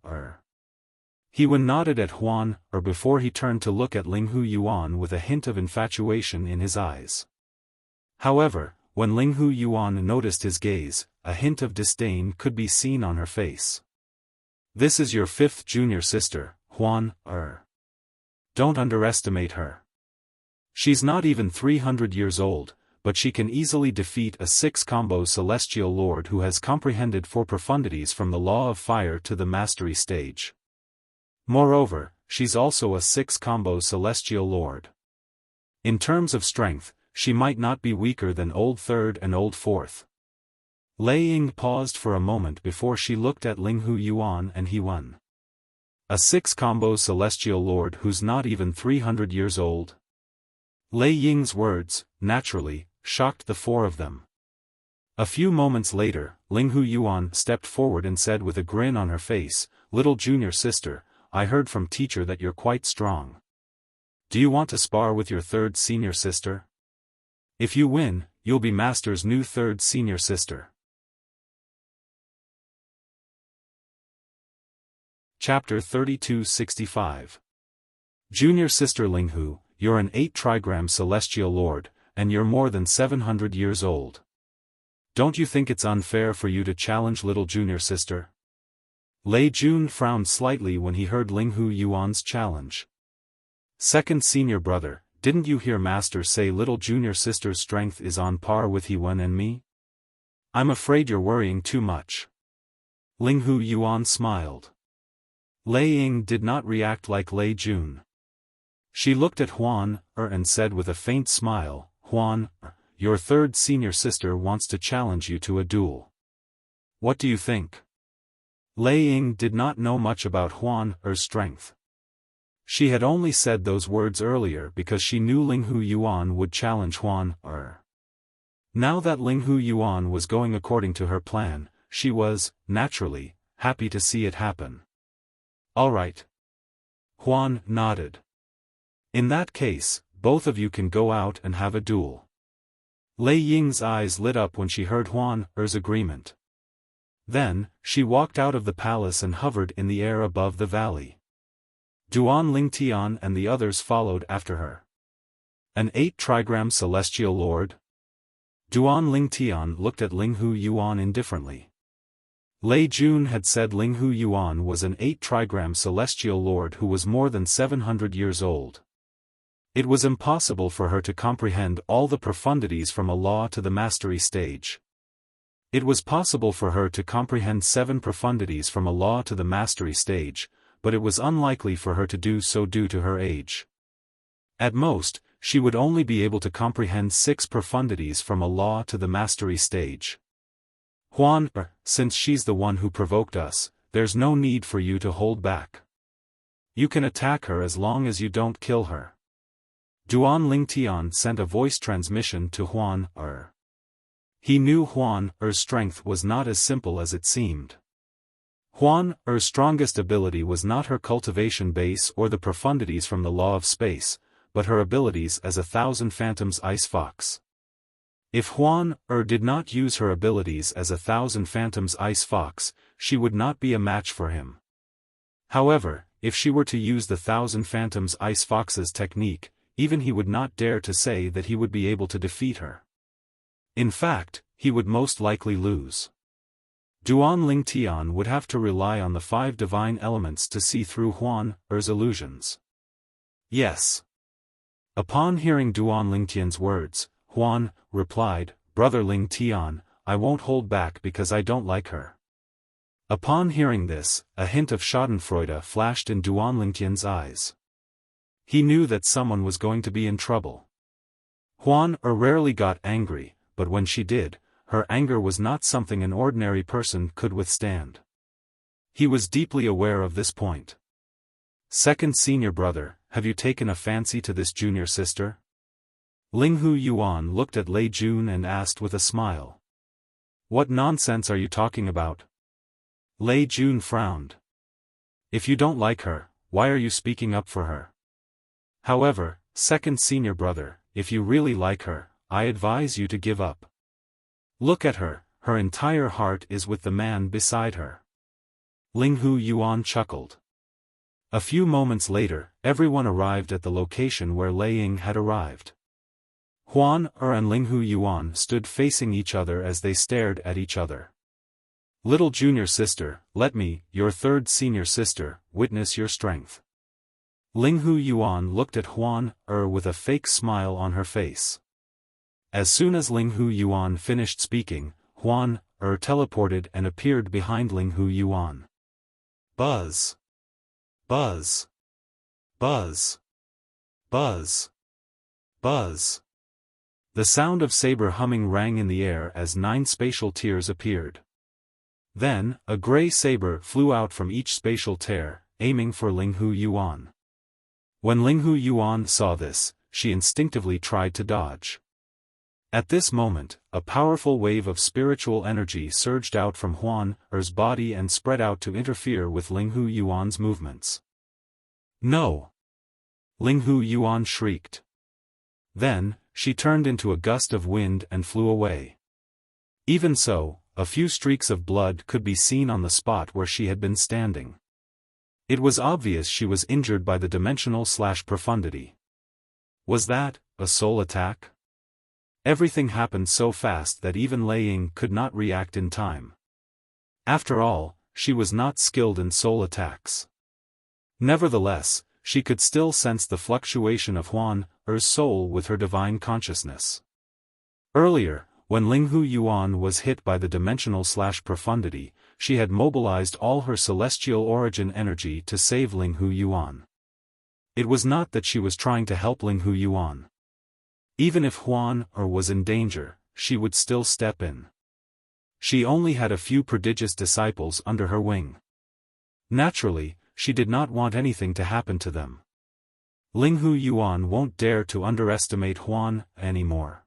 He nodded at Huan, before he turned to look at Linghu Yuan with a hint of infatuation in his eyes. However, when Linghu Yuan noticed his gaze, a hint of disdain could be seen on her face. This is your fifth junior sister, Huan, Don't underestimate her. She's not even 300 years old, but she can easily defeat a 6-combo celestial lord who has comprehended 4 profundities from the law of fire to the mastery stage. Moreover, she's also a 6-combo celestial lord. In terms of strength, she might not be weaker than Old Third and Old Fourth. Lei Ying paused for a moment before she looked at Linghu Yuan and He-Wen. A 6-combo celestial lord who's not even 300 years old? Lei Ying's words, naturally, shocked the 4 of them. A few moments later, Linghu Yuan stepped forward and said with a grin on her face, Little junior sister, I heard from teacher that you're quite strong. Do you want to spar with your 3rd senior sister? If you win, you'll be master's new 3rd senior sister. Chapter 3265. Junior sister Linghu, you're an 8-trigram celestial lord, and you're more than 700 years old. Don't you think it's unfair for you to challenge little junior sister? Lei Jun frowned slightly when he heard Linghu Yuan's challenge. 2nd senior brother, didn't you hear master say little junior sister's strength is on par with He-Wen and me? I'm afraid you're worrying too much. Linghu Yuan smiled. Lei Ying did not react like Lei Jun. She looked at Huan, and said with a faint smile, Huan, your 3rd senior sister wants to challenge you to a duel. What do you think? Lei Ying did not know much about Huan's strength. She had only said those words earlier because she knew Linghu Yuan would challenge Huan. Now that Linghu Yuan was going according to her plan, she was, naturally, happy to see it happen. All right. Huan nodded. In that case, both of you can go out and have a duel. Lei Ying's eyes lit up when she heard Huan's agreement. Then, she walked out of the palace and hovered in the air above the valley. Duan Lingtian and the others followed after her. An 8-trigram celestial lord? Duan Lingtian looked at Linghu Yuan indifferently. Lei Jun had said Linghu Yuan was an 8-trigram celestial lord who was more than 700 years old. It was impossible for her to comprehend all the profundities from a law to the mastery stage. It was possible for her to comprehend 7 profundities from a law to the mastery stage, but it was unlikely for her to do so due to her age. At most, she would only be able to comprehend 6 profundities from a law to the mastery stage. Huan, since she's the one who provoked us, there's no need for you to hold back. You can attack her as long as you don't kill her. Duan Lingtian sent a voice transmission to Huan. He knew Huan's strength was not as simple as it seemed. Huan's strongest ability was not her cultivation base or the profundities from the law of space, but her abilities as 1,000 Phantoms Ice Fox. If Huan did not use her abilities as 1,000 Phantoms Ice Fox, she would not be a match for him. However, if she were to use the 1,000 Phantoms Ice Fox's technique, even he would not dare to say that he would be able to defeat her. In fact, he would most likely lose. Duan Lingtian would have to rely on the 5 divine elements to see through Huan's illusions. Yes. Upon hearing Duan Lingtian's words, Huan replied, Brother Lingtian, I won't hold back because I don't like her. Upon hearing this, a hint of schadenfreude flashed in Duan Lingtian's eyes. He knew that someone was going to be in trouble. Huan rarely got angry, but when she did, her anger was not something an ordinary person could withstand. He was deeply aware of this point. 2nd senior brother, have you taken a fancy to this junior sister? Linghu Yuan looked at Lei Jun and asked with a smile. What nonsense are you talking about? Lei Jun frowned. If you don't like her, why are you speaking up for her? However, 2nd senior brother, if you really like her, I advise you to give up. Look at her, her entire heart is with the man beside her. Linghu Yuan chuckled. A few moments later, everyone arrived at the location where Lei Ying had arrived. Huan Er and Linghu Yuan stood facing each other as they stared at each other. Little junior sister, let me, your third senior sister, witness your strength. Linghu Yuan looked at Huan Er with a fake smile on her face. As soon as Linghu Yuan finished speaking, Huan Er teleported and appeared behind Linghu Yuan. Buzz. Buzz. Buzz. Buzz. Buzz. The sound of saber humming rang in the air as 9 spatial tiers appeared. Then, a gray saber flew out from each spatial tier, aiming for Linghu Yuan. When Linghu Yuan saw this, she instinctively tried to dodge. At this moment, a powerful wave of spiritual energy surged out from Huan Er's body and spread out to interfere with Linghu Yuan's movements. No! Linghu Yuan shrieked. Then, she turned into a gust of wind and flew away. Even so, a few streaks of blood could be seen on the spot where she had been standing. It was obvious she was injured by the dimensional/profundity. Was that a soul attack? Everything happened so fast that even Lei Ying could not react in time. After all, she was not skilled in soul attacks. Nevertheless, she could still sense the fluctuation of Huan Er's soul with her divine consciousness. Earlier, when Linghu Yuan was hit by the dimensional/profundity, she had mobilized all her celestial origin energy to save Linghu Yuan. It was not that she was trying to help Linghu Yuan. Even if Huan Er was in danger, she would still step in. She only had a few prodigious disciples under her wing. Naturally, she did not want anything to happen to them. Linghu Yuan won't dare to underestimate Huan anymore.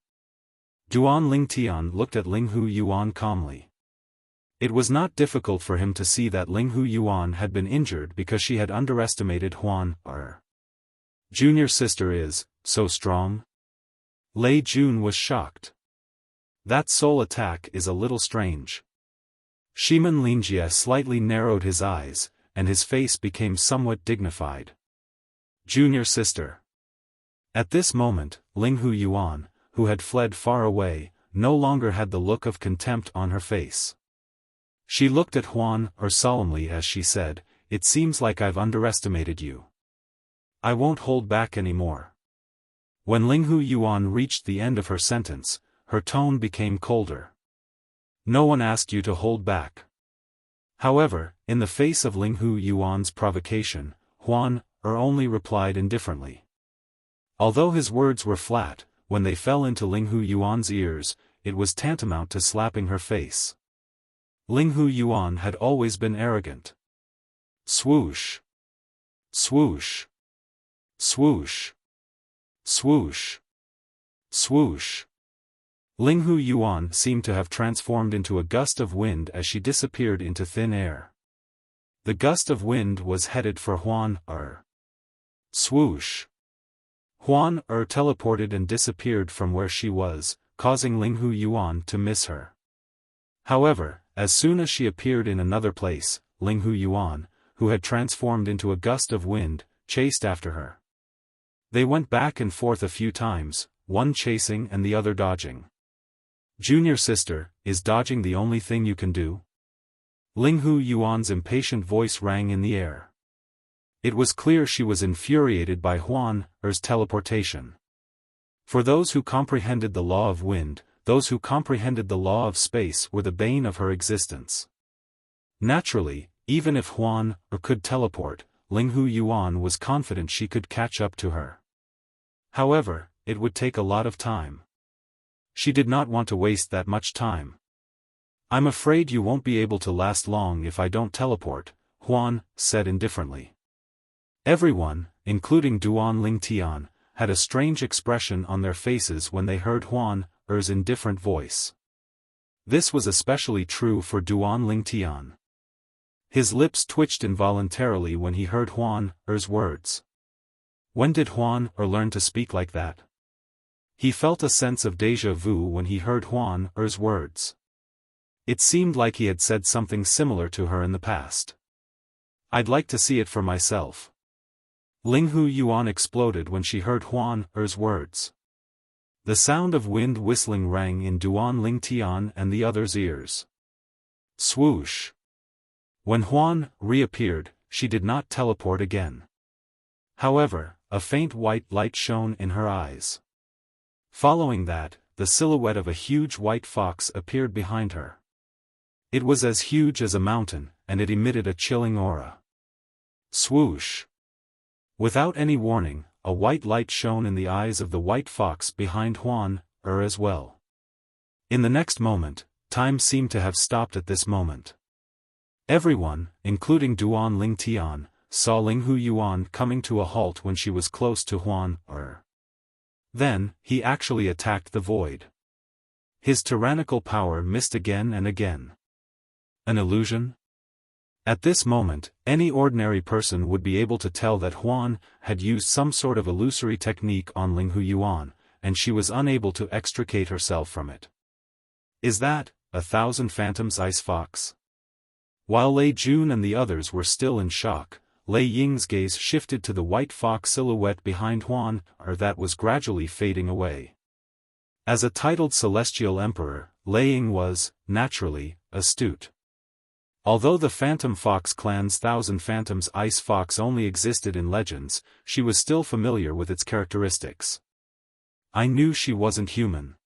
Duan Lingtian looked at Linghu Yuan calmly. It was not difficult for him to see that Linghu Yuan had been injured because she had underestimated Huan Er. Junior sister is so strong? Lei Jun was shocked. That soul attack is a little strange. Shiman Linjie slightly narrowed his eyes, and his face became somewhat dignified. Junior sister. At this moment, Linghu Yuan, who had fled far away, no longer had the look of contempt on her face. She looked at Huan Er solemnly as she said, "It seems like I've underestimated you. I won't hold back anymore." When Linghu Yuan reached the end of her sentence, her tone became colder. "No one asked you to hold back." However, in the face of Linghu Yuan's provocation, Huan Er only replied indifferently. Although his words were flat, when they fell into Linghu Yuan's ears, it was tantamount to slapping her face. Linghu Yuan had always been arrogant. Swoosh! Swoosh! Swoosh! Swoosh! Swoosh! Linghu Yuan seemed to have transformed into a gust of wind as she disappeared into thin air. The gust of wind was headed for Huan Er. Swoosh! Huan Er teleported and disappeared from where she was, causing Linghu Yuan to miss her. However, as soon as she appeared in another place, Linghu Yuan, who had transformed into a gust of wind, chased after her. They went back and forth a few times, one chasing and the other dodging. Junior sister, is dodging the only thing you can do? Linghu Yuan's impatient voice rang in the air. It was clear she was infuriated by Huan Er's teleportation. For those who comprehended the law of wind, those who comprehended the law of space were the bane of her existence. Naturally, even if Huan Er could teleport, Linghu Yuan was confident she could catch up to her. However, it would take a lot of time. She did not want to waste that much time. "I'm afraid you won't be able to last long if I don't teleport," Huan said indifferently. Everyone, including Duan Lingtian, had a strange expression on their faces when they heard Huan Er's indifferent voice. This was especially true for Duan Lingtian. His lips twitched involuntarily when he heard Huan Er's words. When did Huan Er learn to speak like that? He felt a sense of déjà vu when he heard Huan Er's words. It seemed like he had said something similar to her in the past. I'd like to see it for myself. Linghu Yuan exploded when she heard Huan Er's words. The sound of wind whistling rang in Duan Lingtian and the others' ears. Swoosh! When Huan reappeared, she did not teleport again. However, a faint white light shone in her eyes. Following that, the silhouette of a huge white fox appeared behind her. It was as huge as a mountain, and it emitted a chilling aura. Swoosh! Without any warning, a white light shone in the eyes of the white fox behind Huan Er as well. In the next moment, time seemed to have stopped at this moment. Everyone, including Duan Lingtian, saw Linghu Yuan coming to a halt when she was close to Huan Er. Then, he actually attacked the void. His tyrannical power missed again and again. An illusion? At this moment, any ordinary person would be able to tell that Huan had used some sort of illusory technique on Linghu Yuan, and she was unable to extricate herself from it. Is that 1,000 Phantoms Ice Fox? While Lei Jun and the others were still in shock, Lei Ying's gaze shifted to the white fox silhouette behind Huan Er that was gradually fading away. As a titled celestial emperor, Lei Ying was, naturally, astute. Although the Phantom Fox clan's 1,000 Phantoms Ice Fox only existed in legends, she was still familiar with its characteristics. I knew she wasn't human.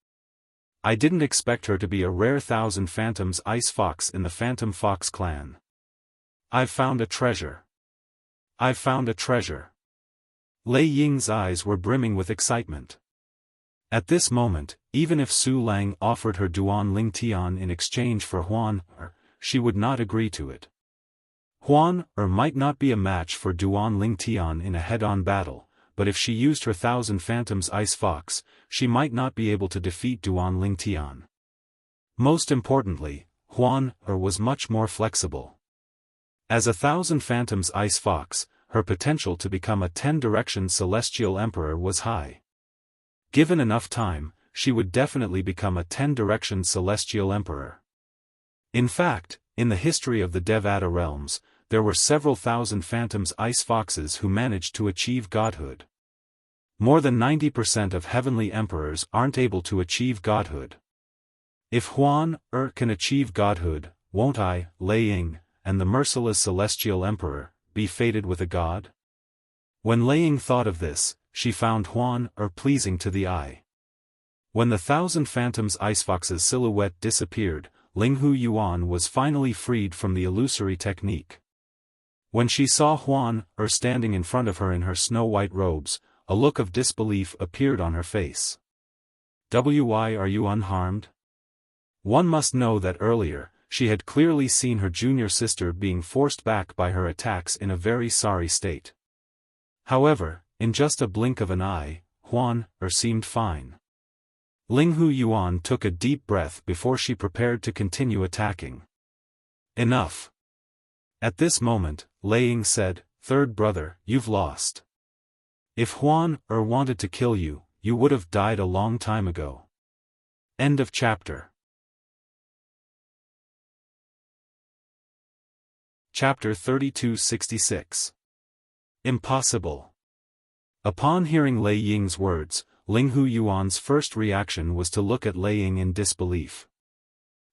I didn't expect her to be a rare 1,000 Phantoms Ice Fox in the Phantom Fox clan. I've found a treasure. I've found a treasure. Lei Ying's eyes were brimming with excitement. At this moment, even if Su Lang offered her Duan Lingtian in exchange for Huan Er, she would not agree to it. Huan Er might not be a match for Duan Lingtian in a head-on battle, but if she used her 1,000 Phantoms Ice Fox, she might not be able to defeat Duan Lingtian. Most importantly, Huan Er was much more flexible. As a 1,000 Phantoms Ice Fox, her potential to become a 10-direction celestial emperor was high. Given enough time, she would definitely become a 10-direction celestial emperor. In fact, in the history of the Devata realms, there were several thousand Phantoms Ice Foxes who managed to achieve godhood. More than 90% of heavenly emperors aren't able to achieve godhood. If Huan Er can achieve godhood, won't I, Lei Ying, and the merciless celestial emperor, be fated with a god? When Lei Ying thought of this, she found Huan Er pleasing to the eye. When the 1,000 Phantoms Ice Fox's silhouette disappeared, Linghu Yuan was finally freed from the illusory technique. When she saw Huan Er standing in front of her in her snow-white robes, a look of disbelief appeared on her face. Why are you unharmed? One must know that earlier, she had clearly seen her junior sister being forced back by her attacks in a very sorry state. However, in just a blink of an eye, Huan Er seemed fine. Linghu Yuan took a deep breath before she prepared to continue attacking. Enough. At this moment, Lei Ying said, "Third brother, you've lost. If Huan Er wanted to kill you, you would have died a long time ago." End of chapter. Chapter 3266. Impossible. Upon hearing Lei Ying's words, Linghu Yuan's first reaction was to look at Lei Ying in disbelief.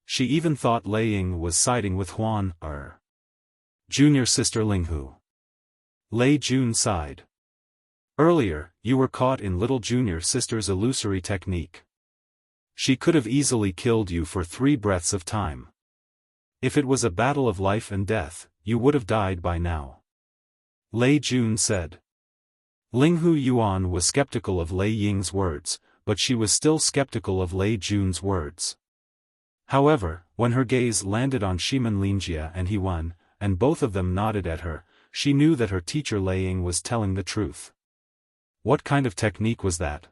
She even thought Lei Ying was siding with Huan Er. Junior sister Linghu. Lei Jun sighed. Earlier, you were caught in little junior sister's illusory technique. She could have easily killed you for 3 breaths of time. If it was a battle of life and death, you would have died by now. Lei Jun said. Linghu Yuan was skeptical of Lei Ying's words, but she was still skeptical of Lei Jun's words. However, when her gaze landed on Shiman Linjia and Hewan, and both of them nodded at her, she knew that her teacher Lei Ying was telling the truth. What kind of technique was that?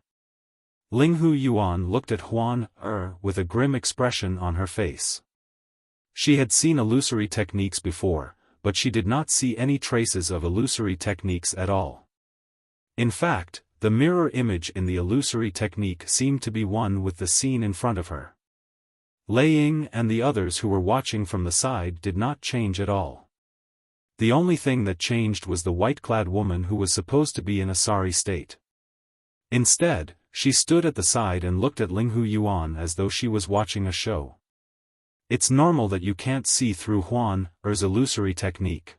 Linghu Yuan looked at Huan Er with a grim expression on her face. She had seen illusory techniques before, but she did not see any traces of illusory techniques at all. In fact, the mirror image in the illusory technique seemed to be one with the scene in front of her. Lei Ying and the others who were watching from the side did not change at all. The only thing that changed was the white-clad woman who was supposed to be in a sorry state. Instead, she stood at the side and looked at Linghu Yuan as though she was watching a show. It's normal that you can't see through Huan Er's illusory technique.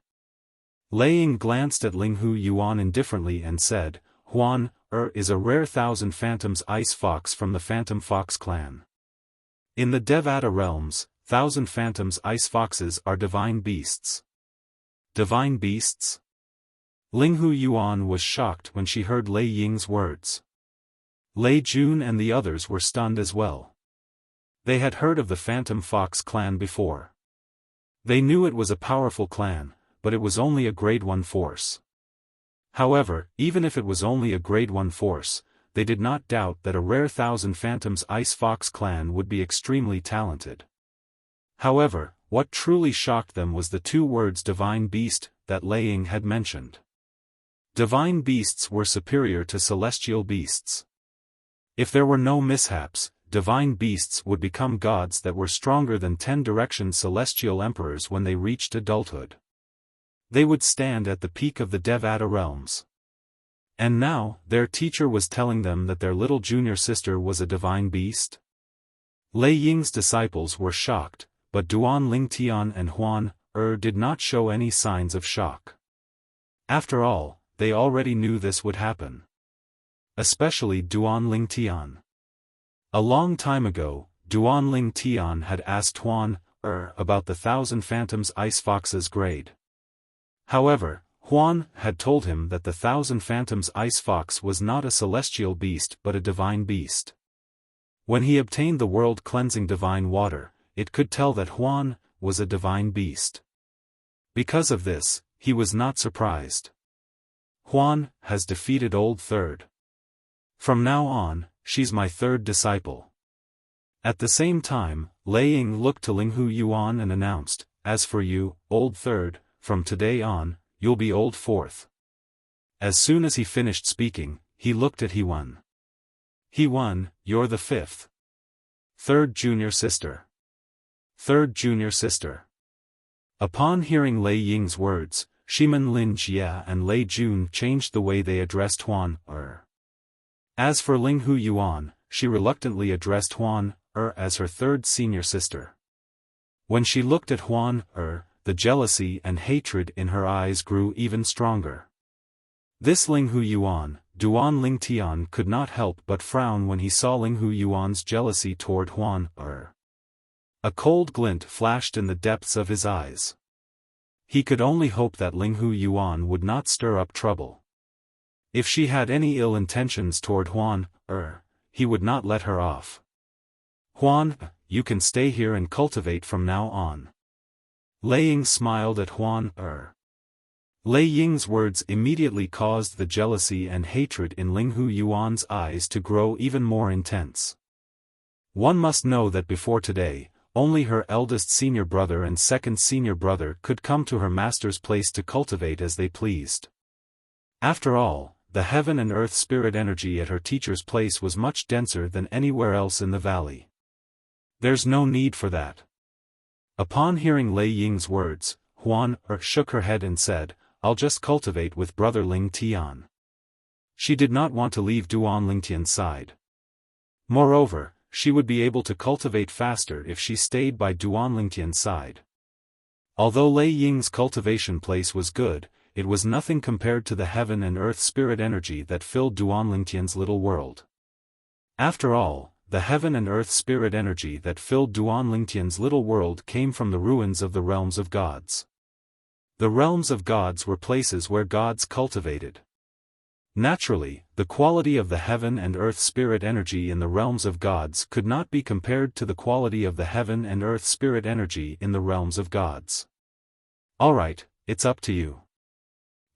Lei Ying glanced at Linghu Yuan indifferently and said, Huan Er is a rare Thousand Phantoms ice fox from the Phantom Fox clan. In the Devata realms, Thousand Phantoms ice foxes are divine beasts. Divine beasts? Linghu Yuan was shocked when she heard Lei Ying's words. Lei Jun and the others were stunned as well. They had heard of the Phantom Fox clan before. They knew it was a powerful clan, but it was only a grade 1 force. However, even if it was only a grade 1 force, they did not doubt that a rare Thousand Phantoms Ice Fox clan would be extremely talented. However, what truly shocked them was the 2 words divine beast that Lei Ying had mentioned. Divine beasts were superior to celestial beasts. If there were no mishaps, divine beasts would become gods that were stronger than 10 directions celestial emperors when they reached adulthood. They would stand at the peak of the Devata realms. And now, their teacher was telling them that their little junior sister was a divine beast? Lei Ying's disciples were shocked, but Duan Lingtian and Huan Er did not show any signs of shock. After all, they already knew this would happen. Especially Duan Lingtian. A long time ago, Duan Lingtian had asked Huan Er about the Thousand Phantoms Ice Fox's grade. However, Huan had told him that the Thousand Phantoms Ice Fox was not a celestial beast but a divine beast. When he obtained the world-cleansing divine water, it could tell that Huan was a divine beast. Because of this, he was not surprised. Huan has defeated Old Third. From now on, she's my 3rd disciple. At the same time, Lei Ying looked to Linghu Yuan and announced, as for you, Old Third, from today on, you'll be Old Fourth. As soon as he finished speaking, he looked at He-Wan. He-Wan, you're the 5th. 3rd junior sister. 3rd junior sister. Upon hearing Lei Ying's words, Shiman Lin Jia and Lei Jun changed the way they addressed Huan Er. As for Linghu Yuan, she reluctantly addressed Huan Er as her 3rd senior sister. When she looked at Huan Er, the jealousy and hatred in her eyes grew even stronger. This Linghu Yuan, Duan Lingtian could not help but frown when he saw Linghu Yuan's jealousy toward Huan Er. A cold glint flashed in the depths of his eyes. He could only hope that Linghu Yuan would not stir up trouble. If she had any ill intentions toward Huan Er, he would not let her off. Huan, you can stay here and cultivate from now on. Lei Ying smiled at Huan Er. Lei Ying's words immediately caused the jealousy and hatred in Linghu Yuan's eyes to grow even more intense. One must know that before today, only her eldest senior brother and 2nd senior brother could come to her master's place to cultivate as they pleased. After all, the heaven and earth spirit energy at her teacher's place was much denser than anywhere else in the valley. There's no need for that. Upon hearing Lei Ying's words, Huan Er shook her head and said, I'll just cultivate with brother Ling Tian. She did not want to leave Duan Lingtian's side. Moreover, she would be able to cultivate faster if she stayed by Duan Lingtian's side. Although Lei Ying's cultivation place was good, it was nothing compared to the heaven and earth spirit energy that filled Duan Lingtian's little world. After all, the heaven and earth spirit energy that filled Duan Lingtian's little world came from the ruins of the realms of gods. The realms of gods were places where gods cultivated. Naturally, the quality of the heaven and earth spirit energy in the realms of gods could not be compared to the quality of the heaven and earth spirit energy in the realms of gods. Alright, it's up to you.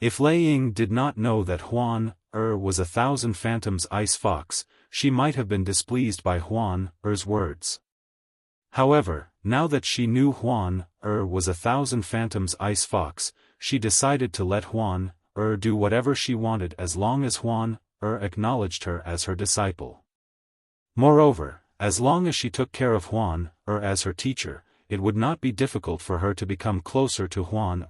If Lei Ying did not know that Huan Er was a Thousand Phantoms Ice Fox, she might have been displeased by Huan Er's words. However, now that she knew Huan Er was a Thousand Phantoms Ice Fox, she decided to let Huan Er do whatever she wanted as long as Huan Er acknowledged her as her disciple. Moreover, as long as she took care of Huan as her teacher, it would not be difficult for her to become closer to Huan.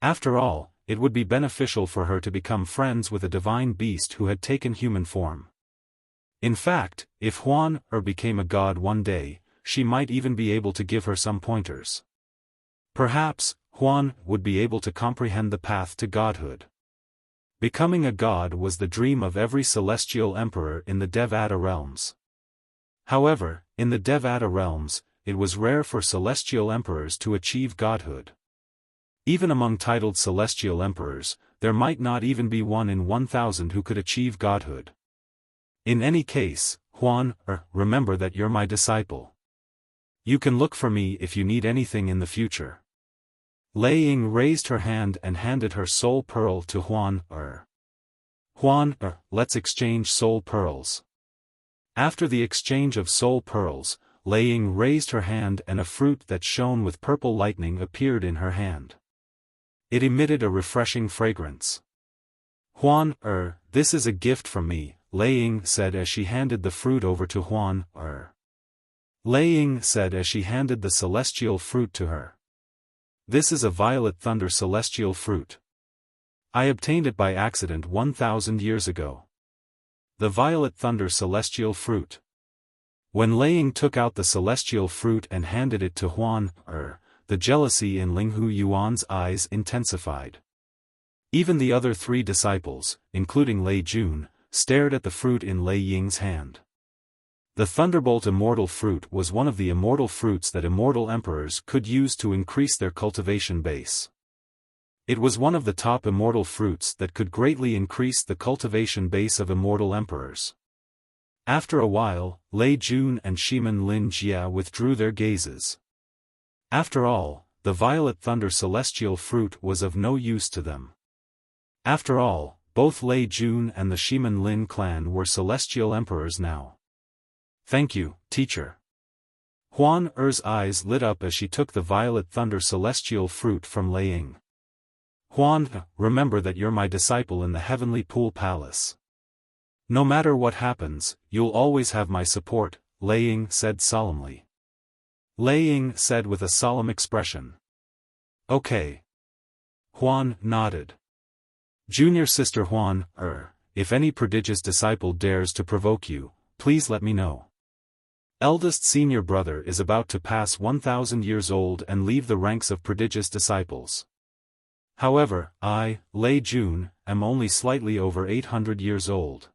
After all, it would be beneficial for her to become friends with a divine beast who had taken human form. In fact, if Huan became a god one day, she might even be able to give her some pointers. Perhaps, Huan would be able to comprehend the path to godhood. Becoming a god was the dream of every celestial emperor in the Devata realms. However, in the Devata realms, it was rare for celestial emperors to achieve godhood. Even among titled celestial emperors, there might not even be 1 in 1,000 who could achieve godhood. In any case, Huan, remember that you're my disciple. You can look for me if you need anything in the future. Lei Ying raised her hand and handed her soul pearl to Huan. Huan, let's exchange soul pearls. After the exchange of soul pearls, Lei Ying raised her hand and a fruit that shone with purple lightning appeared in her hand. It emitted a refreshing fragrance. Huan, this is a gift from me, Lei Ying said as she handed the fruit over to Huan. Lei Ying said as she handed the celestial fruit to her. This is a violet thunder celestial fruit. I obtained it by accident 1,000 years ago. The violet thunder celestial fruit. When Lei Ying took out the celestial fruit and handed it to Huan, the jealousy in Linghu Yuan's eyes intensified. Even the other 3 disciples, including Lei Jun, stared at the fruit in Lei Ying's hand. The Thunderbolt Immortal Fruit was one of the immortal fruits that immortal emperors could use to increase their cultivation base. It was one of the top immortal fruits that could greatly increase the cultivation base of immortal emperors. After a while, Lei Jun and Shiman Lin Jia withdrew their gazes. After all, the Violet Thunder Celestial Fruit was of no use to them. After all, both Lei Jun and the Shiman Lin clan were celestial emperors now. Thank you, teacher. Huan Er's eyes lit up as she took the Violet Thunder Celestial Fruit from Lei Ying. Huan, remember that you're my disciple in the Heavenly Pool Palace. No matter what happens, you'll always have my support, Lei Ying said solemnly. Lei Ying said with a solemn expression. Okay. Huan nodded. Junior sister Huan, if any prodigious disciple dares to provoke you, please let me know. Eldest senior brother is about to pass 1,000 years old and leave the ranks of prodigious disciples. However, I, Lei Jun, am only slightly over 800 years old.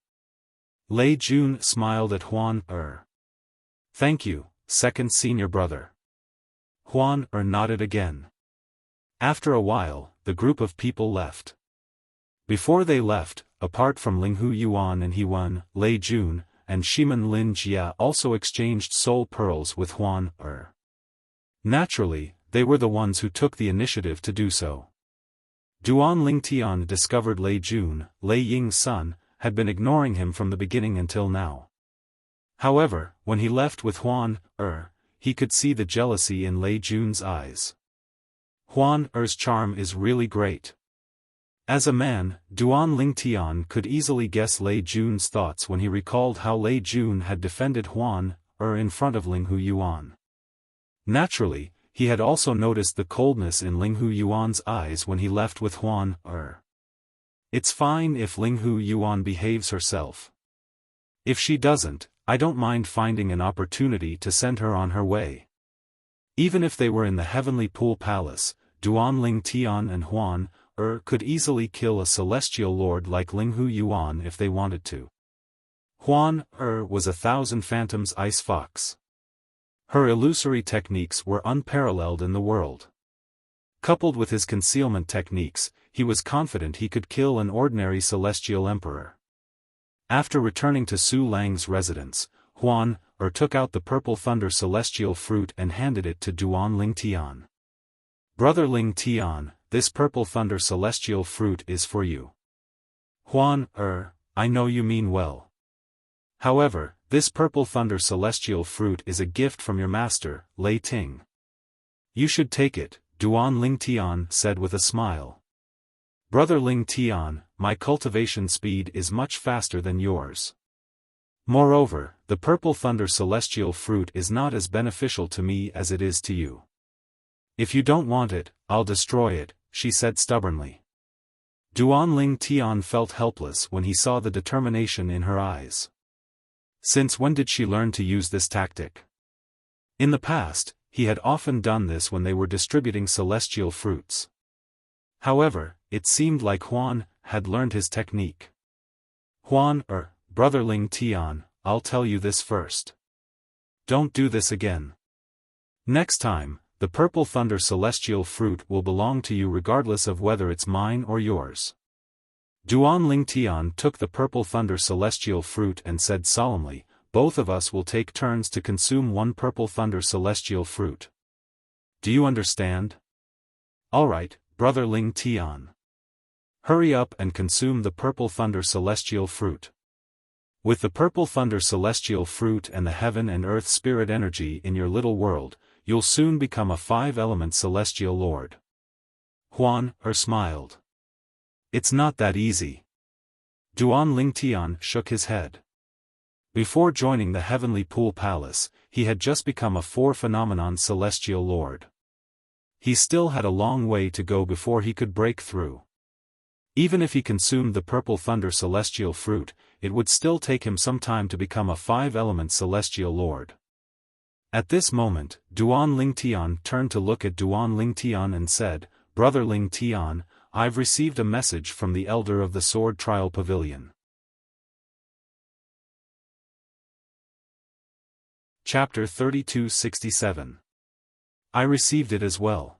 Lei Jun smiled at Huan. Thank you, second senior brother. Huan nodded again. After a while, the group of people left. Before they left, apart from Linghu Yuan and Hewan, Lei Jun, and Shiman Lin Jia also exchanged soul pearls with Huan. Naturally, they were the ones who took the initiative to do so. Duan Lingtian discovered Lei Jun, Lei Ying's son, had been ignoring him from the beginning until now. However, when he left with Huan, he could see the jealousy in Lei Jun's eyes. Huan charm is really great. As a man, Duan Lingtian could easily guess Lei Jun's thoughts when he recalled how Lei Jun had defended Huan in front of Linghu Yuan. Naturally, he had also noticed the coldness in Linghu Yuan's eyes when he left with Huan. It's fine if Linghu Yuan behaves herself. If she doesn't, I don't mind finding an opportunity to send her on her way. Even if they were in the Heavenly Pool Palace, Duan Lingtian and Huan could easily kill a celestial lord like Linghu Yuan if they wanted to. Huan was 1,000 Phantoms Ice Fox. Her illusory techniques were unparalleled in the world. Coupled with his concealment techniques, he was confident he could kill an ordinary celestial emperor. After returning to Su Lang's residence, Huan took out the purple thunder celestial fruit and handed it to Duan Lingtian. Brother Lingtian, this purple thunder celestial fruit is for you. Huan, I know you mean well. However, this purple thunder celestial fruit is a gift from your master, Lei Ting. You should take it, Duan Lingtian said with a smile. Brother Lingtian, my cultivation speed is much faster than yours. Moreover, the purple thunder celestial fruit is not as beneficial to me as it is to you. If you don't want it, I'll destroy it, she said stubbornly. Duanling Tian felt helpless when he saw the determination in her eyes. Since when did she learn to use this tactic? In the past, he had often done this when they were distributing celestial fruits. However, it seemed like Huan had learned his technique. Huan, Brother Ling Tian, I'll tell you this first. Don't do this again. Next time, the purple thunder celestial fruit will belong to you regardless of whether it's mine or yours. Duanling Tian took the purple thunder celestial fruit and said solemnly, both of us will take turns to consume one purple thunder celestial fruit. Do you understand? Alright, Brother Ling Tian. Hurry up and consume the purple thunder celestial fruit. With the purple thunder celestial fruit and the heaven and earth spirit energy in your little world, you'll soon become a 5-element celestial lord. Huan smiled. It's not that easy. Duanling Tian shook his head. Before joining the heavenly pool palace, he had just become a 4-phenomenon celestial lord. He still had a long way to go before he could break through. Even if he consumed the purple thunder celestial fruit, it would still take him some time to become a 5-element celestial lord. At this moment, Duanling Tian turned to look at Duanling Tian and said, Brother Ling Tian, I've received a message from the elder of the Sword Trial Pavilion. Chapter 3267. I received it as well.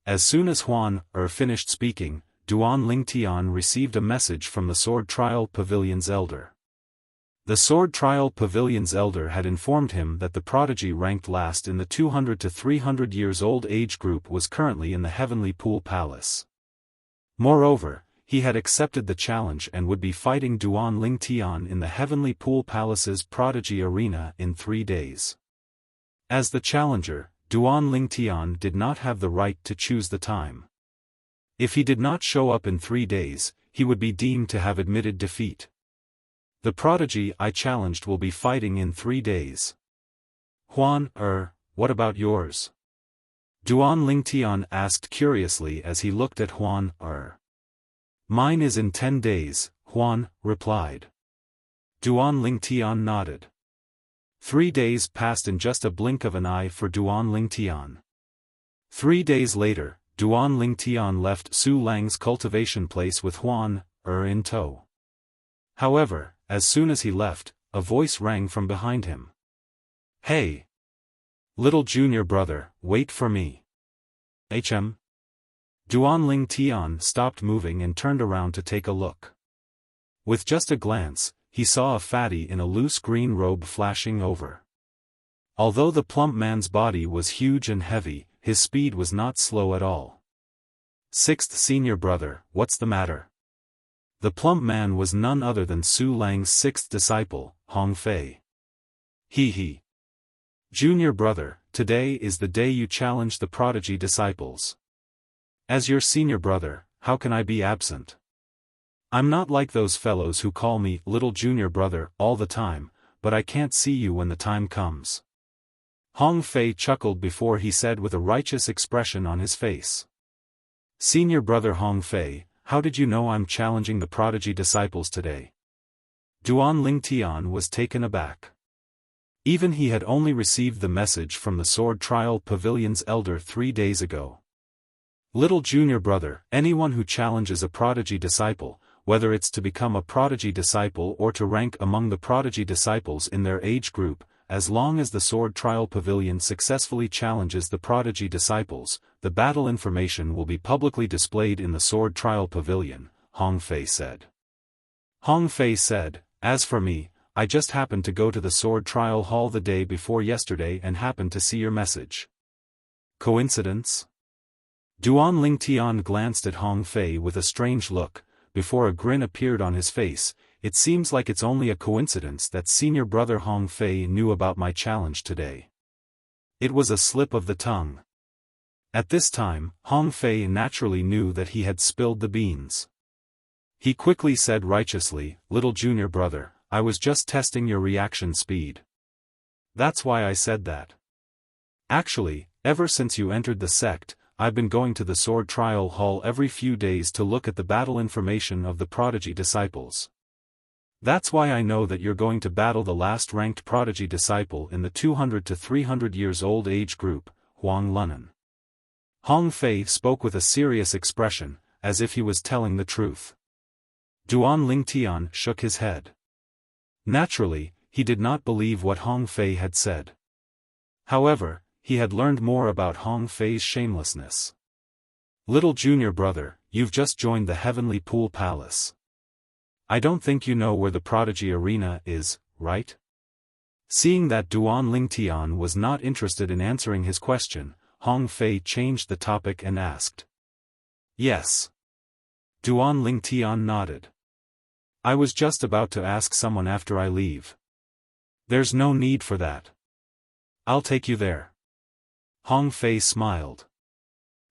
As soon as Huan finished speaking, Duanling Tian received a message from the Sword Trial Pavilion's elder. The Sword Trial Pavilion's elder had informed him that the prodigy ranked last in the 200 to 300 years old age group was currently in the Heavenly Pool Palace. Moreover, he had accepted the challenge and would be fighting Duanling Tian in the Heavenly Pool Palace's prodigy arena in 3 days. As the challenger, Duanling Tian did not have the right to choose the time. If he did not show up in 3 days, he would be deemed to have admitted defeat. The prodigy I challenged will be fighting in 3 days. Huan, what about yours? Duanling Tian asked curiously as he looked at Huan, Mine is in 10 days, Huan replied. Duanling Tian nodded. 3 days passed in just a blink of an eye for Duanling Tian. 3 days later, Duanling Tian left Su Lang's cultivation place with Huan, in tow. However, as soon as he left, a voice rang from behind him. Hey! Little junior brother, wait for me. HM? Duanling Tian stopped moving and turned around to take a look. With just a glance, he saw a fatty in a loose green robe flashing over. Although the plump man's body was huge and heavy, his speed was not slow at all. Sixth senior brother, what's the matter? The plump man was none other than Su Lang's 6th disciple, Hong Fei. He. Junior brother, today is the day you challenge the prodigy disciples. As your senior brother, how can I be absent? I'm not like those fellows who call me little junior brother all the time, but I can't see you when the time comes. Hong Fei chuckled before he said with a righteous expression on his face. Senior brother Hong Fei, how did you know I'm challenging the prodigy disciples today? Duanling Tian was taken aback. Even he had only received the message from the Sword Trial Pavilion's elder 3 days ago. Little junior brother, anyone who challenges a prodigy disciple, whether it's to become a prodigy disciple or to rank among the prodigy disciples in their age group, as long as the Sword Trial Pavilion successfully challenges the prodigy disciples, the battle information will be publicly displayed in the Sword Trial Pavilion, Hong Fei said. Hong Fei said, as for me, I just happened to go to the Sword Trial Hall the day before yesterday and happened to see your message. Coincidence? Duanling Tian glanced at Hong Fei with a strange look, before a grin appeared on his face. It seems like it's only a coincidence that senior brother Hong Fei knew about my challenge today. It was a slip of the tongue. At this time, Hong Fei naturally knew that he had spilled the beans. He quickly said righteously, little junior brother, I was just testing your reaction speed. That's why I said that. Actually, ever since you entered the sect, I've been going to the sword trial hall every few days to look at the battle information of the prodigy disciples. That's why I know that you're going to battle the last ranked prodigy disciple in the 200 to 300 years old age group, Huang Lunan. Hong Fei spoke with a serious expression, as if he was telling the truth. Duan Lingtian shook his head. Naturally, he did not believe what Hong Fei had said. However, he had learned more about Hong Fei's shamelessness. Little junior brother, you've just joined the Heavenly Pool Palace. I don't think you know where the Prodigy Arena is, right? Seeing that Duan Lingtian was not interested in answering his question, Hong Fei changed the topic and asked. Yes. Duan Lingtian nodded. I was just about to ask someone after I leave. There's no need for that. I'll take you there. Hong Fei smiled.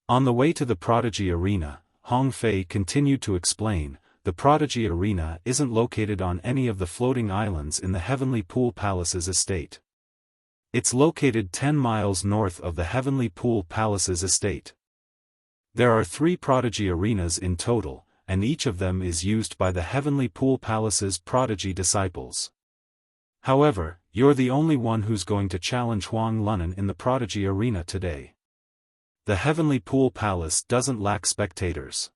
On the way to the Prodigy Arena, Hong Fei continued to explain, the Prodigy Arena isn't located on any of the floating islands in the Heavenly Pool Palace's estate. It's located 10 miles north of the Heavenly Pool Palace's estate. There are 3 Prodigy Arenas in total, and each of them is used by the Heavenly Pool Palace's prodigy disciples. However, you're the only one who's going to challenge Huang Lunan in the Prodigy Arena today. The Heavenly Pool Palace doesn't lack spectators.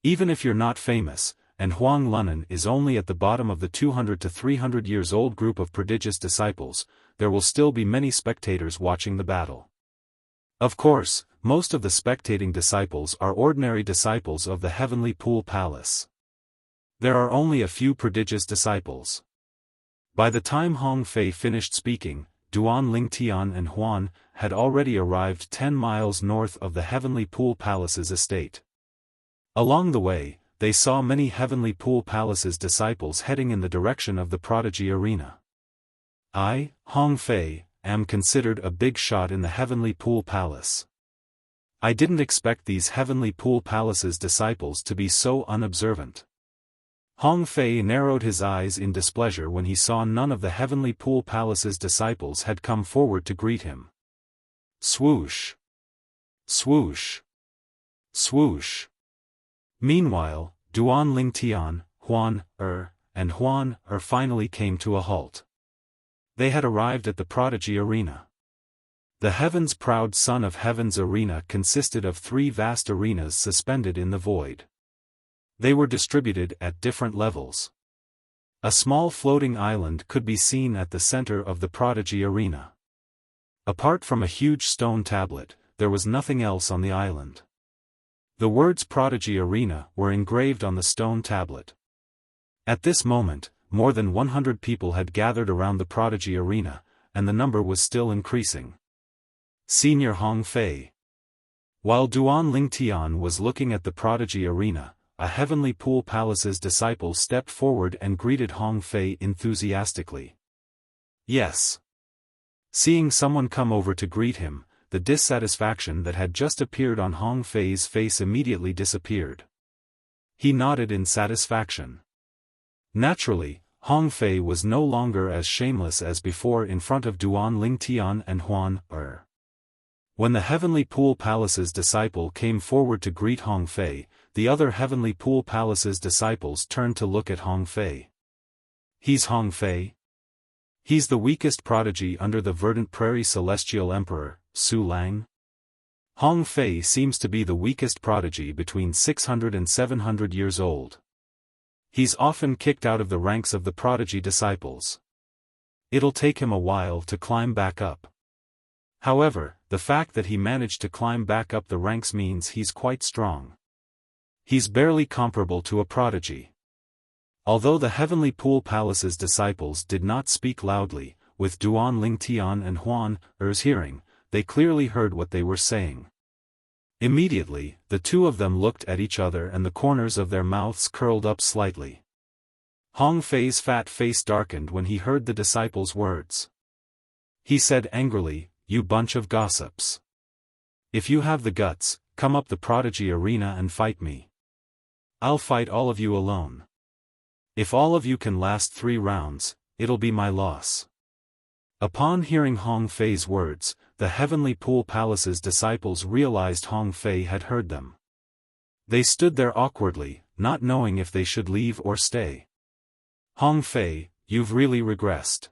Even if you're not famous, and Huang Lunan is only at the bottom of the 200 to 300 years old group of prodigious disciples, there will still be many spectators watching the battle. Of course, most of the spectating disciples are ordinary disciples of the Heavenly Pool Palace. There are only a few prodigious disciples. By the time Hong Fei finished speaking, Duan Lingtian and Huan had already arrived 10 miles north of the Heavenly Pool Palace's estate. Along the way, they saw many Heavenly Pool Palace's disciples heading in the direction of the Prodigy Arena. I, Hong Fei, am considered a big shot in the Heavenly Pool Palace. I didn't expect these Heavenly Pool Palace's disciples to be so unobservant. Hong Fei narrowed his eyes in displeasure when he saw none of the Heavenly Pool Palace's disciples had come forward to greet him. Swoosh! Swoosh! Swoosh! Meanwhile, Duan Lingtian, Huan and Huan finally came to a halt. They had arrived at the Prodigy Arena. The Heaven's proud son of Heaven's arena consisted of 3 vast arenas suspended in the void. They were distributed at different levels. A small floating island could be seen at the center of the Prodigy Arena. Apart from a huge stone tablet, there was nothing else on the island. The words Prodigy Arena were engraved on the stone tablet. At this moment, more than 100 people had gathered around the Prodigy Arena, and the number was still increasing. Senior Hong Fei. While Duan Lingtian was looking at the Prodigy Arena, a Heavenly Pool Palace's disciple stepped forward and greeted Hong Fei enthusiastically. Yes. Seeing someone come over to greet him, the dissatisfaction that had just appeared on Hong Fei's face immediately disappeared. He nodded in satisfaction. Naturally, Hong Fei was no longer as shameless as before in front of Duan Lingtian and Huan When the Heavenly Pool Palace's disciple came forward to greet Hong Fei, the other Heavenly Pool Palace's disciples turned to look at Hong Fei. He's Hong Fei? He's the weakest prodigy under the Verdant Prairie Celestial Emperor, Su Lang? Hong Fei seems to be the weakest prodigy between 600 and 700 years old. He's often kicked out of the ranks of the prodigy disciples. It'll take him a while to climb back up. However, the fact that he managed to climb back up the ranks means he's quite strong. He's barely comparable to a prodigy. Although the Heavenly Pool Palace's disciples did not speak loudly, with Duan Lingtian and Huan hearing, they clearly heard what they were saying. Immediately, the two of them looked at each other and the corners of their mouths curled up slightly. Hong Fei's fat face darkened when he heard the disciples' words. He said angrily, "You bunch of gossips. If you have the guts, come up the Prodigy Arena and fight me. I'll fight all of you alone." If all of you can last 3 rounds, it'll be my loss. Upon hearing Hong Fei's words, the Heavenly Pool Palace's disciples realized Hong Fei had heard them. They stood there awkwardly, not knowing if they should leave or stay. Hong Fei, you've really regressed.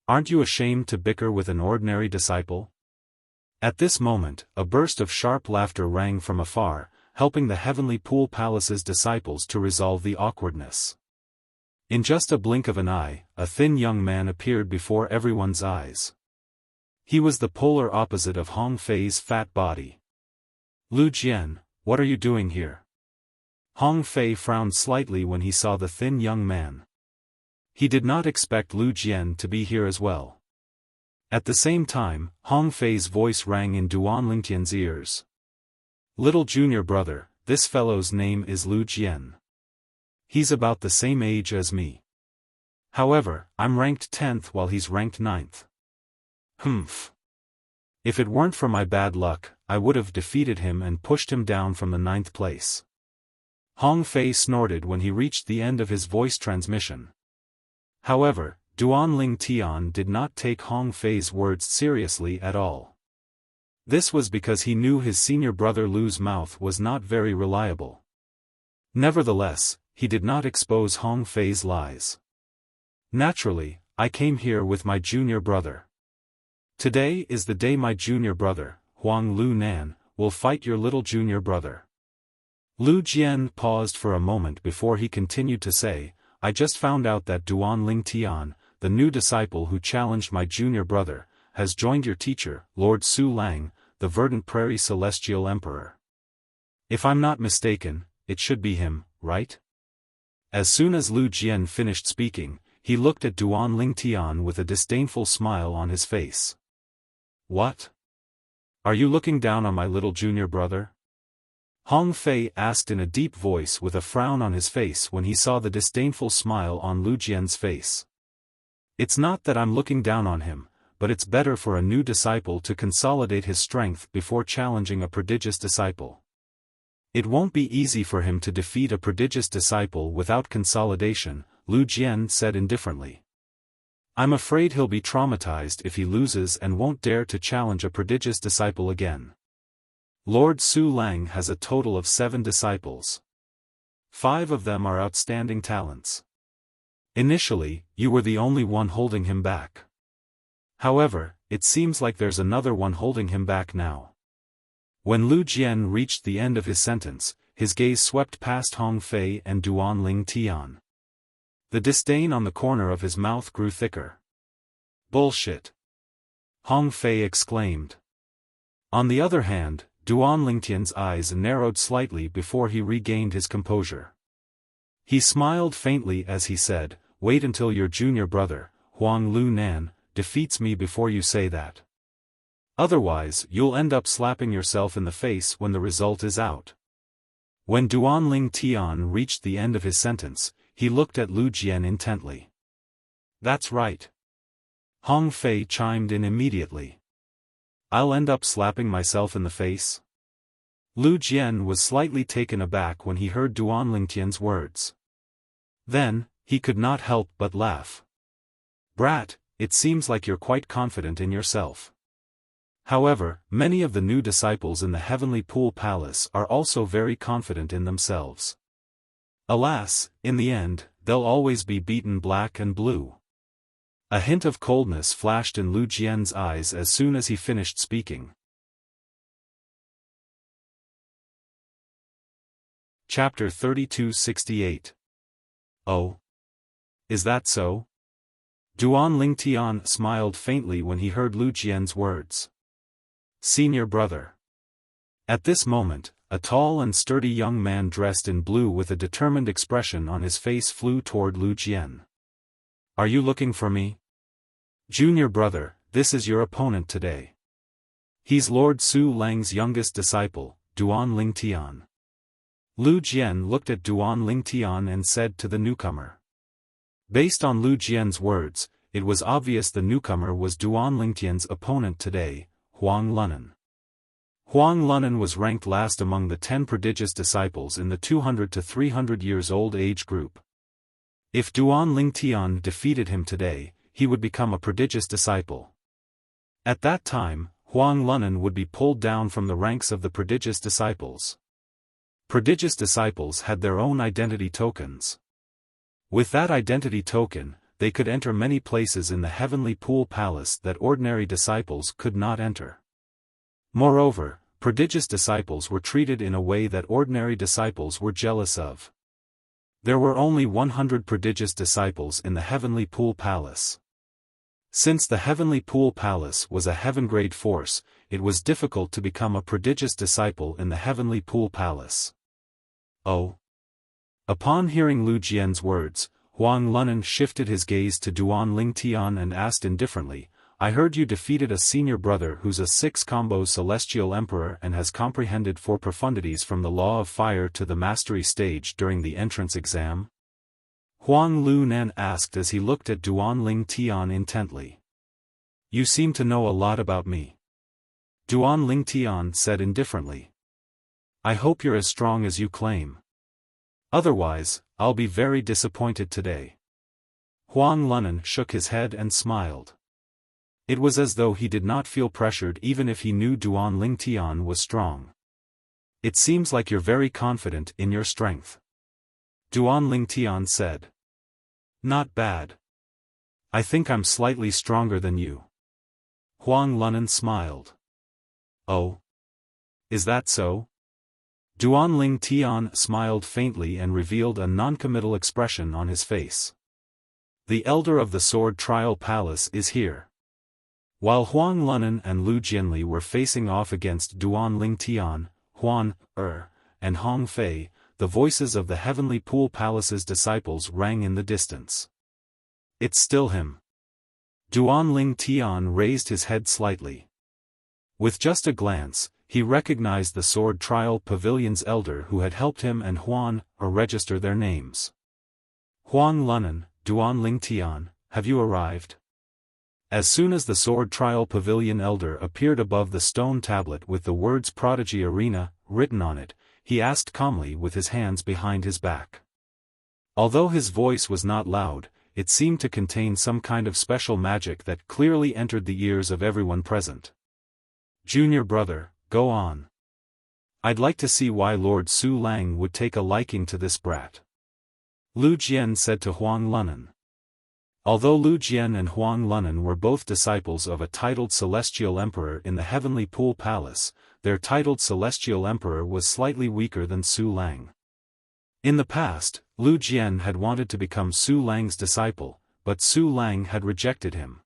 Aren't you ashamed to bicker with an ordinary disciple? At this moment, a burst of sharp laughter rang from afar, helping the Heavenly Pool Palace's disciples to resolve the awkwardness. In just a blink of an eye, a thin young man appeared before everyone's eyes. He was the polar opposite of Hong Fei's fat body. Lu Jian, what are you doing here? Hong Fei frowned slightly when he saw the thin young man. He did not expect Lu Jian to be here as well. At the same time, Hong Fei's voice rang in Duan Lingtian's ears. Little junior brother, this fellow's name is Lu Jian. He's about the same age as me. However, I'm ranked 10th while he's ranked 9th. Humph. If it weren't for my bad luck, I would have defeated him and pushed him down from the 9th place. Hong Fei snorted when he reached the end of his voice transmission. However, Duan Ling Tian did not take Hong Fei's words seriously at all. This was because he knew his senior brother Lu's mouth was not very reliable. Nevertheless, he did not expose Hong Fei's lies. Naturally, I came here with my junior brother. Today is the day my junior brother, Huang Lu Nan, will fight your little junior brother. Lu Jian paused for a moment before he continued to say, I just found out that Duan Ling Tian, the new disciple who challenged my junior brother, has joined your teacher, Lord Su Lang, the Verdant Prairie Celestial Emperor. If I'm not mistaken, it should be him, right? As soon as Lu Jian finished speaking, he looked at Duan Ling Tian with a disdainful smile on his face. What? Are you looking down on my little junior brother? Hong Fei asked in a deep voice with a frown on his face when he saw the disdainful smile on Lu Jian's face. It's not that I'm looking down on him, but it's better for a new disciple to consolidate his strength before challenging a prodigious disciple. It won't be easy for him to defeat a prodigious disciple without consolidation, Lu Jian said indifferently. I'm afraid he'll be traumatized if he loses and won't dare to challenge a prodigious disciple again. Lord Su Lang has a total of 7 disciples. 5 of them are outstanding talents. Initially, you were the only one holding him back. However, it seems like there's another one holding him back now. When Lu Jian reached the end of his sentence, his gaze swept past Hong Fei and Duan Ling Tian. The disdain on the corner of his mouth grew thicker. Bullshit! Hong Fei exclaimed. On the other hand, Duan Lingtian's eyes narrowed slightly before he regained his composure. He smiled faintly as he said, wait until your junior brother, Huang Lu Nan, defeats me before you say that. Otherwise you'll end up slapping yourself in the face when the result is out. When Duan Ling Tian reached the end of his sentence, he looked at Lu Jian intently. That's right. Hong Fei chimed in immediately. I'll end up slapping myself in the face? Lu Jian was slightly taken aback when he heard Duan Lingtian's words. Then, he could not help but laugh. Brat, it seems like you're quite confident in yourself. However, many of the new disciples in the Heavenly Pool Palace are also very confident in themselves. Alas, in the end, they'll always be beaten black and blue. A hint of coldness flashed in Lu Jian's eyes as soon as he finished speaking. Chapter 3268. Oh? Is that so? Duan Lingtian smiled faintly when he heard Lu Jian's words. Senior brother. At this moment, a tall and sturdy young man dressed in blue with a determined expression on his face flew toward Lu Jian. Are you looking for me? Junior brother, this is your opponent today. He's Lord Su Lang's youngest disciple, Duan Lingtian. Lu Jian looked at Duan Lingtian and said to the newcomer. Based on Lu Jian's words, it was obvious the newcomer was Duan Lingtian's opponent today, Huang Lunan. Huang Lunan was ranked last among the 10 prodigious disciples in the 200 to 300 years old age group. If Duan Lingtian defeated him today, he would become a prodigious disciple. At that time, Huang Lunan would be pulled down from the ranks of the prodigious disciples. Prodigious disciples had their own identity tokens. With that identity token, they could enter many places in the heavenly pool palace that ordinary disciples could not enter. Moreover, prodigious disciples were treated in a way that ordinary disciples were jealous of. There were only 100 prodigious disciples in the heavenly pool palace. Since the heavenly pool palace was a heaven-grade force, it was difficult to become a prodigious disciple in the heavenly pool palace. Oh! Upon hearing Lu Jian's words, Huang Lunan shifted his gaze to Duan Lingtian and asked indifferently, "I heard you defeated a senior brother who's a 6-combo celestial emperor and has comprehended 4 profundities from the law of fire to the mastery stage during the entrance exam?" Huang Lunan asked as he looked at Duan Lingtian intently. "You seem to know a lot about me." Duan Lingtian said indifferently. "I hope you're as strong as you claim. Otherwise, I'll be very disappointed today." Huang Lunan shook his head and smiled. It was as though he did not feel pressured even if he knew Duan Lingtian was strong. "It seems like you're very confident in your strength," Duan Lingtian said. "Not bad. I think I'm slightly stronger than you." Huang Lunan smiled. "Oh? Is that so?" Duan Lingtian smiled faintly and revealed a noncommittal expression on his face. "The elder of the Sword Trial Palace is here." While Huang Lunan and Lu Jianli were facing off against Duan Lingtian, Huan, and Hong Fei, the voices of the Heavenly Pool Palace's disciples rang in the distance. "It's still him." Duan Lingtian raised his head slightly. With just a glance, he recognized the Sword Trial Pavilion's elder who had helped him and Huan register their names. "Huang Lunan, Duan Lingtian, have you arrived?" As soon as the Sword Trial Pavilion elder appeared above the stone tablet with the words Prodigy Arena written on it, he asked calmly with his hands behind his back. Although his voice was not loud, it seemed to contain some kind of special magic that clearly entered the ears of everyone present. "Junior brother, go on. I'd like to see why Lord Su Lang would take a liking to this brat," Lu Jian said to Huang Lunan. Although Lu Jian and Huang Lunan were both disciples of a titled Celestial Emperor in the Heavenly Pool Palace, their titled Celestial Emperor was slightly weaker than Su Lang. In the past, Lu Jian had wanted to become Su Lang's disciple, but Su Lang had rejected him.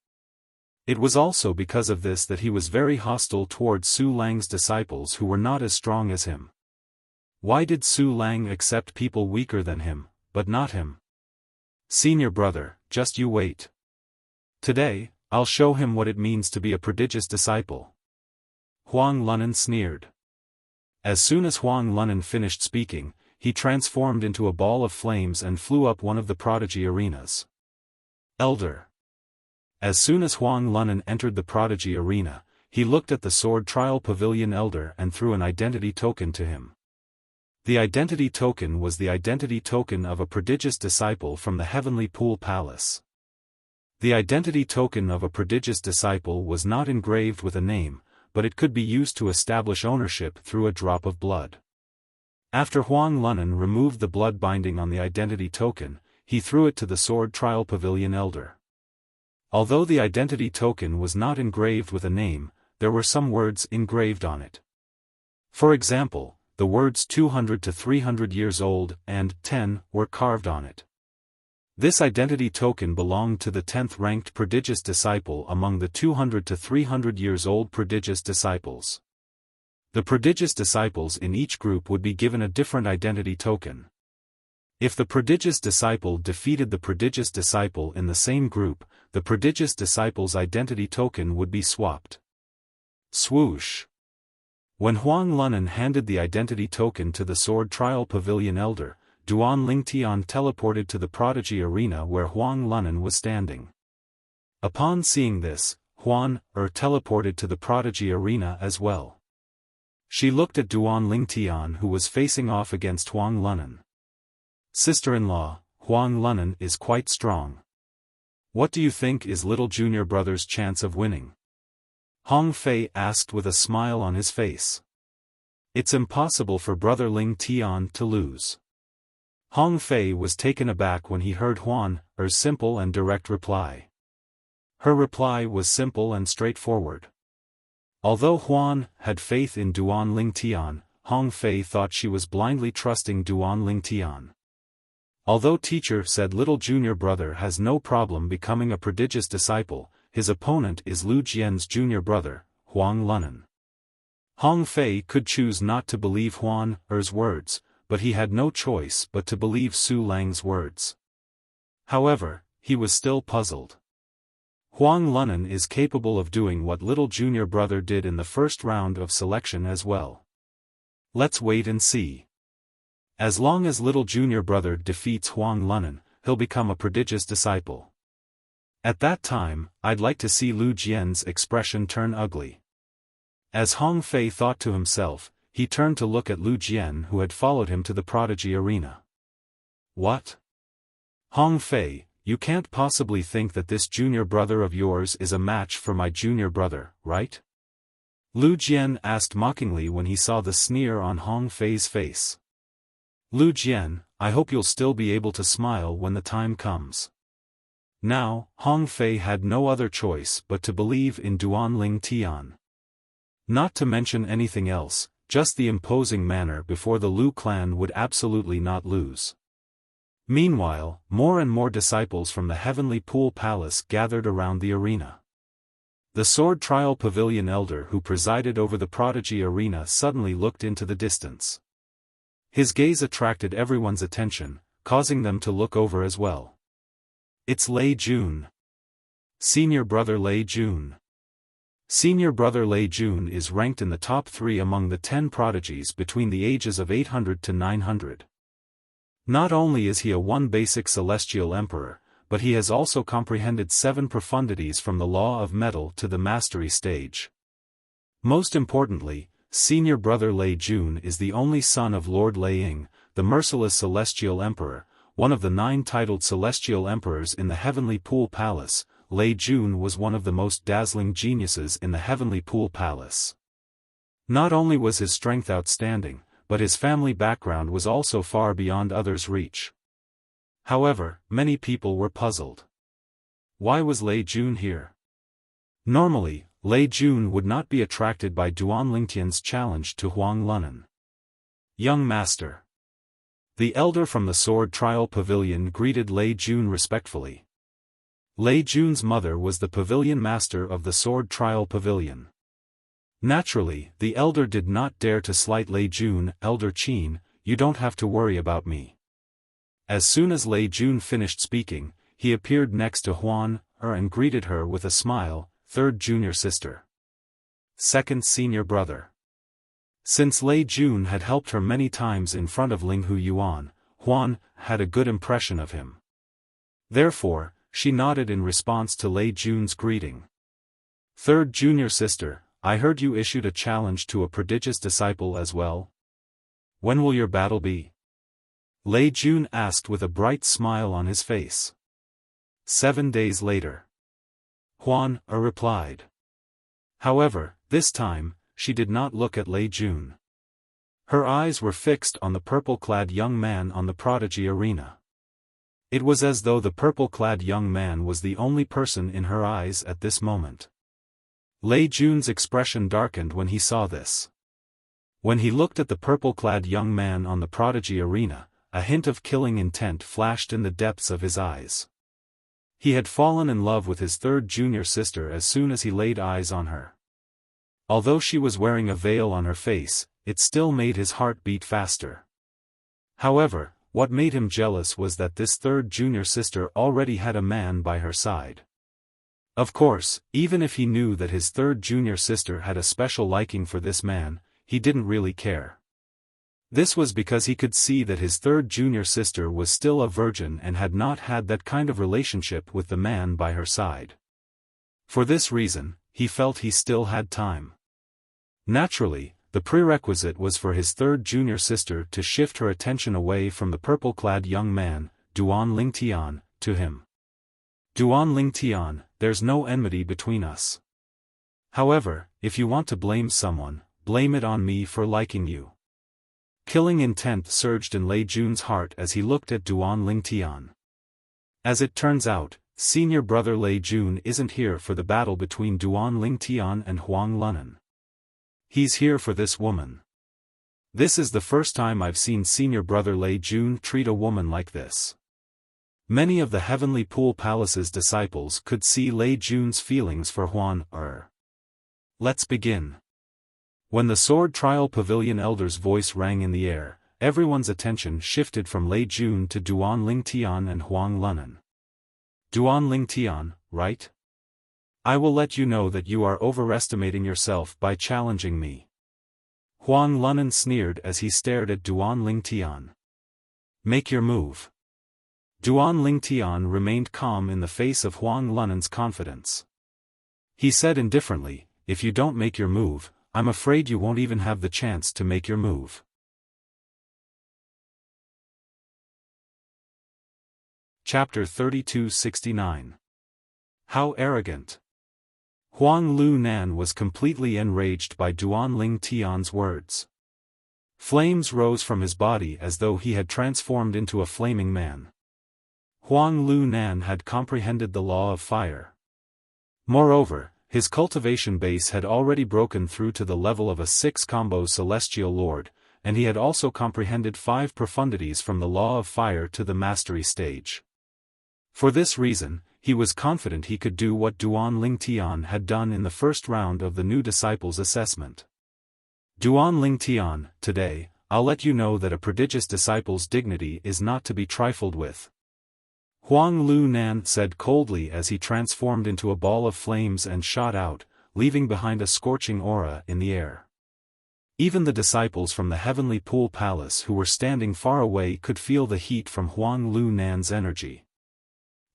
It was also because of this that he was very hostile towards Su Lang's disciples who were not as strong as him. Why did Su Lang accept people weaker than him, but not him? "Senior brother, just you wait. Today, I'll show him what it means to be a prodigious disciple," Huang Lunan sneered. As soon as Huang Lunan finished speaking, he transformed into a ball of flames and flew up one of the prodigy arenas. "Elder." As soon as Huang Lunan entered the prodigy arena, he looked at the Sword Trial Pavilion elder and threw an identity token to him. The identity token was the identity token of a prodigious disciple from the Heavenly Pool Palace. The identity token of a prodigious disciple was not engraved with a name, but it could be used to establish ownership through a drop of blood. After Huang Lunan removed the blood binding on the identity token, he threw it to the Sword Trial Pavilion elder. Although the identity token was not engraved with a name, there were some words engraved on it. For example, the words 200 to 300 years old and 10 were carved on it. This identity token belonged to the 10th ranked prodigious disciple among the 200 to 300 years old prodigious disciples. The prodigious disciples in each group would be given a different identity token. If the prodigious disciple defeated the prodigious disciple in the same group, the prodigious disciple's identity token would be swapped. Swoosh! When Huang Lunan handed the identity token to the Sword Trial Pavilion elder, Duan Lingtian teleported to the prodigy arena where Huang Lunan was standing. Upon seeing this, Huan teleported to the prodigy arena as well. She looked at Duan Lingtian who was facing off against Huang Lunan. "Sister-in-law, Huang Lunan is quite strong. What do you think is little junior brother's chance of winning? Hong Fei asked with a smile on his face. It's impossible for brother Ling Tian to lose. Hong Fei was taken aback when he heard Huan Er's simple and direct reply. Her reply was simple and straightforward. Although Huan had faith in Duan Ling Tian, Hong Fei thought she was blindly trusting Duan Ling Tian. Although teacher said little junior brother has no problem becoming a prodigious disciple, his opponent is Lu Jian's junior brother, Huang Lunan. Hong Fei could choose not to believe Huan Er's words, but he had no choice but to believe Su Lang's words. However, he was still puzzled. Huang Lunan is capable of doing what little junior brother did in the first round of selection as well. Let's wait and see. As long as little junior brother defeats Huang Lunan, he'll become a prodigious disciple. At that time, I'd like to see Lu Jian's expression turn ugly. As Hong Fei thought to himself, he turned to look at Lu Jian who had followed him to the prodigy arena. What? Hong Fei, you can't possibly think that this junior brother of yours is a match for my junior brother, right? Lu Jian asked mockingly when he saw the sneer on Hong Fei's face. Lu Jian, I hope you'll still be able to smile when the time comes. Now, Hong Fei had no other choice but to believe in Duan Ling Tian. Not to mention anything else, just the imposing manner before the Lu clan would absolutely not lose. Meanwhile, more and more disciples from the Heavenly Pool Palace gathered around the arena. The Sword Trial Pavilion elder who presided over the prodigy arena suddenly looked into the distance. His gaze attracted everyone's attention, causing them to look over as well. It's Lei Jun. Senior brother Lei Jun. Senior brother Lei Jun is ranked in the top 3 among the 10 prodigies between the ages of 800 to 900. Not only is he a one basic celestial emperor, but he has also comprehended 7 profundities from the law of metal to the mastery stage. Most importantly, senior brother Lei Jun is the only son of Lord Lei Ying, the merciless celestial emperor, one of the 9 titled celestial emperors in the Heavenly Pool Palace. Lei Jun was one of the most dazzling geniuses in the Heavenly Pool Palace. Not only was his strength outstanding, but his family background was also far beyond others' reach. However, many people were puzzled. Why was Lei Jun here? Normally, Lei Jun would not be attracted by Duan Lingtian's challenge to Huang Lunan. Young master. The elder from the Sword Trial Pavilion greeted Lei Jun respectfully. Lei Jun's mother was the pavilion master of the Sword Trial Pavilion. Naturally, the elder did not dare to slight Lei Jun. Elder Qin, you don't have to worry about me. As soon as Lei Jun finished speaking, he appeared next to Huan Er and greeted her with a smile, 3rd junior sister. 2nd senior brother. Since Lei Jun had helped her many times in front of Linghu Yuan, Huan had a good impression of him. Therefore, she nodded in response to Lei Jun's greeting. 3rd junior sister, I heard you issued a challenge to a prodigious disciple as well. When will your battle be? Lei Jun asked with a bright smile on his face. 7 days later. Huan Er replied. However, this time, she did not look at Lei Jun. Her eyes were fixed on the purple-clad young man on the prodigy arena. It was as though the purple-clad young man was the only person in her eyes at this moment. Lei Jun's expression darkened when he saw this. When he looked at the purple-clad young man on the prodigy arena, a hint of killing intent flashed in the depths of his eyes. He had fallen in love with his 3rd junior sister as soon as he laid eyes on her. Although she was wearing a veil on her face, it still made his heart beat faster. However, what made him jealous was that this 3rd junior sister already had a man by her side. Of course, even if he knew that his 3rd junior sister had a special liking for this man, he didn't really care. This was because he could see that his 3rd junior sister was still a virgin and had not had that kind of relationship with the man by her side. For this reason, he felt he still had time. Naturally, the prerequisite was for his 3rd junior sister to shift her attention away from the purple-clad young man, Duan Lingtian, to him. Duan Lingtian, there's no enmity between us. However, if you want to blame someone, blame it on me for liking you. Killing intent surged in Lei Jun's heart as he looked at Duan Lingtian. As it turns out, senior brother Lei Jun isn't here for the battle between Duan Lingtian and Huang Lunan. He's here for this woman. This is the first time I've seen senior brother Lei Jun treat a woman like this. Many of the Heavenly Pool Palace's disciples could see Lei Jun's feelings for Huan Er. Let's begin. When the Sword Trial Pavilion elder's voice rang in the air, everyone's attention shifted from Lei Jun to Duan Lingtian and Huang Lunan. Duan Lingtian, right? I will let you know that you are overestimating yourself by challenging me. Huang Lunan sneered as he stared at Duan Lingtian. Make your move. Duan Lingtian remained calm in the face of Huang Lunan's confidence. He said indifferently, if you don't make your move, I'm afraid you won't even have the chance to make your move. Chapter 3269. How arrogant. Huang Lunan was completely enraged by Duan Lingtian's words. Flames rose from his body as though he had transformed into a flaming man. Huang Lunan had comprehended the law of fire. Moreover, his cultivation base had already broken through to the level of a 6-combo celestial lord, and he had also comprehended 5 profundities from the law of fire to the mastery stage. For this reason, he was confident he could do what Duan Lingtian had done in the first round of the new disciples' assessment. Duan Lingtian, today, I'll let you know that a prodigious disciple's dignity is not to be trifled with. Huang Lunan said coldly as he transformed into a ball of flames and shot out, leaving behind a scorching aura in the air. Even the disciples from the Heavenly Pool Palace who were standing far away could feel the heat from Huang Lunan's energy.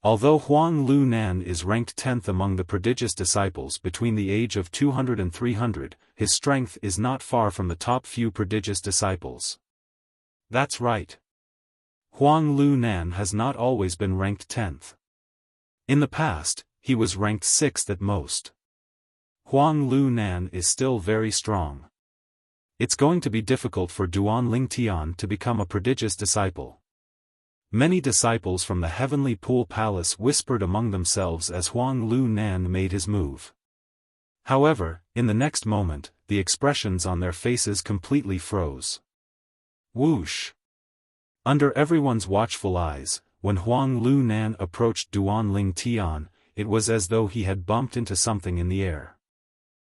Although Huang Lunan is ranked 10th among the prodigious disciples between the age of 200 and 300, his strength is not far from the top few prodigious disciples. That's right. Huang Lunan has not always been ranked 10th. In the past, he was ranked 6th at most. Huang Lunan is still very strong. It's going to be difficult for Duan Lingtian to become a prodigious disciple. Many disciples from the Heavenly Pool Palace whispered among themselves as Huang Lunan made his move. However, in the next moment, the expressions on their faces completely froze. Whoosh! Under everyone's watchful eyes, when Huang Lunan approached Duan Lingtian, it was as though he had bumped into something in the air.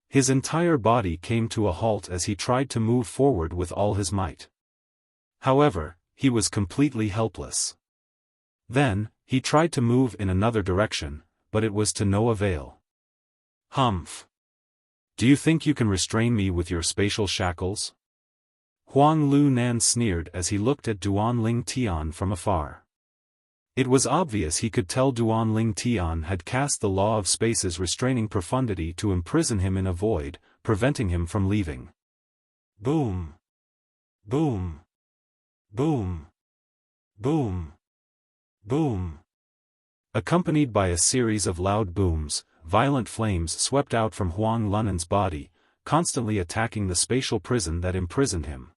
His entire body came to a halt as he tried to move forward with all his might. However, he was completely helpless. Then, he tried to move in another direction, but it was to no avail. Humph! Do you think you can restrain me with your spatial shackles? Huang Lunan sneered as he looked at Duan Lingtian from afar. It was obvious he could tell Duan Lingtian had cast the law of space's restraining profundity to imprison him in a void, preventing him from leaving. Boom! Boom! Boom! Boom! Boom! Accompanied by a series of loud booms, violent flames swept out from Huang Lunan's body, constantly attacking the spatial prison that imprisoned him.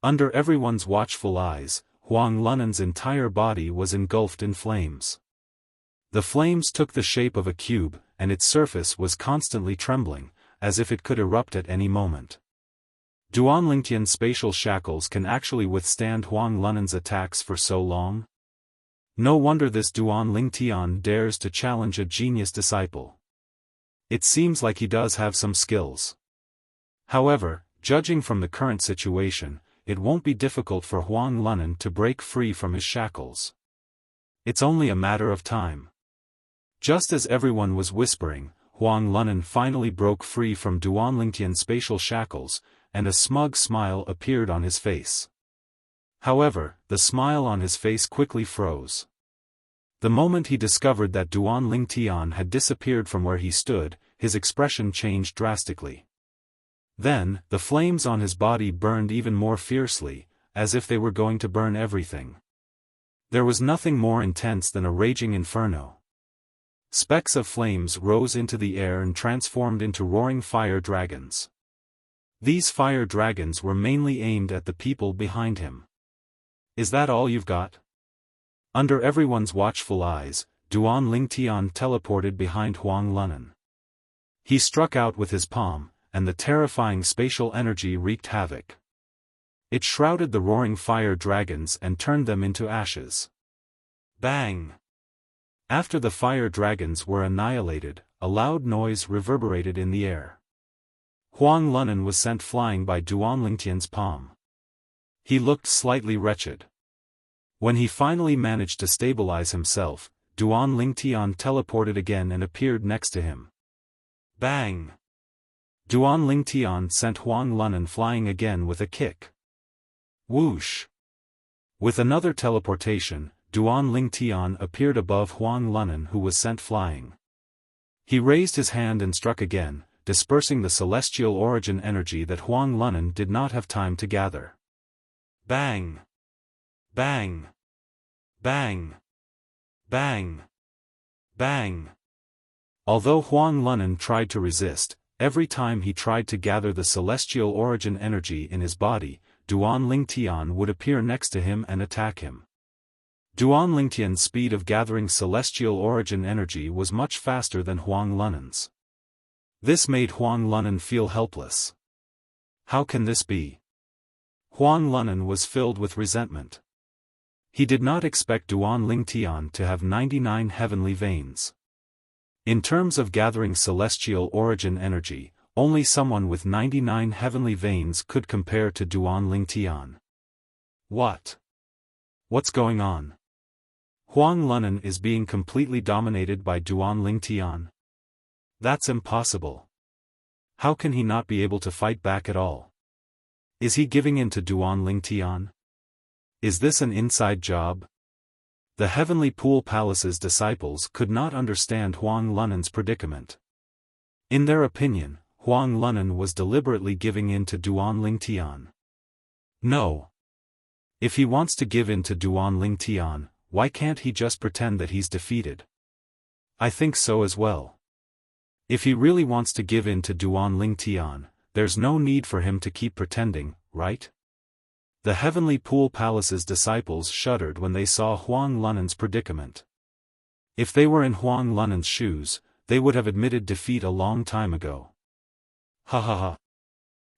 Under everyone's watchful eyes, Huang Lunan's entire body was engulfed in flames. The flames took the shape of a cube, and its surface was constantly trembling, as if it could erupt at any moment. Duan Lingtian's spatial shackles can actually withstand Huang Lunan's attacks for so long? No wonder this Duan Lingtian dares to challenge a genius disciple. It seems like he does have some skills. However, judging from the current situation, it won't be difficult for Huang Lunan to break free from his shackles. It's only a matter of time. Just as everyone was whispering, Huang Lunan finally broke free from Duan Lingtian's spatial shackles, and a smug smile appeared on his face. However, the smile on his face quickly froze. The moment he discovered that Duan Lingtian had disappeared from where he stood, his expression changed drastically. Then, the flames on his body burned even more fiercely, as if they were going to burn everything. There was nothing more intense than a raging inferno. Specks of flames rose into the air and transformed into roaring fire dragons. These fire dragons were mainly aimed at the people behind him. Is that all you've got? Under everyone's watchful eyes, Duan Lingtian teleported behind Huang Lunan. He struck out with his palm, and the terrifying spatial energy wreaked havoc. It shrouded the roaring fire dragons and turned them into ashes. Bang! After the fire dragons were annihilated, a loud noise reverberated in the air. Huang Lunan was sent flying by Duan Lingtian's palm. He looked slightly wretched. When he finally managed to stabilize himself, Duan Lingtian teleported again and appeared next to him. Bang! Duan Lingtian sent Huang Lunan flying again with a kick. Whoosh! With another teleportation, Duan Lingtian appeared above Huang Lunan, who was sent flying. He raised his hand and struck again, dispersing the celestial origin energy that Huang Lunan did not have time to gather. Bang! Bang! Bang! Bang! Bang! Although Huang Lunan tried to resist, every time he tried to gather the celestial origin energy in his body, Duan Lingtian would appear next to him and attack him. Duan Lingtian's speed of gathering celestial origin energy was much faster than Huang Lunan's. This made Huang Lunan feel helpless. How can this be? Huang Lunan was filled with resentment. He did not expect Duan Lingtian to have 99 heavenly veins. In terms of gathering celestial origin energy, only someone with 99 heavenly veins could compare to Duan Lingtian. What? What's going on? Huang Lunan is being completely dominated by Duan Lingtian. That's impossible. How can he not be able to fight back at all? Is he giving in to Duan Lingtian? Is this an inside job? The Heavenly Pool Palace's disciples could not understand Huang Lunan's predicament. In their opinion, Huang Lunan was deliberately giving in to Duan Lingtian. No. If he wants to give in to Duan Lingtian, why can't he just pretend that he's defeated? I think so as well. If he really wants to give in to Duan Lingtian, there's no need for him to keep pretending, right? The Heavenly Pool Palace's disciples shuddered when they saw Huang Lunan's predicament. If they were in Huang Lunan's shoes, they would have admitted defeat a long time ago. Ha ha ha.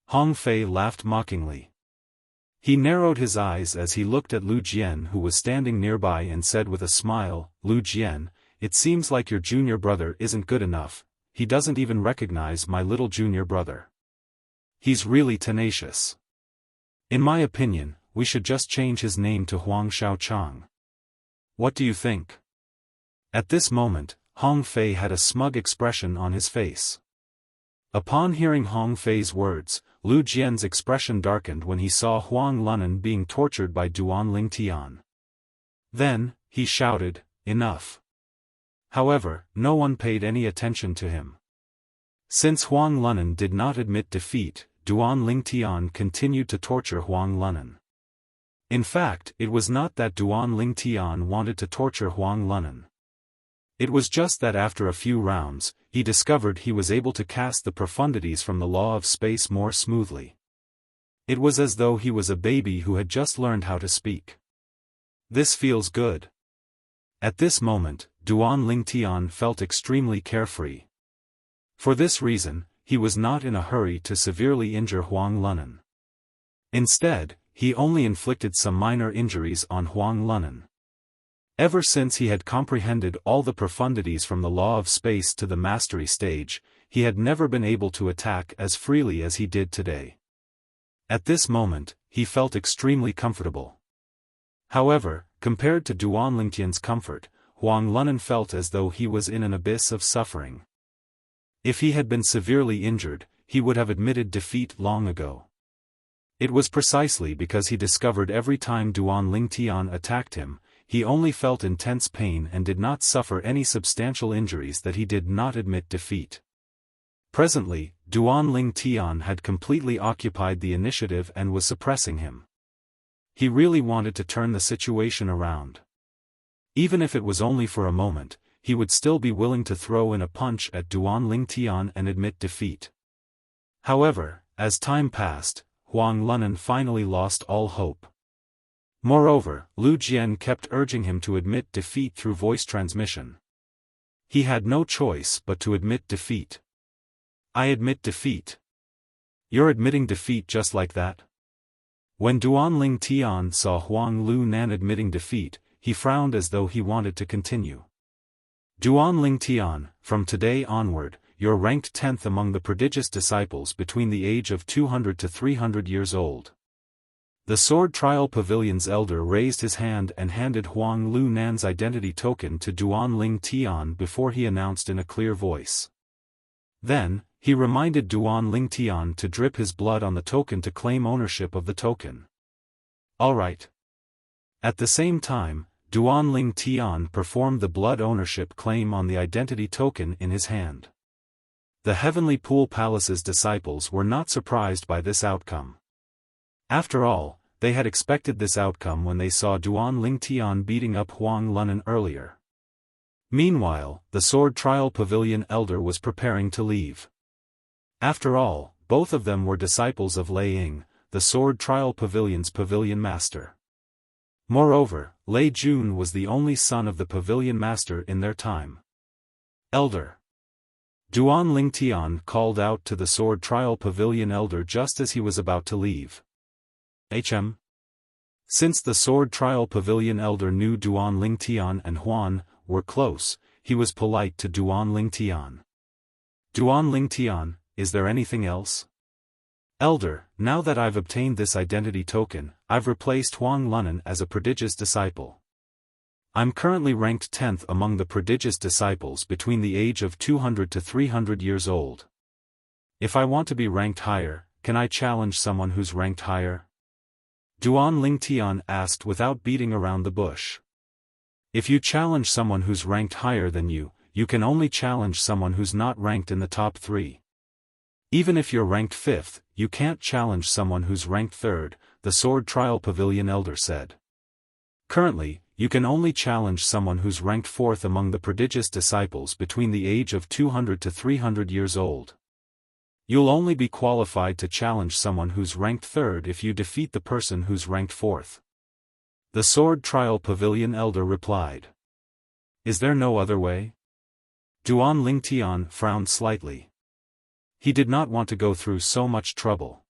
Hong Fei laughed mockingly. He narrowed his eyes as he looked at Lu Jian, who was standing nearby, and said with a smile, "Lu Jian, it seems like your junior brother isn't good enough. He doesn't even recognize my little junior brother. He's really tenacious. In my opinion, we should just change his name to Huang Shaochang. What do you think?" At this moment, Hong Fei had a smug expression on his face. Upon hearing Hong Fei's words, Lu Jian's expression darkened when he saw Huang Lunan being tortured by Duan Lingtian. Then, he shouted, "Enough." However, no one paid any attention to him. Since Huang Lunan did not admit defeat, Duan Lingtian continued to torture Huang Lunan. In fact, it was not that Duan Lingtian wanted to torture Huang Lunan. It was just that after a few rounds, he discovered he was able to cast the profundities from the law of space more smoothly. It was as though he was a baby who had just learned how to speak. This feels good. At this moment, Duan Lingtian felt extremely carefree. For this reason, he was not in a hurry to severely injure Huang Lunan. Instead, he only inflicted some minor injuries on Huang Lunan. Ever since he had comprehended all the profundities from the law of space to the mastery stage, he had never been able to attack as freely as he did today. At this moment, he felt extremely comfortable. However, compared to Duan Lingtian's comfort, Huang Lunan felt as though he was in an abyss of suffering. If he had been severely injured, he would have admitted defeat long ago. It was precisely because he discovered every time Duan Lingtian attacked him, he only felt intense pain and did not suffer any substantial injuries that he did not admit defeat. Presently, Duan Lingtian had completely occupied the initiative and was suppressing him. He really wanted to turn the situation around. Even if it was only for a moment, he would still be willing to throw in a punch at Duan Lingtian and admit defeat. However, as time passed, Huang Lunan finally lost all hope. Moreover, Lu Jian kept urging him to admit defeat through voice transmission. He had no choice but to admit defeat. I admit defeat. You're admitting defeat just like that? When Duan Lingtian saw Huang Lunan admitting defeat, he frowned as though he wanted to continue. Duan Lingtian, from today onward, you're ranked 10th among the prodigious disciples between the age of 200 to 300 years old. The Sword Trial Pavilion's elder raised his hand and handed Huang Lunan's identity token to Duan Lingtian before he announced in a clear voice. Then, he reminded Duan Lingtian to drip his blood on the token to claim ownership of the token. All right. At the same time, Duan Lingtian performed the blood ownership claim on the identity token in his hand. The Heavenly Pool Palace's disciples were not surprised by this outcome. After all, they had expected this outcome when they saw Duan Lingtian beating up Huang Lunan earlier. Meanwhile, the Sword Trial Pavilion elder was preparing to leave. After all, both of them were disciples of Lei Ying, the Sword Trial Pavilion's pavilion master. Moreover, Lei Jun was the only son of the pavilion master in their time. Elder. Duan Lingtian called out to the Sword Trial Pavilion elder just as he was about to leave. Since the Sword Trial Pavilion elder knew Duan Lingtian and Huan were close, he was polite to Duan Lingtian. Duan Lingtian, is there anything else? Elder, now that I've obtained this identity token, I've replaced Huang Lunan as a prodigious disciple. I'm currently ranked 10th among the prodigious disciples between the age of 200 to 300 years old. If I want to be ranked higher, can I challenge someone who's ranked higher? Duan Lingtian asked without beating around the bush. If you challenge someone who's ranked higher than you, you can only challenge someone who's not ranked in the top 3. Even if you're ranked 5th, you can't challenge someone who's ranked 3rd, the Sword Trial Pavilion elder said. Currently, you can only challenge someone who's ranked 4th among the prodigious disciples between the age of 200 to 300 years old. You'll only be qualified to challenge someone who's ranked 3rd if you defeat the person who's ranked 4th. The Sword Trial Pavilion elder replied. Is there no other way? Duan Lingtian frowned slightly. He did not want to go through so much trouble.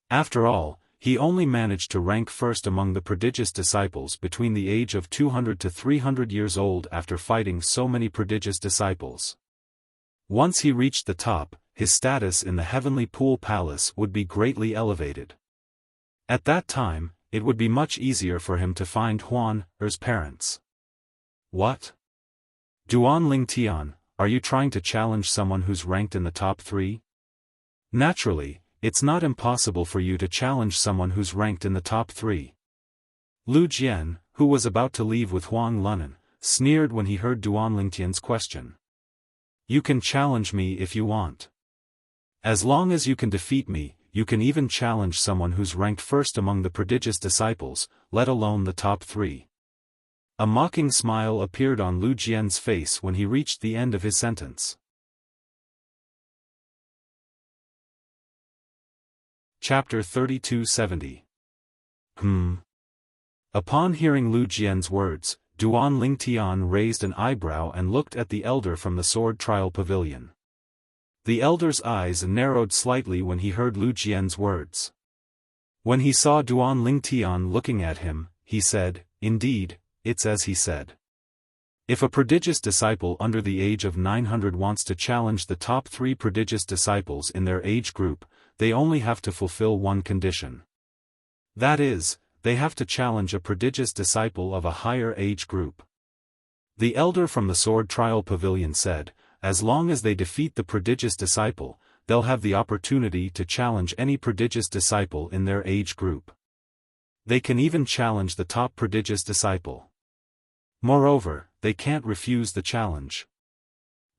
After all, he only managed to rank 1st among the prodigious disciples between the age of 200 to 300 years old after fighting so many prodigious disciples. Once he reached the top, his status in the Heavenly Pool Palace would be greatly elevated. At that time, it would be much easier for him to find Huan Er's parents. What? Duan Lingtian, are you trying to challenge someone who's ranked in the top 3? Naturally, it's not impossible for you to challenge someone who's ranked in the top 3. Lu Jian, who was about to leave with Huang Lunan, sneered when he heard Duan Lingtian's question. You can challenge me if you want. As long as you can defeat me, you can even challenge someone who's ranked 1st among the prodigious disciples, let alone the top 3. A mocking smile appeared on Lu Jian's face when he reached the end of his sentence. Chapter 3270. Upon hearing Lu Jian's words, Duan Lingtian raised an eyebrow and looked at the elder from the Sword Trial Pavilion. The elder's eyes narrowed slightly when he heard Lu Jian's words. When he saw Duan Lingtian looking at him, he said, Indeed, it's as he said. If a prodigious disciple under the age of 900 wants to challenge the top 3 prodigious disciples in their age group, they only have to fulfill one condition. That is, they have to challenge a prodigious disciple of a higher age group. The elder from the Sword Trial Pavilion said, as long as they defeat the prodigious disciple, they'll have the opportunity to challenge any prodigious disciple in their age group. They can even challenge the top prodigious disciple. Moreover, they can't refuse the challenge.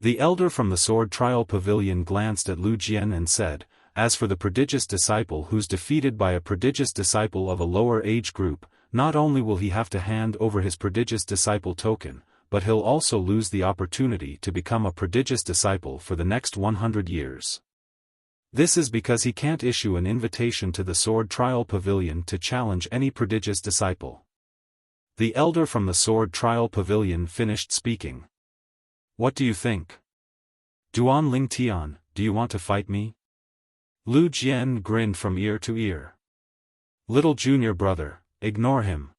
The elder from the Sword Trial Pavilion glanced at Lu Jian and said, as for the prodigious disciple who's defeated by a prodigious disciple of a lower age group, not only will he have to hand over his prodigious disciple token, but he'll also lose the opportunity to become a prodigious disciple for the next 100 years. This is because he can't issue an invitation to the Sword Trial Pavilion to challenge any prodigious disciple. The elder from the Sword Trial Pavilion finished speaking. What do you think? Duan Ling Tian, do you want to fight me? Lu Jian grinned from ear to ear. Little junior brother, ignore him.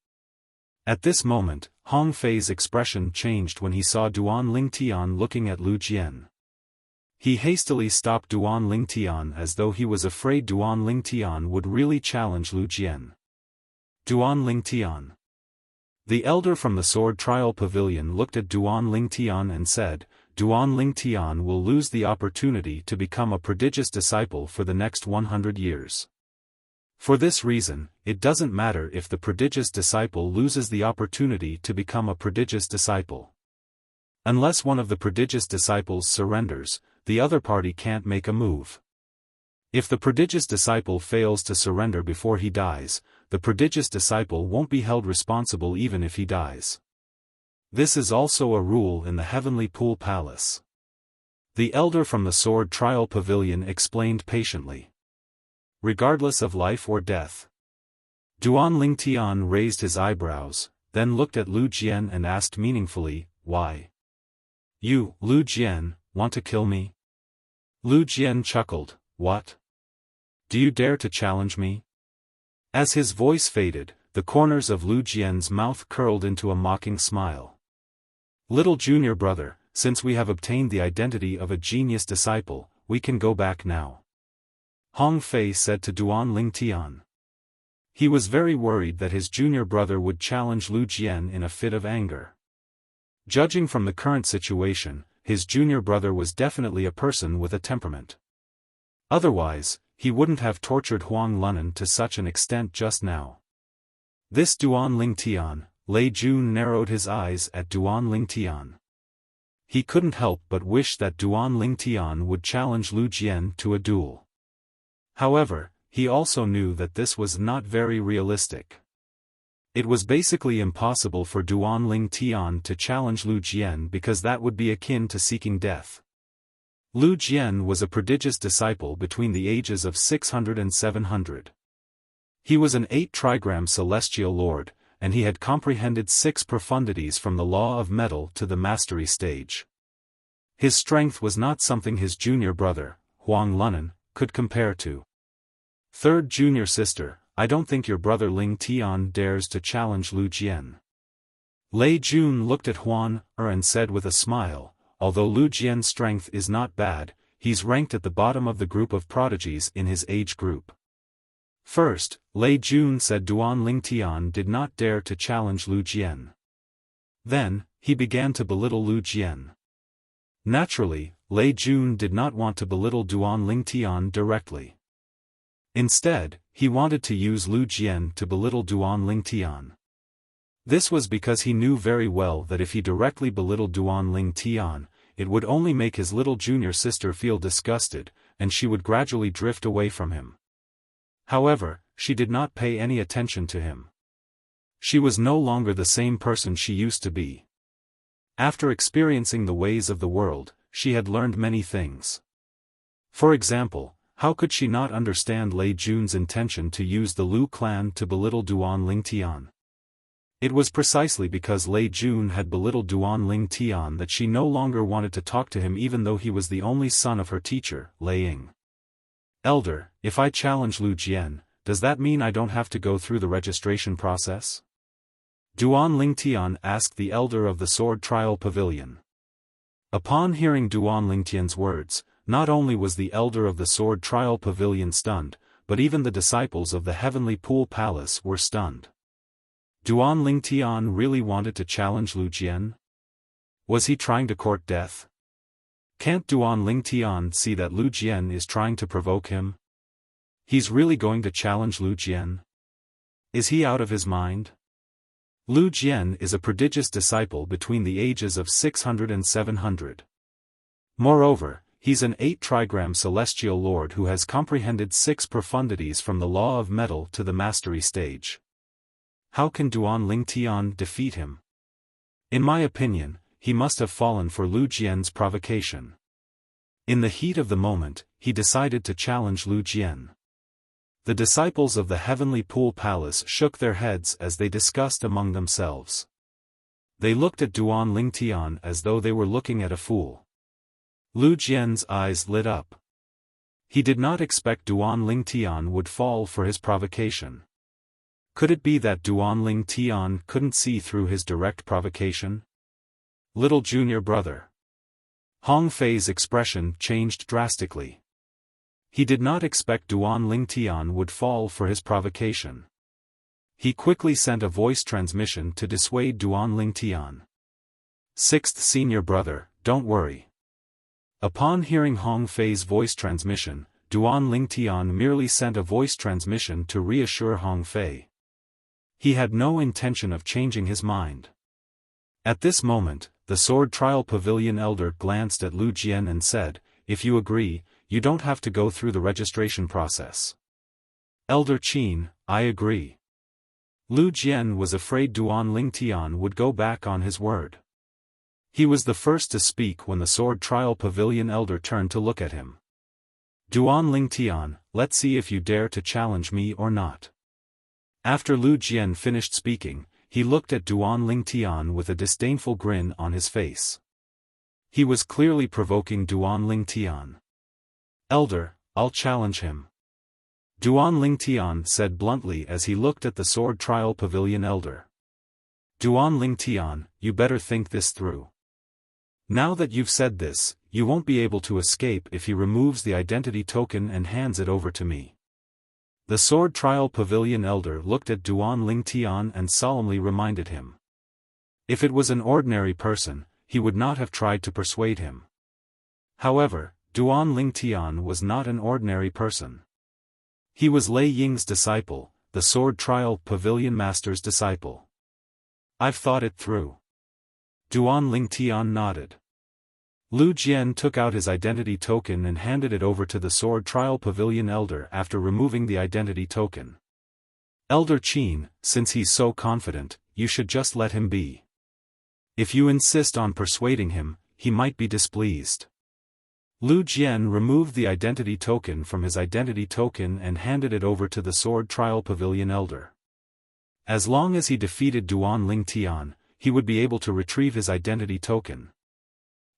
At this moment, Hong Fei's expression changed when he saw Duan Ling Tian looking at Lu Jian. He hastily stopped Duan Ling Tian as though he was afraid Duan Ling Tian would really challenge Lu Jian. Duan Ling Tian. The elder from the Sword Trial Pavilion looked at Duan Ling Tian and said, Duan Ling Tian will lose the opportunity to become a prodigious disciple for the next 100 years. For this reason, it doesn't matter if the prodigious disciple loses the opportunity to become a prodigious disciple. Unless one of the prodigious disciples surrenders, the other party can't make a move. If the prodigious disciple fails to surrender before he dies, the prodigious disciple won't be held responsible even if he dies. This is also a rule in the Heavenly Pool Palace. The elder from the Sword Trial Pavilion explained patiently. Regardless of life or death. Duan Ling Tian raised his eyebrows, then looked at Lu Jian and asked meaningfully, why? You, Lu Jian, want to kill me? Lu Jian chuckled, what? Do you dare to challenge me? As his voice faded, the corners of Lu Jian's mouth curled into a mocking smile. Little junior brother, since we have obtained the identity of a genius disciple, we can go back now. Hong Fei said to Duan Ling Tian. He was very worried that his junior brother would challenge Lu Jian in a fit of anger. Judging from the current situation, his junior brother was definitely a person with a temperament. Otherwise, he wouldn't have tortured Huang Lunan to such an extent just now. This Duan Ling Tian, Lei Jun narrowed his eyes at Duan Ling Tian. He couldn't help but wish that Duan Ling Tian would challenge Lu Jian to a duel. However, he also knew that this was not very realistic. It was basically impossible for Duan Ling Tian to challenge Lu Jian because that would be akin to seeking death. Lu Jian was a prodigious disciple between the ages of 600 and 700. He was an 8-trigram celestial lord, and he had comprehended 6 profundities from the law of metal to the mastery stage. His strength was not something his junior brother, Huang Lunan, could compare to. Third junior sister, I don't think your brother Ling Tian dares to challenge Lu Jian. Lei Jun looked at Huan and said with a smile, although Lu Jian's strength is not bad, he's ranked at the bottom of the group of prodigies in his age group. First, Lei Jun said Duan Ling Tian did not dare to challenge Lu Jian. Then, he began to belittle Lu Jian. Naturally, Lei Jun did not want to belittle Duan Ling Tian directly. Instead, he wanted to use Lu Jian to belittle Duan Ling Tian. This was because he knew very well that if he directly belittled Duan Ling Tian, it would only make his little junior sister feel disgusted, and she would gradually drift away from him. However, she did not pay any attention to him. She was no longer the same person she used to be. After experiencing the ways of the world, she had learned many things. For example, how could she not understand Lei Jun's intention to use the Lu clan to belittle Duan Ling Tian? It was precisely because Lei Jun had belittled Duan Ling Tian that she no longer wanted to talk to him even though he was the only son of her teacher, Lei Ying. Elder, if I challenge Lu Jian, does that mean I don't have to go through the registration process? Duan Ling Tian asked the elder of the Sword Trial Pavilion. Upon hearing Duan Ling Tian's words, not only was the elder of the Sword Trial Pavilion stunned, but even the disciples of the Heavenly Pool Palace were stunned. Duan Ling Tian really wanted to challenge Lu Jian? Was he trying to court death? Can't Duan Ling Tian see that Lu Jian is trying to provoke him? He's really going to challenge Lu Jian? Is he out of his mind? Lu Jian is a prodigious disciple between the ages of 600 and 700. Moreover, he's an 8-trigram celestial lord who has comprehended 6 profundities from the law of metal to the mastery stage. How can Duan Lingtian defeat him? In my opinion, he must have fallen for Lu Jian's provocation. In the heat of the moment, he decided to challenge Lu Jian. The disciples of the Heavenly Pool Palace shook their heads as they discussed among themselves. They looked at Duan Lingtian as though they were looking at a fool. Lu Jian's eyes lit up. He did not expect Duan Lingtian would fall for his provocation. Could it be that Duan Lingtian couldn't see through his direct provocation? Little junior brother. Hong Fei's expression changed drastically. He did not expect Duan Lingtian would fall for his provocation. He quickly sent a voice transmission to dissuade Duan Lingtian. Sixth senior brother, don't worry. Upon hearing Hong Fei's voice transmission, Duan Lingtian merely sent a voice transmission to reassure Hong Fei. He had no intention of changing his mind. At this moment, the Sword Trial Pavilion elder glanced at Lu Jian and said, "If you agree, you don't have to go through the registration process." Elder Qin, I agree. Lu Jian was afraid Duan Lingtian would go back on his word. He was the first to speak when the Sword Trial Pavilion elder turned to look at him. Duan Lingtian, let's see if you dare to challenge me or not. After Lu Jian finished speaking, he looked at Duan Lingtian with a disdainful grin on his face. He was clearly provoking Duan Lingtian. Elder, I'll challenge him. Duan Lingtian said bluntly as he looked at the Sword Trial Pavilion elder. Duan Lingtian, you better think this through. Now that you've said this, you won't be able to escape if he removes the identity token and hands it over to me. The Sword Trial Pavilion elder looked at Duan Lingtian and solemnly reminded him. If it was an ordinary person, he would not have tried to persuade him. However, Duan Lingtian was not an ordinary person. He was Lei Ying's disciple, the Sword Trial Pavilion Master's disciple. I've thought it through. Duan Lingtian nodded. Lu Jian took out his identity token and handed it over to the Sword Trial Pavilion elder after removing the identity token. Elder Qin, since he's so confident, you should just let him be. If you insist on persuading him, he might be displeased. Lu Jian removed the identity token from his identity token and handed it over to the Sword Trial Pavilion elder. As long as he defeated Duan Lingtian, he would be able to retrieve his identity token.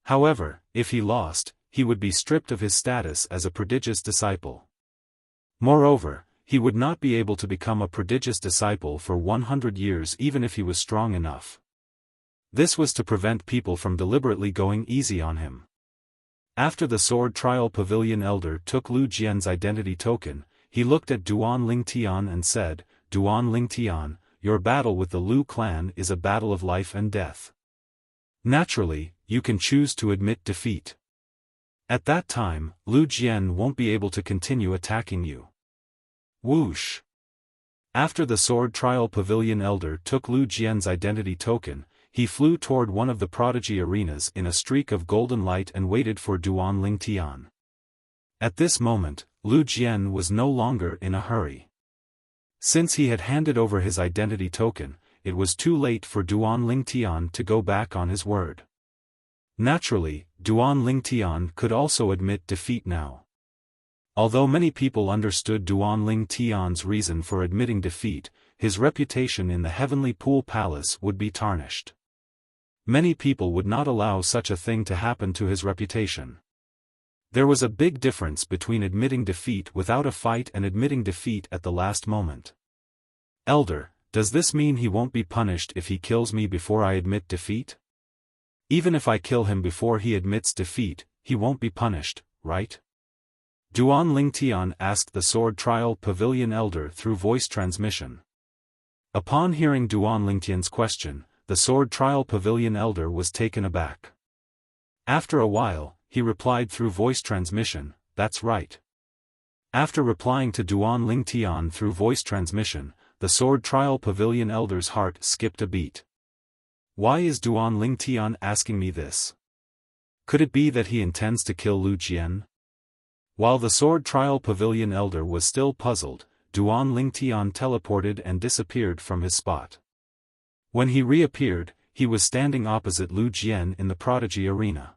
However, if he lost, he would be stripped of his status as a prodigious disciple. Moreover, he would not be able to become a prodigious disciple for 100 years even if he was strong enough. This was to prevent people from deliberately going easy on him. After the Sword Trial Pavilion elder took Lu Jian's identity token, he looked at Duan Lingtian and said, Duan Lingtian, your battle with the Lu clan is a battle of life and death. Naturally, you can choose to admit defeat. At that time, Lu Jian won't be able to continue attacking you. Whoosh! After the Sword Trial Pavilion elder took Lu Jian's identity token, he flew toward one of the prodigy arenas in a streak of golden light and waited for Duan Lingtian. At this moment, Lu Jian was no longer in a hurry. Since he had handed over his identity token, it was too late for Duan Lingtian to go back on his word. Naturally, Duan Lingtian could also admit defeat now. Although many people understood Duan Lingtian's reason for admitting defeat, his reputation in the Heavenly Pool Palace would be tarnished. Many people would not allow such a thing to happen to his reputation. There was a big difference between admitting defeat without a fight and admitting defeat at the last moment. Elder, does this mean he won't be punished if he kills me before I admit defeat? Even if I kill him before he admits defeat, he won't be punished, right? Duan Lingtian asked the Sword Trial Pavilion elder through voice transmission. Upon hearing Duan Lingtian's question, the Sword Trial Pavilion elder was taken aback. After a while, he replied through voice transmission, that's right. After replying to Duan Lingtian through voice transmission, the Sword Trial Pavilion elder's heart skipped a beat. Why is Duan Lingtian asking me this? Could it be that he intends to kill Lu Jian? While the Sword Trial Pavilion elder was still puzzled, Duan Lingtian teleported and disappeared from his spot. When he reappeared, he was standing opposite Lu Jian in the prodigy arena.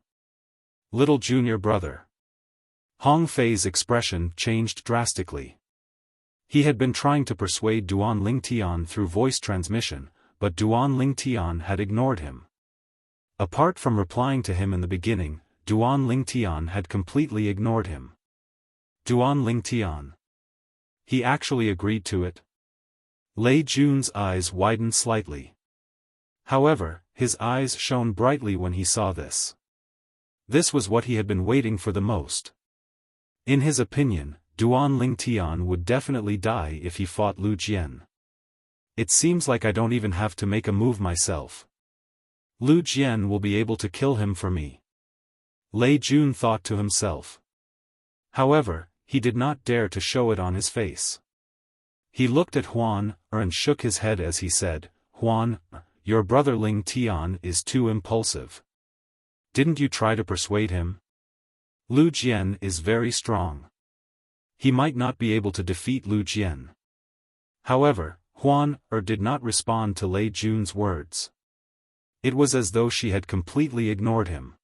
Little junior brother. Hong Fei's expression changed drastically. He had been trying to persuade Duan Lingtian through voice transmission, but Duan Lingtian had ignored him. Apart from replying to him in the beginning, Duan Lingtian had completely ignored him. Duan Lingtian. He actually agreed to it? Lei Jun's eyes widened slightly. However, his eyes shone brightly when he saw this. This was what he had been waiting for the most. In his opinion, Duan Lingtian would definitely die if he fought Lu Jian. It seems like I don't even have to make a move myself. Lu Jian will be able to kill him for me. Lei Jun thought to himself. However, he did not dare to show it on his face. He looked at Huan and shook his head as he said, "Huan, your brother Ling Tian is too impulsive. Didn't you try to persuade him? Lu Jian is very strong. He might not be able to defeat Lu Jian." However, Huan did not respond to Lei Jun's words. It was as though she had completely ignored him.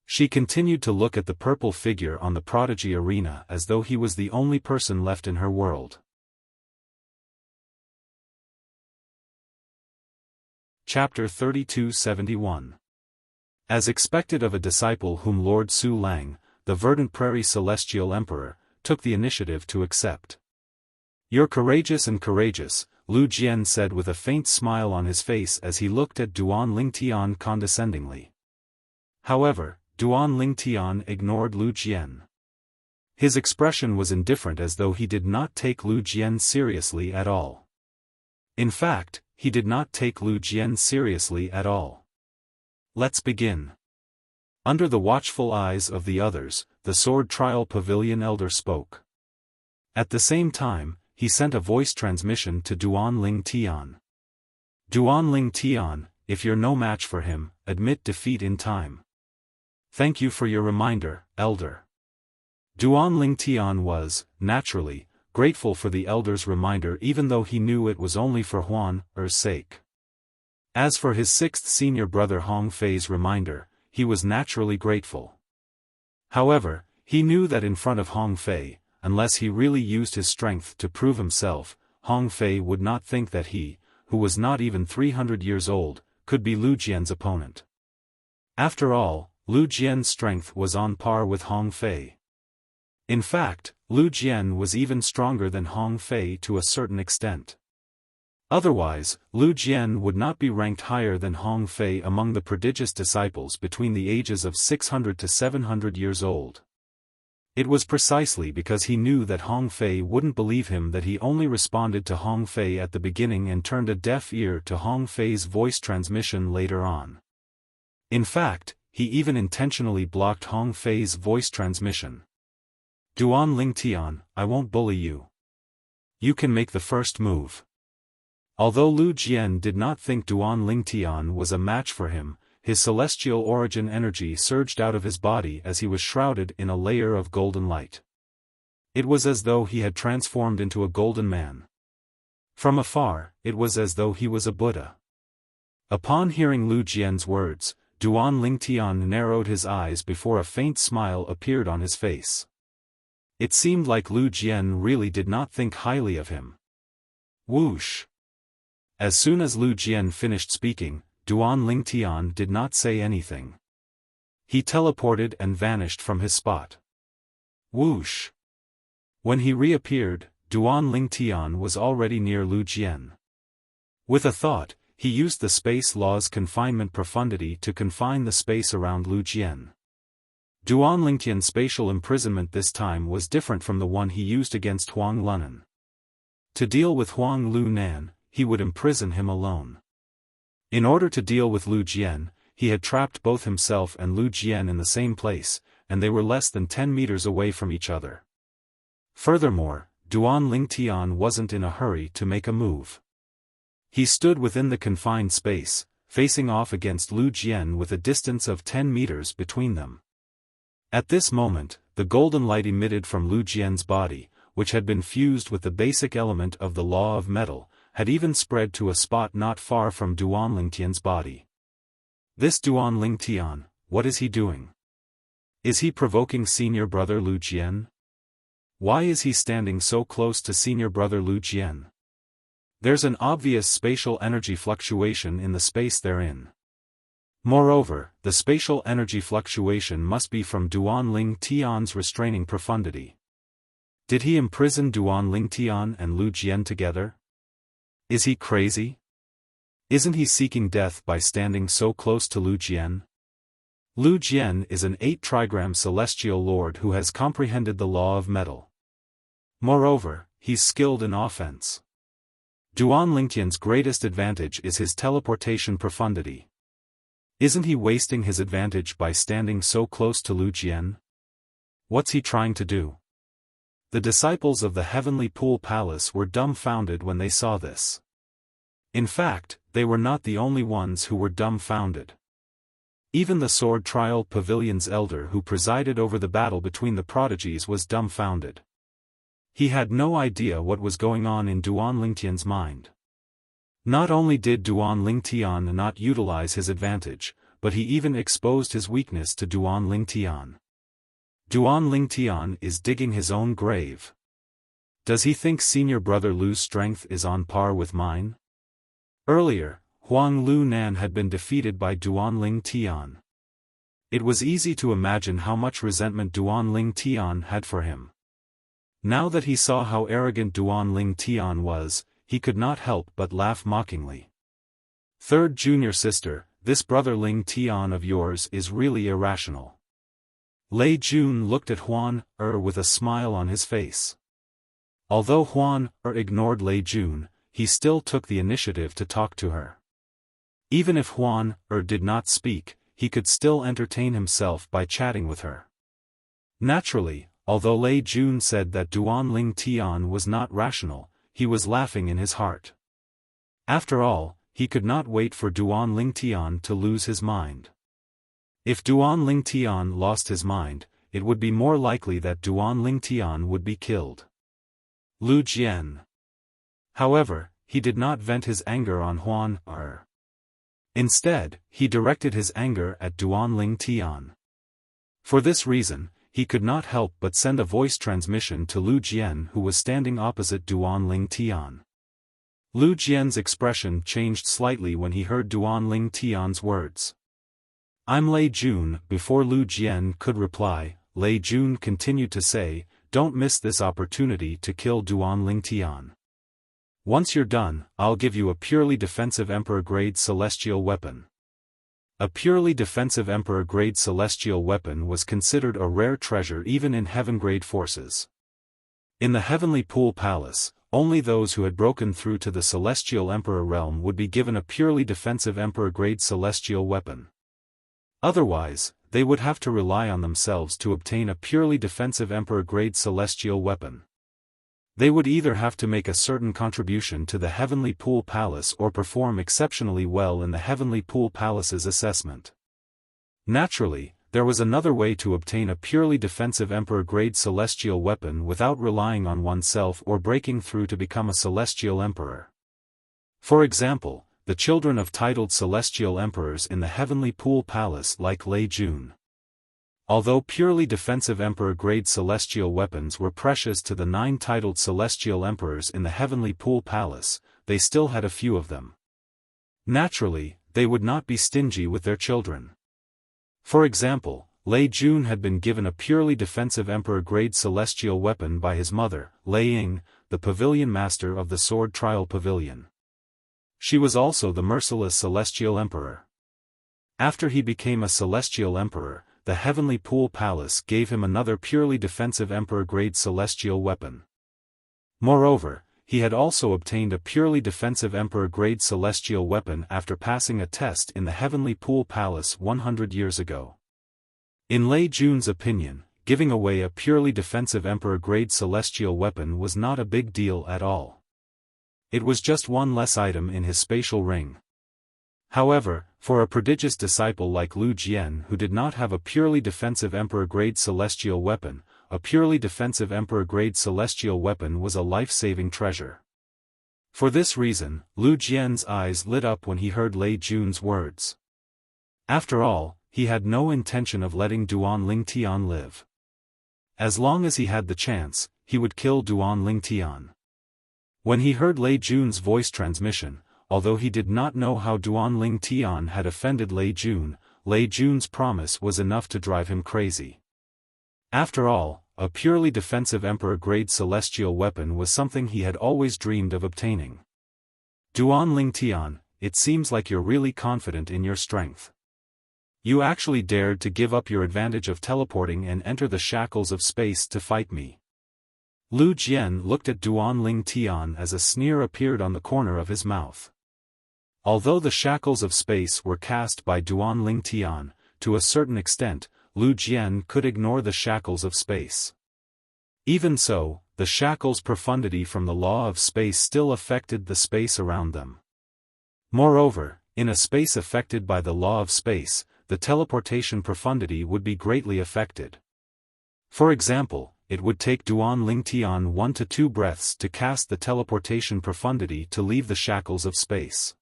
She continued to look at the purple figure on the prodigy arena as though he was the only person left in her world. Chapter 3271. As expected of a disciple whom Lord Su Lang, the Verdant Prairie Celestial Emperor, took the initiative to accept. "You're courageous and courageous," Lu Jian said with a faint smile on his face as he looked at Duan Lingtian condescendingly. However, Duan Lingtian ignored Lu Jian. His expression was indifferent as though he did not take Lu Jian seriously at all. In fact, he did not take Lu Jian seriously at all. "Let's begin." Under the watchful eyes of the others, the Sword Trial Pavilion elder spoke. At the same time, he sent a voice transmission to Duan Lingtian. "Duan Lingtian, if you're no match for him, admit defeat in time." "Thank you for your reminder, elder." Duan Lingtian was, naturally, grateful for the elder's reminder even though he knew it was only for Huan's sake. As for his sixth senior brother Hong Fei's reminder, he was naturally grateful. However, he knew that in front of Hong Fei, unless he really used his strength to prove himself, Hong Fei would not think that he, who was not even 300 years old, could be Lu Jian's opponent. After all, Lu Jian's strength was on par with Hong Fei. In fact, Lu Jian was even stronger than Hong Fei to a certain extent. Otherwise, Lu Jian would not be ranked higher than Hong Fei among the prodigious disciples between the ages of 600 to 700 years old. It was precisely because he knew that Hong Fei wouldn't believe him that he only responded to Hong Fei at the beginning and turned a deaf ear to Hong Fei's voice transmission later on. In fact, he even intentionally blocked Hong Fei's voice transmission. "Duan Lingtian, I won't bully you. You can make the first move." Although Lu Jian did not think Duan Lingtian was a match for him, his celestial origin energy surged out of his body as he was shrouded in a layer of golden light. It was as though he had transformed into a golden man. From afar, it was as though he was a Buddha. Upon hearing Lu Jian's words, Duan Lingtian narrowed his eyes before a faint smile appeared on his face. It seemed like Lu Jian really did not think highly of him. Whoosh! As soon as Lu Jian finished speaking, Duan Lingtian did not say anything. He teleported and vanished from his spot. Whoosh! When he reappeared, Duan Lingtian was already near Lu Jian. With a thought, he used the space law's confinement profundity to confine the space around Lu Jian. Duan Lingtian's spatial imprisonment this time was different from the one he used against Huang Lunan. To deal with Huang Lunan, he would imprison him alone. In order to deal with Lu Jian, he had trapped both himself and Lu Jian in the same place, and they were less than 10 meters away from each other. Furthermore, Duan Lingtian wasn't in a hurry to make a move. He stood within the confined space, facing off against Lu Jian with a distance of 10 meters between them. At this moment, the golden light emitted from Lu Jian's body, which had been fused with the basic element of the law of metal, had even spread to a spot not far from Duan Lingtian's body. This Duan Lingtian, what is he doing? Is he provoking senior brother Lu Jian? Why is he standing so close to senior brother Lu Jian? There's an obvious spatial energy fluctuation in the space they're in. Moreover, the spatial energy fluctuation must be from Duan Lingtian's restraining profundity. Did he imprison Duan Lingtian and Lu Jian together? Is he crazy? Isn't he seeking death by standing so close to Lu Jian? Lu Jian is an 8-trigram celestial lord who has comprehended the law of metal. Moreover, he's skilled in offense. Duan Lingtian's greatest advantage is his teleportation profundity. Isn't he wasting his advantage by standing so close to Lu Jian? What's he trying to do? The disciples of the Heavenly Pool Palace were dumbfounded when they saw this. In fact, they were not the only ones who were dumbfounded. Even the Sword Trial Pavilion's elder who presided over the battle between the prodigies was dumbfounded. He had no idea what was going on in Duan Lingtian's mind. Not only did Duan Lingtian not utilize his advantage, but he even exposed his weakness to Duan Lingtian. Duan Lingtian is digging his own grave. Does he think senior brother Lu's strength is on par with mine? Earlier, Huang Lu Nan had been defeated by Duan Lingtian. It was easy to imagine how much resentment Duan Lingtian had for him. Now that he saw how arrogant Duan Lingtian was, he could not help but laugh mockingly. Third junior sister, this brother Lingtian of yours is really irrational. Lei Jun looked at Huan with a smile on his face. Although Huan ignored Lei Jun, he still took the initiative to talk to her. Even if Huan did not speak, he could still entertain himself by chatting with her. Naturally, although Lei Jun said that Duan Lingtian was not rational, he was laughing in his heart. After all, he could not wait for Duan Lingtian to lose his mind. If Duan Lingtian lost his mind, it would be more likely that Duan Lingtian would be killed. Lu Jian. However, he did not vent his anger on Huan Instead, he directed his anger at Duan Lingtian. For this reason, he could not help but send a voice transmission to Lu Jian who was standing opposite Duan Lingtian. Lu Jian's expression changed slightly when he heard Duan Lingtian's words. I'm Lei Jun. Before Lu Jian could reply, Lei Jun continued to say, don't miss this opportunity to kill Duan Lingtian. Once you're done, I'll give you a purely defensive Emperor-grade celestial weapon. A purely defensive Emperor-grade celestial weapon was considered a rare treasure even in heaven-grade forces. In the Heavenly Pool Palace, only those who had broken through to the Celestial Emperor realm would be given a purely defensive Emperor-grade celestial weapon. Otherwise, they would have to rely on themselves to obtain a purely defensive Emperor-grade celestial weapon. They would either have to make a certain contribution to the Heavenly Pool Palace or perform exceptionally well in the Heavenly Pool Palace's assessment. Naturally, there was another way to obtain a purely defensive Emperor-grade celestial weapon without relying on oneself or breaking through to become a celestial emperor. For example, the children of titled celestial emperors in the Heavenly Pool Palace like Lei Jun. Although purely defensive Emperor-grade celestial weapons were precious to the 9 titled celestial emperors in the Heavenly Pool Palace, they still had a few of them. Naturally, they would not be stingy with their children. For example, Lei Jun had been given a purely defensive Emperor-grade celestial weapon by his mother, Lei Ying, the pavilion master of the Sword Trial Pavilion. She was also the merciless celestial emperor. After he became a celestial emperor, the Heavenly Pool Palace gave him another purely defensive Emperor-grade celestial weapon. Moreover, he had also obtained a purely defensive Emperor-grade celestial weapon after passing a test in the Heavenly Pool Palace 100 years ago. In Lei Jun's opinion, giving away a purely defensive Emperor-grade celestial weapon was not a big deal at all. It was just one less item in his spatial ring. However, for a prodigious disciple like Lu Jian who did not have a purely defensive Emperor-grade celestial weapon, a purely defensive emperor-grade celestial weapon was a life-saving treasure. For this reason, Lu Jian's eyes lit up when he heard Lei Jun's words. After all, he had no intention of letting Duan Lingtian live. As long as he had the chance, he would kill Duan Lingtian. When he heard Lei Jun's voice transmission, although he did not know how Duan Lingtian had offended Lei Jun's promise was enough to drive him crazy. After all, a purely defensive emperor-grade celestial weapon was something he had always dreamed of obtaining. Duan Lingtian, it seems like you're really confident in your strength. You actually dared to give up your advantage of teleporting and enter the shackles of space to fight me. Lu Jian looked at Duan Lingtian as a sneer appeared on the corner of his mouth. Although the shackles of space were cast by Duan Lingtian, to a certain extent, Lu Jian could ignore the shackles of space. Even so, the shackles' profundity from the law of space still affected the space around them. Moreover, in a space affected by the law of space, the teleportation profundity would be greatly affected. For example, it would take Duan Lingtian 1 to 2 breaths to cast the teleportation profundity to leave the shackles of space.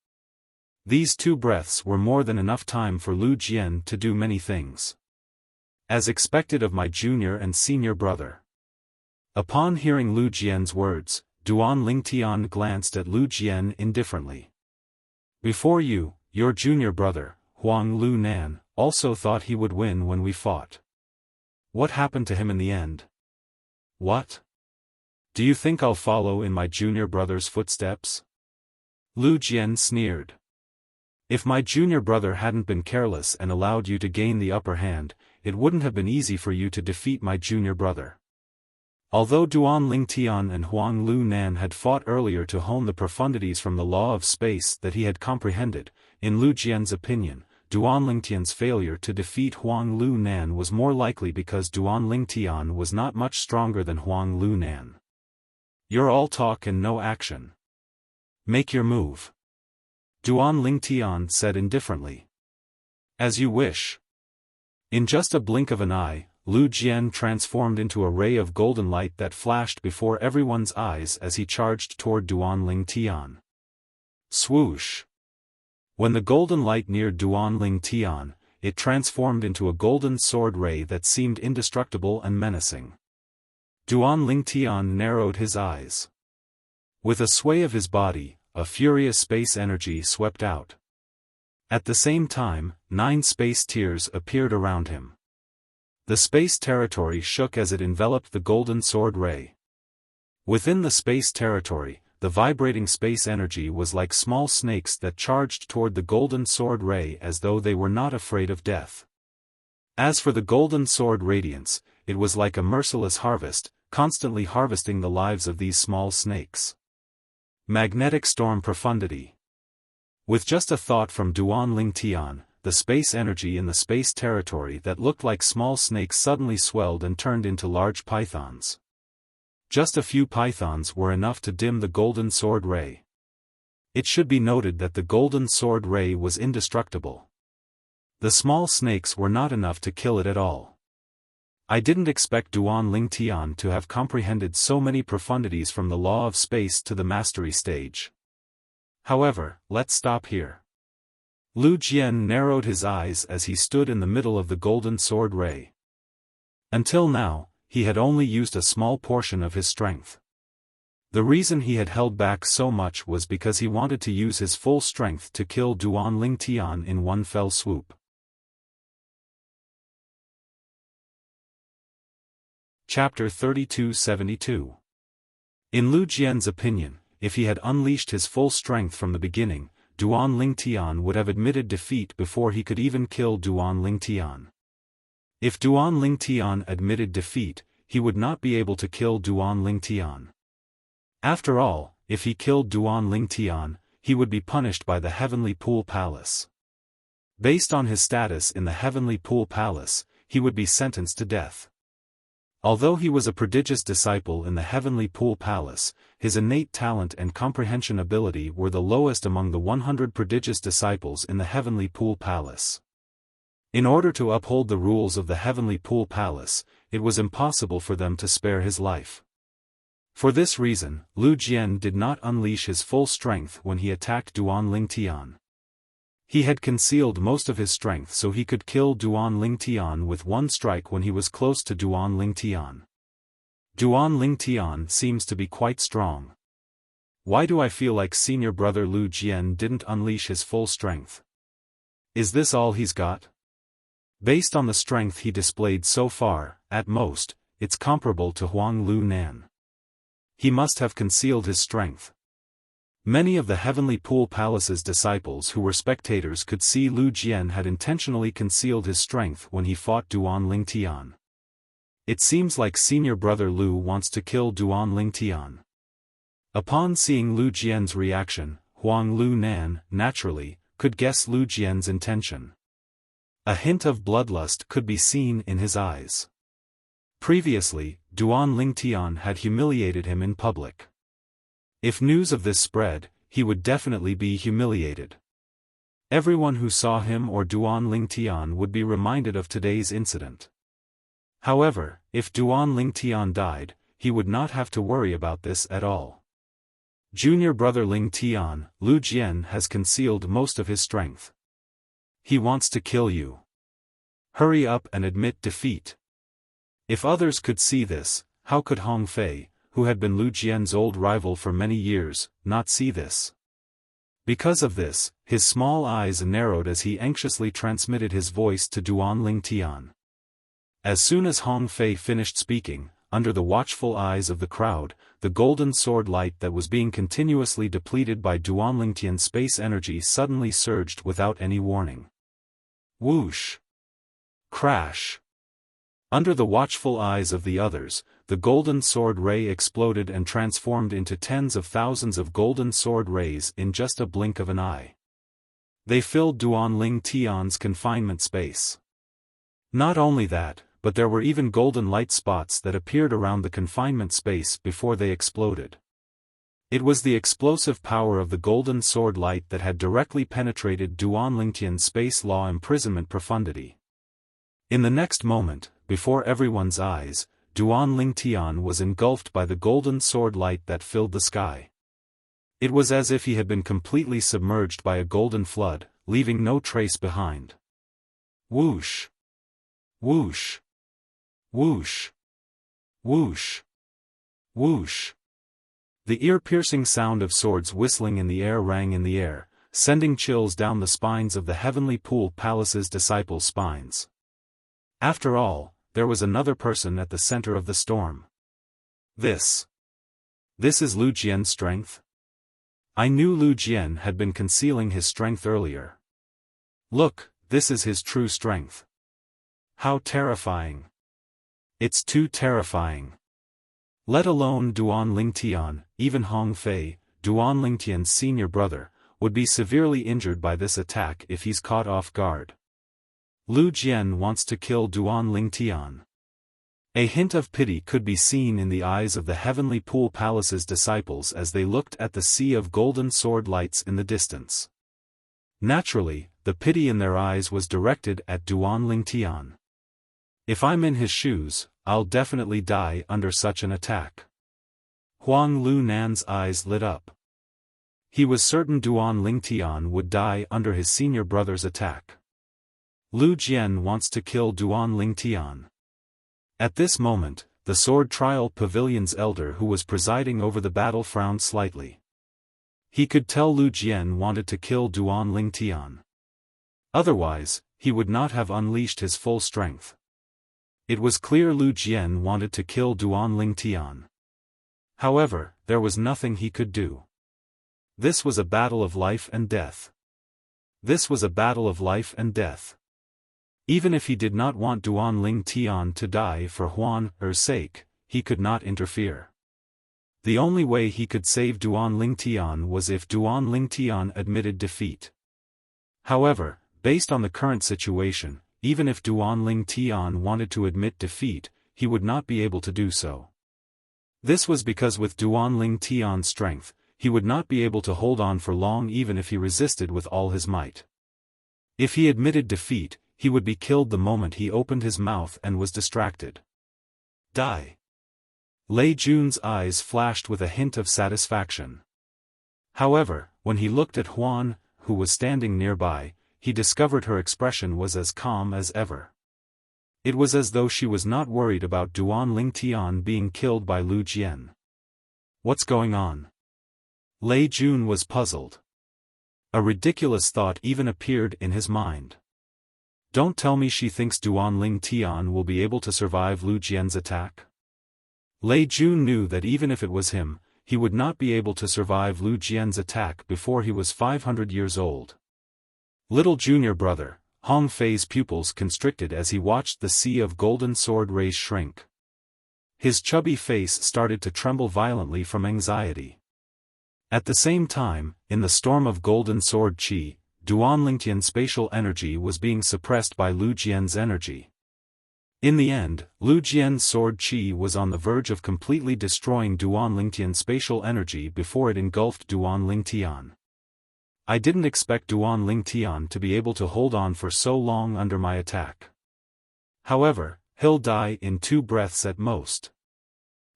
These 2 breaths were more than enough time for Lu Jian to do many things. As expected of my junior and senior brother. Upon hearing Lu Jian's words, Duan Lingtian glanced at Lu Jian indifferently. Before you, your junior brother, Huang Lu Nan, also thought he would win when we fought. What happened to him in the end? What? Do you think I'll follow in my junior brother's footsteps? Lu Jian sneered. If my junior brother hadn't been careless and allowed you to gain the upper hand, it wouldn't have been easy for you to defeat my junior brother. Although Duan Lingtian and Huang Lu Nan had fought earlier to hone the profundities from the law of space that he had comprehended, in Lu Jian's opinion, Duan Lingtian's failure to defeat Huang Lu Nan was more likely because Duan Lingtian was not much stronger than Huang Lu Nan. You're all talk and no action. Make your move. Duan Lingtian said indifferently. As you wish. In just a blink of an eye, Lu Jian transformed into a ray of golden light that flashed before everyone's eyes as he charged toward Duan Lingtian. Swoosh! When the golden light neared Duan Lingtian, it transformed into a golden sword ray that seemed indestructible and menacing. Duan Lingtian narrowed his eyes. With a sway of his body, a furious space energy swept out. At the same time, 9 space tiers appeared around him. The space territory shook as it enveloped the golden sword ray. Within the space territory, the vibrating space energy was like small snakes that charged toward the golden sword ray as though they were not afraid of death. As for the golden sword radiance, it was like a merciless harvest, constantly harvesting the lives of these small snakes. Magnetic storm profundity. With just a thought from Duan Lingtian, the space energy in the space territory that looked like small snakes suddenly swelled and turned into large pythons. Just a few pythons were enough to dim the golden sword ray. It should be noted that the golden sword ray was indestructible. The small snakes were not enough to kill it at all. I didn't expect Duan Lingtian to have comprehended so many profundities from the law of space to the mastery stage. However, let's stop here. Lu Jian narrowed his eyes as he stood in the middle of the golden sword ray. Until now, he had only used a small portion of his strength. The reason he had held back so much was because he wanted to use his full strength to kill Duan Lingtian in one fell swoop. Chapter 3272. In Lu Jian's opinion, if he had unleashed his full strength from the beginning, Duan Lingtian would have admitted defeat before he could even kill Duan Lingtian. If Duan Lingtian admitted defeat, he would not be able to kill Duan Lingtian. After all, if he killed Duan Lingtian, he would be punished by the Heavenly Pool Palace. Based on his status in the Heavenly Pool Palace, he would be sentenced to death. Although he was a prodigious disciple in the Heavenly Pool Palace, his innate talent and comprehension ability were the lowest among the 100 prodigious disciples in the Heavenly Pool Palace. In order to uphold the rules of the Heavenly Pool Palace, it was impossible for them to spare his life. For this reason, Lu Jian did not unleash his full strength when he attacked Duan Lingtian. He had concealed most of his strength so he could kill Duan Lingtian with one strike when he was close to Duan Lingtian. Duan Lingtian seems to be quite strong. Why do I feel like senior brother Lu Jian didn't unleash his full strength? Is this all he's got? Based on the strength he displayed so far, at most, it's comparable to Huang Lu Nan. He must have concealed his strength. Many of the Heavenly Pool Palace's disciples who were spectators could see Lu Jian had intentionally concealed his strength when he fought Duan Lingtian. It seems like senior brother Lu wants to kill Duan Lingtian. Upon seeing Lu Jian's reaction, Huang Lu Nan, naturally, could guess Lu Jian's intention. A hint of bloodlust could be seen in his eyes. Previously, Duan Lingtian had humiliated him in public. If news of this spread, he would definitely be humiliated. Everyone who saw him or Duan Lingtian would be reminded of today's incident. However, if Duan Lingtian died, he would not have to worry about this at all. Junior brother Lingtian, Lu Jian has concealed most of his strength. He wants to kill you. Hurry up and admit defeat. If others could see this, how could Hong Fei, who had been Lu Jian's old rival for many years, not see this? Because of this, his small eyes narrowed as he anxiously transmitted his voice to Duan Lingtian. As soon as Hong Fei finished speaking, under the watchful eyes of the crowd, the golden sword light that was being continuously depleted by Duan Lingtian's space energy suddenly surged without any warning. Whoosh! Crash! Under the watchful eyes of the others, the golden sword ray exploded and transformed into tens of thousands of golden sword rays in just a blink of an eye. They filled Duan Lingtian's confinement space. Not only that, but there were even golden light spots that appeared around the confinement space before they exploded. It was the explosive power of the golden sword light that had directly penetrated Duan Lingtian's space law imprisonment profundity. In the next moment, before everyone's eyes, Duan Lingtian was engulfed by the golden sword light that filled the sky. It was as if he had been completely submerged by a golden flood, leaving no trace behind. Whoosh! Whoosh! Whoosh! Whoosh! Whoosh! The ear-piercing sound of swords whistling in the air rang in the air, sending chills down the spines of the Heavenly Pool Palace's disciples' spines. After all, there was another person at the center of the storm. This is Lu Jian's strength? I knew Lu Jian had been concealing his strength earlier. Look, this is his true strength. How terrifying. It's too terrifying. Let alone Duan Lingtian, even Hong Fei, Duan Lingtian's senior brother, would be severely injured by this attack if he's caught off guard. Lu Jian wants to kill Duan Lingtian. A hint of pity could be seen in the eyes of the Heavenly Pool Palace's disciples as they looked at the sea of golden sword lights in the distance. Naturally, the pity in their eyes was directed at Duan Lingtian. If I'm in his shoes, I'll definitely die under such an attack. Huang Lu Nan's eyes lit up. He was certain Duan Lingtian would die under his senior brother's attack. Lu Jian wants to kill Duan Lingtian. At this moment, the Sword Trial Pavilion's elder who was presiding over the battle frowned slightly. He could tell Lu Jian wanted to kill Duan Lingtian. Otherwise, he would not have unleashed his full strength. It was clear Lu Jian wanted to kill Duan Lingtian. However, there was nothing he could do. This was a battle of life and death. This was a battle of life and death. Even if he did not want Duan Lingtian to die for Huan Er's sake, he could not interfere. The only way he could save Duan Lingtian was if Duan Lingtian admitted defeat. However, based on the current situation, even if Duan Lingtian wanted to admit defeat, he would not be able to do so. This was because with Duan Lingtian's strength, he would not be able to hold on for long even if he resisted with all his might. If he admitted defeat, he would be killed the moment he opened his mouth and was distracted. Die. Lei Jun's eyes flashed with a hint of satisfaction. However, when he looked at Huan, who was standing nearby, he discovered her expression was as calm as ever. It was as though she was not worried about Duan Lingtian being killed by Lu Jian. What's going on? Lei Jun was puzzled. A ridiculous thought even appeared in his mind. Don't tell me she thinks Duan Lingtian will be able to survive Lu Jian's attack? Lei Jun knew that even if it was him, he would not be able to survive Lu Jian's attack before he was 500 years old. Little junior brother, Hong Fei's pupils constricted as he watched the sea of golden sword rays shrink. His chubby face started to tremble violently from anxiety. At the same time, in the storm of golden sword qi, Duan Lingtian's spatial energy was being suppressed by Lu Jian's energy. In the end, Lu Jian's sword qi was on the verge of completely destroying Duan Lingtian's spatial energy before it engulfed Duan Lingtian. I didn't expect Duan Lingtian to be able to hold on for so long under my attack. However, he'll die in 2 breaths at most.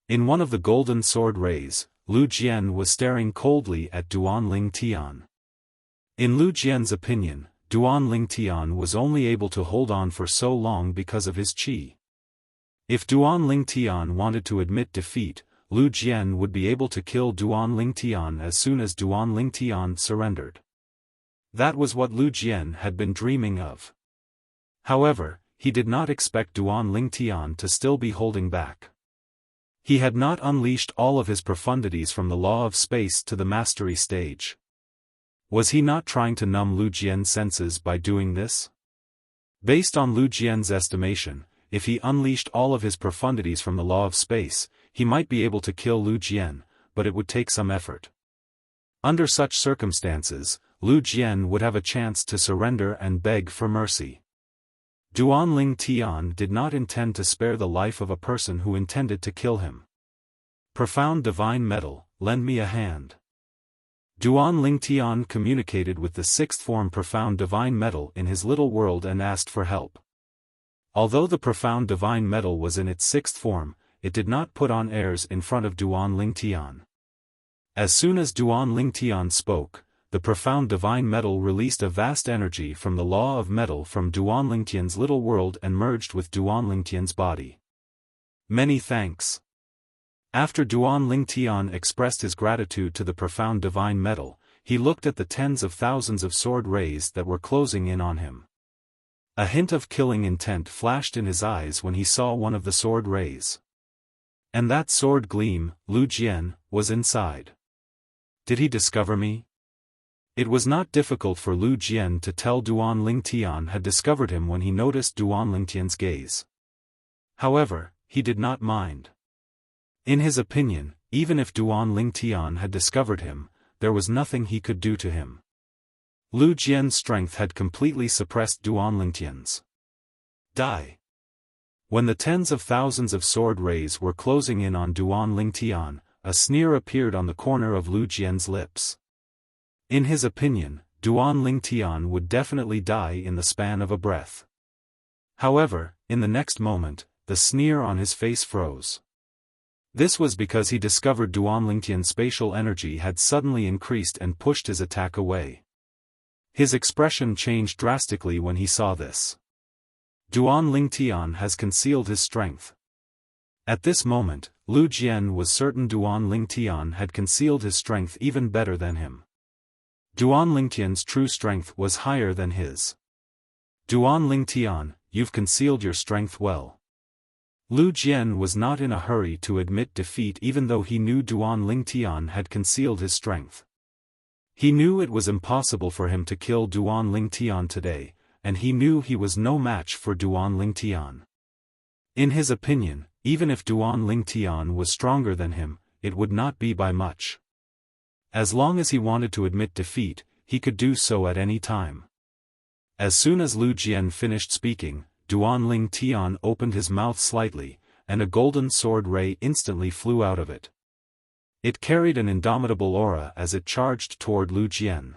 In one of the golden sword rays, Lu Jian was staring coldly at Duan Lingtian. In Lu Jian's opinion, Duan Lingtian was only able to hold on for so long because of his qi. If Duan Lingtian wanted to admit defeat, Lu Jian would be able to kill Duan Lingtian as soon as Duan Lingtian surrendered. That was what Lu Jian had been dreaming of. However, he did not expect Duan Lingtian to still be holding back. He had not unleashed all of his profundities from the law of space to the mastery stage. Was he not trying to numb Lu Jian's senses by doing this? Based on Lu Jian's estimation, if he unleashed all of his profundities from the law of space, he might be able to kill Lu Jian, but it would take some effort. Under such circumstances, Lu Jian would have a chance to surrender and beg for mercy. Duan Lingtian did not intend to spare the life of a person who intended to kill him. Profound divine metal, lend me a hand. Duan Lingtian communicated with the 6th form profound divine metal in his little world and asked for help. Although the profound divine metal was in its 6th form, it did not put on airs in front of Duan Lingtian. As soon as Duan Lingtian spoke, the profound divine metal released a vast energy from the law of metal from Duan Lingtian's little world and merged with Duan Lingtian's body. Many thanks. After Duan Lingtian expressed his gratitude to the profound divine metal, he looked at the tens of thousands of sword rays that were closing in on him. A hint of killing intent flashed in his eyes when he saw one of the sword rays. And that sword gleam, Lu Jian, was inside. Did he discover me? It was not difficult for Lu Jian to tell Duan Lingtian had discovered him when he noticed Duan Lingtian's gaze. However, he did not mind. In his opinion, even if Duan Lingtian had discovered him, there was nothing he could do to him. Lu Jian's strength had completely suppressed Duan Lingtian's. Die. When the tens of thousands of sword rays were closing in on Duan Lingtian, a sneer appeared on the corner of Lu Jian's lips. In his opinion, Duan Lingtian would definitely die in the span of a breath. However, in the next moment, the sneer on his face froze. This was because he discovered Duan Lingtian's spatial energy had suddenly increased and pushed his attack away. His expression changed drastically when he saw this. Duan Lingtian has concealed his strength. At this moment, Lu Jian was certain Duan Lingtian had concealed his strength even better than him. Duan Lingtian's true strength was higher than his. Duan Lingtian, you've concealed your strength well. Lu Jian was not in a hurry to admit defeat even though he knew Duan Lingtian had concealed his strength. He knew it was impossible for him to kill Duan Lingtian today, and he knew he was no match for Duan Lingtian. In his opinion, even if Duan Lingtian was stronger than him, it would not be by much. As long as he wanted to admit defeat, he could do so at any time. As soon as Lu Jian finished speaking, Duan Lingtian opened his mouth slightly, and a golden sword ray instantly flew out of it. It carried an indomitable aura as it charged toward Lu Jian.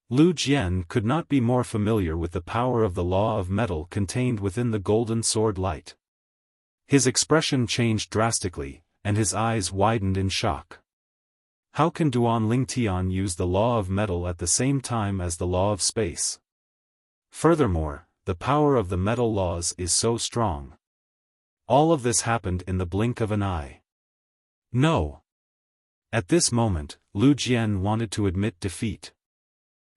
Lu Jian could not be more familiar with the power of the law of metal contained within the golden sword light. His expression changed drastically, and his eyes widened in shock. How can Duan Lingtian use the law of metal at the same time as the law of space? Furthermore, the power of the metal laws is so strong. All of this happened in the blink of an eye. No. At this moment, Lu Jian wanted to admit defeat.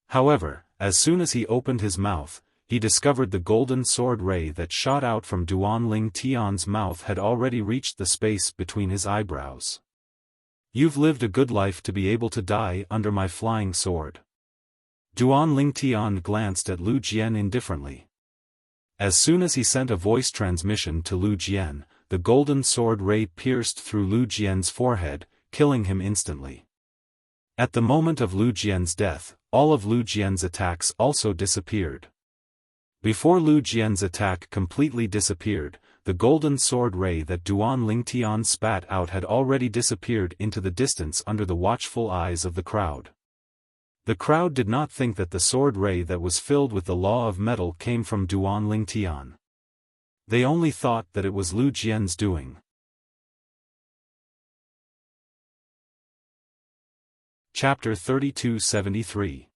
However, as soon as he opened his mouth, he discovered the golden sword ray that shot out from Duan Lingtian's mouth had already reached the space between his eyebrows. You've lived a good life to be able to die under my flying sword. Duan Lingtian glanced at Lu Jian indifferently. As soon as he sent a voice transmission to Lu Jian, the golden sword ray pierced through Lu Jian's forehead, killing him instantly. At the moment of Lu Jian's death, all of Lu Jian's attacks also disappeared. Before Lu Jian's attack completely disappeared, the golden sword ray that Duan Lingtian spat out had already disappeared into the distance under the watchful eyes of the crowd. The crowd did not think that the sword ray that was filled with the law of metal came from Duan Lingtian. They only thought that it was Lu Jian's doing. Chapter 3273.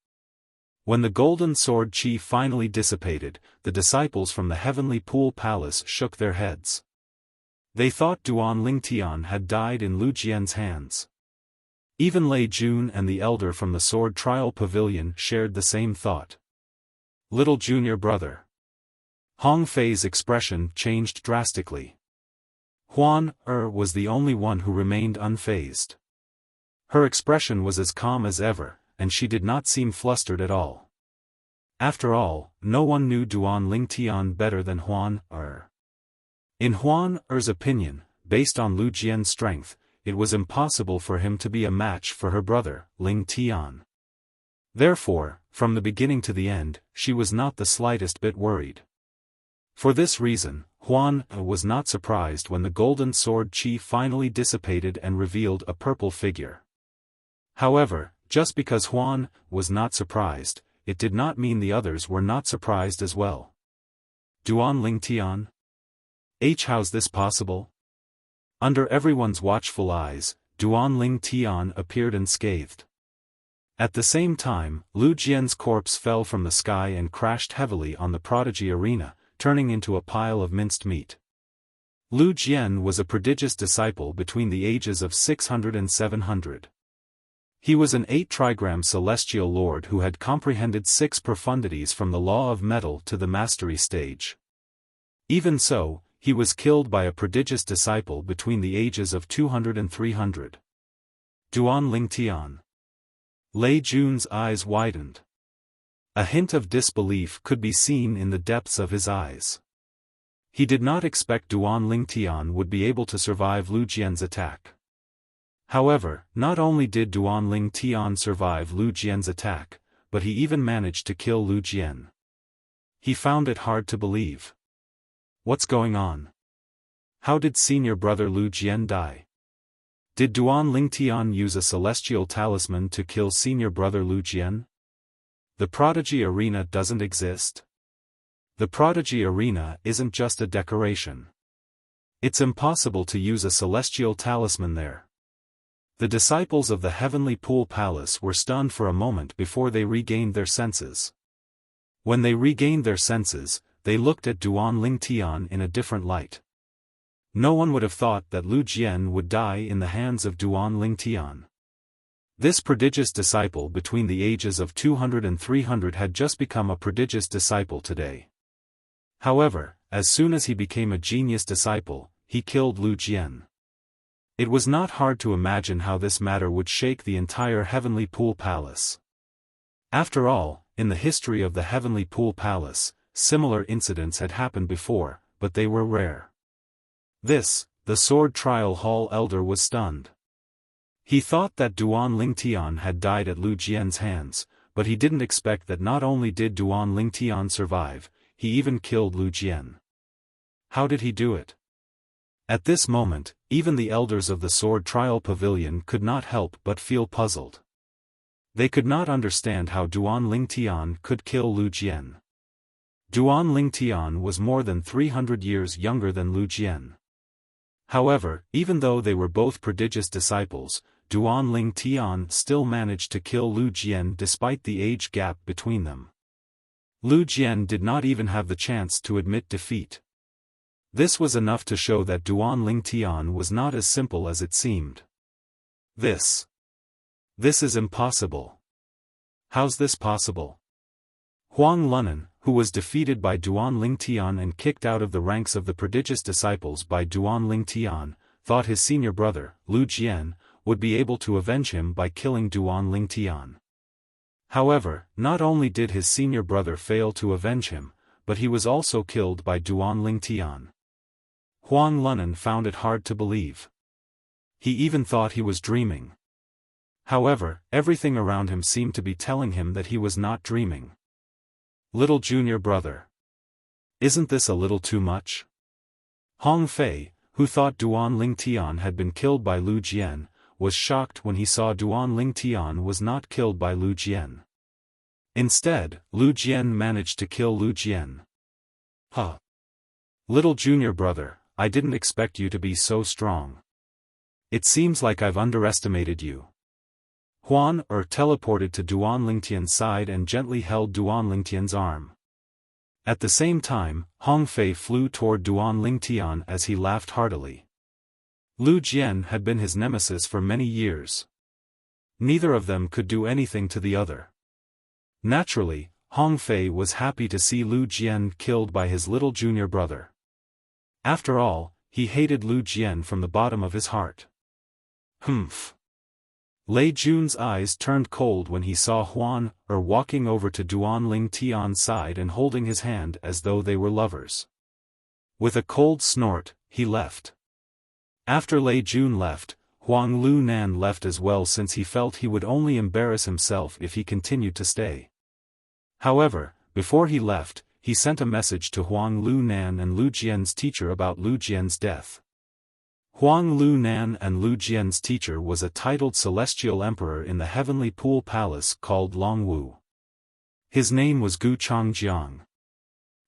When the golden sword chi finally dissipated, the disciples from the heavenly pool palace shook their heads. They thought Duan Lingtian had died in Lu Jian's hands. Even Lei Jun and the elder from the sword trial pavilion shared the same thought. Little junior brother. Hong Fei's expression changed drastically. Huan was the only one who remained unfazed. Her expression was as calm as ever, and she did not seem flustered at all. After all, no one knew Duan Lingtian better than Huan In Huan opinion, based on Lu Jian's strength, it was impossible for him to be a match for her brother, Lingtian. Therefore, from the beginning to the end, she was not the slightest bit worried. For this reason, Huan was not surprised when the golden sword chi finally dissipated and revealed a purple figure. However, just because Huan was not surprised, it did not mean the others were not surprised as well. Duan Lingtian? How's this possible? Under everyone's watchful eyes, Duan Lingtian appeared unscathed. At the same time, Lu Jian's corpse fell from the sky and crashed heavily on the prodigy arena, turning into a pile of minced meat. Lu Jian was a prodigious disciple between the ages of 600 and 700. He was an 8-trigram celestial lord who had comprehended 6 profundities from the law of metal to the mastery stage. Even so, he was killed by a prodigious disciple between the ages of 200 and 300. Duan Lingtian. Lei Jun's eyes widened. A hint of disbelief could be seen in the depths of his eyes. He did not expect Duan Lingtian would be able to survive Lu Jian's attack. However, not only did Duan Lingtian survive Lu Jian's attack, but he even managed to kill Lu Jian. He found it hard to believe. What's going on? How did senior brother Lu Jian die? Did Duan Lingtian use a celestial talisman to kill senior brother Lu Jian? The prodigy arena doesn't exist. The prodigy arena isn't just a decoration. It's impossible to use a celestial talisman there. The disciples of the heavenly pool palace were stunned for a moment before they regained their senses. When they regained their senses, they looked at Duan Lingtian in a different light. No one would have thought that Lu Jian would die in the hands of Duan Lingtian. This prodigious disciple between the ages of 200 and 300 had just become a prodigious disciple today. However, as soon as he became a genius disciple, he killed Lu Jian. It was not hard to imagine how this matter would shake the entire heavenly pool palace. After all, in the history of the heavenly pool palace, similar incidents had happened before, but they were rare. The sword trial hall elder was stunned. He thought that Duan Lingtian had died at Lu Jian's hands, but he didn't expect that not only did Duan Lingtian survive, he even killed Lu Jian. How did he do it? At this moment, even the elders of the sword trial pavilion could not help but feel puzzled. They could not understand how Duan Lingtian could kill Lu Jian. Duan Lingtian was more than 300 years younger than Lu Jian. However, even though they were both prodigious disciples, Duan Ling Tian still managed to kill Lu Jian despite the age gap between them. Lu Jian did not even have the chance to admit defeat. This was enough to show that Duan Ling Tian was not as simple as it seemed. This is impossible. How's this possible? Huang Lunan, who was defeated by Duan Ling Tian and kicked out of the ranks of the prodigious disciples by Duan Ling Tian, thought his senior brother, Lu Jian, would be able to avenge him by killing Duan Ling Tian. However, not only did his senior brother fail to avenge him, but he was also killed by Duan Ling Tian. Huang Lunan found it hard to believe. He even thought he was dreaming. However, everything around him seemed to be telling him that he was not dreaming. Little junior brother. Isn't this a little too much? Hong Fei, who thought Duan Ling Tian had been killed by Lu Jian, was shocked when he saw Duan Ling Tian was not killed by Lu Jian. Instead, Lu Jian managed to kill Lu Jian. Huh. Little junior brother, I didn't expect you to be so strong. It seems like I've underestimated you. Huan teleported to Duan Ling Tian's side and gently held Duan Ling Tian's arm. At the same time, Hong Fei flew toward Duan Ling Tian as he laughed heartily. Lu Jian had been his nemesis for many years. Neither of them could do anything to the other. Naturally, Hong Fei was happy to see Lu Jian killed by his little junior brother. After all, he hated Lu Jian from the bottom of his heart. Humph. Lei Jun's eyes turned cold when he saw Huan walking over to Duan Ling Tian's side and holding his hand as though they were lovers. With a cold snort, he left. After Lei Jun left, Huang Lunan left as well since he felt he would only embarrass himself if he continued to stay. However, before he left, he sent a message to Huang Lunan and Lu Jian's teacher about Lu Jian's death. Huang Lunan and Lu Jian's teacher was a titled celestial emperor in the heavenly pool palace called Longwu. His name was Gu Changjiang.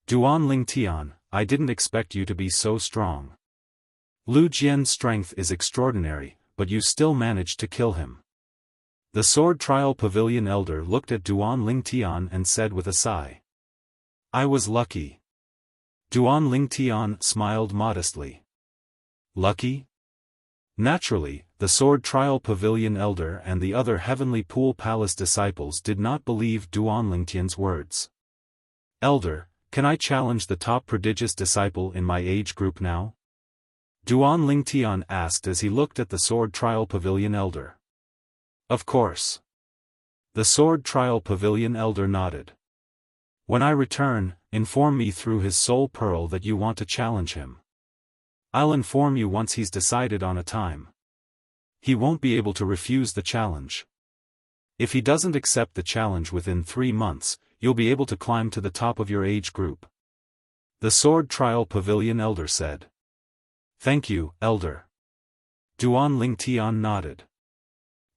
Duan Ling Tian, I didn't expect you to be so strong. Lu Jian's strength is extraordinary, but you still managed to kill him. The Sword Trial Pavilion elder looked at Duan Ling Tian and said with a sigh. I was lucky. Duan Ling Tian smiled modestly. Lucky? Naturally, the Sword Trial Pavilion elder and the other Heavenly Pool Palace disciples did not believe Duan Ling Tian's words. Elder, can I challenge the top prodigious disciple in my age group now? Duan Ling Tian asked as he looked at the Sword Trial Pavilion elder. Of course. The Sword Trial Pavilion elder nodded. When I return, inform me through his soul pearl that you want to challenge him. I'll inform you once he's decided on a time. He won't be able to refuse the challenge. If he doesn't accept the challenge within 3 months, you'll be able to climb to the top of your age group. The Sword Trial Pavilion elder said. Thank you, elder. Duan Ling Tian nodded.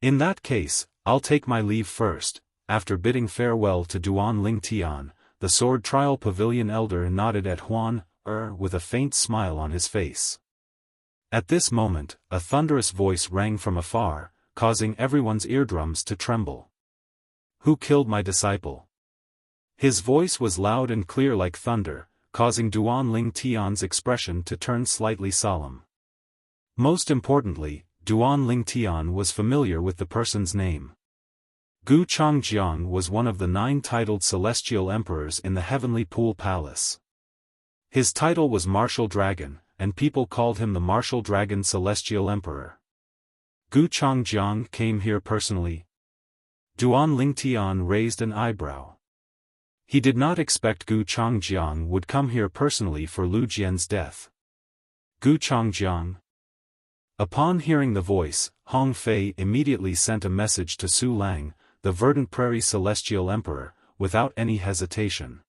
In that case, I'll take my leave first. After bidding farewell to Duan Ling Tian, the Sword Trial Pavilion elder nodded at Huan with a faint smile on his face. At this moment, a thunderous voice rang from afar, causing everyone's eardrums to tremble. Who killed my disciple? His voice was loud and clear like thunder, causing Duan Ling Tian's expression to turn slightly solemn. Most importantly, Duan Ling Tian was familiar with the person's name. Gu Changjiang was one of the 9 titled celestial emperors in the Heavenly Pool Palace. His title was Martial Dragon, and people called him the Martial Dragon Celestial Emperor. Gu Changjiang came here personally. Duan Ling Tian raised an eyebrow. He did not expect Gu Changjiang would come here personally for Lu Jian's death. Gu Changjiang. Upon hearing the voice, Hong Fei immediately sent a message to Su Lang, the Verdant Prairie Celestial Emperor, without any hesitation.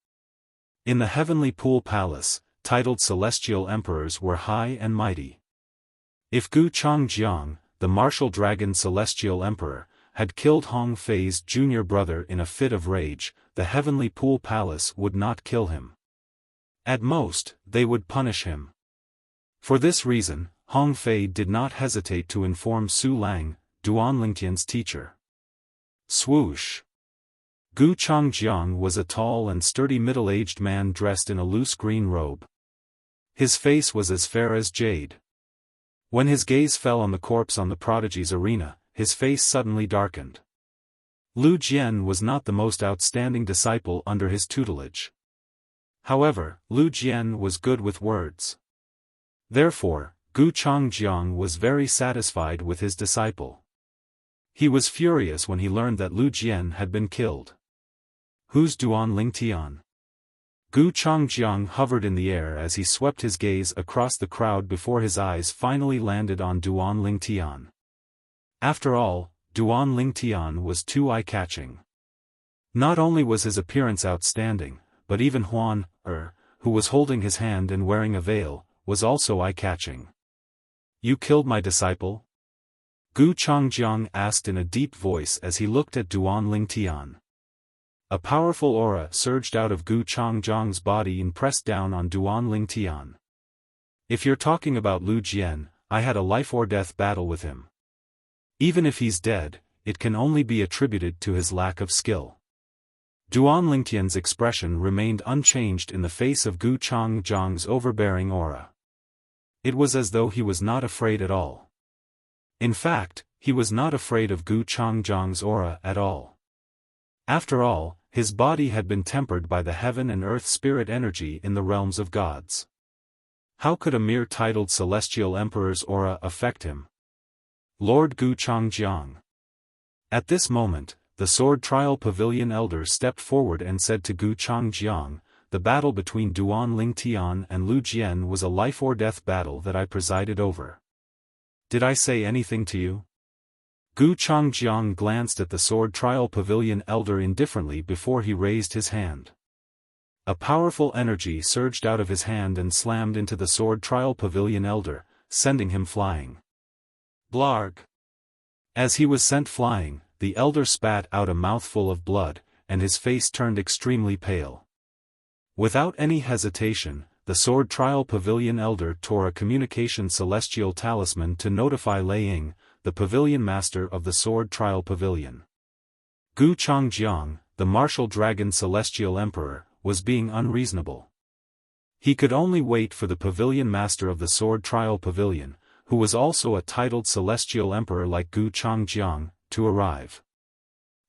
In the Heavenly Pool Palace, titled celestial emperors were high and mighty. If Gu Changjiang, the Martial Dragon Celestial Emperor, had killed Hong Fei's junior brother in a fit of rage, the Heavenly Pool Palace would not kill him. At most, they would punish him. For this reason, Hong Fei did not hesitate to inform Su Lang, Duan Lingtian's teacher. Swoosh! Gu Changjiang was a tall and sturdy middle-aged man dressed in a loose green robe. His face was as fair as jade. When his gaze fell on the corpse on the prodigy's arena, his face suddenly darkened. Lu Jian was not the most outstanding disciple under his tutelage. However, Lu Jian was good with words. Therefore, Gu Changjiang was very satisfied with his disciple. He was furious when he learned that Lu Jian had been killed. Who's Duan Lingtian? Gu Changjiang hovered in the air as he swept his gaze across the crowd before his eyes finally landed on Duan Lingtian. After all, Duan Lingtian was too eye-catching. Not only was his appearance outstanding, but even Huan, who was holding his hand and wearing a veil, was also eye-catching. You killed my disciple? Gu Changjiang asked in a deep voice as he looked at Duan Lingtian. A powerful aura surged out of Gu Changjiang's body and pressed down on Duan Lingtian. If you're talking about Lu Jian, I had a life-or-death battle with him. Even if he's dead, it can only be attributed to his lack of skill. Duan Lingtian's expression remained unchanged in the face of Gu Changjiang's overbearing aura. It was as though he was not afraid at all. In fact, he was not afraid of Gu Changjiang's aura at all. After all, his body had been tempered by the heaven and earth spirit energy in the realms of gods. How could a mere titled celestial emperor's aura affect him? Lord Gu Changjiang. At this moment, the Sword Trial Pavilion elder stepped forward and said to Gu Changjiang, the battle between Duan Lingtian and Lu Jian was a life-or-death battle that I presided over. Did I say anything to you? Gu Changjiang glanced at the Sword Trial Pavilion elder indifferently before he raised his hand. A powerful energy surged out of his hand and slammed into the Sword Trial Pavilion elder, sending him flying. Blarg! As he was sent flying, the elder spat out a mouthful of blood, and his face turned extremely pale. Without any hesitation, the Sword Trial Pavilion elder tore a communication celestial talisman to notify Lei Ying, the pavilion master of the Sword Trial Pavilion. Gu Changjiang, the martial dragon celestial emperor, was being unreasonable. He could only wait for the pavilion master of the Sword Trial Pavilion, who was also a titled celestial emperor like Gu Changjiang, to arrive.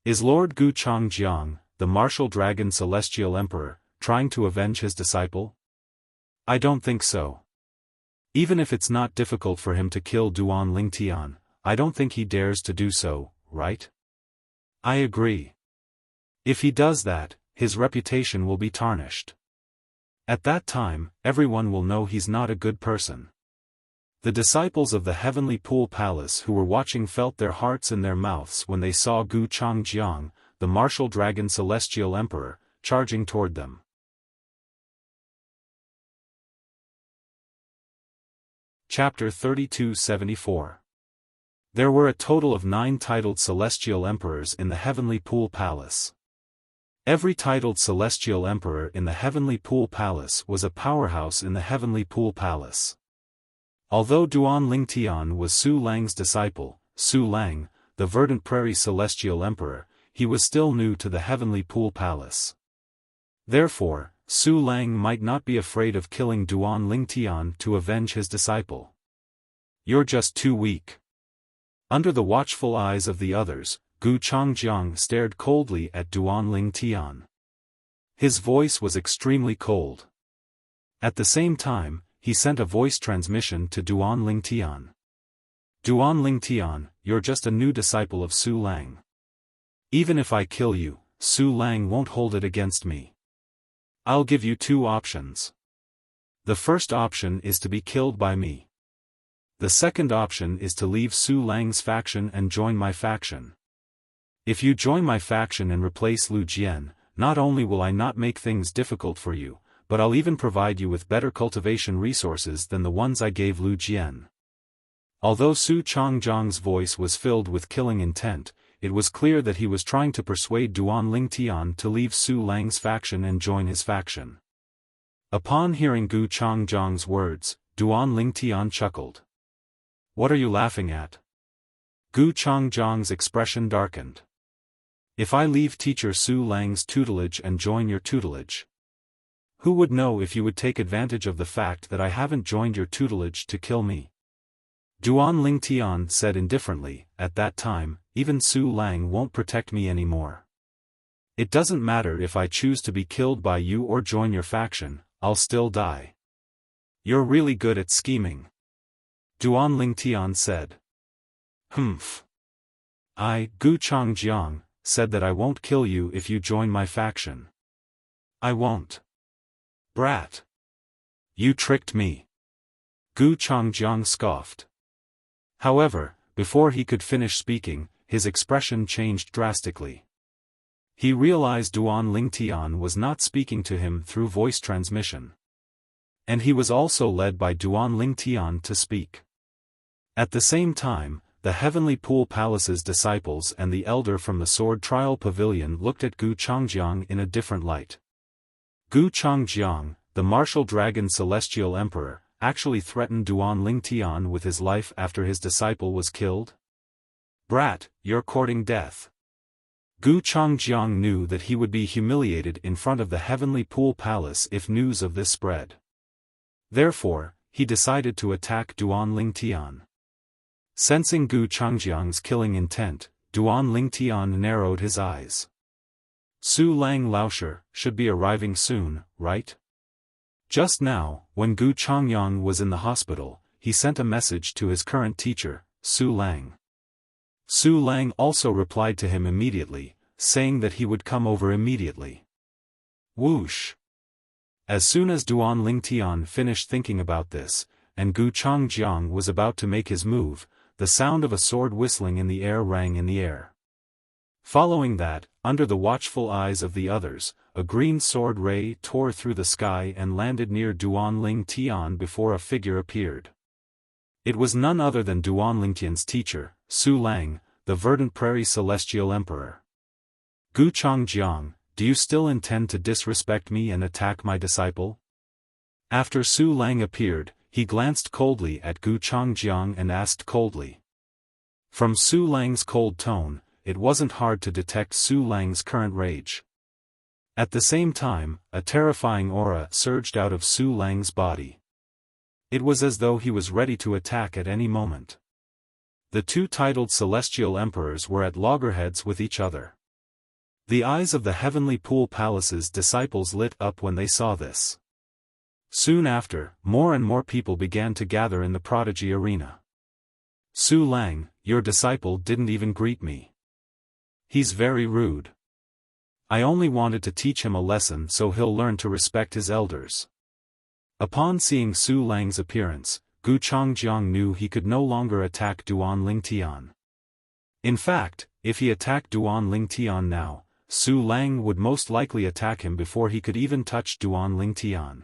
Is Lord Gu Changjiang, the martial dragon celestial emperor, trying to avenge his disciple? I don't think so. Even if it's not difficult for him to kill Duan Lingtian, I don't think he dares to do so, right? I agree. If he does that, his reputation will be tarnished. At that time, everyone will know he's not a good person. The disciples of the Heavenly Pool Palace who were watching felt their hearts in their mouths when they saw Gu Changjiang, the martial dragon celestial emperor, charging toward them. Chapter 3274. There were a total of 9 titled celestial emperors in the Heavenly Pool Palace. Every titled celestial emperor in the Heavenly Pool Palace was a powerhouse in the Heavenly Pool Palace. Although Duan Lingtian was Su Lang's disciple, Su Lang, the Verdant Prairie Celestial Emperor, he was still new to the Heavenly Pool Palace. Therefore, Su Lang might not be afraid of killing Duan Lingtian to avenge his disciple. You're just too weak. Under the watchful eyes of the others, Gu Changjiang stared coldly at Duan Lingtian. His voice was extremely cold. At the same time, he sent a voice transmission to Duan Lingtian. Duan Lingtian, you're just a new disciple of Su Lang. Even if I kill you, Su Lang won't hold it against me. I'll give you 2 options. The first option is to be killed by me. The second option is to leave Su Lang's faction and join my faction. If you join my faction and replace Lu Jian, not only will I not make things difficult for you, but I'll even provide you with better cultivation resources than the ones I gave Lu Jian. Although Su Changjiang's voice was filled with killing intent, it was clear that he was trying to persuade Duan Lingtian to leave Su Lang's faction and join his faction. Upon hearing Gu Changjiang's words, Duan Lingtian chuckled. What are you laughing at? Gu Changjiang's expression darkened. If I leave teacher Su Lang's tutelage and join your tutelage, who would know if you would take advantage of the fact that I haven't joined your tutelage to kill me? Duan Lingtian said indifferently, at that time, even Su Lang won't protect me anymore. It doesn't matter if I choose to be killed by you or join your faction, I'll still die. You're really good at scheming. Duan Lingtian said. Humph. I, Gu Changjiang, said that I won't kill you if you join my faction. I won't. Brat. You tricked me. Gu Changjiang scoffed. However, before he could finish speaking, his expression changed drastically. He realized Duan Lingtian was not speaking to him through voice transmission. And he was also led by Duan Lingtian to speak. At the same time, the Heavenly Pool Palace's disciples and the elder from the Sword Trial Pavilion looked at Gu Changjiang in a different light. Gu Changjiang, the martial dragon celestial emperor, actually threatened Duan Lingtian with his life after his disciple was killed? Brat, you're courting death. Gu Changjiang knew that he would be humiliated in front of the Heavenly Pool Palace if news of this spread. Therefore, he decided to attack Duan Lingtian. Sensing Gu Changjiang's killing intent, Duan Lingtian narrowed his eyes. Su Lang Laosher should be arriving soon, right? Just now, when Gu Changyang was in the hospital, he sent a message to his current teacher, Su Lang. Su Lang also replied to him immediately, saying that he would come over immediately. Whoosh! As soon as Duan Lingtian finished thinking about this, and Gu Changjiang was about to make his move, the sound of a sword whistling in the air rang in the air. Following that, under the watchful eyes of the others, a green sword ray tore through the sky and landed near Duan Lingtian before a figure appeared. It was none other than Duan Lingtian's teacher, Su Lang, the Verdant Prairie Celestial Emperor. Gu Changjiang, do you still intend to disrespect me and attack my disciple? After Su Lang appeared, he glanced coldly at Gu Changjiang and asked coldly. From Su Lang's cold tone, it wasn't hard to detect Su Lang's current rage. At the same time, a terrifying aura surged out of Su Lang's body. It was as though he was ready to attack at any moment. The two titled celestial emperors were at loggerheads with each other. The eyes of the Heavenly Pool Palace's disciples lit up when they saw this. Soon after, more and more people began to gather in the prodigy arena. Su Lang, your disciple didn't even greet me. He's very rude. I only wanted to teach him a lesson so he'll learn to respect his elders. Upon seeing Su Lang's appearance, Gu Changjiang knew he could no longer attack Duan Lingtian. In fact, if he attacked Duan Lingtian now, Su Lang would most likely attack him before he could even touch Duan Lingtian.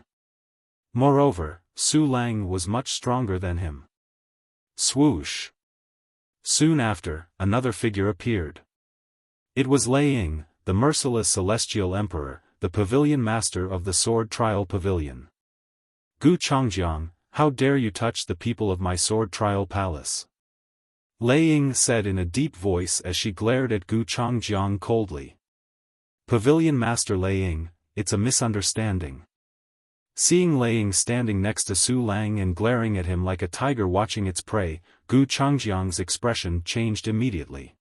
Moreover, Su Lang was much stronger than him. Swoosh! Soon after, another figure appeared. It was Lei Ying, the merciless celestial emperor, the pavilion master of the Sword Trial Pavilion. Gu Changjiang, how dare you touch the people of my Sword Trial Palace? Lei Ying said in a deep voice as she glared at Gu Changjiang coldly. Pavilion Master Lei Ying, it's a misunderstanding. Seeing Lei Ying standing next to Su Lang and glaring at him like a tiger watching its prey, Gu Changjiang's expression changed immediately.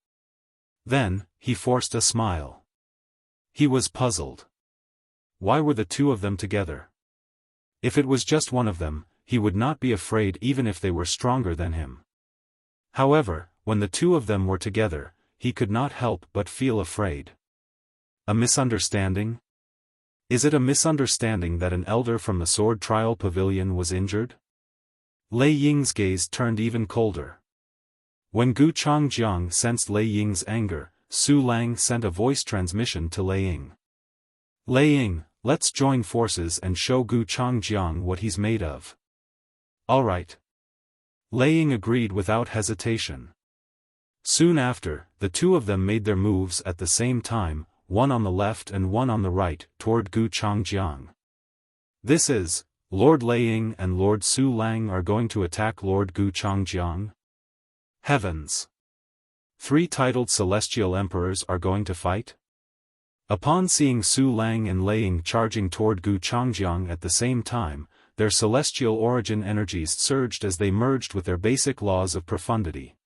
Then, he forced a smile. He was puzzled. Why were the two of them together? If it was just one of them, he would not be afraid even if they were stronger than him. However, when the two of them were together, he could not help but feel afraid. A misunderstanding? Is it a misunderstanding that an elder from the Sword Trial Pavilion was injured? Lei Ying's gaze turned even colder. When Gu Changjiang sensed Lei Ying's anger, Su Lang sent a voice transmission to Lei Ying. Lei Ying, let's join forces and show Gu Changjiang what he's made of. All right. Lei Ying agreed without hesitation. Soon after, the two of them made their moves at the same time, one on the left and one on the right, toward Gu Changjiang. This is, Lord Lei Ying and Lord Su Lang are going to attack Lord Gu Changjiang? Heavens! 3 titled celestial emperors are going to fight? Upon seeing Su Lang and Lei Ying charging toward Gu Changjiang at the same time, their celestial origin energies surged as they merged with their basic laws of profundity.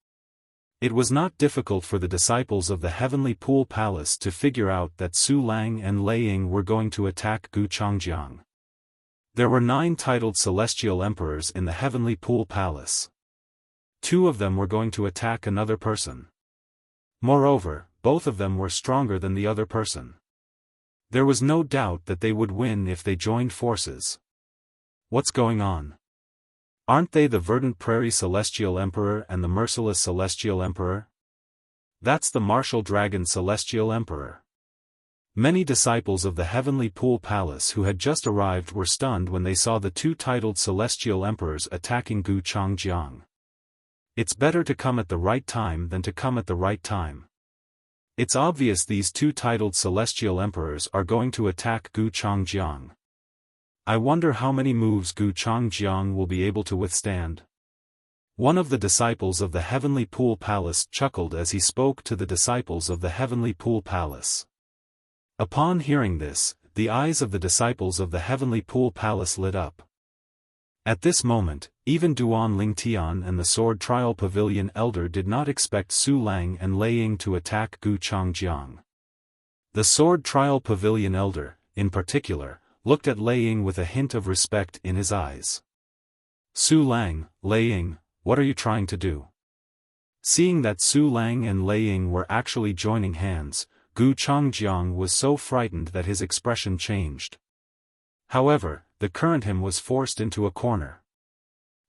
It was not difficult for the disciples of the Heavenly Pool Palace to figure out that Su Lang and Lei Ying were going to attack Gu Changjiang. There were 9 titled celestial emperors in the Heavenly Pool Palace. 2 of them were going to attack another person. Moreover, both of them were stronger than the other person. There was no doubt that they would win if they joined forces. What's going on? Aren't they the Verdant Prairie Celestial Emperor and the Merciless Celestial Emperor? That's the Martial Dragon Celestial Emperor. Many disciples of the Heavenly Pool Palace who had just arrived were stunned when they saw the 2 titled Celestial Emperors attacking Gu Changjiang. It's better to come at the right time than to come at the right time. It's obvious these 2 titled Celestial Emperors are going to attack Gu Changjiang. I wonder how many moves Gu Changjiang will be able to withstand. One of the disciples of the Heavenly Pool Palace chuckled as he spoke to the disciples of the Heavenly Pool Palace. Upon hearing this, the eyes of the disciples of the Heavenly Pool Palace lit up. At this moment, even Duan Lingtian and the Sword Trial Pavilion Elder did not expect Su Lang and Lei Ying to attack Gu Changjiang. The Sword Trial Pavilion Elder, in particular, looked at Lei Ying with a hint of respect in his eyes. Su Lang, Lei Ying, what are you trying to do? Seeing that Su Lang and Lei Ying were actually joining hands, Gu Changjiang was so frightened that his expression changed. However, the current him was forced into a corner.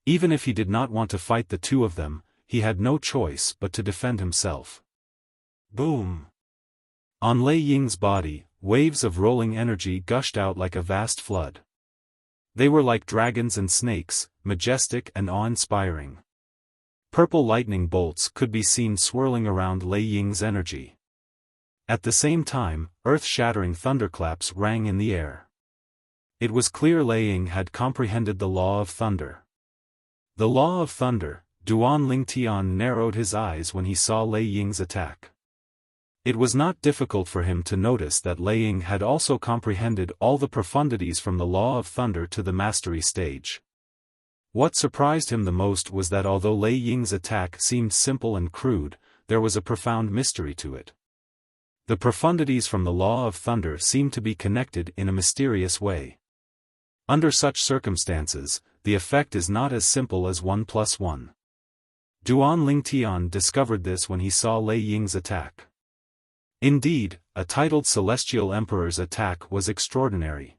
Even if he did not want to fight the 2 of them, he had no choice but to defend himself. Boom! On Lei Ying's body, waves of rolling energy gushed out like a vast flood. They were like dragons and snakes, majestic and awe-inspiring. Purple lightning bolts could be seen swirling around Lei Ying's energy. At the same time, earth-shattering thunderclaps rang in the air. It was clear Lei Ying had comprehended the law of thunder. The law of thunder, Duan Lingtian narrowed his eyes when he saw Lei Ying's attack. It was not difficult for him to notice that Lei Ying had also comprehended all the profundities from the law of thunder to the mastery stage. What surprised him the most was that although Lei Ying's attack seemed simple and crude, there was a profound mystery to it. The profundities from the law of thunder seemed to be connected in a mysterious way. Under such circumstances, the effect is not as simple as 1 + 1. Duan Lingtian discovered this when he saw Lei Ying's attack. Indeed, a titled Celestial Emperor's attack was extraordinary.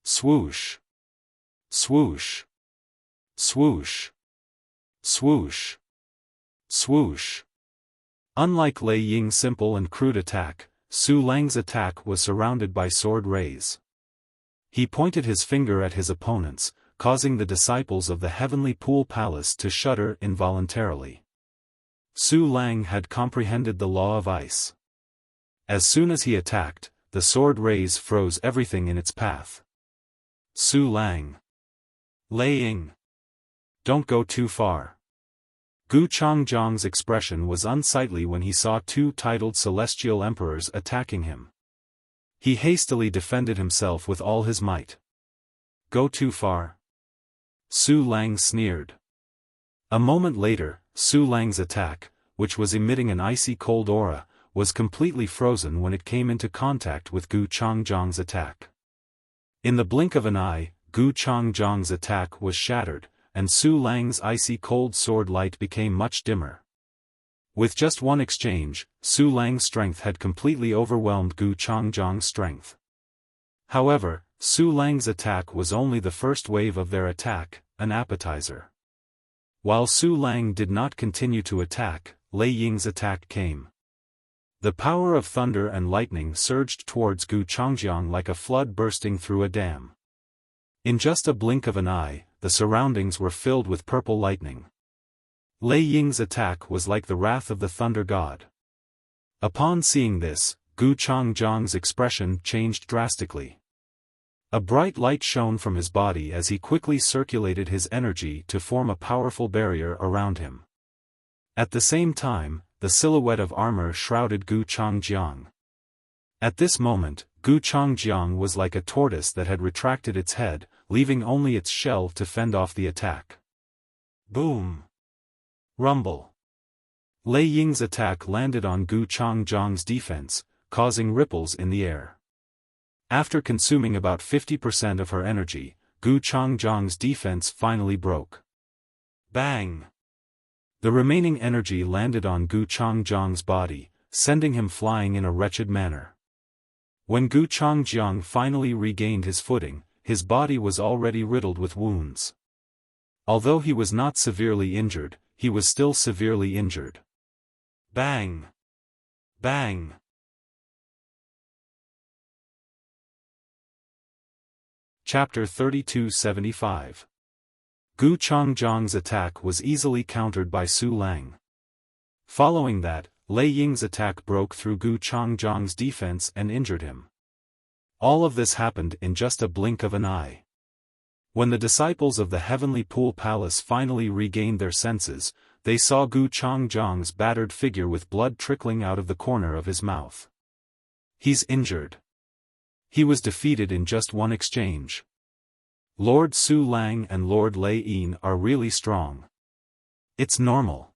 Swoosh! Swoosh! Swoosh! Swoosh! Swoosh! Unlike Lei Ying's simple and crude attack, Su Lang's attack was surrounded by sword rays. He pointed his finger at his opponents, causing the disciples of the Heavenly Pool Palace to shudder involuntarily. Su Lang had comprehended the law of ice. As soon as he attacked, the sword rays froze everything in its path. Su Lang. Lei Ying. Don't go too far. Gu Changjiang's expression was unsightly when he saw 2 titled Celestial Emperors attacking him. He hastily defended himself with all his might. Go too far? Su Lang sneered. A moment later, Su Lang's attack, which was emitting an icy cold aura, was completely frozen when it came into contact with Gu Changjiang's attack. In the blink of an eye, Gu Changjiang's attack was shattered, and Su Lang's icy cold sword light became much dimmer. With just one exchange, Su Lang's strength had completely overwhelmed Gu Changjiang's strength. However, Su Lang's attack was only the first wave of their attack, an appetizer. While Su Lang did not continue to attack, Lei Ying's attack came. The power of thunder and lightning surged towards Gu Changjiang like a flood bursting through a dam. In just a blink of an eye, the surroundings were filled with purple lightning. Lei Ying's attack was like the wrath of the thunder god. Upon seeing this, Gu Changjiang's expression changed drastically. A bright light shone from his body as he quickly circulated his energy to form a powerful barrier around him. At the same time, the silhouette of armor shrouded Gu Changjiang. At this moment, Gu Changjiang was like a tortoise that had retracted its head, leaving only its shell to fend off the attack. Boom! Rumble! Lei Ying's attack landed on Gu Changjiang's defense, causing ripples in the air. After consuming about 50% of her energy, Gu Changjiang's defense finally broke. Bang! The remaining energy landed on Gu Changjiang's body, sending him flying in a wretched manner. When Gu Changjiang finally regained his footing, his body was already riddled with wounds. Although he was not severely injured, he was still severely injured. Bang! Bang! Chapter 3275. Gu Changjiang's attack was easily countered by Su Lang. Following that, Lei Ying's attack broke through Gu Changjiang's defense and injured him. All of this happened in just a blink of an eye. When the disciples of the Heavenly Pool Palace finally regained their senses, they saw Gu Changjiang's battered figure with blood trickling out of the corner of his mouth. He's injured. He was defeated in just one exchange. Lord Su Lang and Lord Lei Yin are really strong. It's normal.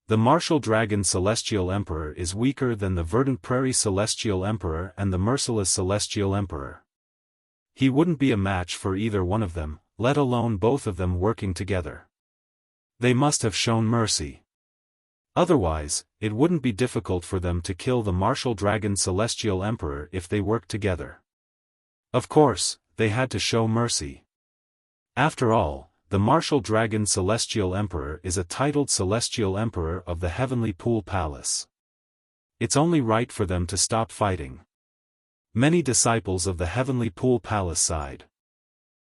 The Martial Dragon Celestial Emperor is weaker than the Verdant Prairie Celestial Emperor and the Merciless Celestial Emperor. He wouldn't be a match for either one of them, let alone both of them working together. They must have shown mercy. Otherwise, it wouldn't be difficult for them to kill the Martial Dragon Celestial Emperor if they worked together. Of course, they had to show mercy. After all, the Martial Dragon Celestial Emperor is a titled Celestial Emperor of the Heavenly Pool Palace. It's only right for them to stop fighting. Many disciples of the Heavenly Pool Palace sighed.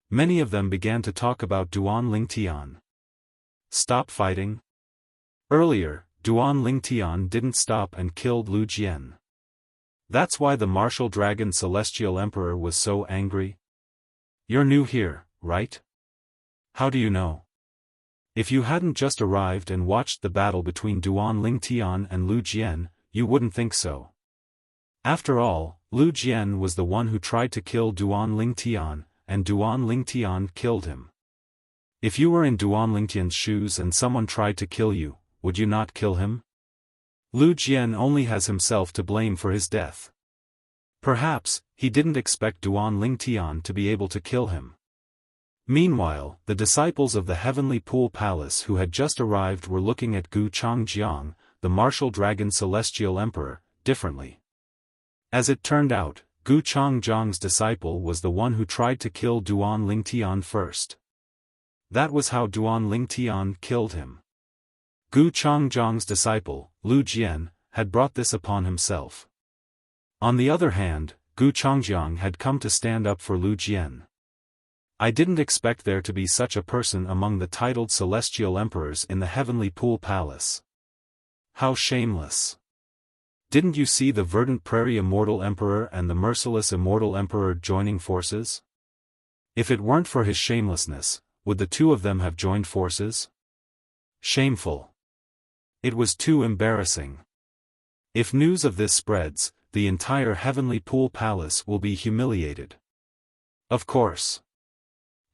Many of them began to talk about Duan Lingtian. Stop fighting? Earlier, Duan Lingtian didn't stop and killed Lu Jian. That's why the Martial Dragon Celestial Emperor was so angry. You're new here, right? How do you know? If you hadn't just arrived and watched the battle between Duan Lingtian and Lu Jian, you wouldn't think so. After all, Lu Jian was the one who tried to kill Duan Lingtian, and Duan Lingtian killed him. If you were in Duan Lingtian's shoes and someone tried to kill you, would you not kill him? Lu Jian only has himself to blame for his death. Perhaps, he didn't expect Duan Lingtian to be able to kill him. Meanwhile, the disciples of the Heavenly Pool Palace who had just arrived were looking at Gu Changjiang, the Martial Dragon Celestial Emperor, differently. As it turned out, Gu Changjiang's disciple was the one who tried to kill Duan Lingtian first. That was how Duan Lingtian killed him. Gu Changjiang's disciple, Lu Jian, had brought this upon himself. On the other hand, Gu Changjiang had come to stand up for Lu Jian. I didn't expect there to be such a person among the titled Celestial Emperors in the Heavenly Pool Palace. How shameless. Didn't you see the Verdant Prairie Immortal Emperor and the Merciless Immortal Emperor joining forces? If it weren't for his shamelessness, would the two of them have joined forces? Shameful. It was too embarrassing. If news of this spreads, the entire Heavenly Pool Palace will be humiliated. Of course.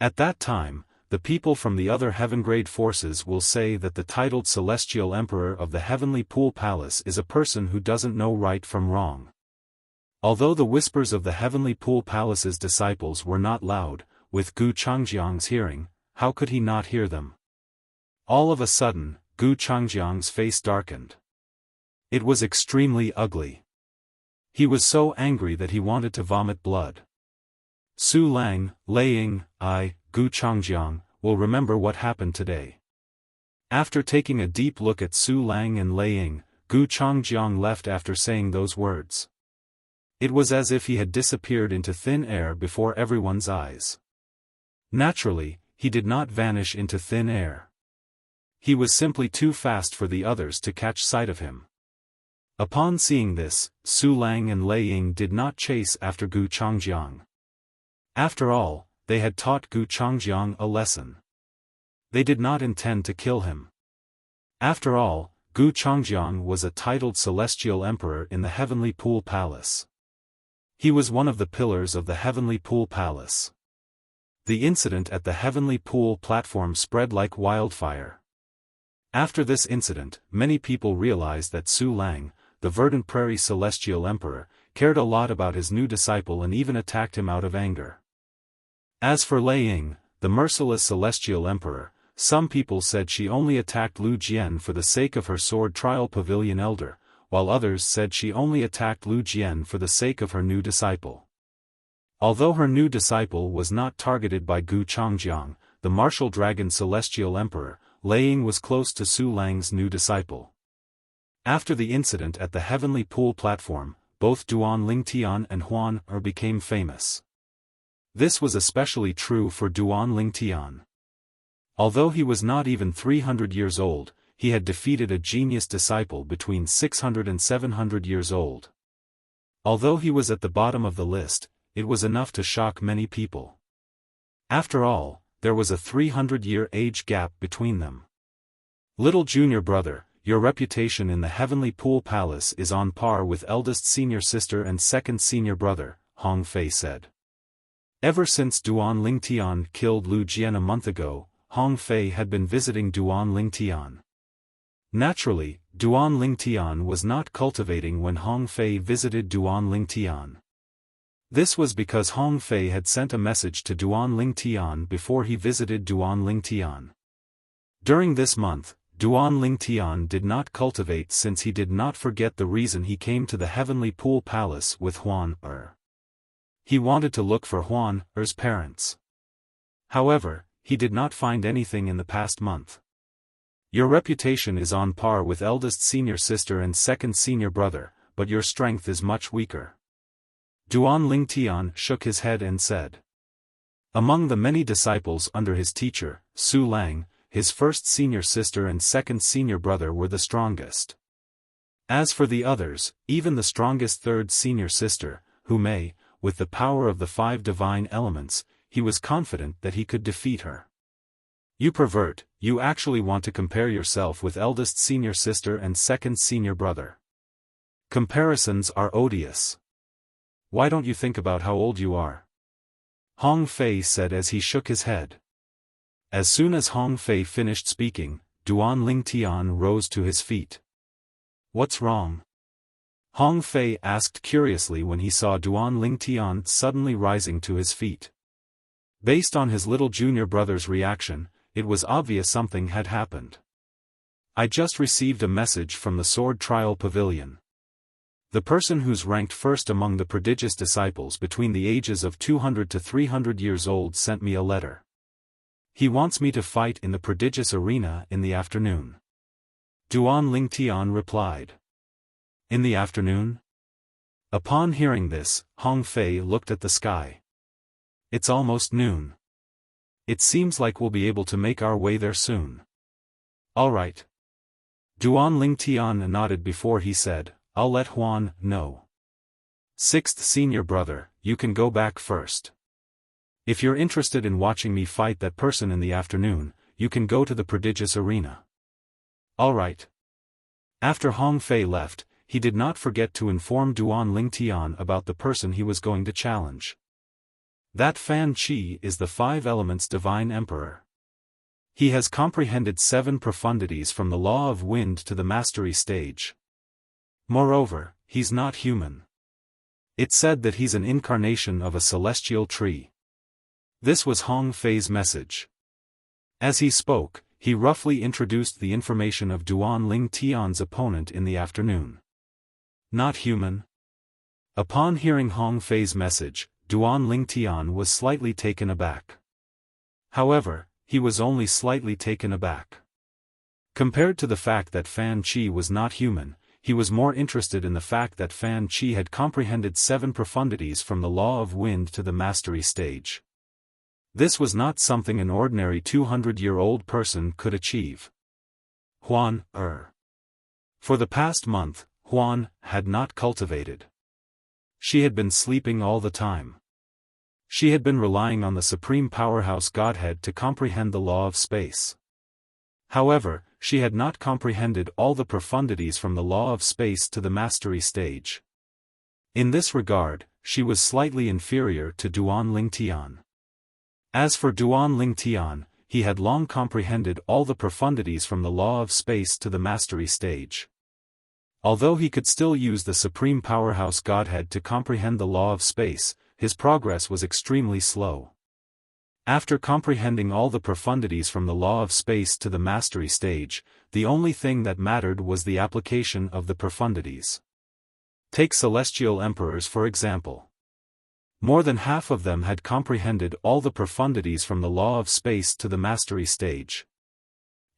At that time, the people from the other Heavengrade forces will say that the titled Celestial Emperor of the Heavenly Pool Palace is a person who doesn't know right from wrong. Although the whispers of the Heavenly Pool Palace's disciples were not loud, with Gu Changjiang's hearing, how could he not hear them? All of a sudden, Gu Changjiang's face darkened. It was extremely ugly. He was so angry that he wanted to vomit blood. Su Lang, Lei Ying, Gu Changjiang, will remember what happened today. After taking a deep look at Su Lang and Lei Ying, Gu Changjiang left after saying those words. It was as if he had disappeared into thin air before everyone's eyes. Naturally, he did not vanish into thin air. He was simply too fast for the others to catch sight of him. Upon seeing this, Su Lang and Lei Ying did not chase after Gu Changjiang. After all, they had taught Gu Changjiang a lesson. They did not intend to kill him. After all, Gu Changjiang was a titled celestial emperor in the Heavenly Pool Palace. He was one of the pillars of the Heavenly Pool Palace. The incident at the Heavenly Pool platform spread like wildfire. After this incident, many people realized that Su Lang, the Verdant Prairie Celestial Emperor, cared a lot about his new disciple and even attacked him out of anger. As for Lei Ying, the merciless Celestial Emperor, some people said she only attacked Lu Jian for the sake of her sword trial pavilion elder, while others said she only attacked Lu Jian for the sake of her new disciple. Although her new disciple was not targeted by Gu Changjiang, the martial dragon Celestial Emperor, Lei Ying was close to Su Lang's new disciple. After the incident at the Heavenly Pool platform, both Duan Lingtian and Huan Er became famous. This was especially true for Duan Lingtian. Although he was not even 300 years old, he had defeated a genius disciple between 600 and 700 years old. Although he was at the bottom of the list, it was enough to shock many people. After all, there was a 300-year age gap between them. Little junior brother, your reputation in the Heavenly Pool Palace is on par with eldest senior sister and second senior brother, Hong Fei said. Ever since Duan Lingtian killed Lu Jian a month ago, Hong Fei had been visiting Duan Lingtian. Naturally, Duan Lingtian was not cultivating when Hong Fei visited Duan Lingtian. This was because Hong Fei had sent a message to Duan Lingtian before he visited Duan Lingtian. During this month, Duan Lingtian did not cultivate since he did not forget the reason he came to the Heavenly Pool Palace with Huan Er. He wanted to look for Huan Er's parents. However, he did not find anything in the past month. Your reputation is on par with eldest senior sister and second senior brother, but your strength is much weaker. Duan Lingtian shook his head and said. Among the many disciples under his teacher, Su Lang, his first senior sister and second senior brother were the strongest. As for the others, even the strongest third senior sister, Hu Mei, with the power of the 5 divine elements, he was confident that he could defeat her. You pervert, you actually want to compare yourself with eldest senior sister and second senior brother. Comparisons are odious. Why don't you think about how old you are? Hong Fei said as he shook his head. As soon as Hong Fei finished speaking, Duan Lingtian rose to his feet. What's wrong? Hong Fei asked curiously when he saw Duan Lingtian suddenly rising to his feet. Based on his little junior brother's reaction, it was obvious something had happened. I just received a message from the Sword Trial Pavilion. The person who's ranked first among the prodigious disciples between the ages of 200 to 300 years old sent me a letter. He wants me to fight in the prodigious arena in the afternoon. Duan Lingtian replied. In the afternoon? Upon hearing this, Hong Fei looked at the sky. It's almost noon. It seems like we'll be able to make our way there soon. All right. Duan Lingtian nodded before he said, I'll let Huan know. Sixth senior brother, you can go back first. If you're interested in watching me fight that person in the afternoon, you can go to the prodigious arena. All right. After Hong Fei left, he did not forget to inform Duan Lingtian about the person he was going to challenge. That Fan Qi is the 5 elements divine emperor. He has comprehended 7 profundities from the law of wind to the mastery stage. Moreover, he's not human. It's said that he's an incarnation of a celestial tree. This was Hong Fei's message. As he spoke, he roughly introduced the information of Duan Lingtian's opponent in the afternoon. Not human? Upon hearing Hong Fei's message, Duan Lingtian was slightly taken aback. However, he was only slightly taken aback. Compared to the fact that Fan Qi was not human, he was more interested in the fact that Fan Qi had comprehended 7 profundities from the law of wind to the mastery stage. This was not something an ordinary 200-year-old person could achieve. Huan Er. For the past month, Huan had not cultivated. She had been sleeping all the time. She had been relying on the supreme powerhouse Godhead to comprehend the law of space. However, she had not comprehended all the profundities from the law of space to the mastery stage. In this regard, she was slightly inferior to Duan Lingtian. As for Duan Lingtian, he had long comprehended all the profundities from the law of space to the mastery stage. Although he could still use the supreme powerhouse Godhead to comprehend the law of space, his progress was extremely slow. After comprehending all the profundities from the law of space to the mastery stage, the only thing that mattered was the application of the profundities. Take celestial emperors for example. More than half of them had comprehended all the profundities from the law of space to the mastery stage.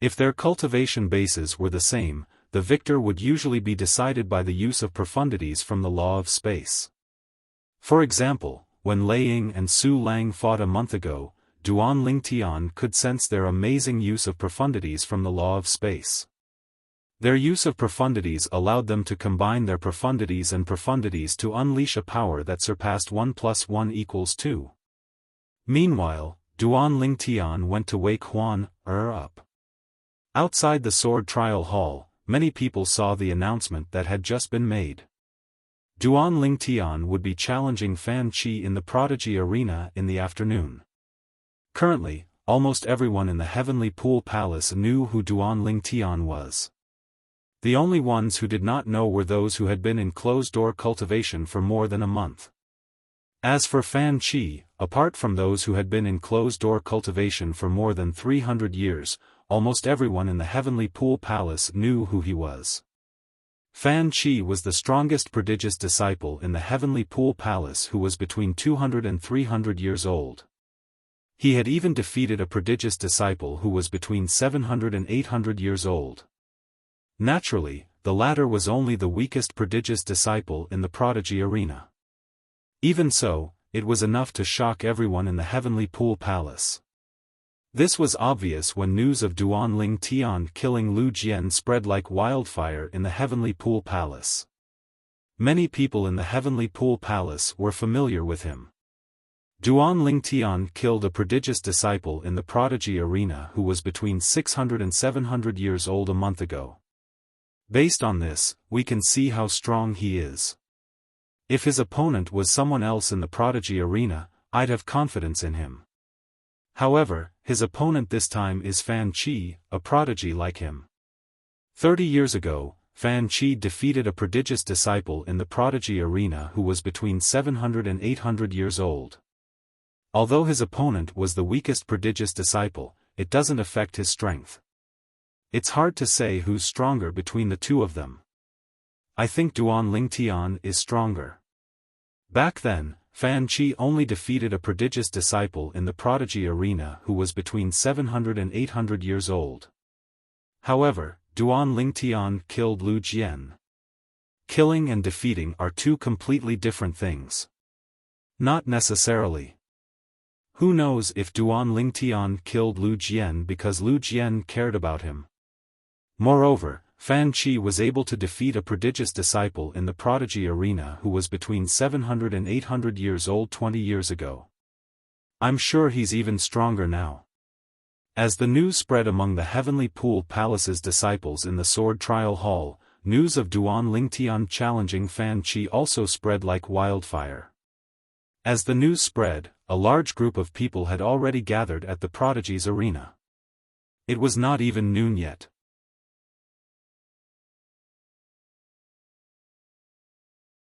If their cultivation bases were the same, the victor would usually be decided by the use of profundities from the law of space. For example, when Lei Ying and Su Lang fought a month ago, Duan Lingtian could sense their amazing use of profundities from the law of space. Their use of profundities allowed them to combine their profundities and profundities to unleash a power that surpassed 1 + 1 = 2. Meanwhile, Duan Lingtian went to wake Huan up. Outside the sword trial hall, many people saw the announcement that had just been made. Duan Lingtian would be challenging Fan Qi in the Prodigy Arena in the afternoon. Currently, almost everyone in the Heavenly Pool Palace knew who Duan Lingtian was. The only ones who did not know were those who had been in closed-door cultivation for more than a month. As for Fan Qi, apart from those who had been in closed-door cultivation for more than 300 years, almost everyone in the Heavenly Pool Palace knew who he was. Fan Qi was the strongest prodigious disciple in the Heavenly Pool Palace who was between 200 and 300 years old. He had even defeated a prodigious disciple who was between 700 and 800 years old. Naturally, the latter was only the weakest prodigious disciple in the Prodigy Arena. Even so, it was enough to shock everyone in the Heavenly Pool Palace. This was obvious when news of Duan Lingtian killing Lu Jian spread like wildfire in the Heavenly Pool Palace. Many people in the Heavenly Pool Palace were familiar with him. Duan Lingtian killed a prodigious disciple in the Prodigy Arena who was between 600 and 700 years old a month ago. Based on this, we can see how strong he is. If his opponent was someone else in the Prodigy Arena, I'd have confidence in him. However, his opponent this time is Fan Qi, a prodigy like him. 30 years ago, Fan Qi defeated a prodigious disciple in the Prodigy Arena who was between 700 and 800 years old. Although his opponent was the weakest prodigious disciple, it doesn't affect his strength. It's hard to say who's stronger between the two of them. I think Duan Lingtian is stronger. Back then, Fan Qi only defeated a prodigious disciple in the Prodigy Arena who was between 700 and 800 years old. However, Duan Lingtian killed Lu Jian. Killing and defeating are two completely different things. Not necessarily. Who knows if Duan Lingtian killed Lu Jian because Lu Jian cared about him. Moreover, Fan Qi was able to defeat a prodigious disciple in the Prodigy Arena who was between 700 and 800 years old 20 years ago. I'm sure he's even stronger now. As the news spread among the Heavenly Pool Palace's disciples in the Sword Trial Hall, news of Duan Lingtian challenging Fan Qi also spread like wildfire. As the news spread, a large group of people had already gathered at the Prodigy's Arena. It was not even noon yet.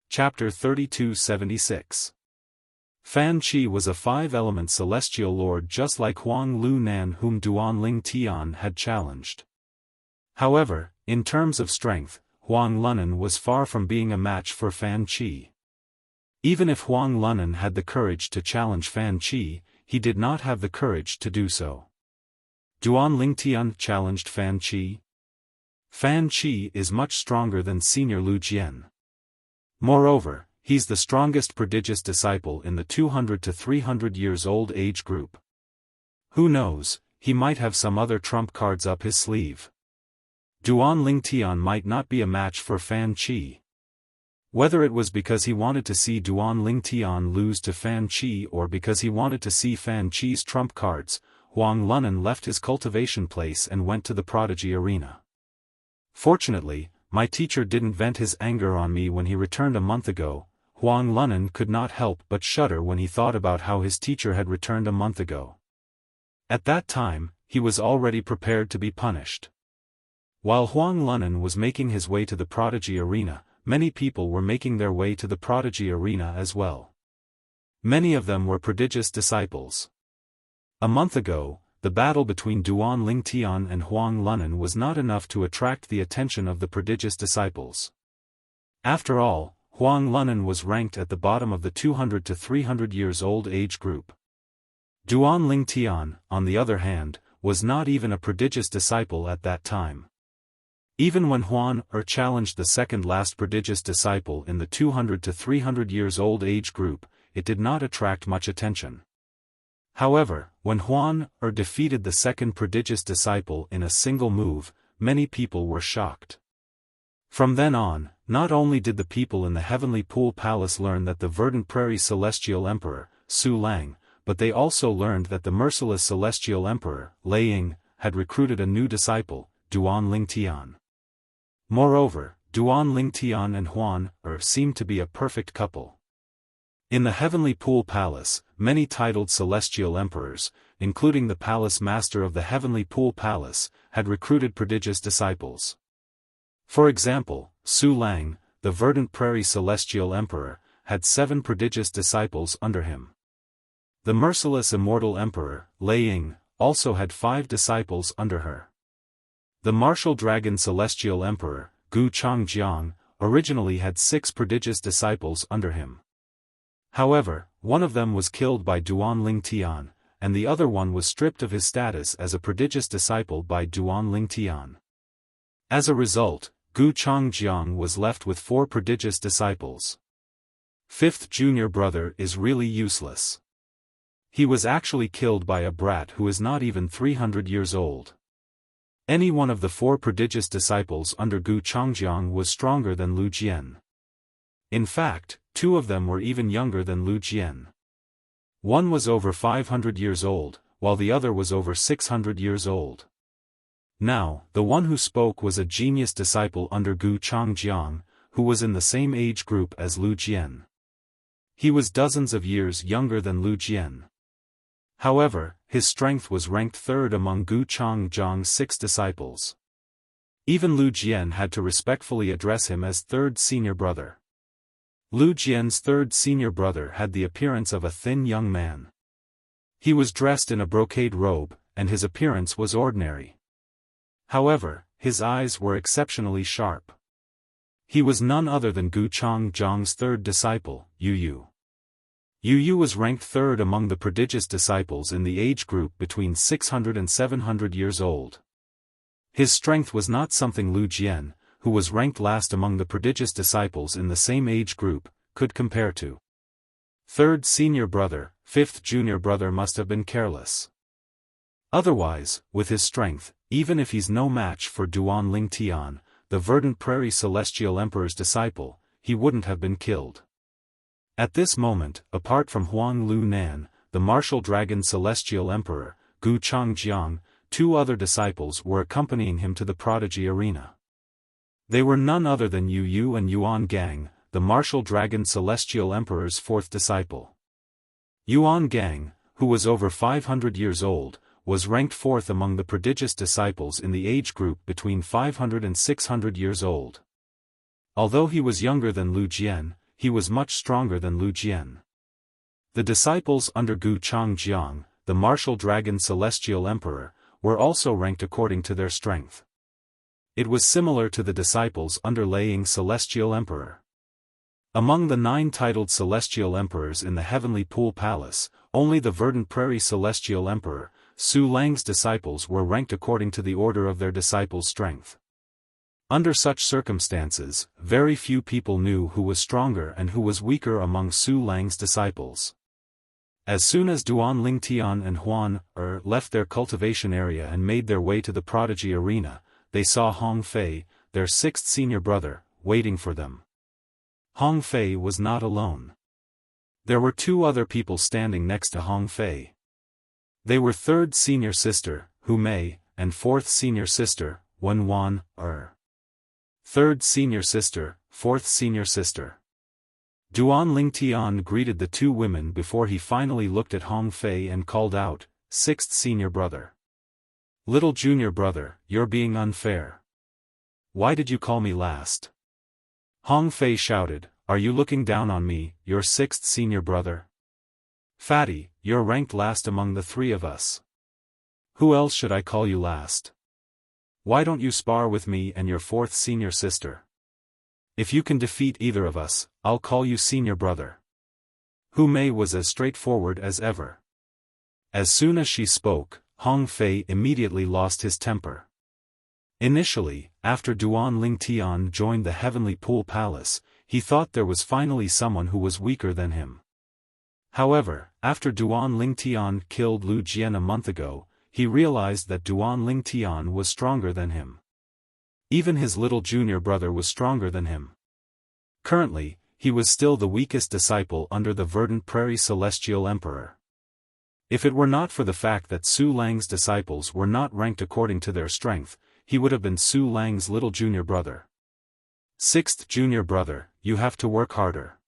Chapter 3276. Fan Qi was a five-element celestial lord just like Huang Lu Nan whom Duan Lingtian had challenged. However, in terms of strength, Huang Lunan was far from being a match for Fan Qi. Even if Huang Lunan had the courage to challenge Fan Qi, he did not have the courage to do so. Duan Lingtian challenged Fan Qi. Fan Qi is much stronger than Senior Lu Jian. Moreover, he's the strongest prodigious disciple in the 200 to 300 years old age group. Who knows, he might have some other trump cards up his sleeve. Duan Lingtian might not be a match for Fan Qi. Whether it was because he wanted to see Duan Lingtian lose to Fan Qi or because he wanted to see Fan Qi's trump cards, Huang Lunan left his cultivation place and went to the prodigy arena. Fortunately, my teacher didn't vent his anger on me when he returned a month ago. Huang Lunan could not help but shudder when he thought about how his teacher had returned a month ago. At that time, he was already prepared to be punished. While Huang Lunan was making his way to the prodigy arena, many people were making their way to the prodigy arena as well. Many of them were prodigious disciples. A month ago, the battle between Duan Lingtian and Huang Lunan was not enough to attract the attention of the prodigious disciples. After all, Huang Lunan was ranked at the bottom of the 200 to 300 years old age group. Duan Lingtian, on the other hand, was not even a prodigious disciple at that time. Even when Huan challenged the second last prodigious disciple in the 200 to 300 years old age group, it did not attract much attention. However, when Huan defeated the second prodigious disciple in a single move, many people were shocked. From then on, not only did the people in the Heavenly Pool Palace learn that the Verdant Prairie Celestial Emperor, Su Lang, but they also learned that the merciless Celestial Emperor, Lei Ying, had recruited a new disciple, Duan Lingtian. Moreover, Duan Lingtian and Huan seemed to be a perfect couple. In the Heavenly Pool Palace, many titled celestial emperors, including the palace master of the Heavenly Pool Palace, had recruited prodigious disciples. For example, Su Lang, the Verdant Prairie Celestial Emperor, had 7 prodigious disciples under him. The merciless Immortal Emperor, Lei Ying, also had 5 disciples under her. The Martial Dragon Celestial Emperor, Gu Changjiang, originally had 6 prodigious disciples under him. However, one of them was killed by Duan Lingtian, and the other one was stripped of his status as a prodigious disciple by Duan Lingtian. As a result, Gu Changjiang was left with 4 prodigious disciples. 5th junior brother is really useless. He was actually killed by a brat who is not even 300 years old. Any one of the 4 prodigious disciples under Gu Changjiang was stronger than Lu Jian. In fact, 2 of them were even younger than Lu Jian. One was over 500 years old, while the other was over 600 years old. Now, the one who spoke was a genius disciple under Gu Changjiang, who was in the same age group as Lu Jian. He was dozens of years younger than Lu Jian. However, his strength was ranked 3rd among Gu Changjiang's 6 disciples. Even Lu Jian had to respectfully address him as 3rd senior brother. Lu Jian's 3rd senior brother had the appearance of a thin young man. He was dressed in a brocade robe, and his appearance was ordinary. However, his eyes were exceptionally sharp. He was none other than Gu Changjiang's 3rd disciple, Yu Yu. Yu Yu was ranked 3rd among the prodigious disciples in the age group between 600 and 700 years old. His strength was not something Lu Jian, who was ranked last among the prodigious disciples in the same age group, could compare to. 3rd senior brother, 5th junior brother must have been careless. Otherwise, with his strength, even if he's no match for Duan Lingtian, the Verdant Prairie Celestial Emperor's disciple, he wouldn't have been killed. At this moment, apart from Huang Lunan, the Martial Dragon Celestial Emperor, Gu Changjiang, 2 other disciples were accompanying him to the prodigy arena. They were none other than Yu Yu and Yuan Gang, the Martial Dragon Celestial Emperor's 4th disciple. Yuan Gang, who was over 500 years old, was ranked 4th among the prodigious disciples in the age group between 500 and 600 years old. Although he was younger than Lu Jian, he was much stronger than Lu Jian. The disciples under Gu Changjiang, the Martial Dragon Celestial Emperor, were also ranked according to their strength. It was similar to the disciples under Lei Ying Celestial Emperor. Among the 9 titled Celestial Emperors in the Heavenly Pool Palace, only the Verdant Prairie Celestial Emperor, Su Lang's disciples were ranked according to the order of their disciples' strength. Under such circumstances, very few people knew who was stronger and who was weaker among Su Lang's disciples. As soon as Duan Lingtian and Huan left their cultivation area and made their way to the prodigy arena, they saw Hong Fei, their 6th senior brother, waiting for them. Hong Fei was not alone. There were 2 other people standing next to Hong Fei. They were third senior sister, Hu Mei, and fourth senior sister, Wen Wan, third senior sister, fourth senior sister. Duan Lingtian greeted the two women before he finally looked at Hong Fei and called out, "Sixth senior brother. Little junior brother, you're being unfair. Why did you call me last?" Hong Fei shouted, "Are you looking down on me, your sixth senior brother? Fatty, you're ranked last among the three of us. Who else should I call you last? Why don't you spar with me and your fourth senior sister? If you can defeat either of us, I'll call you senior brother." Hu Mei was as straightforward as ever. As soon as she spoke, Hong Fei immediately lost his temper. Initially, after Duan Lingtian joined the Heavenly Pool Palace, he thought there was finally someone who was weaker than him. However, after Duan Lingtian killed Lu Jian a month ago, he realized that Duan Lingtian was stronger than him. Even his little junior brother was stronger than him. Currently, he was still the weakest disciple under the Verdant Prairie Celestial Emperor. If it were not for the fact that Su Lang's disciples were not ranked according to their strength, he would have been Su Lang's little junior brother. Sixth junior brother, you have to work harder.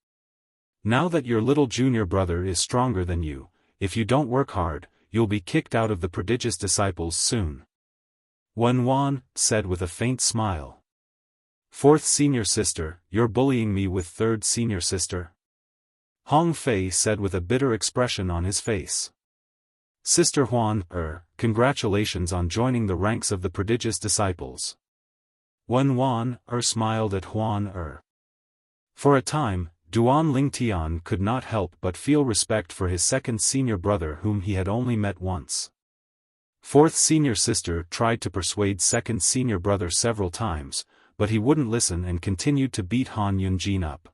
Now that your little junior brother is stronger than you, if you don't work hard, you'll be kicked out of the prodigious disciples soon. Wen Wan said with a faint smile. Fourth senior sister, you're bullying me with third senior sister? Hong Fei said with a bitter expression on his face. Sister Huan, congratulations on joining the ranks of the prodigious disciples. Wen Wan, smiled at Huan, For a time, Duan Lingtian could not help but feel respect for his second senior brother whom he had only met once. Fourth senior sister tried to persuade second senior brother several times, but he wouldn't listen and continued to beat Han Yunjin up.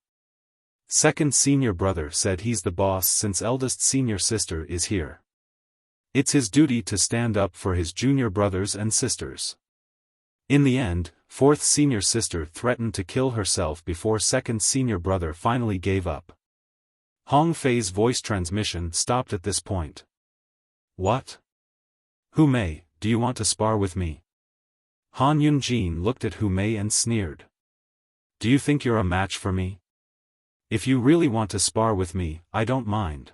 Second senior brother said he's the boss since eldest senior sister is here. It's his duty to stand up for his junior brothers and sisters. In the end, fourth senior sister threatened to kill herself before second senior brother finally gave up. Hong Fei's voice transmission stopped at this point. What? Hu Mei, do you want to spar with me? Han Yunjin looked at Hu Mei and sneered. Do you think you're a match for me? If you really want to spar with me, I don't mind.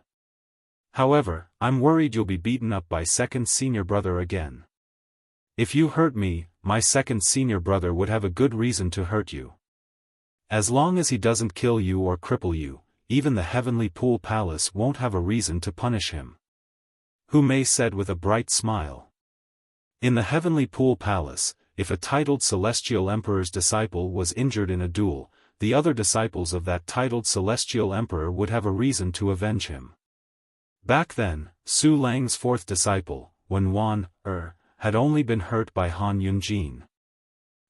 However, I'm worried you'll be beaten up by second senior brother again. If you hurt me, my second senior brother would have a good reason to hurt you. As long as he doesn't kill you or cripple you, even the Heavenly Pool Palace won't have a reason to punish him. Hu Mei said with a bright smile. In the Heavenly Pool Palace, if a titled Celestial Emperor's disciple was injured in a duel, the other disciples of that titled Celestial Emperor would have a reason to avenge him. Back then, Su Lang's fourth disciple, Wen Wan, had only been hurt by Han Yunjin.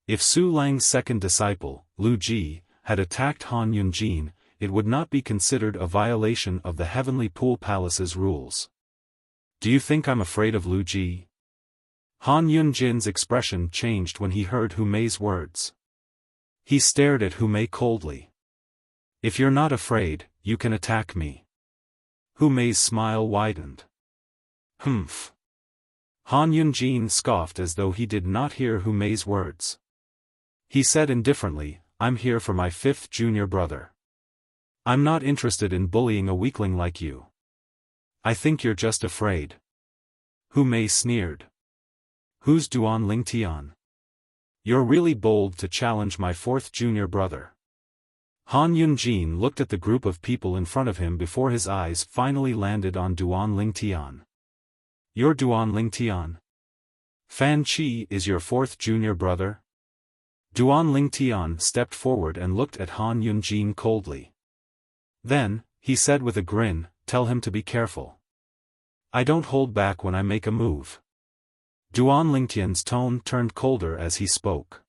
If Su Lang's second disciple, Lu Ji, had attacked Han Yunjin, it would not be considered a violation of the Heavenly Pool Palace's rules. Do you think I'm afraid of Lu Ji? Han Yunjin's expression changed when he heard Hu Mei's words. He stared at Hu Mei coldly. If you're not afraid, you can attack me. Hu Mei's smile widened. Humph. Han Yunjin scoffed as though he did not hear Hu Mei's words. He said indifferently, I'm here for my fifth junior brother. I'm not interested in bullying a weakling like you. I think you're just afraid. Hu Mei sneered. Who's Duan Lingtian? You're really bold to challenge my fourth junior brother. Han Yunjin looked at the group of people in front of him before his eyes finally landed on Duan Lingtian. You're Duan Lingtian? Fan Qi is your fourth junior brother? Duan Lingtian stepped forward and looked at Han Yunjin coldly. Then, he said with a grin, tell him to be careful. I don't hold back when I make a move. Duan Lingtian's tone turned colder as he spoke.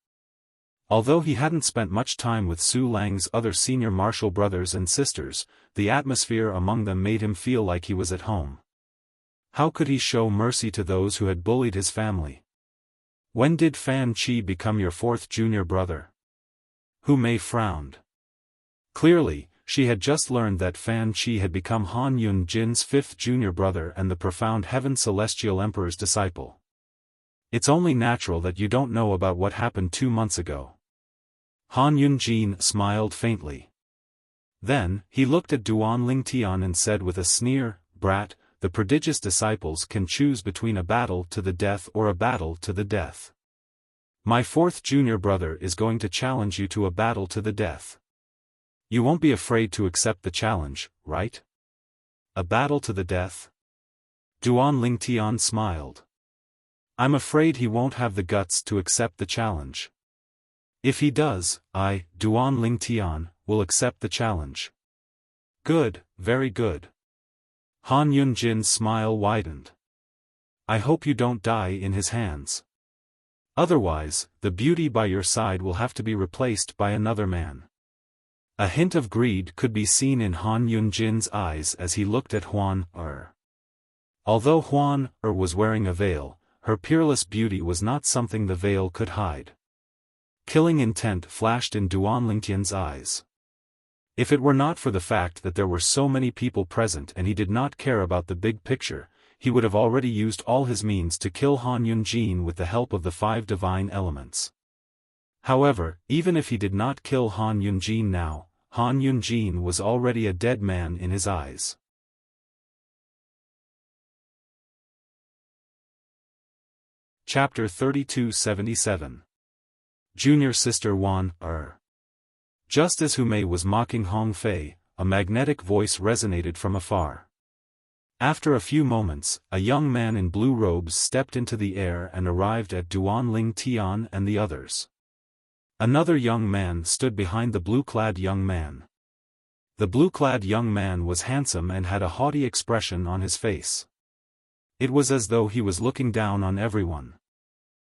Although he hadn't spent much time with Su Lang's other senior martial brothers and sisters, the atmosphere among them made him feel like he was at home. How could he show mercy to those who had bullied his family? When did Fan Qi become your fourth junior brother? Hu Mei frowned. Clearly, she had just learned that Fan Qi had become Han Yun Jin's fifth junior brother and the profound Heaven Celestial Emperor's disciple. It's only natural that you don't know about what happened 2 months ago. Han Yun Jin smiled faintly. Then, he looked at Duan Lingtian and said with a sneer, "Brat, the prodigious disciples can choose between a battle to the death or a battle to the death. My fourth junior brother is going to challenge you to a battle to the death. You won't be afraid to accept the challenge, right? A battle to the death?" Duan Lingtian smiled. "I'm afraid he won't have the guts to accept the challenge. If he does, I, Duan Lingtian, will accept the challenge." "Good, very good." Han Yun Jin's smile widened. "I hope you don't die in his hands. Otherwise, the beauty by your side will have to be replaced by another man." A hint of greed could be seen in Han Yun Jin's eyes as he looked at Huan Er. Although Huan Er was wearing a veil, her peerless beauty was not something the veil could hide. Killing intent flashed in Duan Lingtian's eyes. If it were not for the fact that there were so many people present and he did not care about the big picture, he would have already used all his means to kill Han Yun Jin with the help of the 5 divine elements. However, even if he did not kill Han Yun Jin now, Han Yun Jin was already a dead man in his eyes. Chapter 3277. Junior Sister Wan Er. Just as Hu Mei was mocking Hong Fei, a magnetic voice resonated from afar. After a few moments, a young man in blue robes stepped into the air and arrived at Duan Ling Tian and the others. Another young man stood behind the blue-clad young man. The blue-clad young man was handsome and had a haughty expression on his face. It was as though he was looking down on everyone.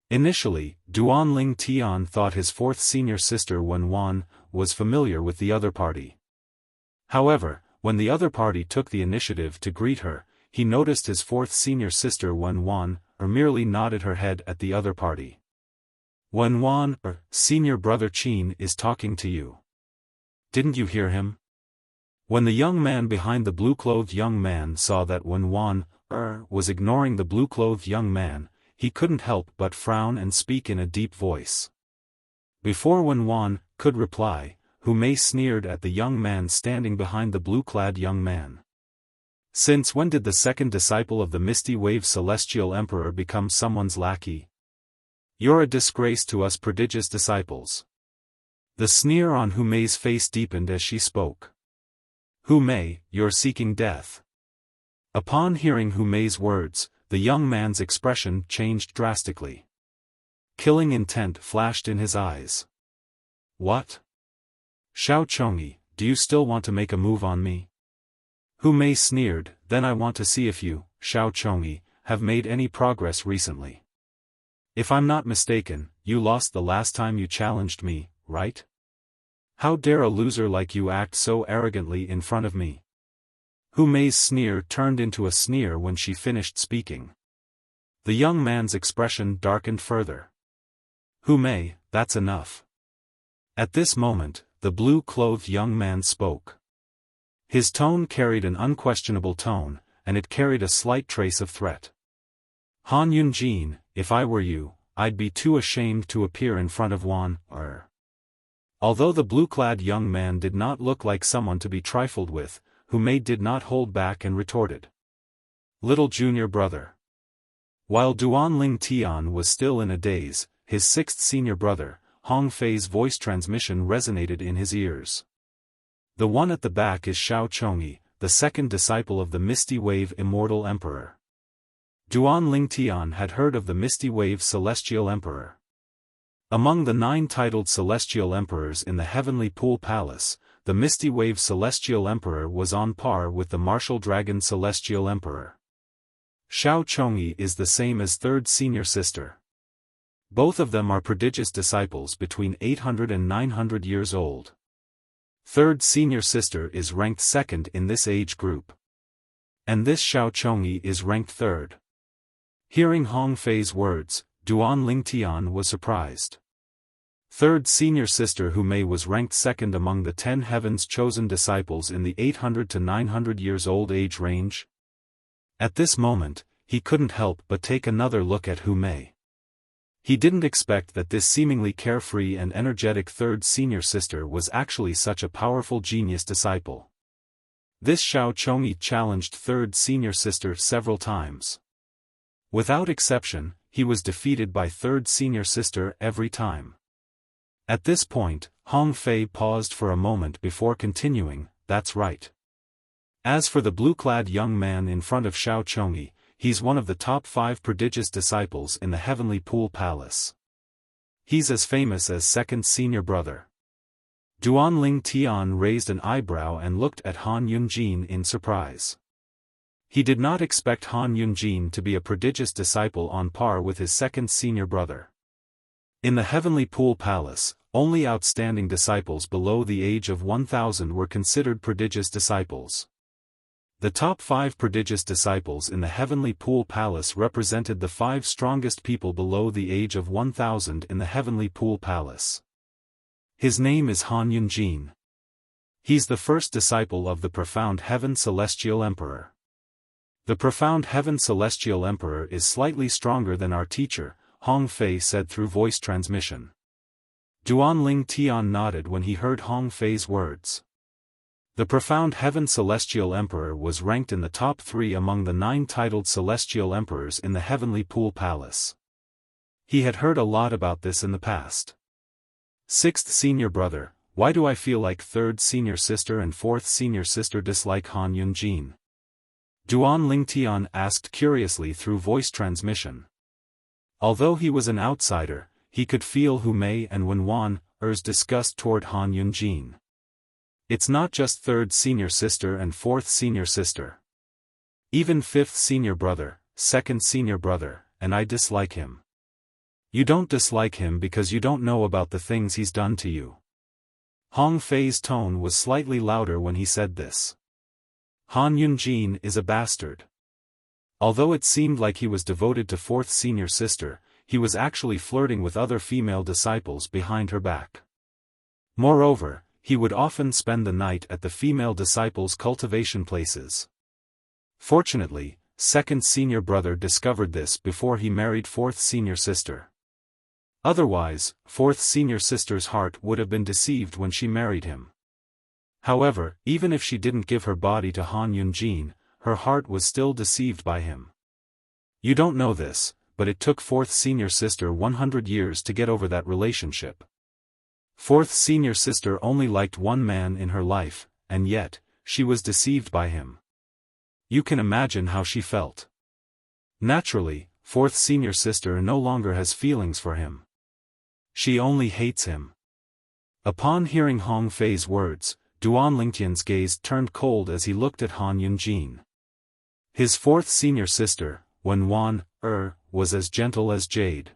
Initially, Duan Ling Tian thought his fourth senior sister Wen Wan was familiar with the other party. However, when the other party took the initiative to greet her, he noticed his fourth senior sister Wen Wan merely nodded her head at the other party. "Wen Wan, senior brother Qin is talking to you. Didn't you hear him?" When the young man behind the blue-clothed young man saw that Wen Wan was ignoring the blue-clothed young man, he couldn't help but frown and speak in a deep voice. Before Wen Wan could reply, Hu Mei sneered at the young man standing behind the blue-clad young man. "Since when did the second disciple of the Misty Wave Celestial Emperor become someone's lackey? You're a disgrace to us prodigious disciples." The sneer on Hu Mei's face deepened as she spoke. "Hu Mei, you're seeking death." Upon hearing Hu Mei's words, the young man's expression changed drastically. Killing intent flashed in his eyes. "What? Xiao Chongyi, do you still want to make a move on me?" Hu Mei sneered, "Then I want to see if you, Xiao Chongyi, have made any progress recently. If I'm not mistaken, you lost the last time you challenged me, right? How dare a loser like you act so arrogantly in front of me?" Hu Mei's sneer turned into a sneer when she finished speaking. The young man's expression darkened further. "Hu Mei, that's enough." At this moment, the blue-clothed young man spoke. His tone carried an unquestionable tone, and it carried a slight trace of threat. "Han Yun Jin, if I were you, I'd be too ashamed to appear in front of Wan Er." Although the blue-clad young man did not look like someone to be trifled with, Hu Mei did not hold back and retorted. "Little junior brother." While Duan Ling Tian was still in a daze, his sixth senior brother, Hong Fei's voice transmission resonated in his ears. "The one at the back is Xiao Chongyi, the second disciple of the Misty Wave Immortal Emperor." Duan Ling Tian had heard of the Misty Wave Celestial Emperor. Among the 9 titled Celestial Emperors in the Heavenly Pool Palace, the Misty Wave Celestial Emperor was on par with the Martial Dragon Celestial Emperor. Xiao Chongyi is the same as third senior sister. Both of them are prodigious disciples between 800 and 900 years old. Third senior sister is ranked second in this age group. And this Xiao Chongyi is ranked third. Hearing Hong Fei's words, Duan Lingtian was surprised. Third senior sister Hu Mei was ranked second among the 10 heaven's chosen disciples in the 800 to 900 years old age range. At this moment, he couldn't help but take another look at Hu Mei. He didn't expect that this seemingly carefree and energetic third senior sister was actually such a powerful genius disciple. This Xiao Chongyi challenged third senior sister several times. Without exception, he was defeated by third senior sister every time. At this point, Hong Fei paused for a moment before continuing, "That's right. As for the blue-clad young man in front of Xiao Chongyi, he's one of the top 5 prodigious disciples in the Heavenly Pool Palace. He's as famous as second senior brother." Duanling Tian raised an eyebrow and looked at Han Yunjin in surprise. He did not expect Han Yunjin to be a prodigious disciple on par with his second senior brother. In the Heavenly Pool Palace, only outstanding disciples below the age of 1000 were considered prodigious disciples. The top 5 prodigious disciples in the Heavenly Pool Palace represented the 5 strongest people below the age of 1000 in the Heavenly Pool Palace. His name is Han Yunjin. He's the first disciple of the Profound Heaven Celestial Emperor. The Profound Heaven Celestial Emperor is slightly stronger than our teacher, Hong Fei said through voice transmission. Duanling Tian nodded when he heard Hong Fei's words. The Profound Heaven Celestial Emperor was ranked in the top 3 among the 9 titled Celestial Emperors in the Heavenly Pool Palace. He had heard a lot about this in the past. Sixth senior brother, why do I feel like third senior sister and fourth senior sister dislike Han Yunjin? Duanling Tian asked curiously through voice transmission. Although he was an outsider, he could feel Hu Mei and Wenwan Er's disgust toward Han Yunjin. It's not just third senior sister and fourth senior sister. Even fifth senior brother, second senior brother, and I dislike him. You don't dislike him because you don't know about the things he's done to you. Hong Fei's tone was slightly louder when he said this. Han Yunjin is a bastard. Although it seemed like he was devoted to fourth senior sister, he was actually flirting with other female disciples behind her back. Moreover, he would often spend the night at the female disciples' cultivation places. Fortunately, second senior brother discovered this before he married fourth senior sister. Otherwise, fourth senior sister's heart would have been deceived when she married him. However, even if she didn't give her body to Han Yunjin, her heart was still deceived by him. You don't know this, but it took fourth senior sister 100 years to get over that relationship. Fourth senior sister only liked one man in her life, and yet, she was deceived by him. You can imagine how she felt. Naturally, fourth senior sister no longer has feelings for him. She only hates him. Upon hearing Hong Fei's words, Duanlingtian's gaze turned cold as he looked at Han Yunjin. His fourth senior sister, Wenwan was as gentle as jade.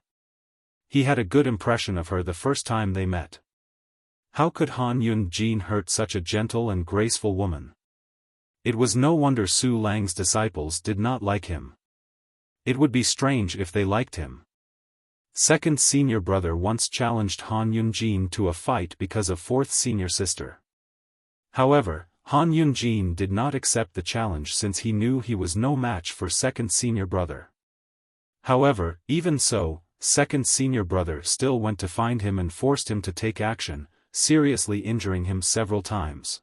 He had a good impression of her the first time they met. How could Han Yunjin hurt such a gentle and graceful woman? It was no wonder Su Lang's disciples did not like him. It would be strange if they liked him. Second senior brother once challenged Han Yunjin to a fight because of fourth senior sister. However, Han Yunjin did not accept the challenge since he knew he was no match for second senior brother. However, even so, second senior brother still went to find him and forced him to take action, seriously injuring him several times.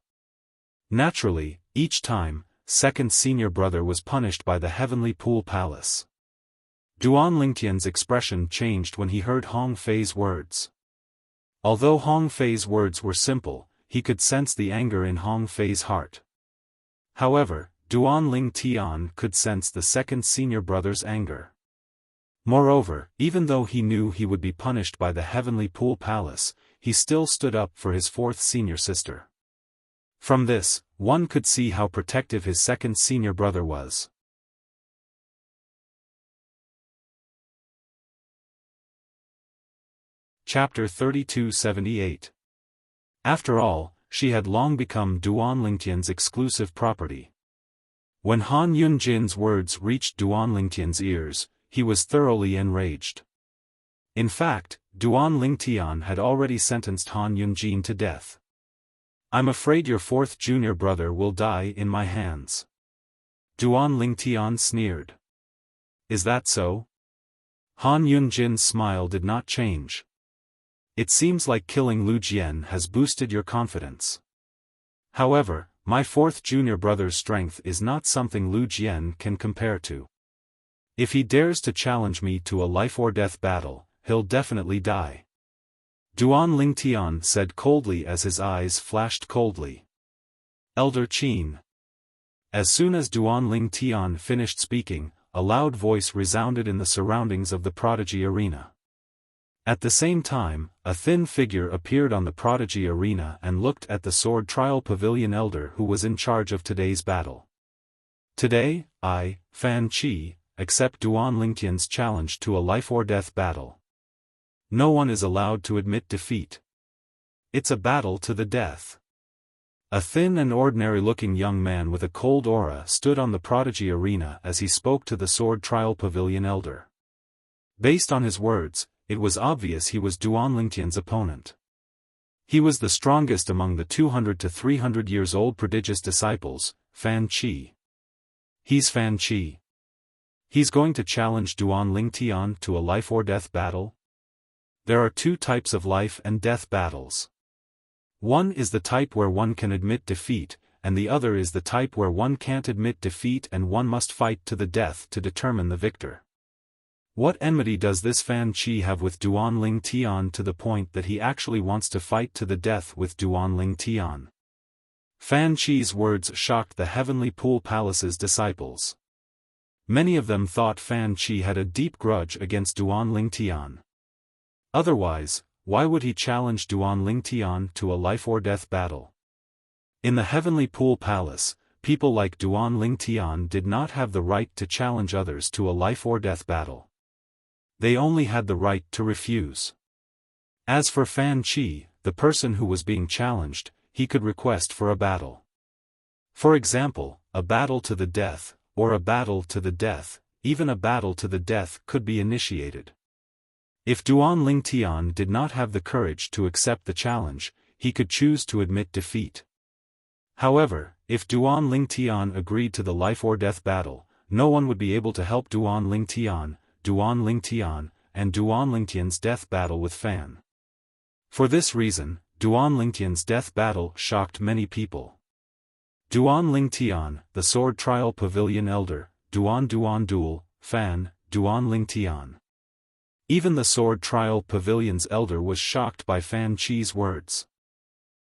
Naturally, each time, second senior brother was punished by the Heavenly Pool Palace. Duanlingtian's expression changed when he heard Hong Fei's words. Although Hong Fei's words were simple, he could sense the anger in Hong Fei's heart. However, Duanling Tian could sense the second senior brother's anger. Moreover, even though he knew he would be punished by the Heavenly Pool Palace, he still stood up for his fourth senior sister. From this, one could see how protective his second senior brother was. Chapter 3278. After all, she had long become Duanlingtian's exclusive property. When Han Yunjin's words reached Duanlingtian's ears, he was thoroughly enraged. In fact, Duan Lingtian had already sentenced Han Yunjin to death. I'm afraid your fourth junior brother will die in my hands. Duan Lingtian sneered. Is that so? Han Yunjin's smile did not change. It seems like killing Lu Jian has boosted your confidence. However, my fourth junior brother's strength is not something Lu Jian can compare to. If he dares to challenge me to a life-or-death battle, he'll definitely die. Duan Lingtian said coldly as his eyes flashed coldly. Elder Qin. As soon as Duan Lingtian finished speaking, a loud voice resounded in the surroundings of the Prodigy Arena. At the same time, a thin figure appeared on the Prodigy Arena and looked at the Sword Trial Pavilion elder who was in charge of today's battle. Today, I, Fan Qi, accept Duan Lingtian's challenge to a life-or-death battle. No one is allowed to admit defeat. It's a battle to the death. A thin and ordinary-looking young man with a cold aura stood on the Prodigy Arena as he spoke to the Sword Trial Pavilion elder. Based on his words, it was obvious he was Duan Lingtian's opponent. He was the strongest among the 200 to 300 years old prodigious disciples, Fan Qi. He's Fan Qi. He's going to challenge Duan Lingtian to a life-or-death battle? There are two types of life and death battles. One is the type where one can admit defeat, and the other is the type where one can't admit defeat and one must fight to the death to determine the victor. What enmity does this Fan Qi have with Duan Lingtian to the point that he actually wants to fight to the death with Duan Lingtian? Fan Qi's words shocked the Heavenly Pool Palace's disciples. Many of them thought Fan Qi had a deep grudge against Duan Lingtian. Otherwise, why would he challenge Duan Lingtian to a life-or-death battle? In the Heavenly Pool Palace, people like Duan Lingtian did not have the right to challenge others to a life-or-death battle. They only had the right to refuse. As for Fan Qi, the person who was being challenged, he could request for a battle. For example, a battle to the death, or a battle to the death, even a battle to the death could be initiated. If Duan Lingtian did not have the courage to accept the challenge, he could choose to admit defeat. However, if Duan Lingtian agreed to the life-or-death battle, no one would be able to help Duan Lingtian, and Duan Lingtian's death battle with Fan. For this reason, Duan Lingtian's death battle shocked many people. Duan Lingtian, the Sword Trial Pavilion elder, Duan Duel, Fan, Duan Lingtian. Even the Sword Trial Pavilion's elder was shocked by Fan Qi's words.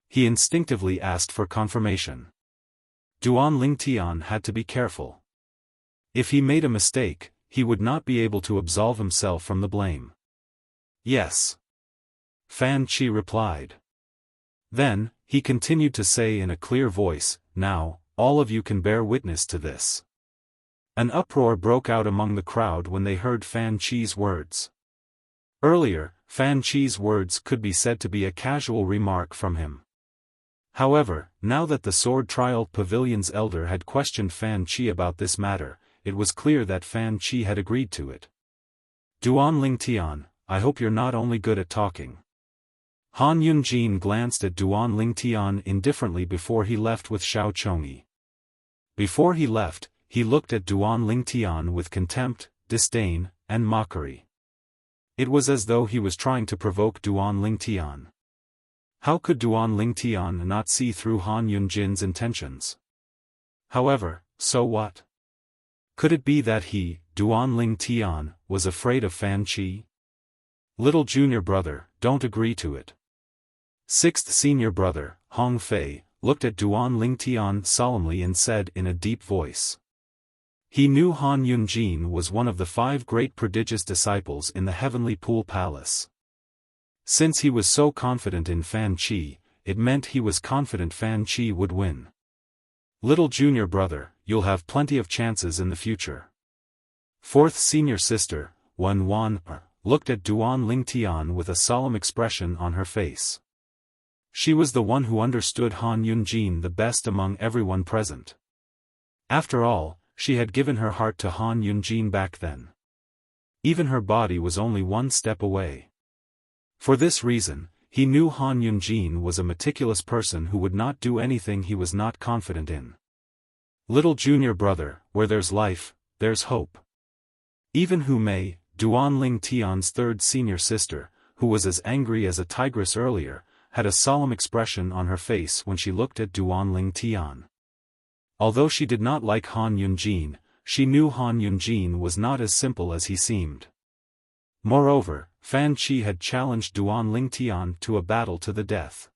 He instinctively asked for confirmation. Duan Lingtian had to be careful. If he made a mistake, he would not be able to absolve himself from the blame. Yes. Fan Qi replied. Then, he continued to say in a clear voice, now, all of you can bear witness to this. An uproar broke out among the crowd when they heard Fan Qi's words. Earlier, Fan Qi's words could be said to be a casual remark from him. However, now that the Sword Trial Pavilion's elder had questioned Fan Qi about this matter, it was clear that Fan Qi had agreed to it. Duan Lingtian, I hope you're not only good at talking. Han Yunjin glanced at Duan Lingtian indifferently before he left with Xiao Chongyi. Before he left, he looked at Duan Lingtian with contempt, disdain, and mockery. It was as though he was trying to provoke Duan Lingtian. How could Duan Lingtian not see through Han Yunjin's intentions? However, so what? Could it be that he, Duan Lingtian, was afraid of Fan Qi? Little junior brother, don't agree to it. Sixth senior brother, Hong Fei, looked at Duan Lingtian solemnly and said in a deep voice. He knew Han Yunjin was one of the 5 great prodigious disciples in the Heavenly Pool Palace. Since he was so confident in Fan Qi, it meant he was confident Fan Qi would win. Little junior brother, you'll have plenty of chances in the future. Fourth senior sister, Wan, looked at Duan Lingtian with a solemn expression on her face. She was the one who understood Han Yunjin the best among everyone present. After all, she had given her heart to Han Yunjin back then. Even her body was only one step away. For this reason, he knew Han Yunjin was a meticulous person who would not do anything he was not confident in. Little junior brother, where there's life, there's hope. Even Hu Mei, Duanling Tian's third senior sister, who was as angry as a tigress earlier, had a solemn expression on her face when she looked at Duanling Tian. Although she did not like Han Yunjin, she knew Han Yunjin was not as simple as he seemed. Moreover, Fan Qi had challenged Duanling Tian to a battle to the death.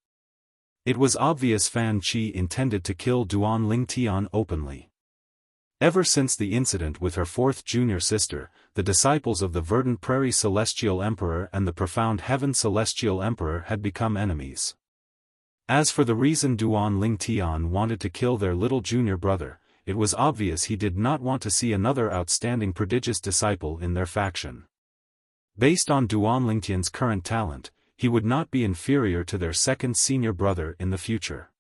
It was obvious Fan Qi intended to kill Duanling Tian openly. Ever since the incident with her fourth junior sister, the disciples of the Verdant Prairie Celestial Emperor and the Profound Heaven Celestial Emperor had become enemies. As for the reason Duanling Tian wanted to kill their little junior brother, it was obvious he did not want to see another outstanding prodigious disciple in their faction. Based on Duanling Tian's current talent, he would not be inferior to their second senior brother in the future.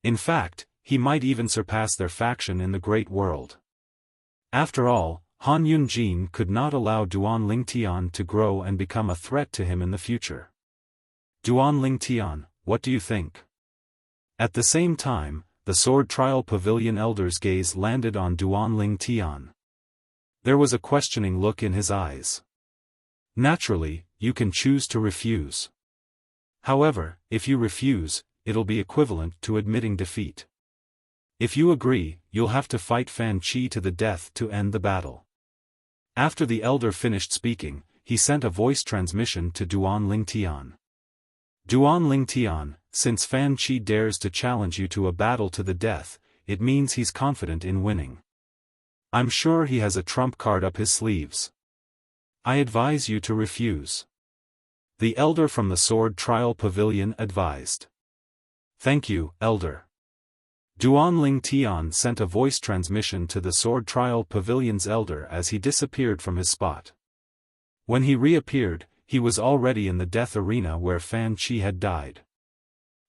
In fact, he might even surpass their faction in the great world. After all, Han Yunjin could not allow Duanling Tian to grow and become a threat to him in the future. Duanling Tian, what do you think? At the same time, the Sword Trial Pavilion elder's gaze landed on Duanling Tian. There was a questioning look in his eyes. Naturally, you can choose to refuse. However, if you refuse, it'll be equivalent to admitting defeat. If you agree, you'll have to fight Fan Qi to the death to end the battle. After the elder finished speaking, he sent a voice transmission to Duanling Tian. Duanling Tian, since Fan Qi dares to challenge you to a battle to the death, it means he's confident in winning. I'm sure he has a trump card up his sleeves. I advise you to refuse. The elder from the Sword Trial Pavilion advised. Thank you, elder. Duanling Tian sent a voice transmission to the Sword Trial Pavilion's elder as he disappeared from his spot. When he reappeared, he was already in the death arena where Fan Qi had died.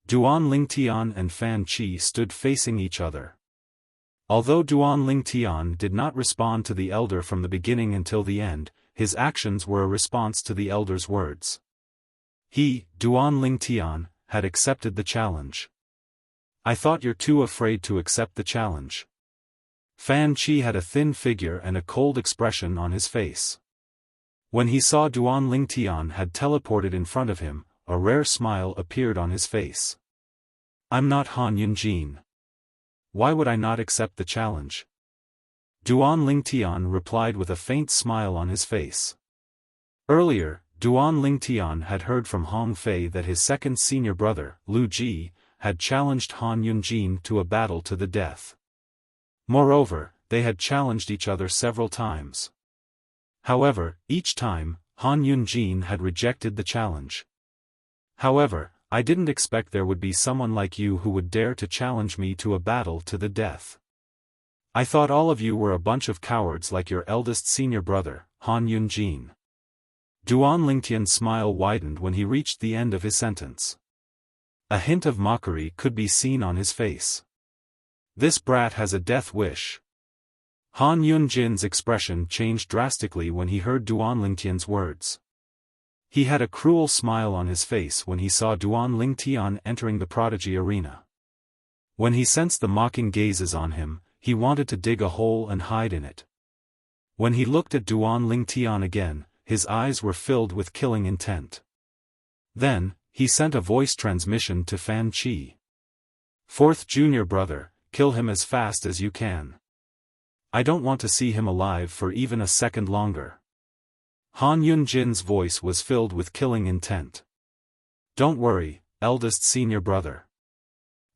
Duanling Tian and Fan Qi stood facing each other. Although Duanling Tian did not respond to the elder from the beginning until the end, his actions were a response to the elder's words. He, Duanling Tian, had accepted the challenge. I thought you're too afraid to accept the challenge. Fan Qi had a thin figure and a cold expression on his face. When he saw Duanling Tian had teleported in front of him, a rare smile appeared on his face. I'm not Han Yunjin. Why would I not accept the challenge? Duanling Tian replied with a faint smile on his face. Earlier, Duanling Tian had heard from Hong Fei that his second senior brother, Lu Ji, had challenged Han Yunjin to a battle to the death. Moreover, they had challenged each other several times. However, each time, Han Yunjin had rejected the challenge. However, I didn't expect there would be someone like you who would dare to challenge me to a battle to the death. I thought all of you were a bunch of cowards like your eldest senior brother, Han Yunjin. Duanling Tian's smile widened when he reached the end of his sentence. A hint of mockery could be seen on his face. This brat has a death wish. Han Yunjin's expression changed drastically when he heard Duanling Tian's words. He had a cruel smile on his face when he saw Duanling Tian entering the prodigy arena. When he sensed the mocking gazes on him, he wanted to dig a hole and hide in it. When he looked at Duanling Tian again, his eyes were filled with killing intent. Then, he sent a voice transmission to Fan Qi. Fourth junior brother, kill him as fast as you can. I don't want to see him alive for even a second longer. Han Yunjin's voice was filled with killing intent. Don't worry, eldest senior brother.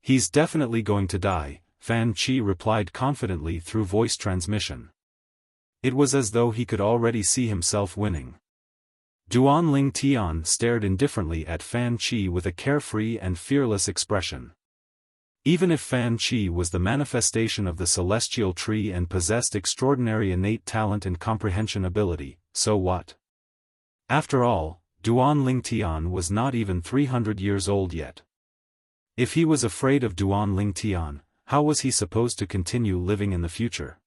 He's definitely going to die, Fan Qi replied confidently through voice transmission. It was as though he could already see himself winning. Duanling Tian stared indifferently at Fan Qi with a carefree and fearless expression. Even if Fan Qi was the manifestation of the celestial tree and possessed extraordinary innate talent and comprehension ability, so what? After all, Duanling Tian was not even 300 years old yet. If he was afraid of Duanling Tian, how was he supposed to continue living in the future?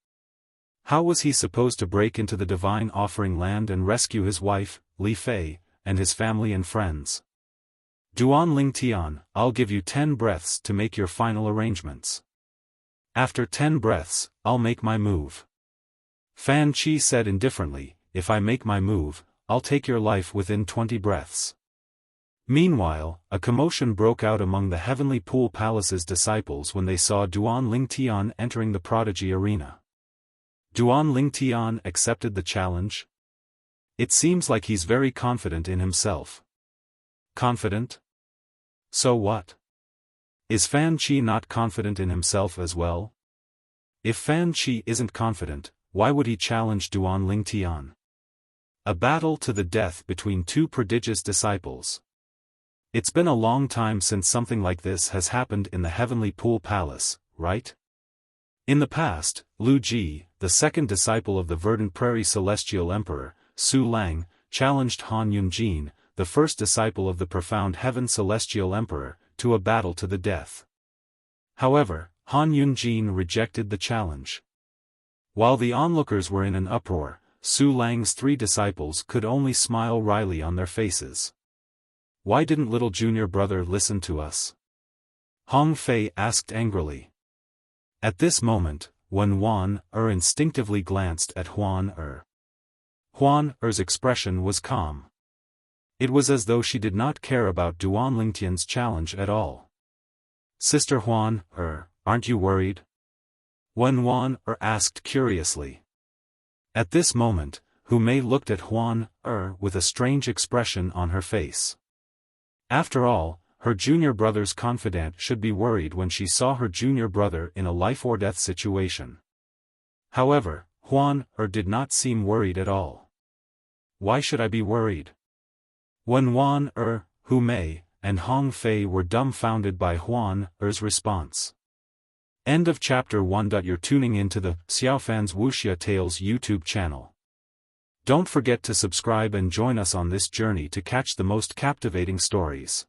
How was he supposed to break into the divine offering land and rescue his wife, Li Fei, and his family and friends? Duan Ling Tian, I'll give you 10 breaths to make your final arrangements. After 10 breaths, I'll make my move. Fan Qi said indifferently, if I make my move, I'll take your life within 20 breaths. Meanwhile, a commotion broke out among the Heavenly Pool Palace's disciples when they saw Duan Ling Tian entering the prodigy arena. Duan Ling Tian accepted the challenge? It seems like he's very confident in himself. Confident? So what? Is Fan Qi not confident in himself as well? If Fan Qi isn't confident, why would he challenge Duan Ling Tian? A battle to the death between two prodigious disciples. It's been a long time since something like this has happened in the Heavenly Pool Palace, right? In the past, Lu Ji, the second disciple of the Verdant Prairie Celestial Emperor, Su Lang, challenged Han Yunjin, the first disciple of the Profound Heaven Celestial Emperor, to a battle to the death. However, Han Yunjin rejected the challenge. While the onlookers were in an uproar, Su Lang's 3 disciples could only smile wryly on their faces. Why didn't little junior brother listen to us? Hong Fei asked angrily. At this moment, Wen Wan instinctively glanced at Huan Er. Huan Er's expression was calm. It was as though she did not care about Duan Lingtian's challenge at all. Sister Huan aren't you worried? Wen Wan asked curiously. At this moment, Hu Mei looked at Huan with a strange expression on her face. After all, her junior brother's confidant should be worried when she saw her junior brother in a life-or-death situation. However, Huan did not seem worried at all. Why should I be worried? Wen Wan Hu Mei, and Hong Fei were dumbfounded by Huan Er's response. End of chapter 1. You're tuning into the Xiaofan's Wuxia Tales YouTube channel. Don't forget to subscribe and join us on this journey to catch the most captivating stories.